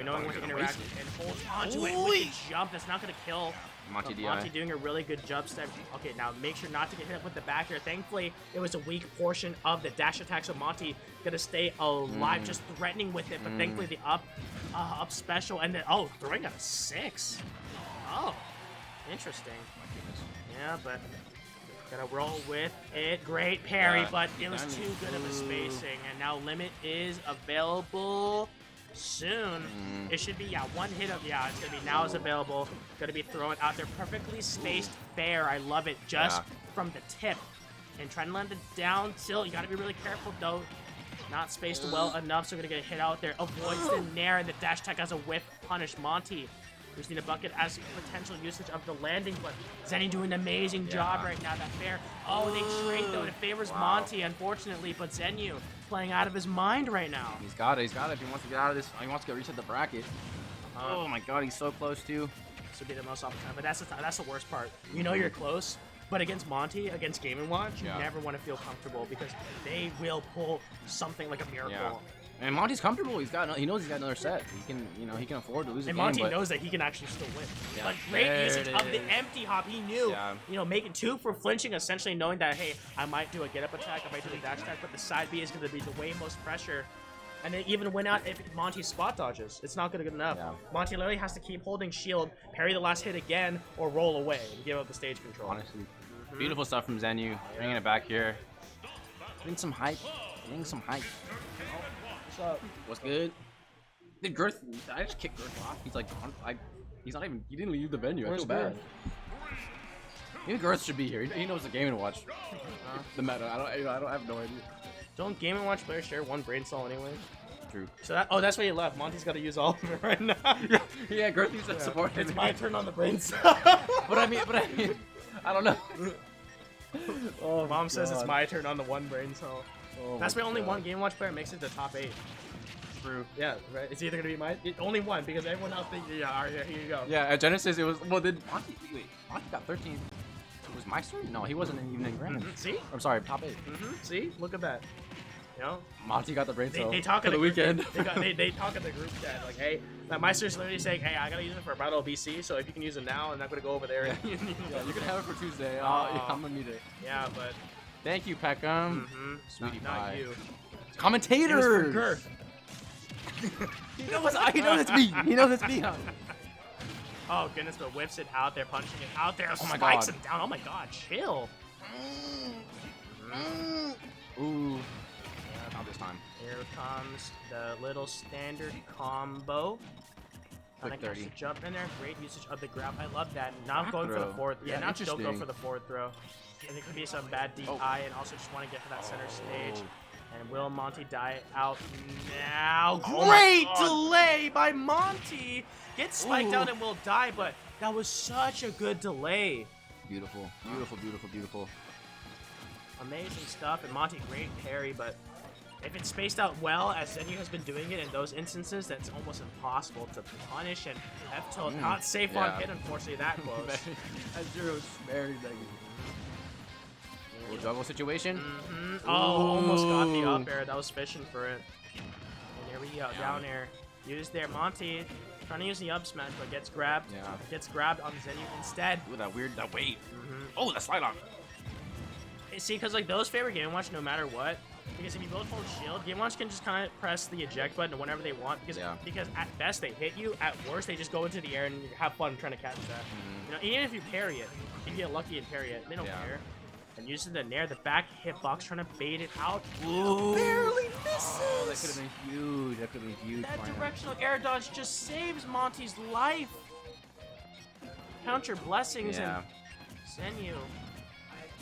knowing when to interact and holds onto it with the jump. That's not going to kill. Monte DI. Monte doing a really good jump step. Okay, now make sure not to get hit with the back here. Thankfully, it was a weak portion of the dash attack, so Monte gonna stay alive, just threatening with it. But thankfully, the up special, and then throwing out a 6. Oh, interesting. Yeah, but gotta roll with it. Great parry, but it was too good of a spacing, and now limit is available. Soon. It should be, one hit of, it's gonna be now is available. Gonna be thrown out there, perfectly spaced fair. I love it, just from the tip. And trying to land it down tilt. You gotta be really careful though. Not spaced well enough, so gonna get a hit out there. Avoids the nair, and the dash attack has a whiff punish Monte. Just need a bucket as potential usage of the landing, but Zenyou doing an amazing job right now. That fair. Oh, they trade though. It favors Monte, unfortunately, but Zenyou playing out of his mind right now. He's got it. He's got it. If he wants to get out of this, he wants to go reset the bracket. Oh my God, he's so close too. This would be the most often time, but that's the worst part. You know you're close, but against Monte, against Game & Watch, you never want to feel comfortable because they will pull something like a miracle. Yeah. And Monte's comfortable. He knows he's got another set. He can afford to lose. And a game, Monte knows that he can actually still win. Yeah, But great usage of the empty hop. He knew, making 2 for flinching, essentially knowing that, hey, I might do a get up attack, I might do a dash attack, but the side B is going to be the way most pressure. And it even went out if Monte spot dodges. It's not going to good enough. Yeah. Monte literally has to keep holding shield, parry the last hit again, or roll away and give up the stage control. Honestly, beautiful stuff from Zenyou. Bringing it back here. Getting some hype. What's up? What's good? Did Girth? I just kicked Girth off. He's like, he's not even. He didn't leave the venue. I feel bad. Maybe Girth should be here. He knows the Game & Watch. The meta. I don't have no idea. Don't Game & Watch players share one brain cell anyway? True. So that's why he left. Monte's got to use all of it right now. Yeah, Girth needs to support him. It's my turn on the brain cell. but I mean, I don't know. Oh, Mom says it's my turn on the one brain cell. Oh That's why only one Game & Watch player makes it to top 8. True. Yeah, right. It's either gonna be mine. Only one because everyone else thinks, alright, here you go. Yeah, at Genesis it was. Well, did Monte? Wait, Monte got 13. It was Meister? No, he wasn't even in Grand. See? I'm sorry, top 8. See? Look at that. You know? Monte got the brain cell They talk for in the weekend. They talk in the group chat like, hey, that Meister's literally saying, hey, I gotta use it for Battle of BC, so if you can use it now, I'm not gonna go over there. And, yeah, you can have it for Tuesday. I'm gonna need it. Yeah, but thank you, Peckham. Sweetie not pie. you. Commentators. He knows it's me. He knows it's me. Huh? Oh goodness, but whips it out there, punching it out there, Oh my spikes God. him down. Oh my God, chill. Ooh. Not this time. Here comes the little standard combo. Quick Kinda 30. Jump in there. Great usage of the grab. I love that. Not going for the throw. fourth. Yeah, Yeah, not don't go interesting. for the forward throw. And it could be some bad DI, and also just want to get to that center stage. And will Monte die out now? Oh my Great God. delay by Monte. Gets spiked down and will die, but that was such a good delay. Beautiful. Beautiful. Beautiful. Beautiful. Amazing stuff, and Monte great parry, but if it's spaced out well, as Zenyou has been doing it in those instances, that's almost impossible to punish, and F-tilt not safe on hit, unfortunately, that close. F-Zero's very negative. Little juggle situation. Oh, almost got the up air. That was fishing for it. And here we go, down air. Used there, Monte trying to use the up smash, but gets grabbed. Yeah. Gets grabbed on Zenyou instead. Ooh, that weight. Oh, that slide on. See, because like those favor Game & Watch no matter what. Because if you both hold shield, Game & Watch can just kind of press the eject button whenever they want. Because at best they hit you, at worst they just go into the air and you have fun trying to catch that. You know, even if you parry it, you get lucky and parry it. They don't care. And using the nair, the back hitbox, trying to bait it out. Ooh. Barely misses. Oh, that could have been huge. That could have been huge. That directional air dodge just saves Monte's life. Count your blessings and Zenyou.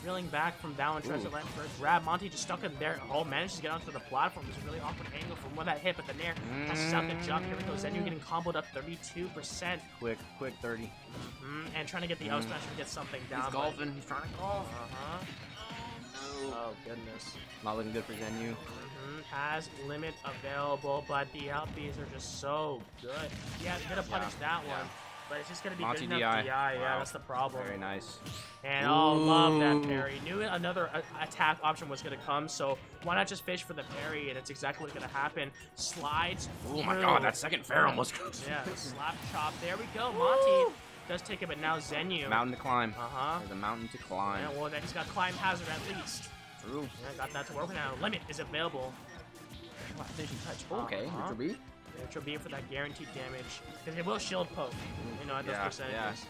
Reeling back from that one, tries to land for a grab. Monte just stuck in there. Oh, manages to get onto the platform. It's a really awkward angle from where that hit, but the nair passes out the jump. Here we go. Zenyou getting comboed up 32%. Quick 30. And trying to get the up smash and get something down. He's golfing. He's trying to golf. Oh, goodness. Not looking good for Zenyou. Has limit available, but the out Bs are just so good. Yeah, gonna punish that one. but it's just gonna be Monte good enough DI. DI. Yeah, Wow. that's the problem. Very nice. And oh, love that Ooh. parry. Knew another attack option was gonna come, so why not just fish for the parry? And it's exactly what's gonna happen. Slides. Oh my through. god, that second fair almost. Yeah, slap chop. There we go. Monte does take it, but now Zenyou. Mountain to climb. Uh-huh. There's a mountain to climb. Yeah, well, then he's got climb hazard at least. True. Yeah, got that to work with now. Limit is available. Wow, finishing touch. Okay, Uh-huh. neutral B. Neutral B for that guaranteed damage. Because it will shield poke, you know, at those Yeah, percentages.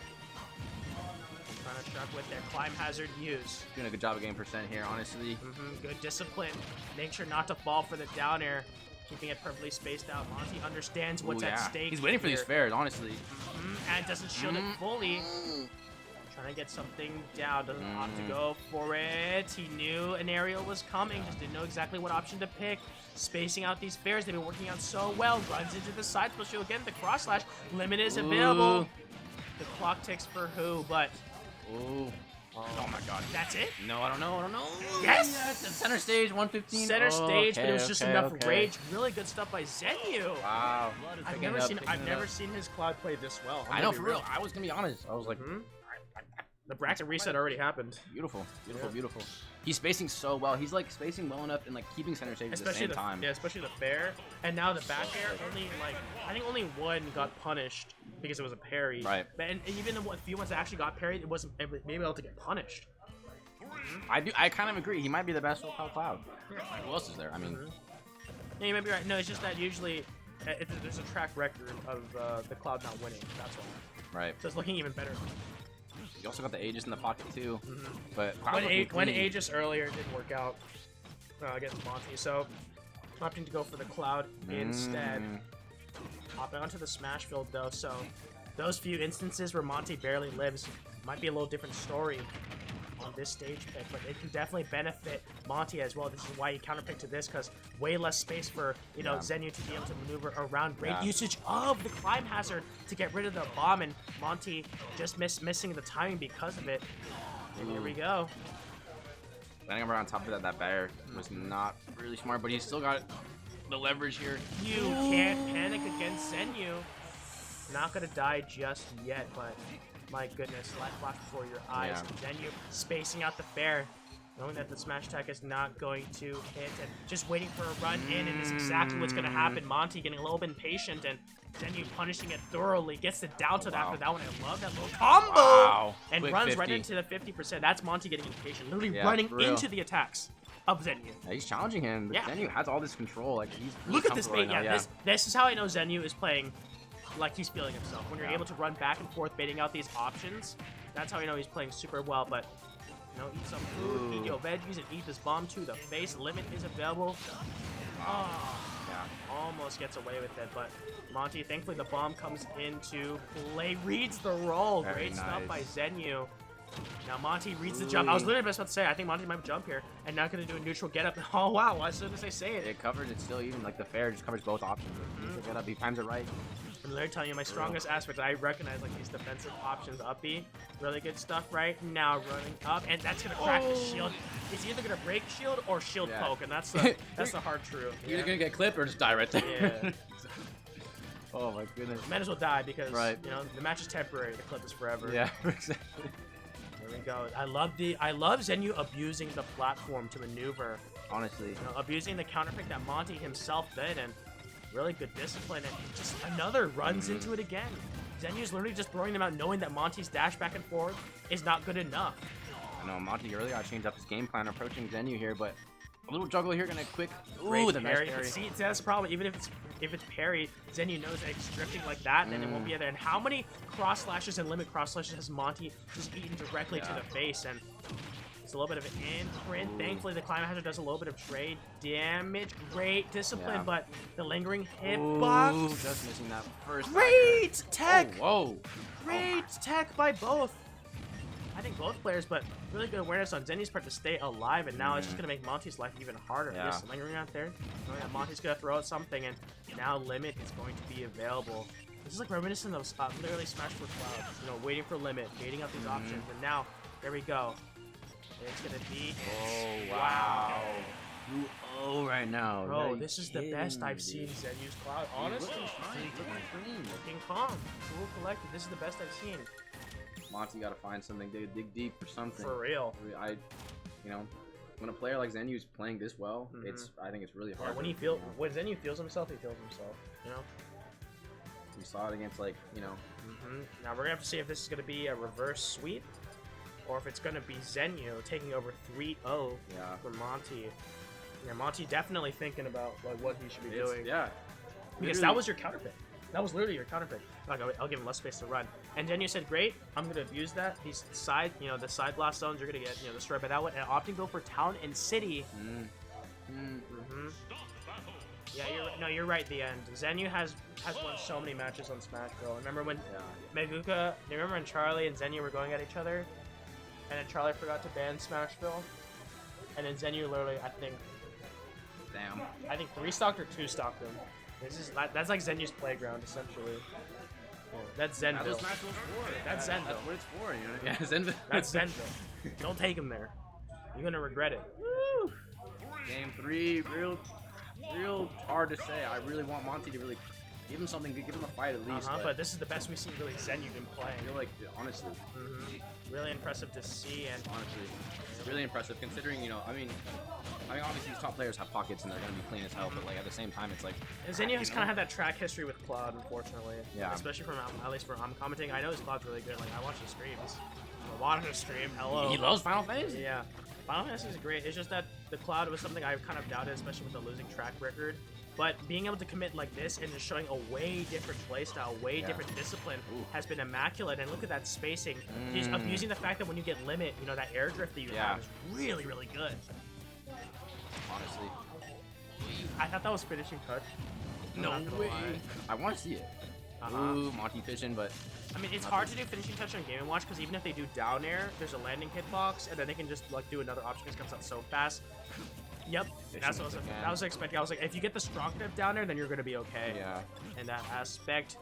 Trying to truck with their climb hazard use. Doing a good job of getting percent here, honestly. Good discipline. Make sure not to fall for the down air. Keeping it perfectly spaced out. Monte understands what's Ooh, at yeah. stake. He's waiting for these here. fairs, honestly. And doesn't shield it fully. Trying to get something down. Doesn't opt to go for it. He knew an aerial was coming. Just didn't know exactly what option to pick. Spacing out these fairs. They've been working out so well. Runs into the side special again. The cross slash. Limit is available. The clock ticks for who, but Ooh. Oh my god. that's it? No, I don't know. Yes! Center stage, 115. Center stage, but it was okay, just enough okay. rage. Really good stuff by Zenyou. Wow. I've never seen his Cloud play this well. I know, for real. I was gonna be honest. I was like, The bracket reset already happened. beautiful, beautiful. He's spacing so well. He's like spacing well enough and like keeping center stage at the same time. Yeah, especially the fair. And now the back air, I think only one got punished because it was a parry. Right. But and even the few ones that actually got parried, it wasn't maybe able to get punished. I kind of agree. He might be the best with Cloud. Who else is there? I mean, Yeah, you might be right. No, it's just that usually there's a track record of the Cloud not winning. That's why. right. So it's looking even better. You also got the Aegis in the pocket too. But Cloud When looking clean. Aegis earlier didn't work out against Monte, so opting to go for the Cloud instead. Hopping onto the Smash field though, so those few instances where Monte barely lives might be a little different story on this stage pick, but it can definitely benefit Monte as well. This is why he counterpicked to this, because way less space for Zenyou to be able to maneuver around. Great usage of the climb hazard to get rid of the bomb, and Monte just missing the timing because of it. And here we go. Landing over on top of that bear was not really smart, but he's still got the leverage here. You can't panic against Zenyou. Not gonna die just yet, but my goodness, light flash before your eyes. Zenyou spacing out the fair, knowing that the smash attack is not going to hit, and just waiting for a run in, and it's exactly what's gonna happen. Monte getting a little bit impatient, and Zenyou punishing it thoroughly, gets the down tilt after that one. I love that little combo! Wow. And Quick runs 50. right into the 50%. That's Monte getting impatient, literally Yeah, running for real. into the attacks of Zenyou. Yeah, he's challenging him. Yeah. Zenyou has all this control. Like he's really Look at this comfortable bait. right now, Yeah, this is how I know Zenyou is playing like he's feeling himself. When you're able to run back and forth, baiting out these options, that's how you know he's playing super well. But eat some food, eat your veggies, and eat this bomb to the face. Limit is available. Oh, almost gets away with it, but Monte, thankfully the bomb comes into play, reads the roll. Very Great stuff by nice. Zenyou. Now Monte reads the jump. I was literally just about to say, I think Monte might jump here, and not going to do a neutral get up. Oh wow, as soon as I say it. It covers it still, even like the fair just covers both options. Get up, he times it right. I'm literally telling you, my strongest aspect, I recognize like these defensive options up B. Really good stuff right now, running up, and that's gonna crack the shield. It's either gonna break shield or shield poke, and that's the hard truth. You're either gonna get clipped or just die right there. Yeah. Oh my goodness. Might as well die because Right. the match is temporary, the clip is forever. Yeah, exactly. There we go. I love Zenyou abusing the platform to maneuver. Honestly. Abusing the counterpick that Monte himself did, and really good discipline, and just another runs into it again. Zenyou's literally just throwing them out, knowing that Monte's dash back and forth is not good enough. I know Monte earlier I changed up his game plan approaching Zenyou here, but a little juggle here gonna quick. Great Ooh, the nice parry. parry. See, that's the problem. Even if it's parry, Zenyou knows that it's drifting like that, then it won't be there. And how many cross slashes and limit cross slashes has Monte just eaten directly to the face? And it's a little bit of an imprint. Thankfully, the climb hazard does a little bit of trade damage. Great discipline, but the lingering hitbox. Ooh, just missing that first. Great tech. Oh, whoa. Great tech by both. I think both players, but really good awareness on Zenyou's part to stay alive, and now it's just going to make Monte's life even harder. Yeah. This lingering out there, knowing that Monte's going to throw out something, and now Limit is going to be available. This is like reminiscent of literally Smash for Cloud, waiting for Limit, baiting out these options, and now, there we go. It's going to be... Oh, wow. 2-0 right now. Bro, Yeah, this is you the best kidding I've me, seen dude. Zenyou's Cloud. Honestly, looking calm, cool, collected. This is the best I've seen. Monte gotta find something, dude. Dig deep for something. For real. You know, when a player like Zenyou is playing this well, I think it's really hard. Yeah, when he feels, when Zenyou feels himself, he feels himself. You know. We saw it against now Now we're gonna have to see if this is gonna be a reverse sweep, or if it's gonna be Zenyou taking over 3-0 Yeah. for Monte. Yeah, Monte definitely thinking about like what he should be doing. Yeah. Because that was your counter pick. That was literally your counter pick. Like, I'll give him less space to run. And Zenyou said, great, I'm going to abuse that. These side, the side blast zones, you're going to get, destroyed by that one. And opting go for town and city. Yeah, you're right, the end. Zenyou has won so many matches on Smash Bros. Remember when Meguka, you remember when Charlie and Zenyou were going at each other? And then Charlie forgot to ban Smash Bros. And then Zenyou literally, I think 3-stocked or 2-stocked him. That's like Zenyou's playground, essentially. Yeah, that's Zenville. That's Zenville. That's what it's for, you know? Yeah, Zenville. That's Zenville. Don't take him there. You're gonna regret it. Woo! Game 3, real hard to say. I really want Monte to really give him something, give him a fight at least. But this is the best we've seen really Zenyou been playing. I feel like, honestly. Really impressive to see, and honestly, it's really impressive considering, I mean, obviously these top players have pockets and they're gonna be clean as hell, but like at the same time, it's like Zenyou has kind of had that track history with Cloud, unfortunately. Yeah. Especially from at least where I'm commenting. I know his Cloud's really good. Like I watch his streams. I watch his stream. Hello. He loves Final Fantasy. Yeah. Final Fantasy is great. It's just that the Cloud was something I kind of doubted, especially with the losing track record. But being able to commit like this and just showing a way different playstyle, way different discipline has been immaculate. And look at that spacing. He's abusing the fact that when you get limit, that air drift that you have is really, really good. Honestly. I thought that was finishing touch. No way. I want to see it. Ooh, Monte fishing, but I mean, it's hard to do finishing touch on Game & Watch because even if they do down air, there's a landing hitbox, and then they can just like do another option because it comes out so fast. Yep, that's what I was expecting. I was like, if you get the strong tip down there, then you're gonna be okay. Yeah. In that aspect,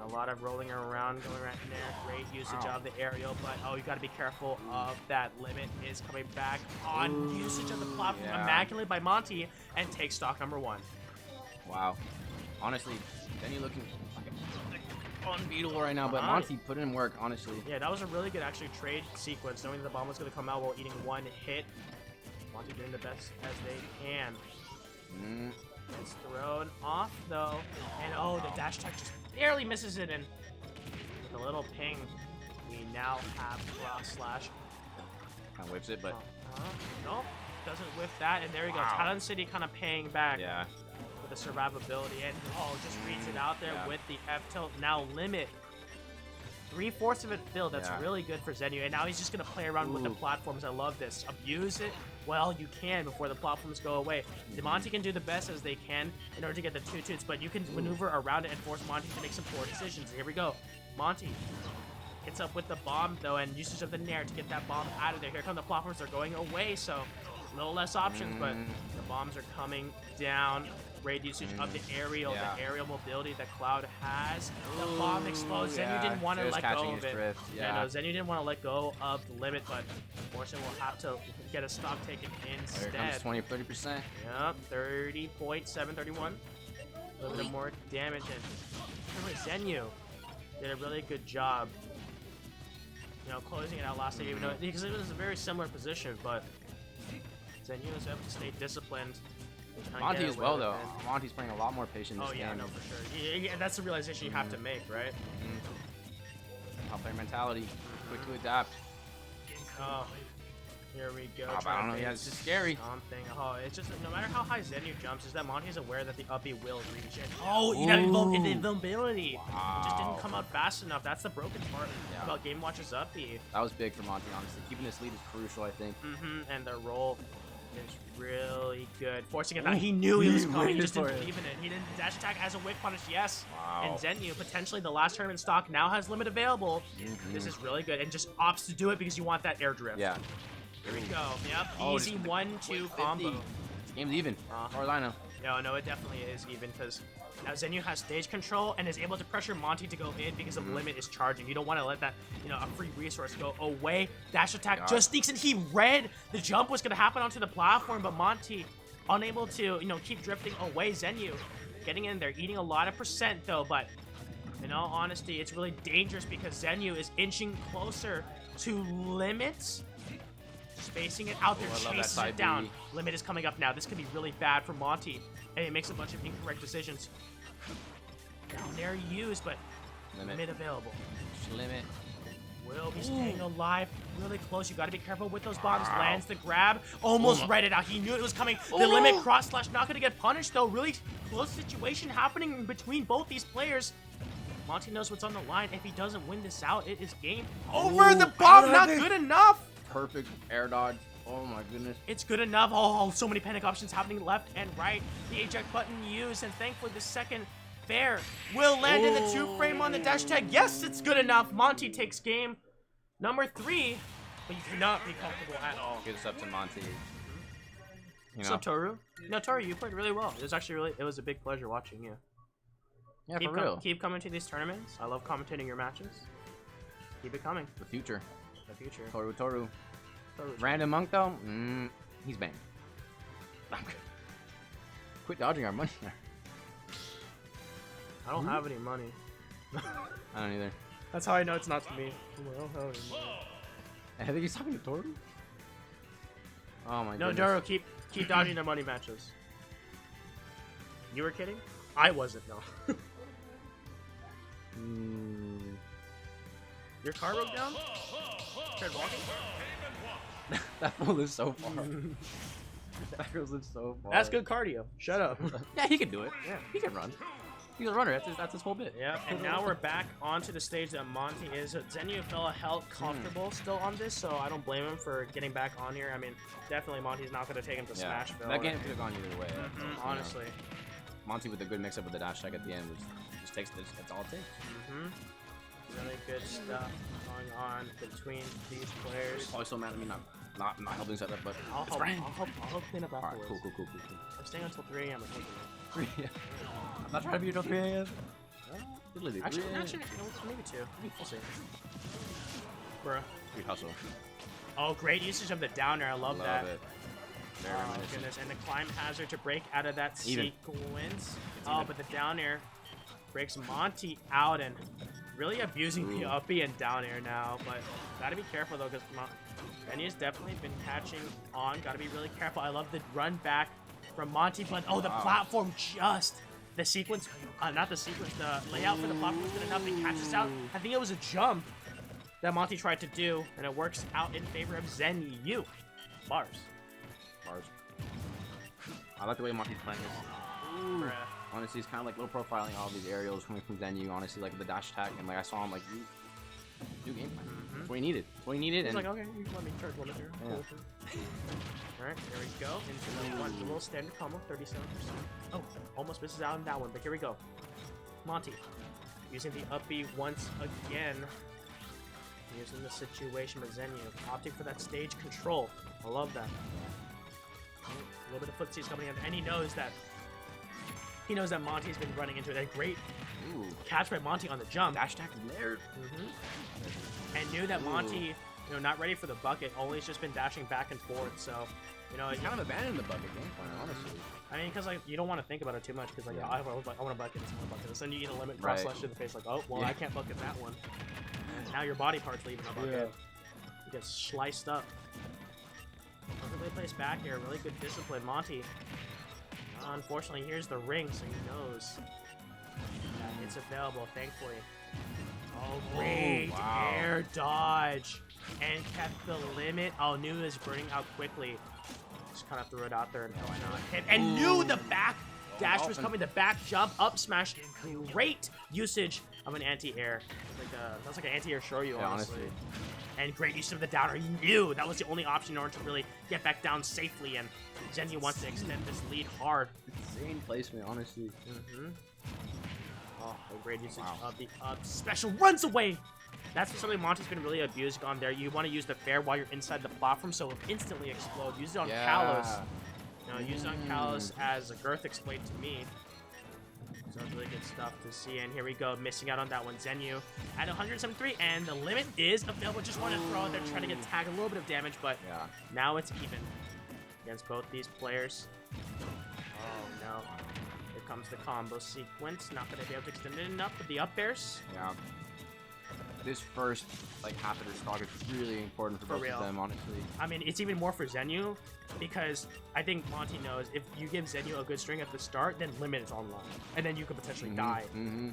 a lot of rolling around, going right in there. Great usage of the aerial, but you gotta be careful of that limit is coming back on usage of the platform immaculate by Monte and take stock number 1. Wow. Honestly, Zenyou looking unbeatable right now, but Monte put in work, honestly. Yeah, that was a really good actually trade sequence, knowing the bomb was gonna come out while eating 1 hit. Monte doing the best as they can. It's thrown off though, and the dash attack just barely misses it, and with a little ping, we now have cross slash. Kind of whips it, but Nope, doesn't whip that, and there we go. Talon City kind of paying back. Yeah. With the survivability, and just reads it out there with the F tilt. Now limit. 3/4 of it filled. That's really good for Zenyou, and now he's just gonna play around with the platforms. I love this. Abuse it well you can before the platforms go away. Monte can do the best as they can in order to get the 2-2s, but you can maneuver around it and force Monte to make some poor decisions. Here we go. Monte hits up with the bomb though, and usage of the Nair to get that bomb out of there. Here come the platforms. They're going away, so a little less options, but the bombs are coming down. Great usage of the aerial mobility that Cloud has. The bomb explodes. Zenyou didn't want to let go of it. Zenyou didn't want to let go of the limit, but unfortunately we'll have to get a stock taken instead. There comes 20-30%. Yep, 30.731. A little bit more damage, and really Zenyou did a really good job. Closing it out last time, even though because it was a very similar position, but Zenyou was able to stay disciplined. Monte as well, though. Monte's playing a lot more patient this game. No, for sure. Yeah, that's the realization you have to make, right? Top player mentality. Quick to adapt. Here we go. I don't know. Yeah, it's just scary. Something. It's just no matter how high Zenyou jumps, is that Monte's aware that the uppy will reach it. You have invulnerability. It just didn't come out fast enough. That's the broken part about Game Watch's uppy. That was big for Monte, honestly. Keeping this lead is crucial, I think. And the roll is really good. Forcing it out. He knew he was coming. He just didn't believe in it. He didn't dash attack as a whip punish. Yes. And Zenyou, potentially the last tournament stock, now has limit available. This is really good. And just opts to do it because you want that air drift. Yeah. Here we go. Yep. Easy 1-2 combo. This game's even. As far as I know. No, it definitely is even because Now Zenyou has stage control and is able to pressure Monte to go in because of limit is charging. You don't want to let that, you know, a free resource go away. Dash attack just sneaks in. He read the jump was going to happen onto the platform, but Monte unable to, you know, keep drifting away. Zenyou getting in there, eating a lot of percent though, but in all honesty, it's really dangerous because Zenyou is inching closer to limits. Spacing it out there, chases it down. Limit is coming up now. This could be really bad for Monte, and he makes a bunch of incorrect decisions. Down there used, but limit available. Limit. Will be staying alive, really close. You got to be careful with those bombs. Lands the grab, almost read it out. He knew it was coming. The limit cross slash, not going to get punished though. Really close situation happening between both these players. Monte knows what's on the line. If he doesn't win this out, it is game over. The bomb not good enough. Perfect air dodge. Oh my goodness. It's good enough. Oh, so many panic options happening left and right. The eject button used, and thankfully the second fair will land in the 2-frame on the dash tag. Yes, it's good enough. Monte takes game number 3, but you cannot be comfortable at all. Gives up to Monte. You So Toru? No, Toru, you played really well. It was actually really, it was a big pleasure watching you. Yeah, for real. Keep coming to these tournaments. I love commentating your matches. Keep it coming. The future. The future. Toru. Random monk though? He's banned. Quit dodging our money here. I don't have any money. I don't either. That's how I know it's not to me. I don't have any money. I think he's talking to Toru? Oh my No, goodness. Doro, keep dodging the money matches. You were kidding? I wasn't, no. Your car broke down? Tried walking? That fool lives so far. That girl lives so far. That's good cardio. Shut up. Yeah, he can do it. Yeah, he can run. He's a runner. That's his whole bit. Yeah, and now we're back onto the stage that Monte is. Zenyou felt comfortable still on this, so I don't blame him for getting back on here. I mean, definitely Monte's not going to take him to Smashville. That game could have gone either way. Honestly. Monte with a good mix-up with the dash tag at the end just takes this. That's all it takes. Really good stuff going on between these players. Probably so mad at me not helping set up, but I'll it's help, fine. I'll help clean up Alright, afterwards. cool. I'm staying until 3 a.m. Yeah. I'm not trying to be until 3 a.m. Actually, you know, maybe 2. We'll see. Bruh. We hustle. Oh, great usage of the downer. I love that. It. Very Oh, reminiscent. goodness. And the climb hazard to break out of that Even. sequence. Oh, but the down air breaks Monte out and really abusing the up and down air now. But gotta be careful though, because Zenyou's definitely been catching on. Gotta be really careful. I love the run back from Monte, but oh, the platform just. The sequence, not the sequence, the layout for the platform was good enough. It catches out. I think it was a jump that Monte tried to do, and it works out in favor of Zenyou. Bars. I like the way Monte's playing this. Honestly, he's kind of like low profiling all these aerials coming from Zenyou. Honestly, like the dash attack, and like I saw him like do game plan. That's what he needed. That's what he needed. He's And like, okay, you can let me charge one here. Yeah. Alright, there we go. Into the little standard combo, 37%. Oh, almost misses out on that one, but here we go. Monte, using the up B once again. Using the situation with Zenyou, opting for that stage control. I love that. A little bit of footsies coming in, and he knows that Monte's been running into it. A great catch by Monte on the jump. dash attack is there. And knew that Monte, not ready for the bucket. Only's just been dashing back and forth. So, He kind of abandoned the bucket game plan, honestly. I mean, because like you don't want to think about it too much. Because like I want to bucket this, I want to bucket this. Then you get a limit cross slash to the face. Like, oh well, I can't bucket that one. And now your body part's leaving the bucket. You get sliced up. Perfectly placed back here. Really good discipline, Monte. Unfortunately, here's the ring, so he knows that it's available. Thankfully. Oh, great air dodge and kept the limit. Oh, knew it was burning out quickly. Just kind of threw it out there and not hit. And knew the back dash was coming. The back jump up smash. Great usage of an anti-air. That's like an anti-air Shoryu, honestly. And great use of the downer. He knew that was the only option in order to really get back down safely. And Zenyou wants to extend this lead hard. Insane placement, honestly. Oh, a great usage of the up special. Runs away! That's something Monte's been really abused on there. You want to use the fair while you're inside the platform, so it'll instantly explode. Use it on Kalos. Use it on Kalos as a girth explained to me. So it's really good stuff to see. And here we go, missing out on that one. Zenyou at 173, and the limit is available. Just want to throw it there, trying to get tagged, a little bit of damage, but Yeah. now it's even against both these players. Oh no. Here comes the combo sequence. Not going to be able to extend it enough with the up airs. Yeah. This first like half of their stock is really important for both real. of them, honestly. I mean, it's even more for Zenyou because I think Monte knows if you give Zenyou a good string at the start, then limit is online, and then you could potentially die. Mm-hmm.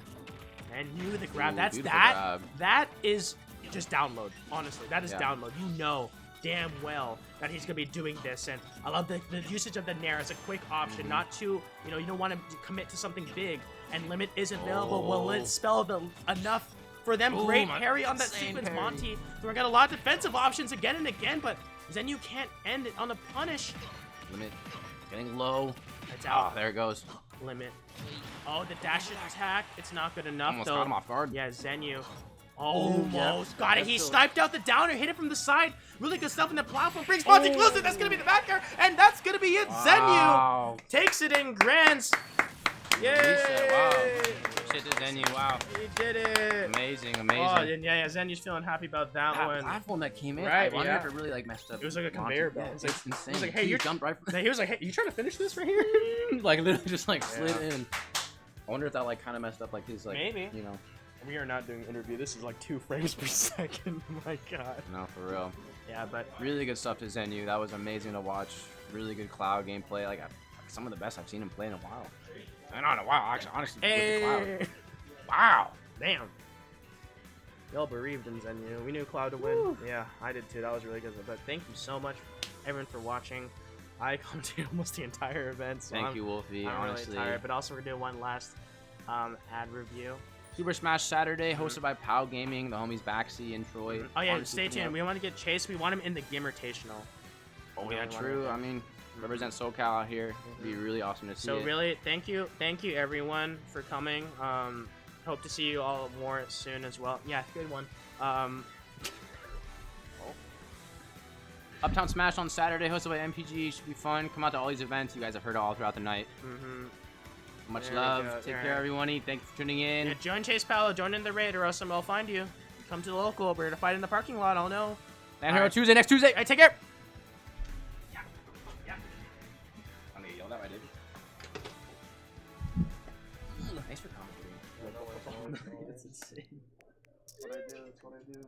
And you the grab. Ooh, That's beautiful that. grab. That is just download. Honestly, that is Yeah. download. You know damn well that he's gonna be doing this, and I love the usage of the Nair as a quick option, Mm-hmm. not to you don't want to commit to something big, and limit is available. Will it spell enough for them? Ooh, Great my parry on that insane sequence. parry. Monte throwing out a lot of defensive options again and again, but Zenyou can't end it on a punish. Limit getting low. It's Oh, out. there it goes. Limit. Oh, the dash attack. It's not good enough Almost though. caught him off guard. Yeah, Zenyou. Almost got it. That's He still- sniped out the downer, hit it from the side. Really good stuff in the platform. Brings Monte closer. That's gonna be the back air, and that's gonna be it. Wow. Zenyou takes it in grands. Yay! Wow. Shit to Zenyou. Wow. He did it. Amazing, Oh, amazing. and yeah, Zenyou's feeling happy about that That one. platform that came in, Right, I wonder yeah. if it really like messed up. It was like a Monte. conveyor belt. Yeah, It's it's like- insane. it was like, hey, He you're- jumped right from He was like, "Hey, you trying to finish this right here?" like literally just like slid Yeah. in. I wonder if that like kind of messed up like his like Maybe. you know. We are not doing interview. This is like 2 frames per second. My God. No, for real. Yeah, but Really good stuff to Zenyou. That was amazing to watch. Really good Cloud gameplay. Like some of the best I've seen him play in a while. And not in a while, actually. Honestly, with the Cloud. hey. Wow. Damn. Y'all bereaved in Zenyou. We knew Cloud to win. Yeah, I did too. That was really good. But thank you so much, everyone, for watching. I commented almost the entire event. So Thank I'm, you, Wolfie. I'm honestly. really tired. But also, we're doing one last ad review. Super Smash Saturday, hosted by POW Gaming, the homies Baxi and Troy. Oh yeah, Honestly, stay coming tuned. up. We want to get Chase. We want him in the Gimmertational. Oh We yeah, really wanna true. get I mean, represent SoCal out here. It'd be really awesome to see So it. really, thank you everyone for coming. Hope to see you all more soon as well. Yeah, good one. Uptown Smash on Saturday, hosted by MPG. Should be fun. Come out to all these events. You guys have heard all throughout the night. Much There we love. go. Take All care, right. everyone. Thanks for tuning in. Yeah, join Chase Palo, join in the raid, or else somebody will find you. Come to the local. We're gonna fight in the parking lot. I'll know. And Hero Alright. Tuesday, next Tuesday. All right, take care. I'm gonna get yelled at by David. Thanks for commenting. That's insane. That's what I do.